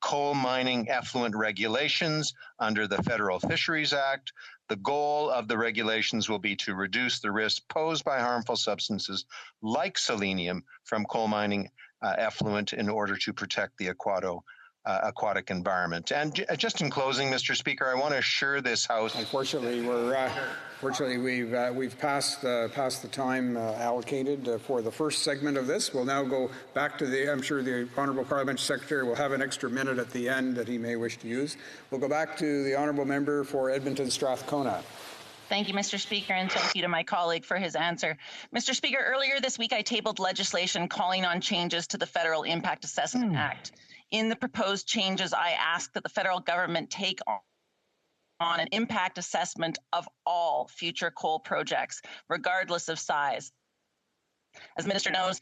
coal mining effluent regulations under the Federal Fisheries Act. The goal of the regulations will be to reduce the risk posed by harmful substances like selenium from coal mining effluent in order to protect the aquatic environment. And just in closing, Mr. Speaker, I want to assure this House. Unfortunately, we've passed the time allocated for the first segment of this. We'll now go back to I'm sure the Honourable Parliamentary Secretary will have an extra minute at the end that he may wish to use. We'll go back to the Honourable Member for Edmonton Strathcona. Thank you, Mr. Speaker, and thank you to my colleague for his answer. Mr. Speaker, earlier this week I tabled legislation calling on changes to the Federal Impact Assessment Act. In the proposed changes, I ask that the federal government take on an impact assessment of all future coal projects, regardless of size. As the Minister knows,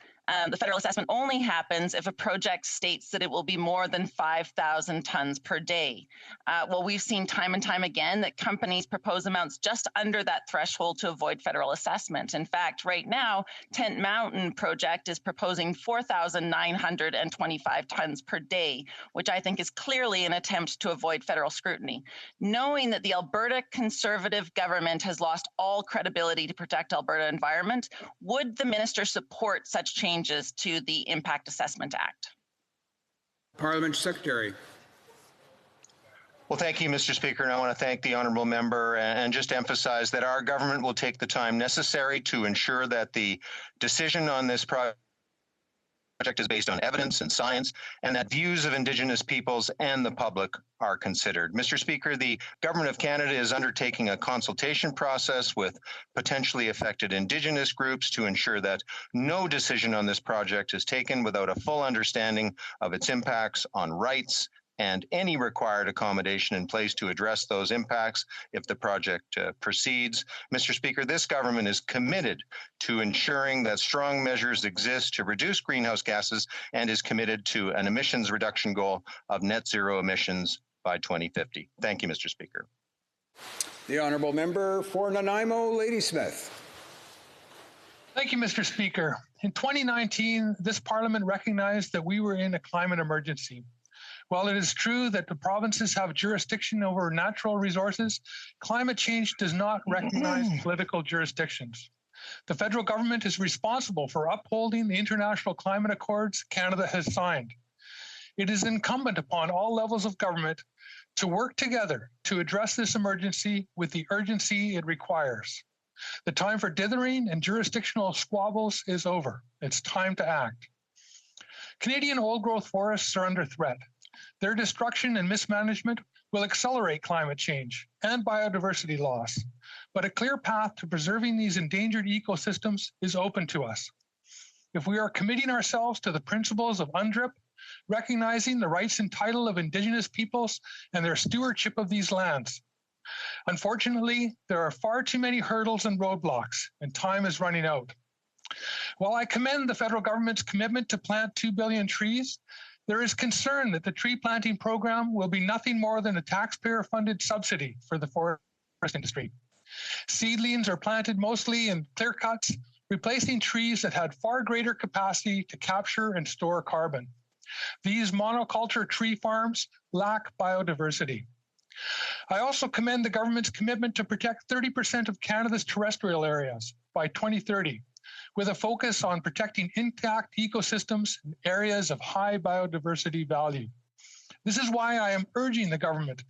the federal assessment only happens if a project states that it will be more than 5,000 tons per day. Well, we've seen time and time again that companies propose amounts just under that threshold to avoid federal assessment. In fact, right now, Tent Mountain project is proposing 4,925 tons per day, which I think is clearly an attempt to avoid federal scrutiny. Knowing that the Alberta Conservative government has lost all credibility to protect Alberta environment, would the minister support such changes to the Impact Assessment Act? Parliament Secretary. Well, thank you, Mr. Speaker, and I want to thank the honourable member and just emphasize that our government will take the time necessary to ensure that the decision on this project project is based on evidence and science, and that views of Indigenous peoples and the public are considered. Mr. Speaker, the Government of Canada is undertaking a consultation process with potentially affected Indigenous groups to ensure that no decision on this project is taken without a full understanding of its impacts on rights and any required accommodation in place to address those impacts if the project proceeds. Mr. Speaker, this government is committed to ensuring that strong measures exist to reduce greenhouse gases and is committed to an emissions reduction goal of net zero emissions by 2050. Thank you, Mr. Speaker. The Honourable Member for Nanaimo, Ladysmith. Thank you, Mr. Speaker. In 2019, this Parliament recognized that we were in a climate emergency. While it is true that the provinces have jurisdiction over natural resources, climate change does not recognize political jurisdictions. The federal government is responsible for upholding the international climate accords Canada has signed. It is incumbent upon all levels of government to work together to address this emergency with the urgency it requires. The time for dithering and jurisdictional squabbles is over. It's time to act. Canadian old-growth forests are under threat. Their destruction and mismanagement will accelerate climate change and biodiversity loss, but a clear path to preserving these endangered ecosystems is open to us. If we are committing ourselves to the principles of UNDRIP, recognizing the rights and title of Indigenous peoples and their stewardship of these lands. Unfortunately, there are far too many hurdles and roadblocks, and time is running out. While I commend the federal government's commitment to plant 2 billion trees, there is concern that the tree planting program will be nothing more than a taxpayer-funded subsidy for the forest industry. Seedlings are planted mostly in clear cuts, replacing trees that had far greater capacity to capture and store carbon. These monoculture tree farms lack biodiversity. I also commend the government's commitment to protect 30% of Canada's terrestrial areas by 2030. With a focus on protecting intact ecosystems in areas of high biodiversity value. This is why I am urging the government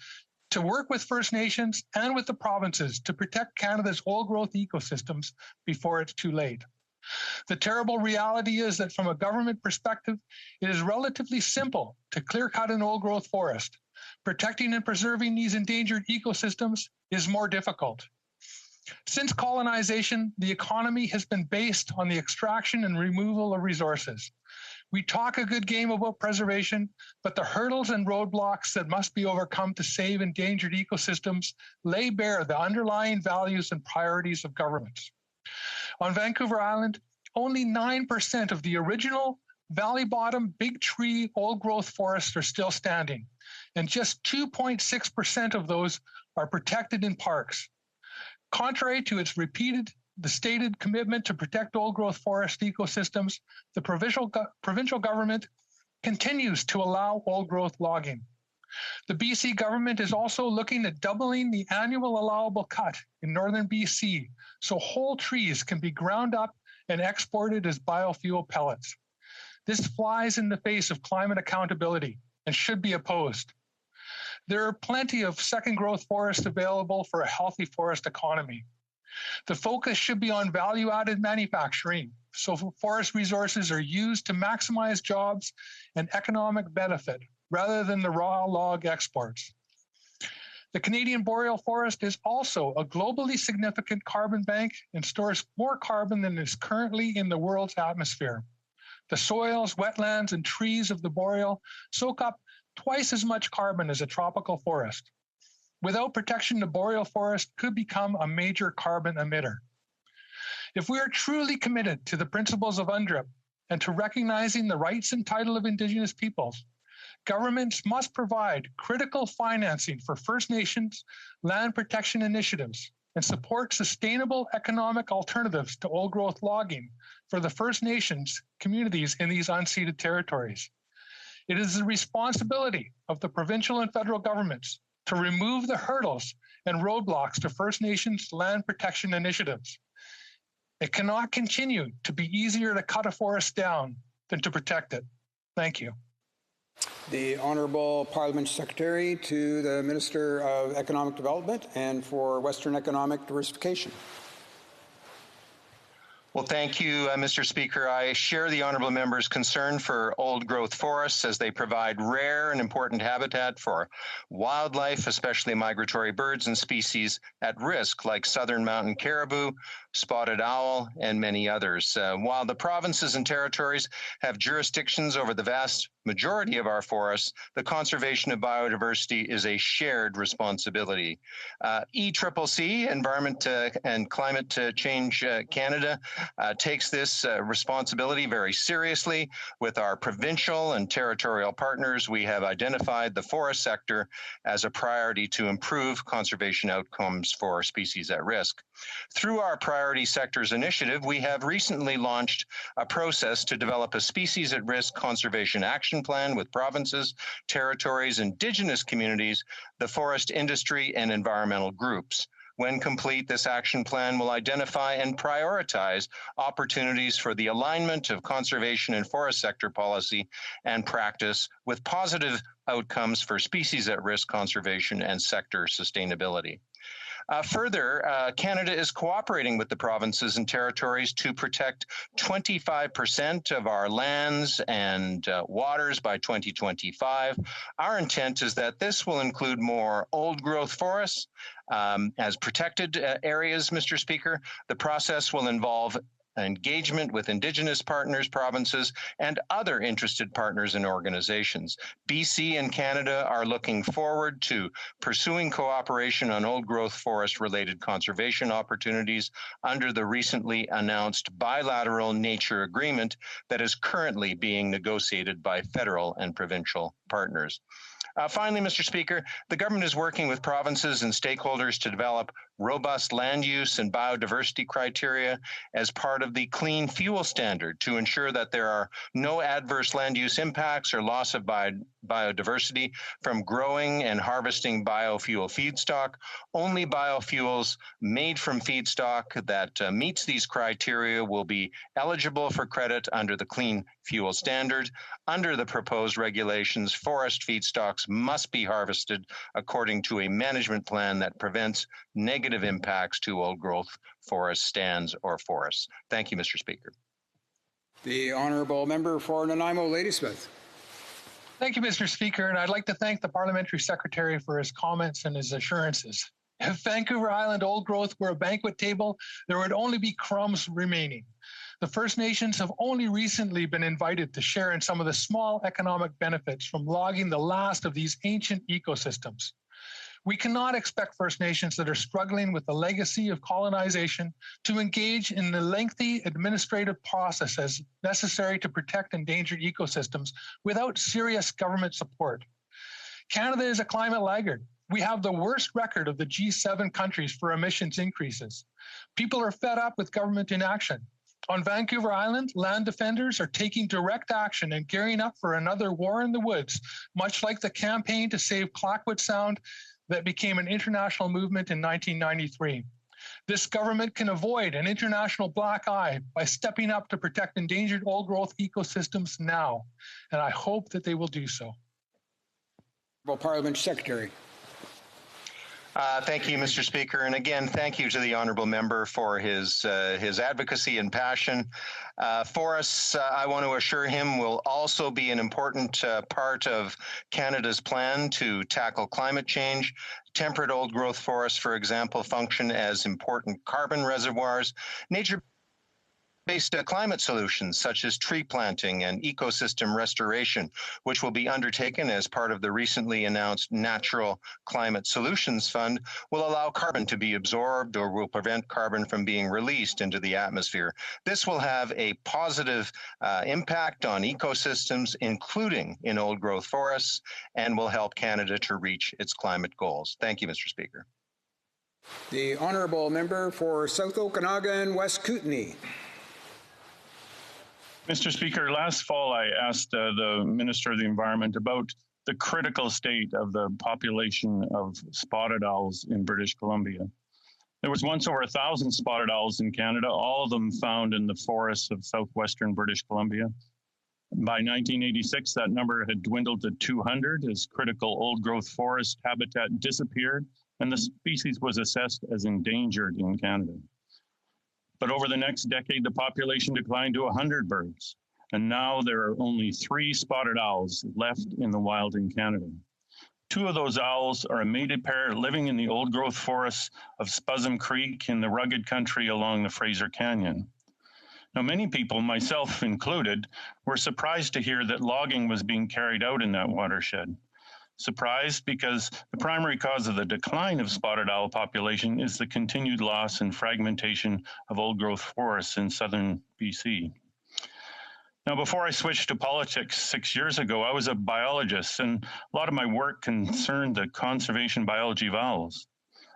to work with First Nations and with the provinces to protect Canada's old-growth ecosystems before it's too late. The terrible reality is that from a government perspective, it is relatively simple to clear-cut an old-growth forest. Protecting and preserving these endangered ecosystems is more difficult. Since colonization, the economy has been based on the extraction and removal of resources. We talk a good game about preservation, but the hurdles and roadblocks that must be overcome to save endangered ecosystems lay bare the underlying values and priorities of governments. On Vancouver Island, only 9% of the original valley bottom big tree old growth forests are still standing, and just 2.6% of those are protected in parks. Contrary to its stated commitment to protect old-growth forest ecosystems, the provincial government continues to allow old-growth logging. The BC government is also looking at doubling the annual allowable cut in northern BC so whole trees can be ground up and exported as biofuel pellets. This flies in the face of climate accountability and should be opposed. There are plenty of second growth forests available for a healthy forest economy. The focus should be on value-added manufacturing, so forest resources are used to maximize jobs and economic benefit rather than the raw log exports. The Canadian boreal forest is also a globally significant carbon bank and stores more carbon than is currently in the world's atmosphere. The soils, wetlands, and trees of the boreal soak up twice as much carbon as a tropical forest. Without protection, the boreal forest could become a major carbon emitter. If we are truly committed to the principles of UNDRIP and to recognizing the rights and title of Indigenous peoples, governments must provide critical financing for First Nations land protection initiatives and support sustainable economic alternatives to old-growth logging for the First Nations communities in these unceded territories. It is the responsibility of the provincial and federal governments to remove the hurdles and roadblocks to First Nations land protection initiatives. It cannot continue to be easier to cut a forest down than to protect it. Thank you. The Honourable Parliament Secretary to the Minister of Economic Development and for Western Economic Diversification. Well, thank you, Mr. Speaker. I share the honourable member's concern for old growth forests as they provide rare and important habitat for wildlife, especially migratory birds and species at risk like southern mountain caribou, spotted owl, and many others. While the provinces and territories have jurisdictions over the vast majority of our forests, the conservation of biodiversity is a shared responsibility. ECCC, Environment and Climate Change Canada, takes this responsibility very seriously. With our provincial and territorial partners, we have identified the forest sector as a priority to improve conservation outcomes for species at risk. Through our Priority Sectors Initiative, we have recently launched a process to develop a species at risk conservation action plan with provinces, territories, Indigenous communities, the forest industry, and environmental groups. When complete, this action plan will identify and prioritize opportunities for the alignment of conservation and forest sector policy and practice with positive outcomes for species at risk conservation and sector sustainability. Further, Canada is cooperating with the provinces and territories to protect 25% of our lands and waters by 2025. Our intent is that this will include more old growth forests as protected areas, Mr. Speaker. The process will involve engagement with Indigenous partners, provinces, and other interested partners and organizations. BC and Canada are looking forward to pursuing cooperation on old growth forest related conservation opportunities under the recently announced bilateral nature agreement that is currently being negotiated by federal and provincial partners. Finally, Mr. Speaker, the government is working with provinces and stakeholders to develop robust land use and biodiversity criteria as part of the Clean Fuel Standard to ensure that there are no adverse land use impacts or loss of biodiversity from growing and harvesting biofuel feedstock. Only biofuels made from feedstock that meets these criteria will be eligible for credit under the Clean Fuel Standard. Under the proposed regulations, forest feedstocks must be harvested according to a management plan that prevents negative impacts to old growth forest stands or forests. Thank you, Mr. Speaker. The Honourable Member for Nanaimo Ladysmith. Thank you, Mr. Speaker, and I'd like to thank the Parliamentary Secretary for his comments and his assurances. If Vancouver Island old growth were a banquet table, there would only be crumbs remaining. The First Nations have only recently been invited to share in some of the small economic benefits from logging the last of these ancient ecosystems. We cannot expect First Nations that are struggling with the legacy of colonization to engage in the lengthy administrative processes necessary to protect endangered ecosystems without serious government support. Canada is a climate laggard. We have the worst record of the G7 countries for emissions increases. People are fed up with government inaction. On Vancouver Island, land defenders are taking direct action and gearing up for another war in the woods, much like the campaign to save Clayoquot Sound that became an international movement in 1993. This government can avoid an international black eye by stepping up to protect endangered old growth ecosystems now, and I hope that they will do so. Parliament Secretary. Thank you, Mr. Speaker. And again, thank you to the honourable member for his advocacy and passion. Forests, I want to assure him, will also be an important part of Canada's plan to tackle climate change. Temperate old growth forests, for example, function as important carbon reservoirs. Nature-based climate solutions such as tree planting and ecosystem restoration, which will be undertaken as part of the recently announced Natural Climate Solutions Fund, will allow carbon to be absorbed or will prevent carbon from being released into the atmosphere. This will have a positive impact on ecosystems, including in old growth forests, and will help Canada to reach its climate goals. Thank you, Mr. Speaker. The Honourable Member for South Okanagan, West Kootenay. Mr. Speaker, last fall I asked the Minister of the Environment about the critical state of the population of spotted owls in British Columbia. There was once over 1,000 spotted owls in Canada, all of them found in the forests of southwestern British Columbia. By 1986, that number had dwindled to 200 as critical old growth forest habitat disappeared, and the species was assessed as endangered in Canada. But over the next decade, the population declined to 100 birds. And now there are only 3 spotted owls left in the wild in Canada. 2 of those owls are a mated pair living in the old-growth forests of Spuzzum Creek in the rugged country along the Fraser Canyon. Now, many people, myself included, were surprised to hear that logging was being carried out in that watershed. Surprised because the primary cause of the decline of spotted owl population is the continued loss and fragmentation of old-growth forests in southern BC. Now, before I switched to politics 6 years ago, I was a biologist, and a lot of my work concerned the conservation biology of owls.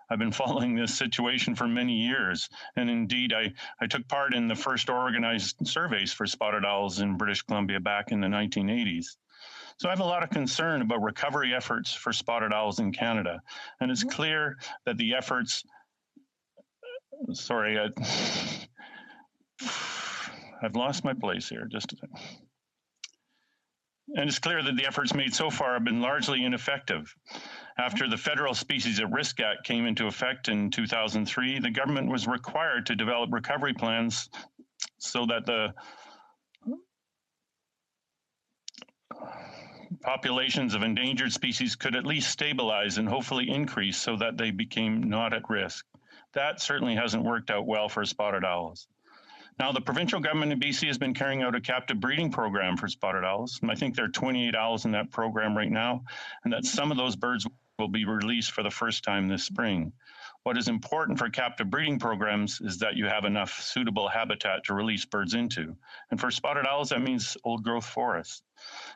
I've been following this situation for many years, and indeed, I took part in the first organized surveys for spotted owls in British Columbia back in the 1980s. So I have a lot of concern about recovery efforts for spotted owls in Canada, and it's clear that the efforts, I've lost my place here, just a second. And it's clear that the efforts made so far have been largely ineffective. After the Federal Species at Risk Act came into effect in 2003, the government was required to develop recovery plans so that the populations of endangered species could at least stabilize and hopefully increase so that they became not at risk. That certainly hasn't worked out well for spotted owls. Now, the provincial government in BC has been carrying out a captive breeding program for spotted owls, and I think there are 28 owls in that program right now, and that some of those birds will be released for the first time this spring. What is important for captive breeding programs is that you have enough suitable habitat to release birds into. And for spotted owls, that means old-growth forests.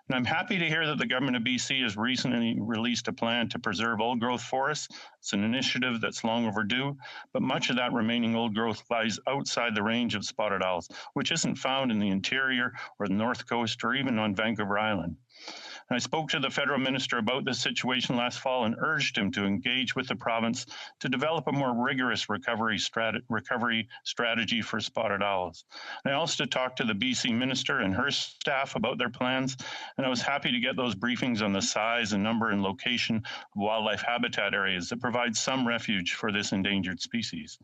And I'm happy to hear that the government of BC has recently released a plan to preserve old-growth forests. It's an initiative that's long overdue, but much of that remaining old growth lies outside the range of spotted owls, which isn't found in the interior or the North Coast or even on Vancouver Island. And I spoke to the federal minister about this situation last fall and urged him to engage with the province to develop a more rigorous recovery strategy for spotted owls. And I also talked to the BC minister and her staff about their plans, and I was happy to get those briefings on the size and number and location of wildlife habitat areas that provide some refuge for this endangered species.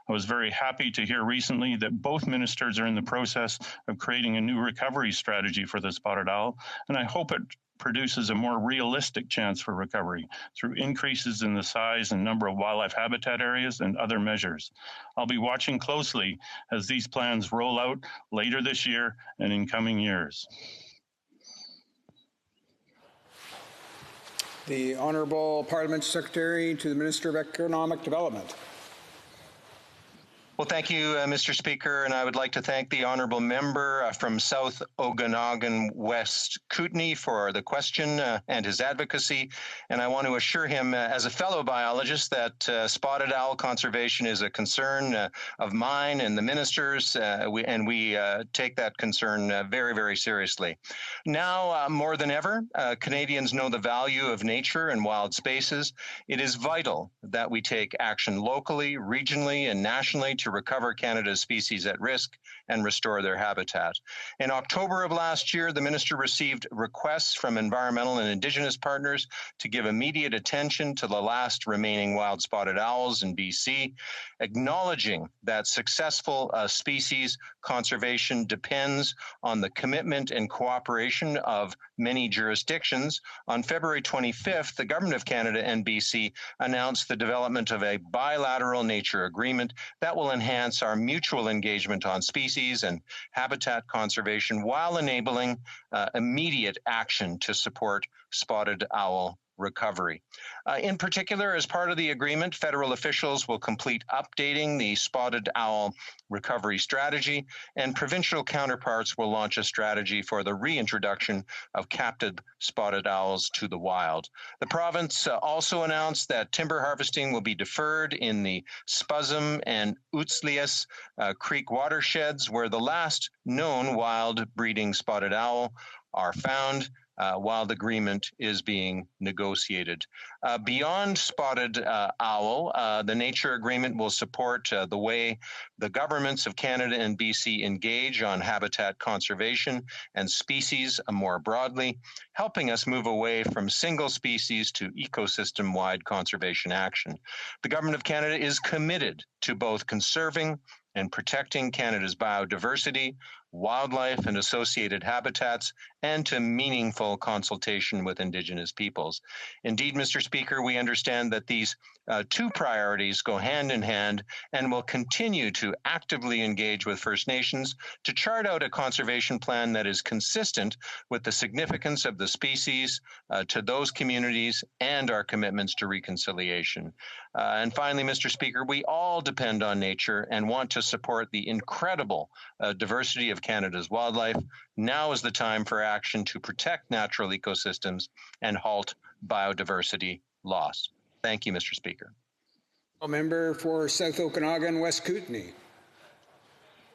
I was very happy to hear recently that both ministers are in the process of creating a new recovery strategy for the spotted owl, and I hope it produces a more realistic chance for recovery through increases in the size and number of wildlife habitat areas and other measures. I'll be watching closely as these plans roll out later this year and in coming years. The Honourable Parliament Secretary to the Minister of Economic Development. Well, thank you, Mr. Speaker, and I would like to thank the honourable member from South Okanagan West Kootenay for the question and his advocacy. And I want to assure him, as a fellow biologist, that spotted owl conservation is a concern of mine and the minister's, and we take that concern very, very seriously. Now, more than ever, Canadians know the value of nature and wild spaces. It is vital that we take action locally, regionally, and nationally to recover Canada's species at risk and restore their habitat. In October of last year, the minister received requests from environmental and Indigenous partners to give immediate attention to the last remaining wild spotted owls in BC, acknowledging that successful species conservation depends on the commitment and cooperation of many jurisdictions. On February 25th, the Government of Canada and BC announced the development of a bilateral nature agreement that will enhance our mutual engagement on species and habitat conservation while enabling immediate action to support spotted owl recovery. In particular, as part of the agreement, federal officials will complete updating the spotted owl recovery strategy, and provincial counterparts will launch a strategy for the reintroduction of captive spotted owls to the wild. The province also announced that timber harvesting will be deferred in the Spuzzum and Utslias Creek watersheds, where the last known wild breeding spotted owl are found, while the agreement is being negotiated. Beyond spotted owl, the nature agreement will support the way the governments of Canada and BC engage on habitat conservation and species more broadly, helping us move away from single species to ecosystem-wide conservation action. The Government of Canada is committed to both conserving and protecting Canada's biodiversity, wildlife, and associated habitats, and to meaningful consultation with Indigenous peoples. Indeed, Mr. Speaker, we understand that these two priorities go hand in hand and will continue to actively engage with First Nations to chart out a conservation plan that is consistent with the significance of the species to those communities and our commitments to reconciliation. And finally, Mr. Speaker, we all depend on nature and want to support the incredible diversity of Canada's wildlife. Now is the time for action to protect natural ecosystems and halt biodiversity loss. Thank you, Mr. Speaker. Member for South Okanagan, West Kootenay.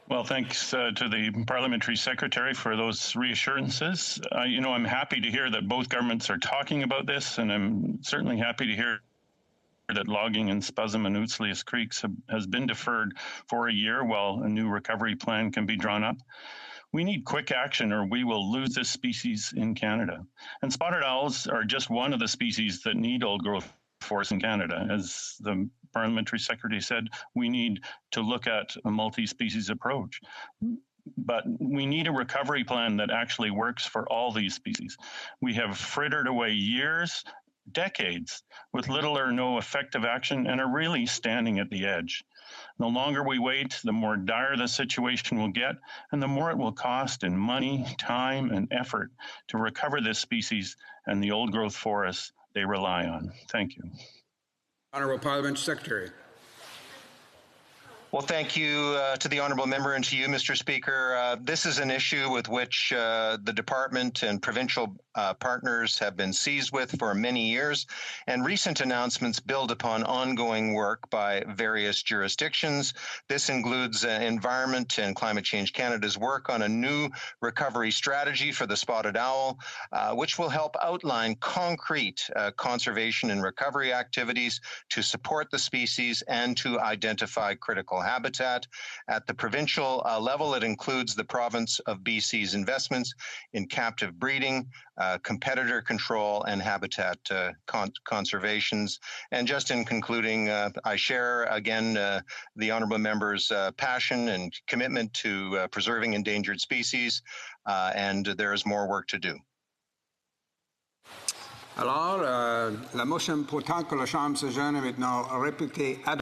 Well, thanks to the Parliamentary Secretary for those reassurances. I'm happy to hear that both governments are talking about this, and I'm certainly happy to hear that logging in Spuzim and Ootslius Creeks has been deferred for a year while a new recovery plan can be drawn up. We need quick action or we will lose this species in Canada. And spotted owls are just one of the species that need old growth forests in Canada. As the Parliamentary Secretary said, we need to look at a multi-species approach. But we need a recovery plan that actually works for all these species. We have frittered away years, decades, with little or no effective action and are really standing at the edge. The longer we wait, the more dire the situation will get, and the more it will cost in money, time, and effort to recover this species and the old growth forests they rely on. Thank you. Honourable Parliamentary Secretary. Well, thank you to the honourable member and to you, Mr. Speaker. This is an issue with which the department and provincial partners have been seized with for many years, and recent announcements build upon ongoing work by various jurisdictions. This includes Environment and Climate Change Canada's work on a new recovery strategy for the spotted owl, which will help outline concrete conservation and recovery activities to support the species and to identify critical habitat. At the provincial level, it includes the province of BC's investments in captive breeding, competitor control, and habitat conservations. And just in concluding, I share again the honourable member's passion and commitment to preserving endangered species, and there is more work to do. Alors, la motion portant que la Chambre s'adjourne est maintenant réputée adoptée.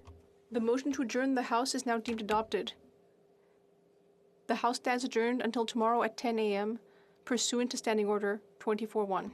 The motion to adjourn the House is now deemed adopted. The House stands adjourned until tomorrow at 10 a.m. pursuant to Standing Order 24-1.